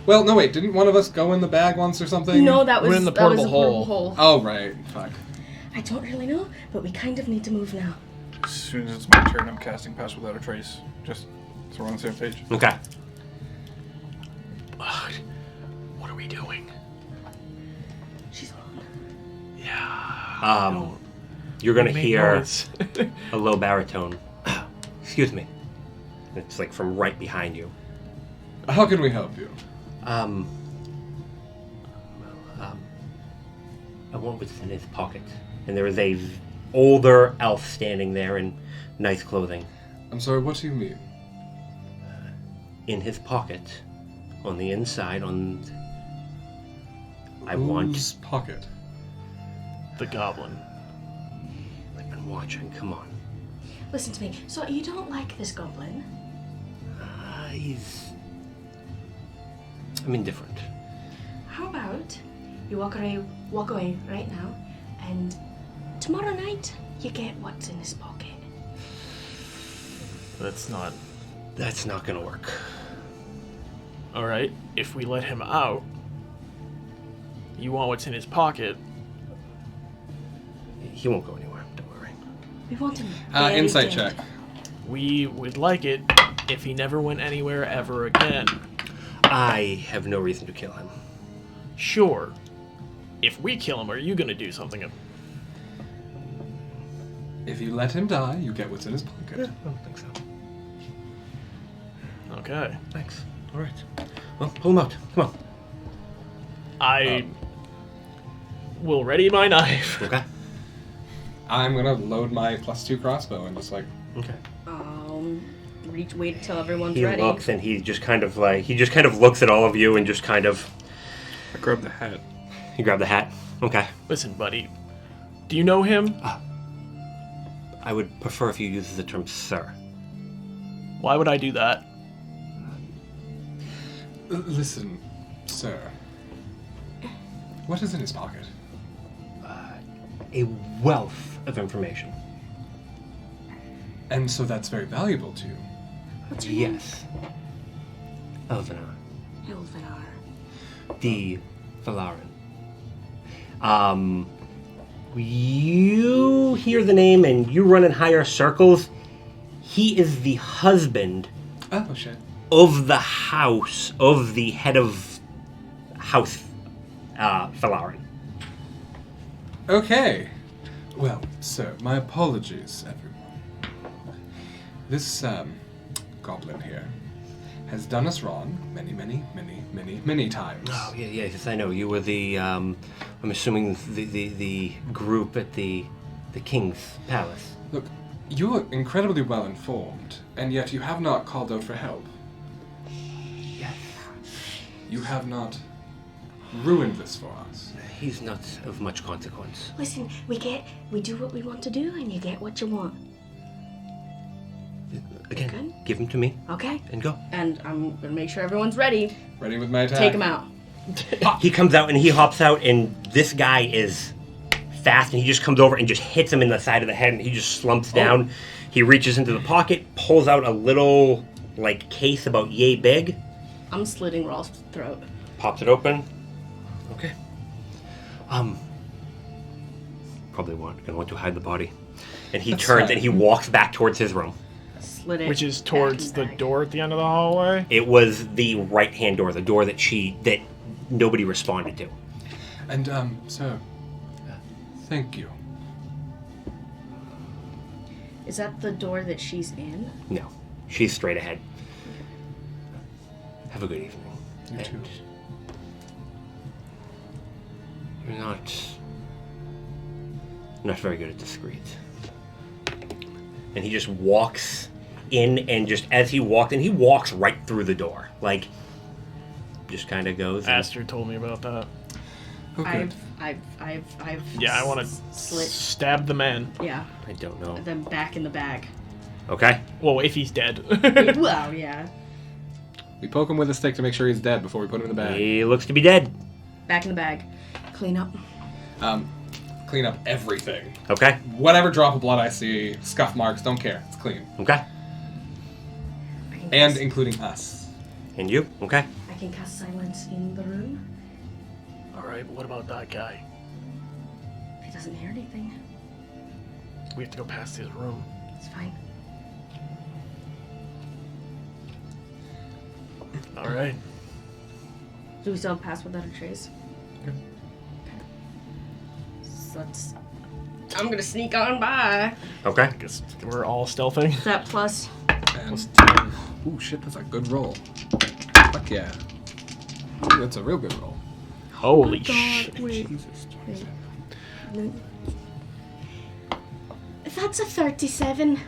[SPEAKER 3] Well, no, wait. Didn't one of us go in the bag once or something?
[SPEAKER 2] No, that was
[SPEAKER 4] We're in the
[SPEAKER 2] that was a
[SPEAKER 4] portable
[SPEAKER 2] portable hole.
[SPEAKER 3] Oh, right. Fuck.
[SPEAKER 2] I don't really know, but we kind of need to move now.
[SPEAKER 6] As soon as it's my turn, I'm casting Pass Without a Trace. Just so we're on the same page.
[SPEAKER 1] Okay.
[SPEAKER 4] Ugh, what are we doing?
[SPEAKER 2] She's alone.
[SPEAKER 4] Yeah.
[SPEAKER 1] You're gonna
[SPEAKER 4] Make
[SPEAKER 1] hear
[SPEAKER 4] noise.
[SPEAKER 1] a low baritone. Excuse me. It's like from right behind you.
[SPEAKER 3] How can we help you?
[SPEAKER 1] I want what's in his pocket. And there is a older elf standing there in nice clothing.
[SPEAKER 3] I'm sorry, what do you mean?
[SPEAKER 1] In his pocket, on the inside, I
[SPEAKER 3] Whose
[SPEAKER 1] want.
[SPEAKER 3] pocket?
[SPEAKER 4] The goblin.
[SPEAKER 1] I've been watching. Come on.
[SPEAKER 2] Listen to me. So you don't like this goblin?
[SPEAKER 1] I'm indifferent.
[SPEAKER 2] How about you walk away right now, and tomorrow night you get what's in his pocket.
[SPEAKER 4] That's not...
[SPEAKER 1] That's not gonna work.
[SPEAKER 4] Alright, if we let him out, you want what's in his pocket.
[SPEAKER 1] He won't go anywhere. Don't worry.
[SPEAKER 2] We want him. very
[SPEAKER 3] Insight
[SPEAKER 2] dead.
[SPEAKER 3] check.
[SPEAKER 4] We would like it if he never went anywhere ever again.
[SPEAKER 1] I have no reason to kill him.
[SPEAKER 4] Sure. If we kill him, are you gonna do something?
[SPEAKER 3] If you let him die, you get what's in his pocket.
[SPEAKER 1] I don't think so.
[SPEAKER 4] Okay.
[SPEAKER 1] Thanks. All right. Well, pull him out. Come on.
[SPEAKER 4] I will ready my knife.
[SPEAKER 1] Okay.
[SPEAKER 3] I'm gonna load my +2 crossbow and just like...
[SPEAKER 1] Okay.
[SPEAKER 2] Wait until everyone's
[SPEAKER 1] He
[SPEAKER 2] ready.
[SPEAKER 1] looks and he just kind of looks at all of you and just kind of.
[SPEAKER 6] I grabbed the hat.
[SPEAKER 1] You grab the hat. Okay.
[SPEAKER 4] Listen, buddy. Do you know him?
[SPEAKER 1] I would prefer if you use the term sir.
[SPEAKER 4] Why would I do that?
[SPEAKER 3] Listen, sir. What is in his pocket?
[SPEAKER 1] A wealth of information.
[SPEAKER 3] And so that's very valuable to you.
[SPEAKER 2] What's your name?
[SPEAKER 1] Yes. Elvenar.
[SPEAKER 2] Ilvenar.
[SPEAKER 1] The Valarin. You hear the name and you run in higher circles. He is the husband
[SPEAKER 3] Oh, shit.
[SPEAKER 1] of the house, of the head of house, Valarin.
[SPEAKER 3] Okay. Well, sir, my apologies, everyone. This, goblin here has done us wrong many, many, many, many, many times.
[SPEAKER 1] Oh, yeah, yes, I know. You were the, I'm assuming the group at the King's Palace.
[SPEAKER 3] Look, you are incredibly well informed, and yet you have not called out for help.
[SPEAKER 1] Yes.
[SPEAKER 3] You have not ruined this for us.
[SPEAKER 1] He's not of much consequence.
[SPEAKER 5] Listen, we do what we want to do, and you get what you want.
[SPEAKER 1] Again,
[SPEAKER 5] Okay.
[SPEAKER 1] give him to me
[SPEAKER 5] Okay?
[SPEAKER 1] and go.
[SPEAKER 2] And I'm gonna make sure everyone's ready.
[SPEAKER 3] Ready with my attack?
[SPEAKER 2] Take him out.
[SPEAKER 1] He comes out and he hops out, and this guy is fast, and he just comes over and just hits him in the side of the head, and he just slumps down. He reaches into the pocket, pulls out a little, like, case about yay big,
[SPEAKER 2] I'm slitting Rolf's throat.
[SPEAKER 1] pops it open. Okay. Probably gonna want to hide the body. And he
[SPEAKER 3] That's
[SPEAKER 1] turns
[SPEAKER 3] fine.
[SPEAKER 1] and he walks back towards his room.
[SPEAKER 2] Slit it.
[SPEAKER 4] Which is
[SPEAKER 2] back
[SPEAKER 4] towards
[SPEAKER 2] and
[SPEAKER 4] the
[SPEAKER 2] back.
[SPEAKER 4] door at the end of the hallway.
[SPEAKER 1] It was the right-hand door, the door that nobody responded to.
[SPEAKER 3] And, sir, thank you.
[SPEAKER 2] Is that the door that she's in?
[SPEAKER 1] No, she's straight ahead. Have a good evening.
[SPEAKER 3] You
[SPEAKER 1] And
[SPEAKER 3] too.
[SPEAKER 1] You're not very good at discreet. And he just walks in, and just as he walked in, he walks right through the door. Like, just kind of goes. and-
[SPEAKER 4] Aster told me about that.
[SPEAKER 3] Oh, good.
[SPEAKER 2] I've
[SPEAKER 4] Yeah, I want to
[SPEAKER 2] slit.
[SPEAKER 4] stab the man.
[SPEAKER 2] Yeah,
[SPEAKER 1] I don't know.
[SPEAKER 2] then back in the bag.
[SPEAKER 1] Okay.
[SPEAKER 4] Well, if he's dead.
[SPEAKER 2] Well, yeah.
[SPEAKER 3] We poke him with a stick to make sure he's dead before we put him in the bag.
[SPEAKER 1] He looks to be dead.
[SPEAKER 2] Back in the bag. Clean up.
[SPEAKER 3] Clean up everything.
[SPEAKER 1] Okay.
[SPEAKER 3] Whatever drop of blood I see, scuff marks, don't care. It's clean.
[SPEAKER 1] Okay.
[SPEAKER 2] I can
[SPEAKER 3] And
[SPEAKER 2] cast,
[SPEAKER 3] including us.
[SPEAKER 1] And you? Okay.
[SPEAKER 2] I can cast silence in the room.
[SPEAKER 4] All right, but what about that guy?
[SPEAKER 2] He doesn't hear anything.
[SPEAKER 4] We have to go past his room.
[SPEAKER 2] It's fine.
[SPEAKER 4] All right.
[SPEAKER 2] Do we still have pass without a trace? Okay. So let's. I'm gonna sneak on by.
[SPEAKER 1] Okay.
[SPEAKER 4] I guess we're all stealthing.
[SPEAKER 2] Is that plus?
[SPEAKER 3] And, ooh, shit, that's a good roll. Fuck yeah. Ooh, that's a real good roll.
[SPEAKER 4] Holy
[SPEAKER 2] God,
[SPEAKER 4] shit.
[SPEAKER 2] wait.
[SPEAKER 3] Jesus.
[SPEAKER 2] That's a 37.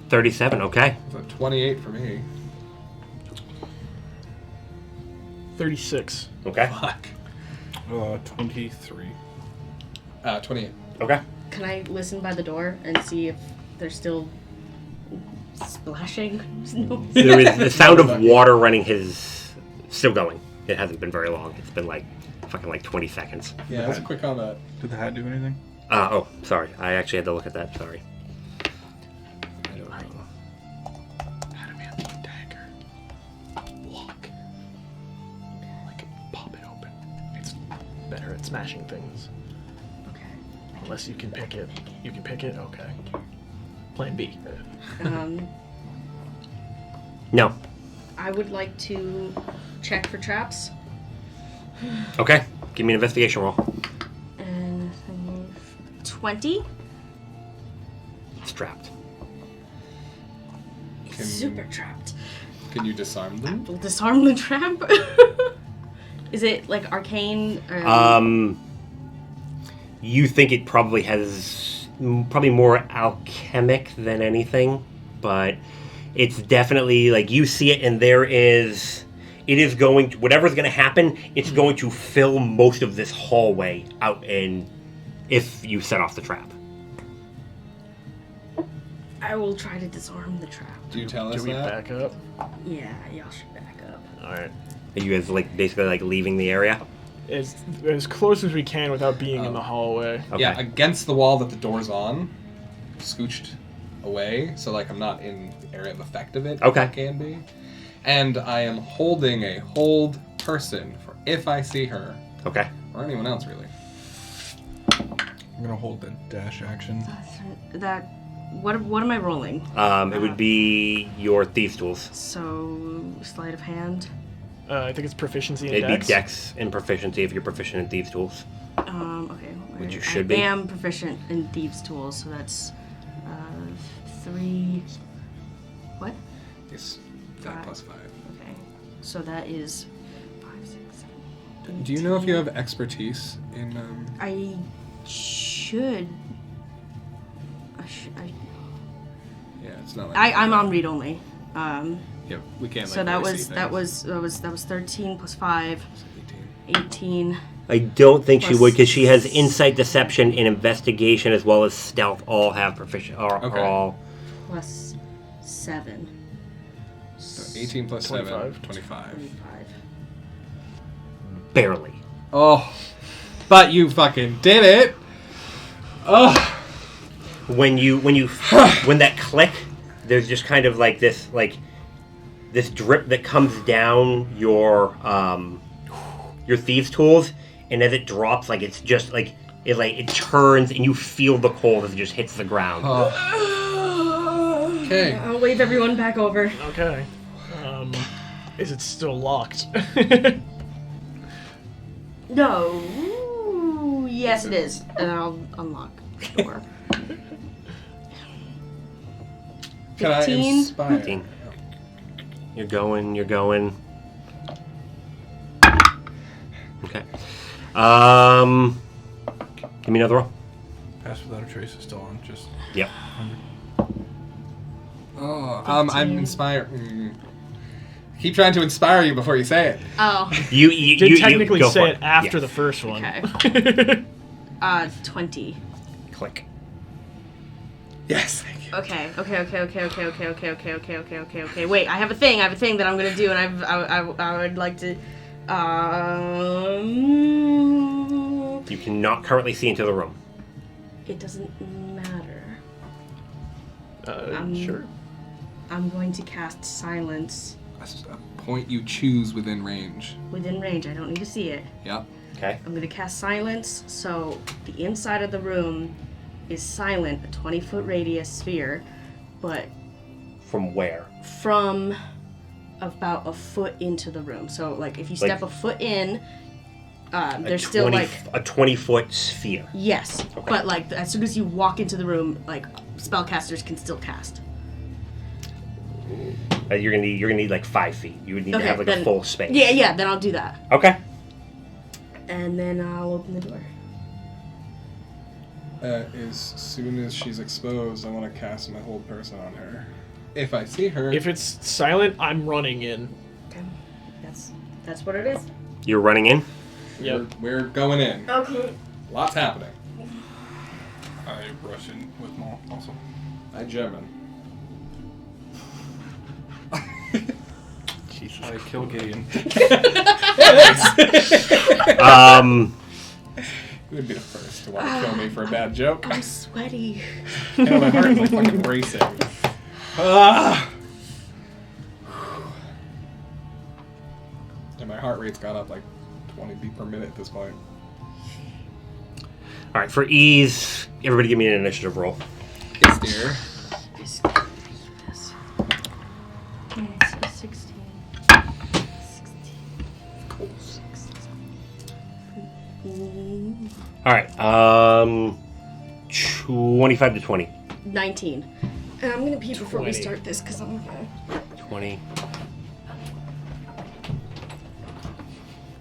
[SPEAKER 1] 37. Okay.
[SPEAKER 3] That's a 28 for me.
[SPEAKER 4] 36.
[SPEAKER 1] Okay.
[SPEAKER 3] Fuck.
[SPEAKER 6] 23.
[SPEAKER 3] 28.
[SPEAKER 1] Okay.
[SPEAKER 2] Can I listen by the door and see if there's still splashing? No.
[SPEAKER 1] There is the sound of water running still going. It hasn't been very long. It's been like fucking like 20 seconds.
[SPEAKER 3] Yeah, that's a quick combat.
[SPEAKER 6] Did the hat do anything?
[SPEAKER 1] Oh, sorry. I actually had to look at that. Sorry.
[SPEAKER 3] I don't know.
[SPEAKER 4] Adamant dagger. Block. Like, pop it open. It's better at smashing things.
[SPEAKER 2] Okay.
[SPEAKER 4] Unless you can pick it. You can pick it? Okay. Plan B.
[SPEAKER 1] No.
[SPEAKER 2] I would like to check for traps.
[SPEAKER 1] Okay. Give me an investigation roll.
[SPEAKER 2] And 20.
[SPEAKER 1] It's trapped.
[SPEAKER 2] It's
[SPEAKER 3] Can-
[SPEAKER 2] super trapped.
[SPEAKER 3] Can you disarm them?
[SPEAKER 2] We'll disarm the trap. Is it like arcane? Or...
[SPEAKER 1] You think it probably has probably more alchemic than anything, but it's definitely like you see it, and it is going to, whatever's going to happen, it's going to fill most of this hallway out in if you set off the trap.
[SPEAKER 2] I will try to disarm the trap.
[SPEAKER 3] Do you tell us
[SPEAKER 4] Do we
[SPEAKER 3] that?
[SPEAKER 4] back up?
[SPEAKER 2] Yeah, y'all should back up.
[SPEAKER 4] All right.
[SPEAKER 1] Are you guys like basically like leaving the area?
[SPEAKER 4] As close as we can without being in the hallway.
[SPEAKER 1] Okay.
[SPEAKER 3] Yeah, against the wall that the door's on, scooched away, so like I'm not in the area of effect of it.
[SPEAKER 1] Okay.
[SPEAKER 3] If I can be. And I am holding a hold person for if I see her,
[SPEAKER 1] Okay.
[SPEAKER 3] or anyone else really.
[SPEAKER 6] I'm gonna hold the dash action.
[SPEAKER 2] What am I rolling?
[SPEAKER 1] It would be your thieves' tools.
[SPEAKER 2] So sleight of hand.
[SPEAKER 4] I think it's proficiency in
[SPEAKER 1] It'd
[SPEAKER 4] dex.
[SPEAKER 1] be dex and proficiency if you're proficient in thieves' tools.
[SPEAKER 2] Okay.
[SPEAKER 1] Which you
[SPEAKER 2] I
[SPEAKER 1] should be.
[SPEAKER 2] am proficient in thieves' tools, so that's 3. What?
[SPEAKER 3] Yes, that
[SPEAKER 2] Five.
[SPEAKER 3] plus 5.
[SPEAKER 2] Okay. So that is 5, 6, 7.
[SPEAKER 3] Do you know if you have expertise in?
[SPEAKER 2] I should.
[SPEAKER 3] Yeah, it's not like.
[SPEAKER 2] I'm on read only.
[SPEAKER 3] Yep, we can't.
[SPEAKER 2] So that was 13 plus 5, 18.
[SPEAKER 1] I don't think she
[SPEAKER 2] Plus-
[SPEAKER 1] would because she has insight, deception, and investigation as well as stealth. All have proficient. Are
[SPEAKER 3] Okay.
[SPEAKER 1] all
[SPEAKER 2] Plus 7.
[SPEAKER 3] So 18 plus 7,
[SPEAKER 4] 25.
[SPEAKER 3] 25.
[SPEAKER 2] 25.
[SPEAKER 1] barely.
[SPEAKER 3] Oh, but you fucking did it. Oh.
[SPEAKER 1] When that click, there's just kind of like this drip that comes down your thieves' tools, and as it drops, like it's just like it turns, and you feel the cold as it just hits the ground.
[SPEAKER 3] Okay.
[SPEAKER 2] I'll wave everyone back over.
[SPEAKER 4] Okay. Is it still locked?
[SPEAKER 2] No. Yes, it is. And I'll unlock the door.
[SPEAKER 3] Can I
[SPEAKER 2] 15?
[SPEAKER 3] inspire?
[SPEAKER 1] 15. You're going. Okay. Give me another roll.
[SPEAKER 6] Pass without a trace is still on. Just
[SPEAKER 1] Yep.
[SPEAKER 3] Oh, I'm inspired. Keep trying to inspire you before you say it.
[SPEAKER 2] Oh.
[SPEAKER 1] You
[SPEAKER 4] Did technically
[SPEAKER 1] go
[SPEAKER 4] say
[SPEAKER 1] for
[SPEAKER 4] it after
[SPEAKER 1] Yes.
[SPEAKER 4] the first one.
[SPEAKER 2] Okay. 20.
[SPEAKER 1] Click.
[SPEAKER 3] Yes, thank you.
[SPEAKER 2] Okay. Wait, I have a thing that I'm gonna do, and I would like to.
[SPEAKER 1] You cannot currently see into the room.
[SPEAKER 2] It doesn't matter.
[SPEAKER 4] Sure.
[SPEAKER 2] I'm going to cast silence
[SPEAKER 3] That's a point you choose within range.
[SPEAKER 2] within range. I don't need to see it.
[SPEAKER 3] Yep.
[SPEAKER 1] Okay.
[SPEAKER 2] I'm gonna cast silence, so the inside of the room is silent, a 20-foot radius sphere, but
[SPEAKER 1] From where?
[SPEAKER 2] from about a foot into the room. So, like, if you step a foot in, there's still, like...
[SPEAKER 1] a 20-foot sphere.
[SPEAKER 2] Yes, but, like, as soon as you walk into the room, like, spellcasters can still cast.
[SPEAKER 1] You're gonna need like 5 feet. You would need to have like
[SPEAKER 2] then,
[SPEAKER 1] a full space.
[SPEAKER 2] Yeah, then I'll do that.
[SPEAKER 1] Okay.
[SPEAKER 2] And then I'll open the door.
[SPEAKER 3] As soon as she's exposed, I want to cast my hold person on her. If I see her.
[SPEAKER 4] If it's silent, I'm running in.
[SPEAKER 2] Okay. That's what it is.
[SPEAKER 1] You're running in.
[SPEAKER 4] Yep.
[SPEAKER 3] We're going in.
[SPEAKER 2] Okay.
[SPEAKER 3] Lots happening.
[SPEAKER 6] I rush in with Maul also.
[SPEAKER 3] I German.
[SPEAKER 6] Jesus. I kill Gideon.
[SPEAKER 3] You would be the first to want to kill me for a bad joke.
[SPEAKER 2] I'm sweaty.
[SPEAKER 3] And my heart is like fucking racing. Ah! And my heart rate's gone up like 20 beat per minute at this point.
[SPEAKER 1] All right. For ease, everybody give me an initiative roll.
[SPEAKER 3] Yes, dear.
[SPEAKER 2] 16.
[SPEAKER 3] Cool.
[SPEAKER 1] All right. 25 to 20.
[SPEAKER 2] 19. And I'm gonna pee before we
[SPEAKER 4] 20.
[SPEAKER 2] start this because I'm okay.
[SPEAKER 1] 20.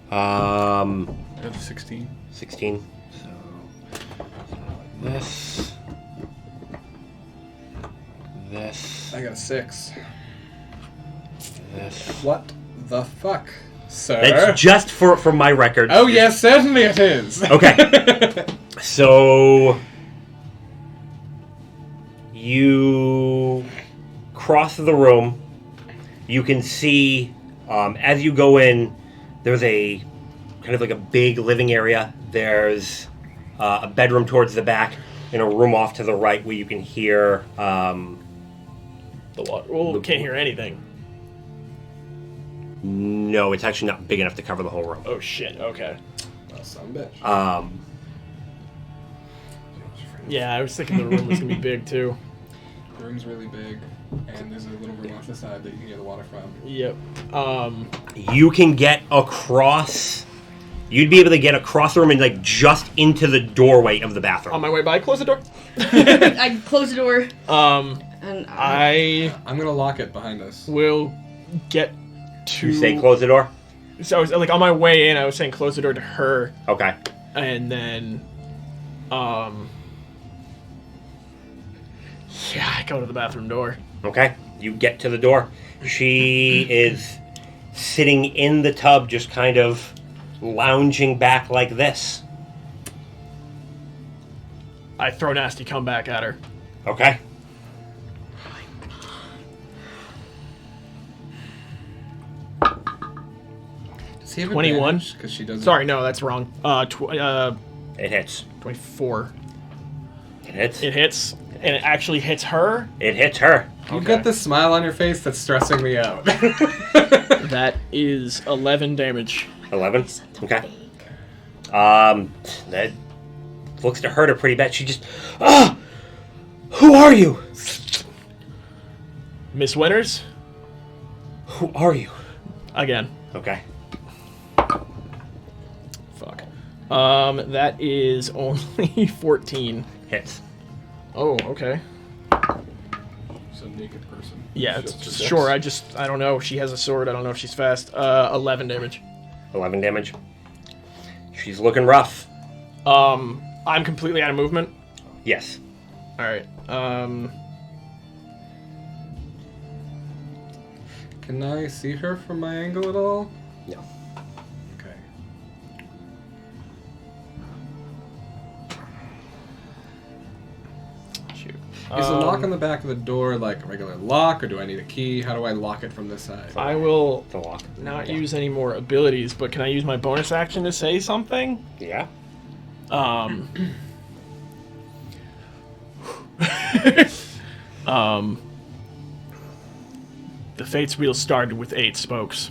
[SPEAKER 6] That's 16.
[SPEAKER 1] 16. So like this. This.
[SPEAKER 3] I got a 6.
[SPEAKER 1] This.
[SPEAKER 3] What the fuck, sir?
[SPEAKER 1] That's just for my record.
[SPEAKER 3] Oh yes, certainly it is.
[SPEAKER 1] Okay. So you cross the room. You can see as you go in, there's a kind of like a big living area. There's a bedroom towards the back and a room off to the right where you can hear
[SPEAKER 4] The water. Well, can't hear anything.
[SPEAKER 1] no, it's actually not big enough to cover the whole room.
[SPEAKER 4] Oh shit. Okay.
[SPEAKER 3] Oh, son of a bitch.
[SPEAKER 4] Yeah, I was thinking the room was gonna be big too.
[SPEAKER 3] The room's really big, and there's a little room off the side that you can hear the water from.
[SPEAKER 4] Yep.
[SPEAKER 1] You can get across. You'd be able to get across the room and like just into the doorway of the bathroom.
[SPEAKER 4] On my way by, close the door.
[SPEAKER 2] I close the door
[SPEAKER 4] Um,
[SPEAKER 2] and
[SPEAKER 4] I
[SPEAKER 3] I'm gonna lock it behind us.
[SPEAKER 4] will get to...
[SPEAKER 1] You say close the door?
[SPEAKER 4] So I was, like, on my way in, I was saying close the door to her,
[SPEAKER 1] Okay.
[SPEAKER 4] and then, yeah, I go to the bathroom door.
[SPEAKER 1] Okay. You get to the door. She is sitting in the tub, just kind of lounging back like this.
[SPEAKER 4] I throw nasty comeback at her.
[SPEAKER 1] Okay.
[SPEAKER 3] Does he have
[SPEAKER 4] 21?
[SPEAKER 3] Because she doesn't.
[SPEAKER 4] Sorry, no, that's wrong.
[SPEAKER 1] It hits.
[SPEAKER 4] 24.
[SPEAKER 1] It hits.
[SPEAKER 4] It hits, and it actually hits her.
[SPEAKER 1] It hits her.
[SPEAKER 3] You've got this smile on your face that's stressing me out.
[SPEAKER 4] That is 11 damage.
[SPEAKER 1] 11. Okay. That looks to hurt her pretty bad. She just, who are you?
[SPEAKER 4] Miss Winters?
[SPEAKER 1] Who are you?
[SPEAKER 4] Again.
[SPEAKER 1] Okay.
[SPEAKER 4] Fuck. That is only 14.
[SPEAKER 1] Hits.
[SPEAKER 4] Oh, okay.
[SPEAKER 3] It's a naked person.
[SPEAKER 4] Yeah,
[SPEAKER 3] Just a
[SPEAKER 4] sure.
[SPEAKER 3] six.
[SPEAKER 4] I don't know. She has a sword. I don't know if she's fast. 11 damage.
[SPEAKER 1] 11 damage. She's looking rough.
[SPEAKER 4] I'm completely out of movement.
[SPEAKER 1] Yes.
[SPEAKER 4] All right.
[SPEAKER 3] Can I see her from my angle at all?
[SPEAKER 1] No.
[SPEAKER 3] Okay.
[SPEAKER 4] Shoot.
[SPEAKER 3] Is the lock on the back of the door like a regular lock, or do I need a key? How do I lock it from this side?
[SPEAKER 4] I will
[SPEAKER 1] The lock.
[SPEAKER 4] not use any more abilities, but can I use my bonus action to say something?
[SPEAKER 1] Yeah.
[SPEAKER 4] The Fates wheel started with 8 spokes.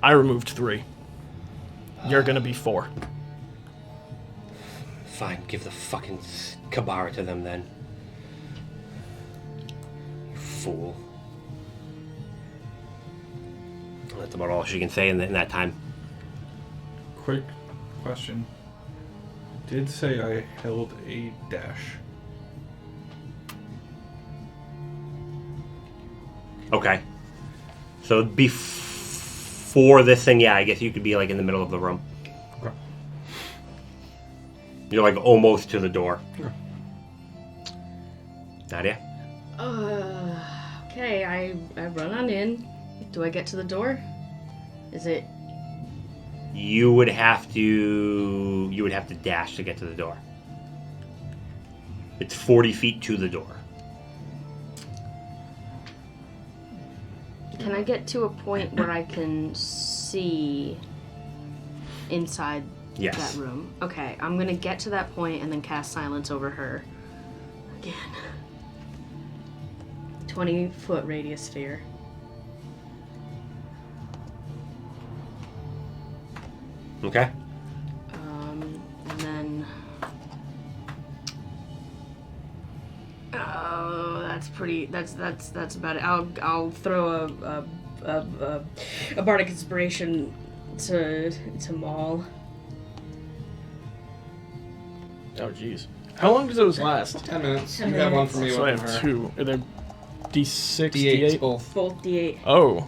[SPEAKER 4] I removed 3. You're gonna be 4.
[SPEAKER 1] Fine. Give the fucking Kabara to them then. You fool. That's about all she can say in that time.
[SPEAKER 6] Quick question. Did say I held a dash.
[SPEAKER 1] Okay. So before this thing, yeah, I guess you could be like in the middle of the room.
[SPEAKER 3] Okay.
[SPEAKER 1] You're like almost to the door.
[SPEAKER 3] Sure.
[SPEAKER 1] Nadia?
[SPEAKER 2] Okay, I run on in. Do I get to the door? Is it...
[SPEAKER 1] You would have to dash to get to the door. It's 40 feet to the door.
[SPEAKER 2] Can I get to a point where I can see inside
[SPEAKER 1] Yes.
[SPEAKER 2] that room? Okay, I'm gonna get to that point and then cast silence over her. Again. 20-foot radius sphere.
[SPEAKER 1] Okay.
[SPEAKER 2] And then... Oh, that's pretty... That's about it. I'll throw a bardic inspiration to Maul.
[SPEAKER 4] Oh, jeez. How long does those last?
[SPEAKER 3] 10 minutes.
[SPEAKER 2] 10
[SPEAKER 3] you have one for me,
[SPEAKER 2] minutes.
[SPEAKER 4] So I
[SPEAKER 3] one for
[SPEAKER 4] have
[SPEAKER 3] her.
[SPEAKER 4] 2. Are they D6,
[SPEAKER 3] D8s
[SPEAKER 4] D8?
[SPEAKER 3] both.
[SPEAKER 2] Both D8.
[SPEAKER 4] Oh.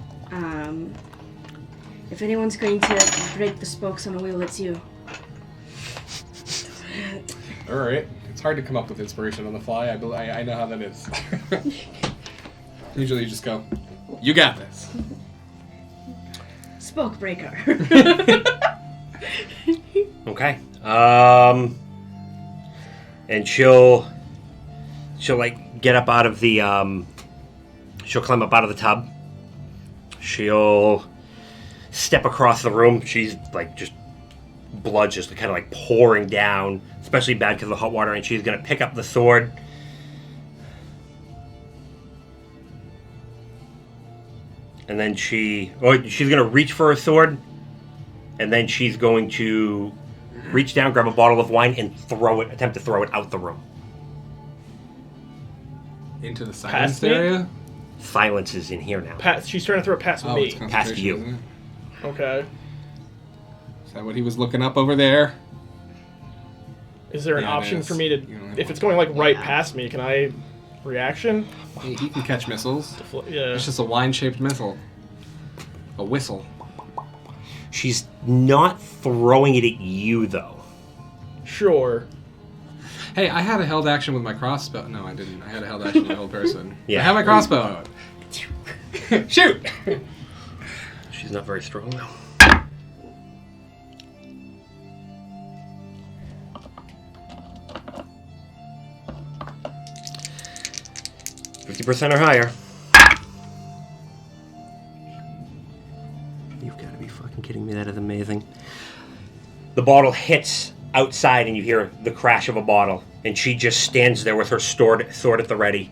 [SPEAKER 2] If anyone's going to break the spokes on a wheel, it's you.
[SPEAKER 3] Alright. It's hard to come up with inspiration on the fly. I know how that is. Usually you just go, you got this.
[SPEAKER 2] Spoke breaker.
[SPEAKER 1] Okay. And she'll like get up out of the she'll climb up out of the tub. She'll step across the room. She's like just blood just kind of like pouring down, especially bad because of the hot water, and she's gonna pick up the sword. And then she's gonna reach for her sword, and then she's going to reach down, grab a bottle of wine, and attempt to throw it out the room.
[SPEAKER 3] Into the
[SPEAKER 4] Past
[SPEAKER 3] silence
[SPEAKER 4] me?
[SPEAKER 3] area?
[SPEAKER 1] Silence is in here now.
[SPEAKER 4] She's trying to throw it past
[SPEAKER 3] Oh,
[SPEAKER 4] me.
[SPEAKER 3] it's concentration,
[SPEAKER 1] Past you.
[SPEAKER 3] isn't it?
[SPEAKER 4] Okay.
[SPEAKER 3] Is that what he was looking up over there?
[SPEAKER 4] Is there an
[SPEAKER 3] Yeah, it
[SPEAKER 4] option
[SPEAKER 3] is.
[SPEAKER 4] for me to...
[SPEAKER 3] You don't have
[SPEAKER 4] If
[SPEAKER 3] one.
[SPEAKER 4] it's going, like, right
[SPEAKER 2] Yeah.
[SPEAKER 4] past me, can I... Reaction?
[SPEAKER 3] He can catch missiles.
[SPEAKER 4] Yeah.
[SPEAKER 3] It's just a wine-shaped missile. A whistle.
[SPEAKER 1] She's not throwing it at you, though.
[SPEAKER 4] Sure.
[SPEAKER 3] Hey, I had a held action with my crossbow. No, I didn't. I had a held action with a whole person.
[SPEAKER 1] Yeah.
[SPEAKER 3] I have my crossbow out. Shoot!
[SPEAKER 1] She's not very strong, though. %, or higher. You've got to be fucking kidding me. That is amazing. The bottle hits outside and you hear the crash of a bottle. And she just stands there with her sword at the ready.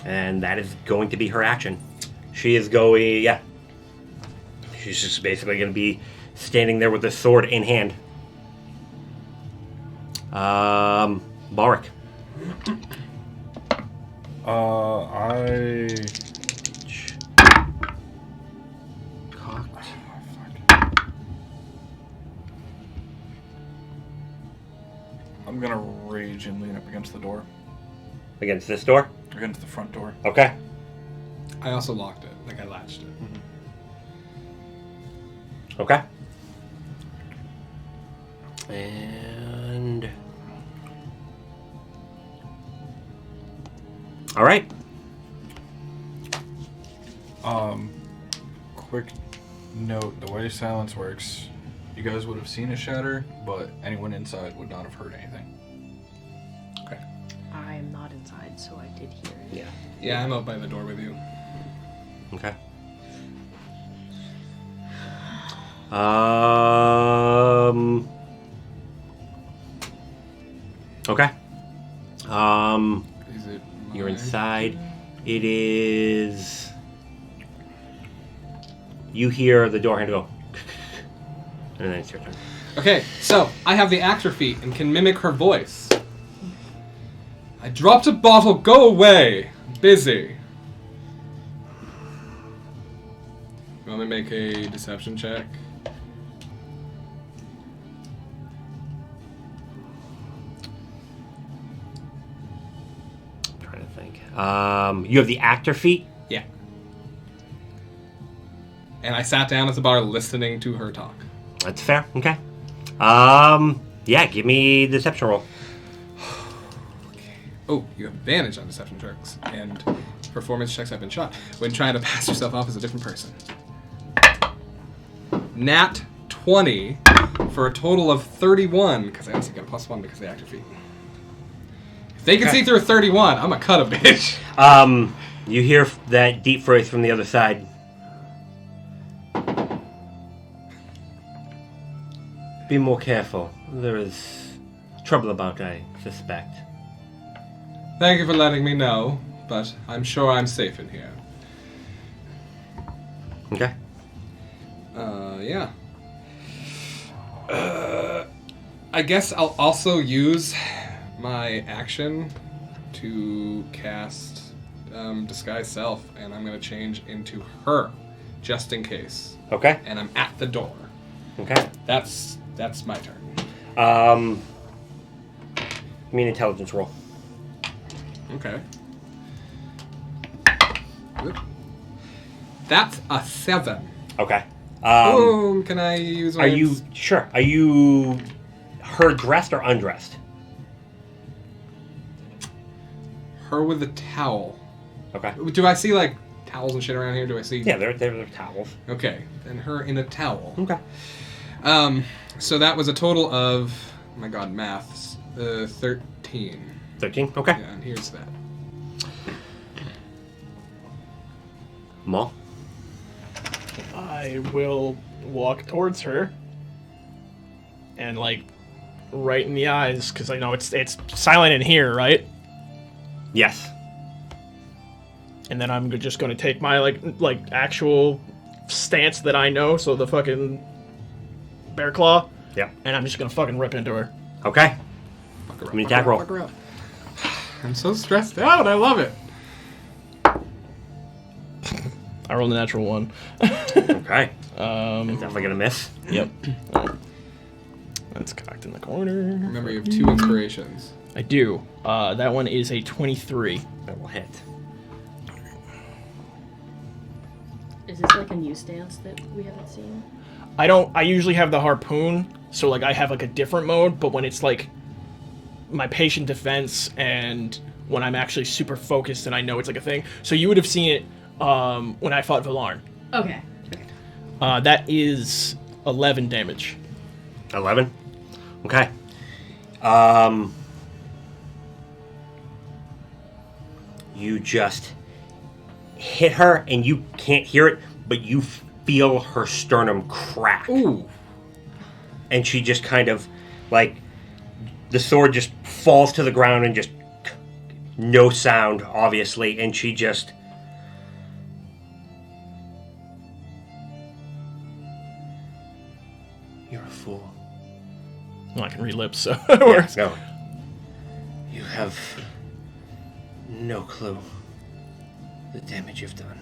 [SPEAKER 1] And that is going to be her action. She is going, yeah. She's just basically going to be standing there with the sword in hand. Balric.
[SPEAKER 6] I'm gonna rage and lean up against the door.
[SPEAKER 1] Against this door?
[SPEAKER 6] Against the front door.
[SPEAKER 1] Okay.
[SPEAKER 3] I also locked it. Like, I latched it.
[SPEAKER 1] Okay. And... all right.
[SPEAKER 6] Quick note, the way silence works, you guys would have seen a shatter, but anyone inside would not have heard anything.
[SPEAKER 1] Okay.
[SPEAKER 2] I am not inside, so I did hear it.
[SPEAKER 1] Yeah.
[SPEAKER 3] Yeah, I'm out by the door with you.
[SPEAKER 1] Okay. Okay.
[SPEAKER 3] Is it
[SPEAKER 1] You're
[SPEAKER 3] mine?
[SPEAKER 1] inside. It is... You hear the door handle go... and then it's your turn.
[SPEAKER 3] Okay, so I have the actor feat and can mimic her voice. I dropped a bottle, go away! Busy. You want me to make a deception check?
[SPEAKER 1] I'm trying to think. You have the actor feat?
[SPEAKER 3] Yeah. And I sat down at the bar listening to her talk.
[SPEAKER 1] That's fair. Okay. Yeah, give me the deception roll.
[SPEAKER 3] Oh, you have advantage on deception checks, and performance checks have been shot when trying to pass yourself off as a different person. Nat 20 for a total of 31, because I also get a +1 because of the actor feat. If they can see through a 31, I'm gonna cut a bitch.
[SPEAKER 1] You hear that deep voice from the other side. Be more careful. There is trouble about, I suspect.
[SPEAKER 3] Thank you for letting me know, but I'm sure I'm safe in here.
[SPEAKER 1] Okay.
[SPEAKER 3] Yeah. I guess I'll also use my action to cast Disguise Self, and I'm going to change into her, just in case.
[SPEAKER 1] Okay.
[SPEAKER 3] And I'm at the door.
[SPEAKER 1] Okay.
[SPEAKER 3] That's my turn.
[SPEAKER 1] Give me an intelligence roll.
[SPEAKER 3] Okay. Oop. That's a 7.
[SPEAKER 1] Okay.
[SPEAKER 3] Boom! Can I use my...
[SPEAKER 1] Are you sure? Are you her dressed or undressed?
[SPEAKER 3] Her with a towel.
[SPEAKER 1] Okay.
[SPEAKER 3] Do I see, like, towels and shit around here? Do I see...
[SPEAKER 1] Yeah, they're towels.
[SPEAKER 3] Okay. Then her in a towel.
[SPEAKER 1] Okay.
[SPEAKER 3] So that was a total of... Oh my god, maths. 13.
[SPEAKER 1] 13. Okay.
[SPEAKER 3] Yeah, and here's that.
[SPEAKER 1] Maul.
[SPEAKER 4] I will walk towards her and, like, right in the eyes, because I know it's silent in here, right?
[SPEAKER 1] Yes.
[SPEAKER 4] And then I'm just going to take my, like actual stance that I know, so the fucking bear claw,
[SPEAKER 1] Yeah.
[SPEAKER 4] and I'm just going to fucking rip into her.
[SPEAKER 1] Okay.
[SPEAKER 3] Fuck her up,
[SPEAKER 1] Give me an
[SPEAKER 3] fuck her
[SPEAKER 1] attack
[SPEAKER 3] up,
[SPEAKER 1] roll.
[SPEAKER 3] fuck her up. I'm so stressed out. I love it.
[SPEAKER 4] I rolled a natural 1.
[SPEAKER 1] Okay. Definitely gonna miss.
[SPEAKER 4] Yep. That's cocked in the corner.
[SPEAKER 3] Remember, you have 2 inspirations.
[SPEAKER 4] I do. That one is a 23.
[SPEAKER 1] That will hit.
[SPEAKER 2] Is this like a new stance that we haven't seen?
[SPEAKER 4] I usually have the harpoon, so like I have like a different mode, but when it's like my patient defense and when I'm actually super focused and I know it's like a thing. So you would have seen it when I fought Valarn.
[SPEAKER 2] Okay.
[SPEAKER 4] That is 11 damage.
[SPEAKER 1] 11? Okay. You just hit her and you can't hear it, but you feel her sternum crack.
[SPEAKER 3] Ooh.
[SPEAKER 1] And she just kind of, like, the sword just falls to the ground and just no sound, obviously, and she just... You're a fool.
[SPEAKER 4] Well, I can read lips, so it
[SPEAKER 1] Yeah,
[SPEAKER 4] works.
[SPEAKER 1] no. You have no clue the damage you've done.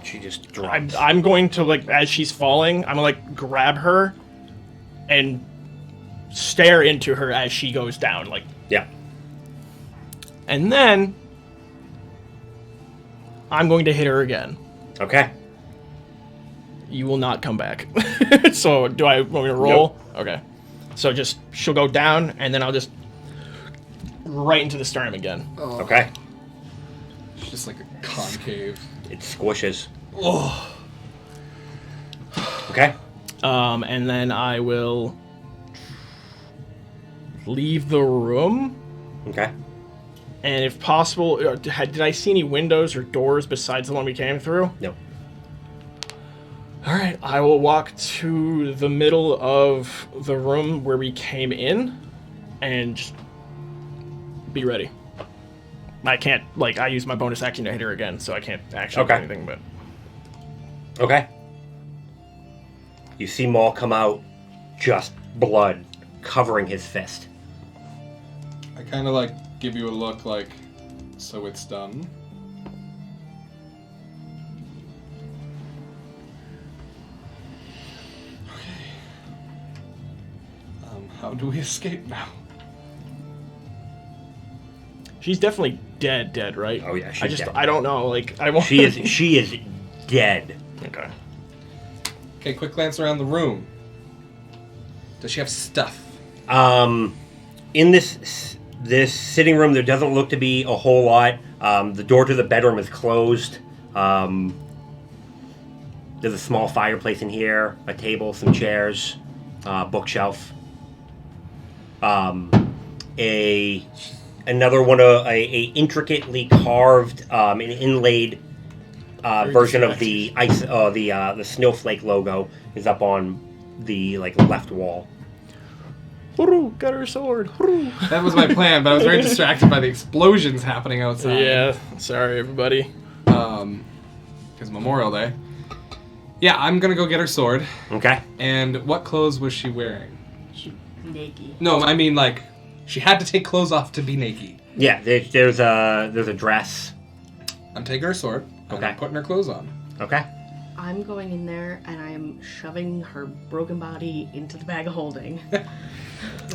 [SPEAKER 1] She just drops.
[SPEAKER 4] I'm going to, like, as she's falling, I'm gonna, like, grab her and stare into her as she goes down, like,
[SPEAKER 1] Yeah.
[SPEAKER 4] and then I'm going to hit her again.
[SPEAKER 1] Okay.
[SPEAKER 4] You will not come back. So, do I want me to roll? Nope. Okay. So just, she'll go down, and then I'll just right into the sternum again.
[SPEAKER 3] Oh.
[SPEAKER 1] Okay.
[SPEAKER 3] It's just like a concave.
[SPEAKER 1] It squishes.
[SPEAKER 3] Oh.
[SPEAKER 1] Okay.
[SPEAKER 4] And then I will leave the room,
[SPEAKER 1] Okay.
[SPEAKER 4] and if possible, did I see any windows or doors besides the one we came through?
[SPEAKER 1] No.
[SPEAKER 4] All right, I will walk to the middle of the room where we came in, and just be ready. I can't, like, I used my bonus action to hit her again, so I can't actually do
[SPEAKER 1] Okay.
[SPEAKER 4] anything, but...
[SPEAKER 1] Okay. You see Maul come out, just blood covering his fist.
[SPEAKER 3] I kind of like give you a look like, so it's done. Okay. How do we escape now?
[SPEAKER 4] She's definitely dead, right?
[SPEAKER 1] Oh, yeah, she's dead.
[SPEAKER 4] I don't know, like, I won't...
[SPEAKER 1] She is dead.
[SPEAKER 4] Okay.
[SPEAKER 3] Okay, quick glance around the room. Does she have stuff?
[SPEAKER 1] In this sitting room, there doesn't look to be a whole lot. The door to the bedroom is closed. There's a small fireplace in here, a table, some chairs, bookshelf. Another one, a intricately carved and inlaid version of the ice, the snowflake logo is up on the left wall.
[SPEAKER 4] Hurroo, got her sword. Hurroo.
[SPEAKER 3] That was my plan, but I was very distracted by the explosions happening outside.
[SPEAKER 4] Yeah, sorry everybody.
[SPEAKER 3] Because Memorial Day. Yeah, I'm gonna go get her sword.
[SPEAKER 1] Okay.
[SPEAKER 3] And what clothes was she wearing?
[SPEAKER 2] Naked.
[SPEAKER 3] No, I mean like she had to take clothes off to be naked.
[SPEAKER 1] Yeah, there's a dress.
[SPEAKER 3] I'm taking her sword.
[SPEAKER 1] Okay.
[SPEAKER 3] I'm putting her clothes on.
[SPEAKER 1] Okay.
[SPEAKER 2] I'm going in there and I'm shoving her broken body into the bag of holding.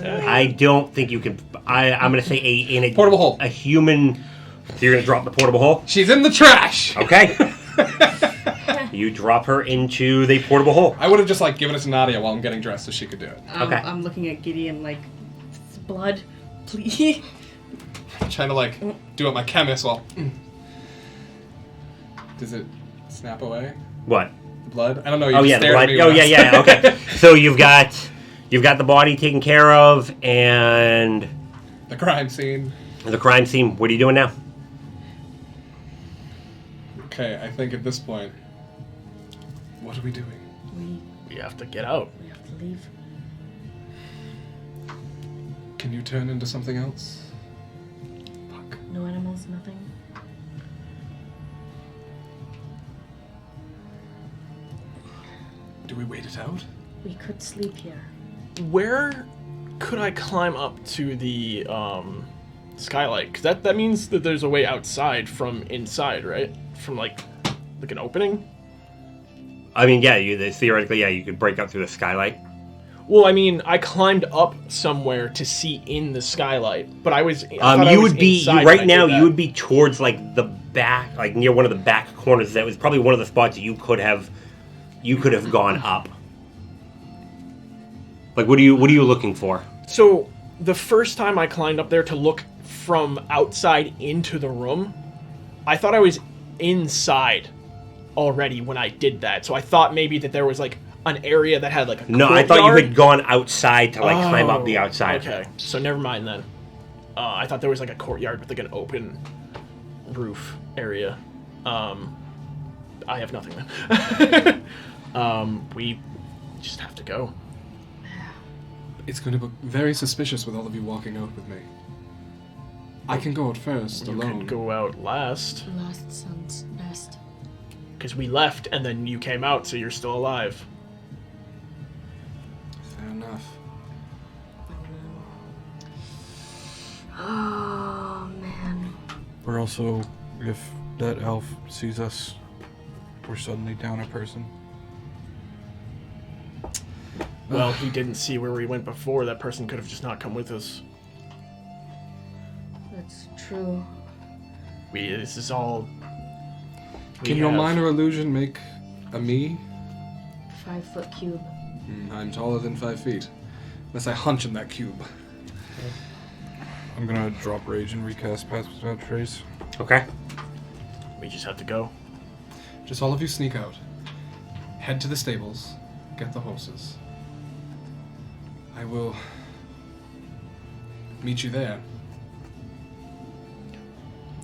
[SPEAKER 1] I don't think you can. I'm gonna say in a
[SPEAKER 3] Portable hole.
[SPEAKER 1] A human. So you're gonna drop the portable hole.
[SPEAKER 3] She's in the trash.
[SPEAKER 1] Okay. You drop her into the portable hole.
[SPEAKER 3] I would have just given it to Nadia while I'm getting dressed so she could do it.
[SPEAKER 1] Okay.
[SPEAKER 2] I'm looking at Gideon like, blood, please.
[SPEAKER 3] I'm trying to do it my chemist while. Does it snap away?
[SPEAKER 1] What?
[SPEAKER 3] The blood? I don't know. You
[SPEAKER 1] Oh
[SPEAKER 3] just
[SPEAKER 1] yeah, the
[SPEAKER 3] stared at
[SPEAKER 1] blood.
[SPEAKER 3] me
[SPEAKER 1] Oh
[SPEAKER 3] when I
[SPEAKER 1] yeah,
[SPEAKER 3] was-
[SPEAKER 1] yeah. Okay. So you've got the body taken care of and
[SPEAKER 3] The crime scene.
[SPEAKER 1] the crime scene. What are you doing now?
[SPEAKER 3] Okay, I think at this point, what are we doing?
[SPEAKER 4] We have to get out.
[SPEAKER 2] We have to leave.
[SPEAKER 3] Can you turn into something else? Fuck.
[SPEAKER 2] No animals, nothing.
[SPEAKER 3] Do we wait it out?
[SPEAKER 2] We could sleep here.
[SPEAKER 4] Where could I climb up to the skylight? 'Cause that means that there's a way outside from inside, right? From like an opening?
[SPEAKER 1] I mean, yeah. Theoretically, yeah. You could break out through the skylight.
[SPEAKER 4] Well, I mean, I climbed up somewhere to see in the skylight, but I was. I thought I
[SPEAKER 1] You
[SPEAKER 4] was
[SPEAKER 1] would be
[SPEAKER 4] inside when
[SPEAKER 1] right
[SPEAKER 4] I
[SPEAKER 1] now.
[SPEAKER 4] did
[SPEAKER 1] You
[SPEAKER 4] that.
[SPEAKER 1] would be towards the back, like near one of the back corners. That was probably one of the spots that you could have gone up. Like, what are you looking for?
[SPEAKER 4] So the first time I climbed up there to look from outside into the room, I thought I was inside already when I did that. So I thought maybe that there was like an area that had like a
[SPEAKER 1] No, I thought you had gone outside to like climb up the
[SPEAKER 4] Oh,
[SPEAKER 1] outside.
[SPEAKER 4] Okay, so never mind then. I thought there was like a courtyard with like an open roof area. I have nothing then. We just have to go.
[SPEAKER 3] It's going to look very suspicious with all of you walking out with me. I can go out first,
[SPEAKER 4] You
[SPEAKER 3] alone.
[SPEAKER 4] could go out last,
[SPEAKER 5] Last sounds best.
[SPEAKER 4] because we left and then you came out, so you're still alive.
[SPEAKER 3] Fair enough.
[SPEAKER 2] Oh man.
[SPEAKER 6] We're also, if that elf sees us, we're suddenly down a person.
[SPEAKER 4] Well, he didn't see where we went before. That person could have just not come with us.
[SPEAKER 2] That's true.
[SPEAKER 4] This is all.
[SPEAKER 3] Can your minor illusion make a me?
[SPEAKER 2] 5-foot cube.
[SPEAKER 3] I'm taller than 5 feet. Unless I hunch in that cube.
[SPEAKER 6] I'm gonna drop rage and recast Pass Without Trace.
[SPEAKER 1] Okay.
[SPEAKER 4] We just have to go.
[SPEAKER 3] Just all of you sneak out. Head to the stables. Get the horses. I will meet you there.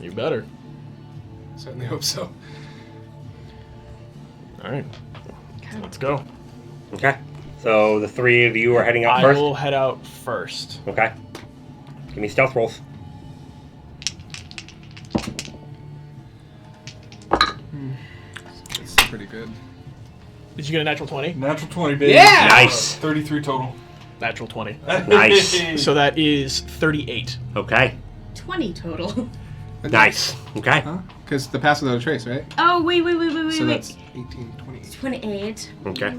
[SPEAKER 4] You better.
[SPEAKER 3] Certainly hope so.
[SPEAKER 4] All right, let's go.
[SPEAKER 1] Okay. So the three of you are heading out
[SPEAKER 4] I
[SPEAKER 1] first.
[SPEAKER 4] will head out first.
[SPEAKER 1] Okay. Give me stealth rolls.
[SPEAKER 3] It's pretty good.
[SPEAKER 4] Did you get a natural 20?
[SPEAKER 6] Natural 20, baby.
[SPEAKER 3] Yeah!
[SPEAKER 1] Nice.
[SPEAKER 6] 33 total.
[SPEAKER 4] Natural 20.
[SPEAKER 1] Nice.
[SPEAKER 4] So that is 38.
[SPEAKER 1] Okay.
[SPEAKER 2] 20 total.
[SPEAKER 1] Nice. Okay.
[SPEAKER 3] Huh? Because the pass without a trace, right?
[SPEAKER 2] Oh, wait.
[SPEAKER 3] So that's 18, 20.
[SPEAKER 2] 28.
[SPEAKER 1] Okay.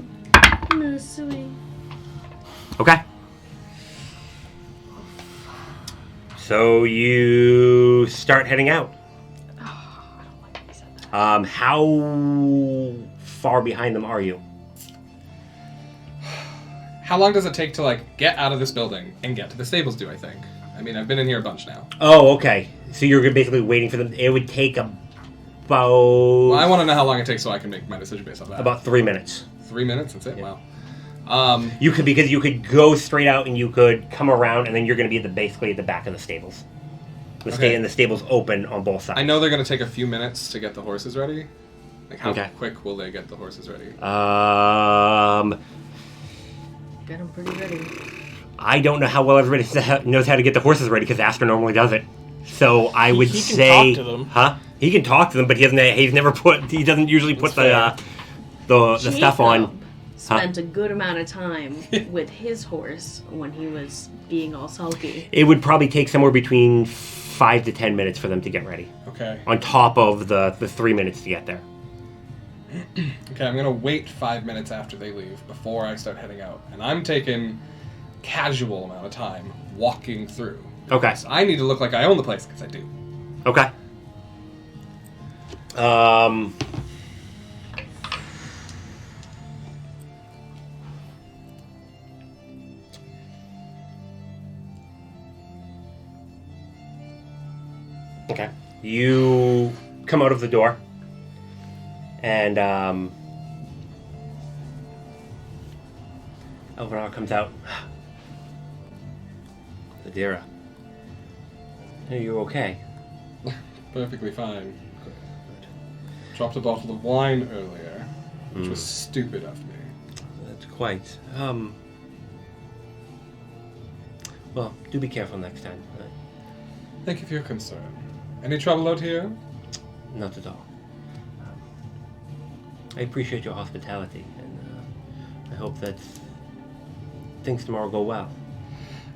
[SPEAKER 2] No, silly.
[SPEAKER 1] Okay. So you start heading out. How far behind them are you?
[SPEAKER 3] How long does it take to, like, get out of this building and get to the stables, do I think? I mean, I've been in here a bunch now.
[SPEAKER 1] Oh, okay. So you're basically waiting for them. It would take about
[SPEAKER 3] Well, I want to know how long it takes so I can make my decision based on that.
[SPEAKER 1] about 3 minutes.
[SPEAKER 3] 3 minutes? That's it?
[SPEAKER 1] Yeah.
[SPEAKER 3] Wow.
[SPEAKER 1] You could because you could go straight out and you could come around and then you're going to be basically at the back of the stables.
[SPEAKER 3] Okay.
[SPEAKER 1] And the stables open on both sides.
[SPEAKER 3] I know they're going to take a few minutes to get the horses ready. Like, how
[SPEAKER 1] Okay.
[SPEAKER 3] quick will they get the horses ready?
[SPEAKER 2] Got him pretty ready.
[SPEAKER 1] I don't know how well everybody knows how to get the horses ready because Aster normally does it. So I would
[SPEAKER 4] he can
[SPEAKER 1] say,
[SPEAKER 4] talk to them.
[SPEAKER 1] huh? He can talk to them, but he doesn't usually put the stuff on.
[SPEAKER 2] Jacob spent a good amount of time with his horse when he was being all sulky.
[SPEAKER 1] It would probably take somewhere between 5 to 10 minutes for them to get ready.
[SPEAKER 3] Okay.
[SPEAKER 1] On top of the 3 minutes to get there.
[SPEAKER 3] Okay, I'm going to wait 5 minutes after they leave before I start heading out. And I'm taking casual amount of time walking through.
[SPEAKER 1] Okay.
[SPEAKER 3] So I need to look like I own the place, because I do.
[SPEAKER 1] Okay. Okay. You come out of the door, and Eberron comes out. Adira, are you okay?
[SPEAKER 3] Perfectly fine. Dropped a bottle of wine earlier, which was stupid of me.
[SPEAKER 1] That's quite. Well, do be careful next time.
[SPEAKER 3] Thank you for your concern. Any trouble out here?
[SPEAKER 1] Not at all. I appreciate your hospitality, and I hope that things tomorrow go well.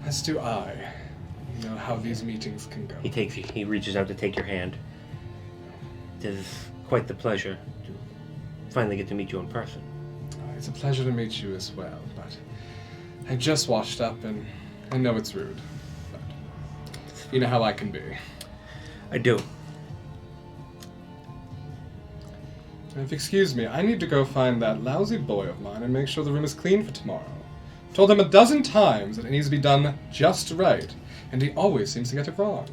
[SPEAKER 3] As do I. You know how these meetings can go.
[SPEAKER 1] He reaches out to take your hand. It is quite the pleasure to finally get to meet you in person.
[SPEAKER 3] It's a pleasure to meet you as well, but I just washed up and I know it's rude. But you know how I can be.
[SPEAKER 1] I do.
[SPEAKER 3] If excuse me, I need to go find that lousy boy of mine and make sure the room is clean for tomorrow. Told him a dozen times that it needs to be done just right, and he always seems to get it wrong.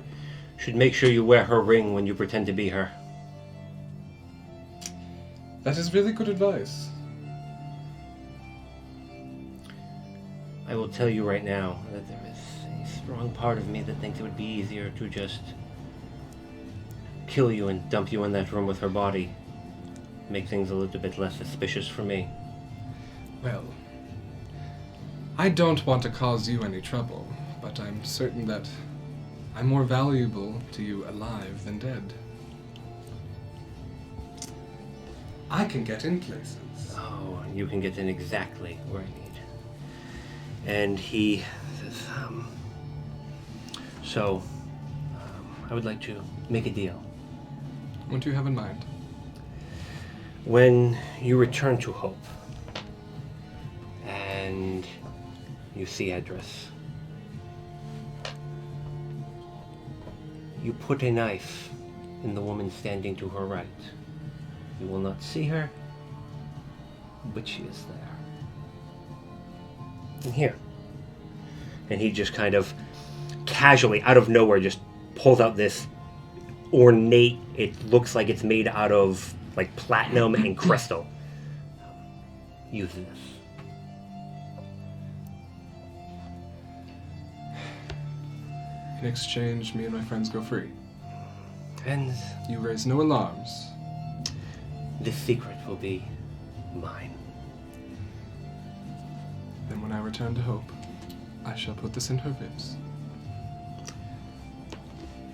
[SPEAKER 1] Should make sure you wear her ring when you pretend to be her.
[SPEAKER 3] That is really good advice.
[SPEAKER 1] I will tell you right now that there is a strong part of me that thinks it would be easier to just kill you and dump you in that room with her body. Make things a little bit less suspicious for me.
[SPEAKER 3] Well, I don't want to cause you any trouble, but I'm certain that I'm more valuable to you alive than dead. I can get in places.
[SPEAKER 1] Oh, you can get in exactly where I need. And he says, I would like to make a deal.
[SPEAKER 3] What do you have in mind?
[SPEAKER 1] When you return to Hope, and you see Edris, you put a knife in the woman standing to her right. You will not see her, but she is there. And here. And he just kind of casually, out of nowhere, just pulls out this ornate, it looks like it's made out of like platinum and crystal. Use this.
[SPEAKER 3] In exchange, me and my friends go free.
[SPEAKER 1] And
[SPEAKER 3] You raise no alarms.
[SPEAKER 1] this secret will be mine.
[SPEAKER 3] Then when I return to Hope, I shall put this in her ribs.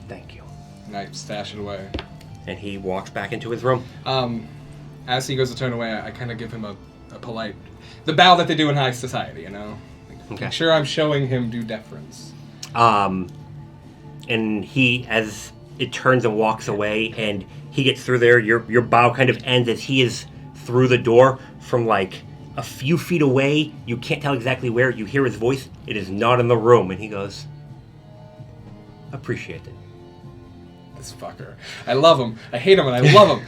[SPEAKER 1] Thank you.
[SPEAKER 3] And I stash it away.
[SPEAKER 1] And he walks back into his room.
[SPEAKER 3] As he goes to turn away, I kind of give him a polite... The bow that they do in high society, you know?
[SPEAKER 1] Okay.
[SPEAKER 3] Make sure I'm showing him due deference.
[SPEAKER 1] And he, as it turns and walks away, and he gets through there, your bow kind of ends as he is through the door from like a few feet away. You can't tell exactly where. You hear his voice. It is not in the room. And he goes, appreciate it.
[SPEAKER 3] This fucker. I love him. I hate him and I love him.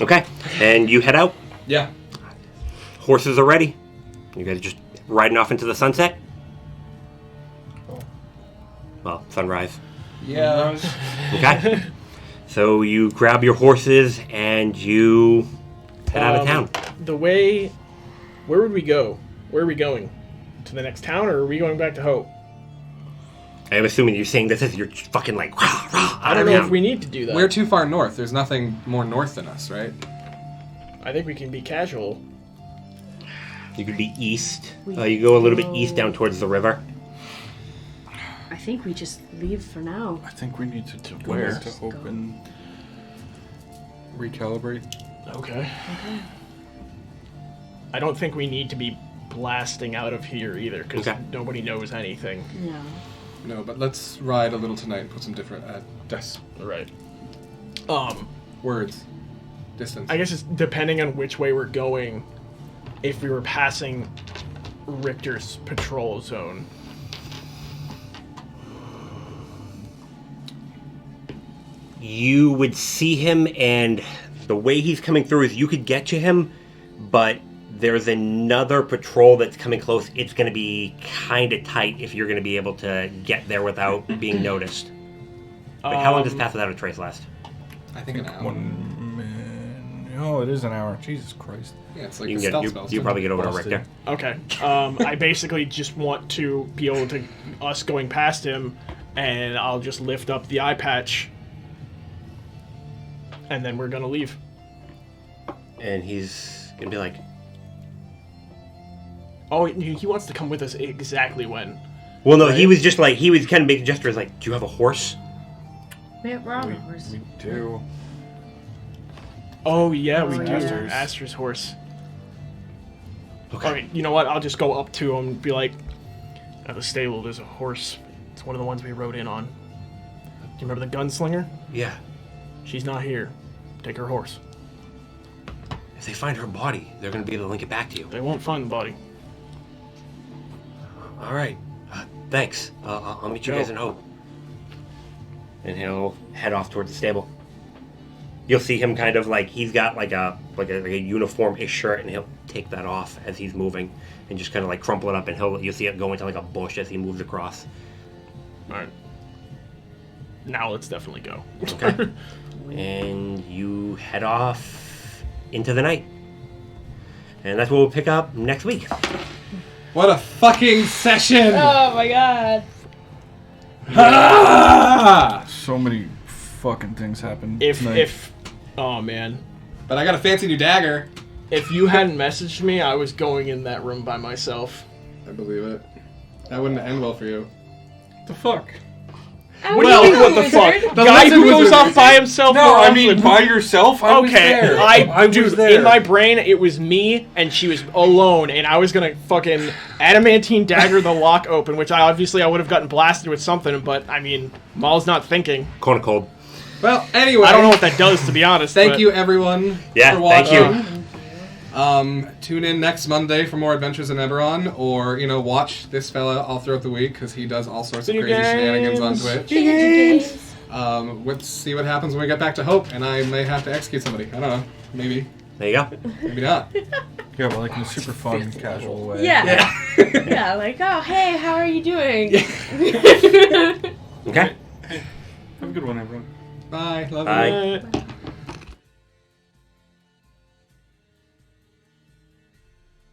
[SPEAKER 1] Okay. And you head out.
[SPEAKER 3] Yeah.
[SPEAKER 1] Horses are ready. You guys just riding off into the sunset? Well, sunrise.
[SPEAKER 3] Yeah.
[SPEAKER 1] Okay. So you grab your horses and you head out of town.
[SPEAKER 4] Where would we go? Where are we going? To the next town, or are we going back to Hope?
[SPEAKER 1] I'm assuming you're saying this as you're fucking like, rah, rah,
[SPEAKER 4] I don't know if we need to do that.
[SPEAKER 3] We're too far north. There's nothing more north than us, right?
[SPEAKER 4] I think we can be casual.
[SPEAKER 1] You could be east. You go a little bit east down towards the river.
[SPEAKER 2] I think we just leave for now.
[SPEAKER 6] I think we need to
[SPEAKER 1] where?
[SPEAKER 6] to open, recalibrate.
[SPEAKER 4] Okay. I don't think we need to be blasting out of here either, because nobody knows anything.
[SPEAKER 2] No.
[SPEAKER 3] No, but let's ride a little tonight and put some different
[SPEAKER 4] Right.
[SPEAKER 3] words. Distance.
[SPEAKER 4] I guess it's depending on which way we're going. If we were passing Richter's patrol zone.
[SPEAKER 1] You would see him, and the way he's coming through is you could get to him, but there's another patrol that's coming close. It's going to be kind of tight if you're going to be able to get there without being noticed. Like, how long does Path Without a Trace last?
[SPEAKER 3] I think an hour.
[SPEAKER 6] 1 minute. Oh, it is an hour. Jesus Christ.
[SPEAKER 3] Yeah, it's like
[SPEAKER 1] You
[SPEAKER 3] the
[SPEAKER 1] can
[SPEAKER 3] stealth
[SPEAKER 1] get,
[SPEAKER 3] spells.
[SPEAKER 1] you probably get over to
[SPEAKER 6] Busted.
[SPEAKER 1] Richter.
[SPEAKER 4] Okay. I basically just want to be able to us going past him, and I'll just lift up the eye patch, and then we're gonna leave.
[SPEAKER 1] And he's going to be like,
[SPEAKER 4] Oh, he wants to come with us exactly when.
[SPEAKER 1] well, no, he
[SPEAKER 4] Right.
[SPEAKER 1] was just like, he was kind of making gestures like, do you have a horse?
[SPEAKER 2] We're on a horse.
[SPEAKER 6] We do.
[SPEAKER 4] Oh, yeah, we
[SPEAKER 2] Oh,
[SPEAKER 4] do.
[SPEAKER 2] yeah.
[SPEAKER 4] Aster's horse.
[SPEAKER 1] Okay.
[SPEAKER 4] Okay, you know what? I'll just go up to him and be like, at the stable, there's a horse. It's one of the ones we rode in on. Do you remember the gunslinger?
[SPEAKER 1] Yeah.
[SPEAKER 4] She's not here. Take her horse.
[SPEAKER 1] If they find her body, they're going to be able to link it back to you.
[SPEAKER 4] They won't find the body.
[SPEAKER 1] All right. Thanks. I'll meet you
[SPEAKER 4] Go.
[SPEAKER 1] guys in Hope. And he'll head off towards the stable. You'll see him kind of like he's got like a uniform-ish shirt, and he'll take that off as he's moving, and just kind of like crumple it up, and you'll see it go into like a bush as he moves across.
[SPEAKER 4] All right. Now let's definitely go.
[SPEAKER 1] Okay. And you head off into the night, and that's what we'll pick up next week.
[SPEAKER 3] What a fucking session!
[SPEAKER 2] Oh my god.
[SPEAKER 3] Ah!
[SPEAKER 6] So many fucking things happened tonight.
[SPEAKER 4] Oh man.
[SPEAKER 3] But I got a fancy new dagger.
[SPEAKER 4] If you hadn't messaged me, I was going in that room by myself.
[SPEAKER 3] I believe it. That wouldn't end well for you.
[SPEAKER 6] What the fuck?
[SPEAKER 4] What do you mean, what the fuck? The guy who goes off by himself.
[SPEAKER 6] No, I mean by yourself. I was there.
[SPEAKER 4] I
[SPEAKER 6] was
[SPEAKER 4] dude,
[SPEAKER 6] there.
[SPEAKER 4] in my brain, it was me, and she was alone, and I was gonna fucking adamantine dagger the lock open, which I would have gotten blasted with something, but I mean, Maul's not thinking.
[SPEAKER 1] Corner cold.
[SPEAKER 3] Well, anyway.
[SPEAKER 4] I don't know what that does, to be honest.
[SPEAKER 3] Thank you, everyone,
[SPEAKER 1] Yeah,
[SPEAKER 3] for watching.
[SPEAKER 1] thank you.
[SPEAKER 3] Tune in next Monday for more adventures in Eberron, or, watch this fella all throughout the week, because he does all sorts of crazy shenanigans on Twitch. Let's see what happens when we get back to Hope, and I may have to execute somebody. I don't know. Maybe.
[SPEAKER 1] There you go.
[SPEAKER 3] Maybe not.
[SPEAKER 6] Yeah, but like in a super fun, casual way.
[SPEAKER 2] Yeah. Yeah, like, oh, hey, how are you doing?
[SPEAKER 1] Okay.
[SPEAKER 6] Have a good one, everyone.
[SPEAKER 3] Bye. Love
[SPEAKER 1] Bye.
[SPEAKER 3] you.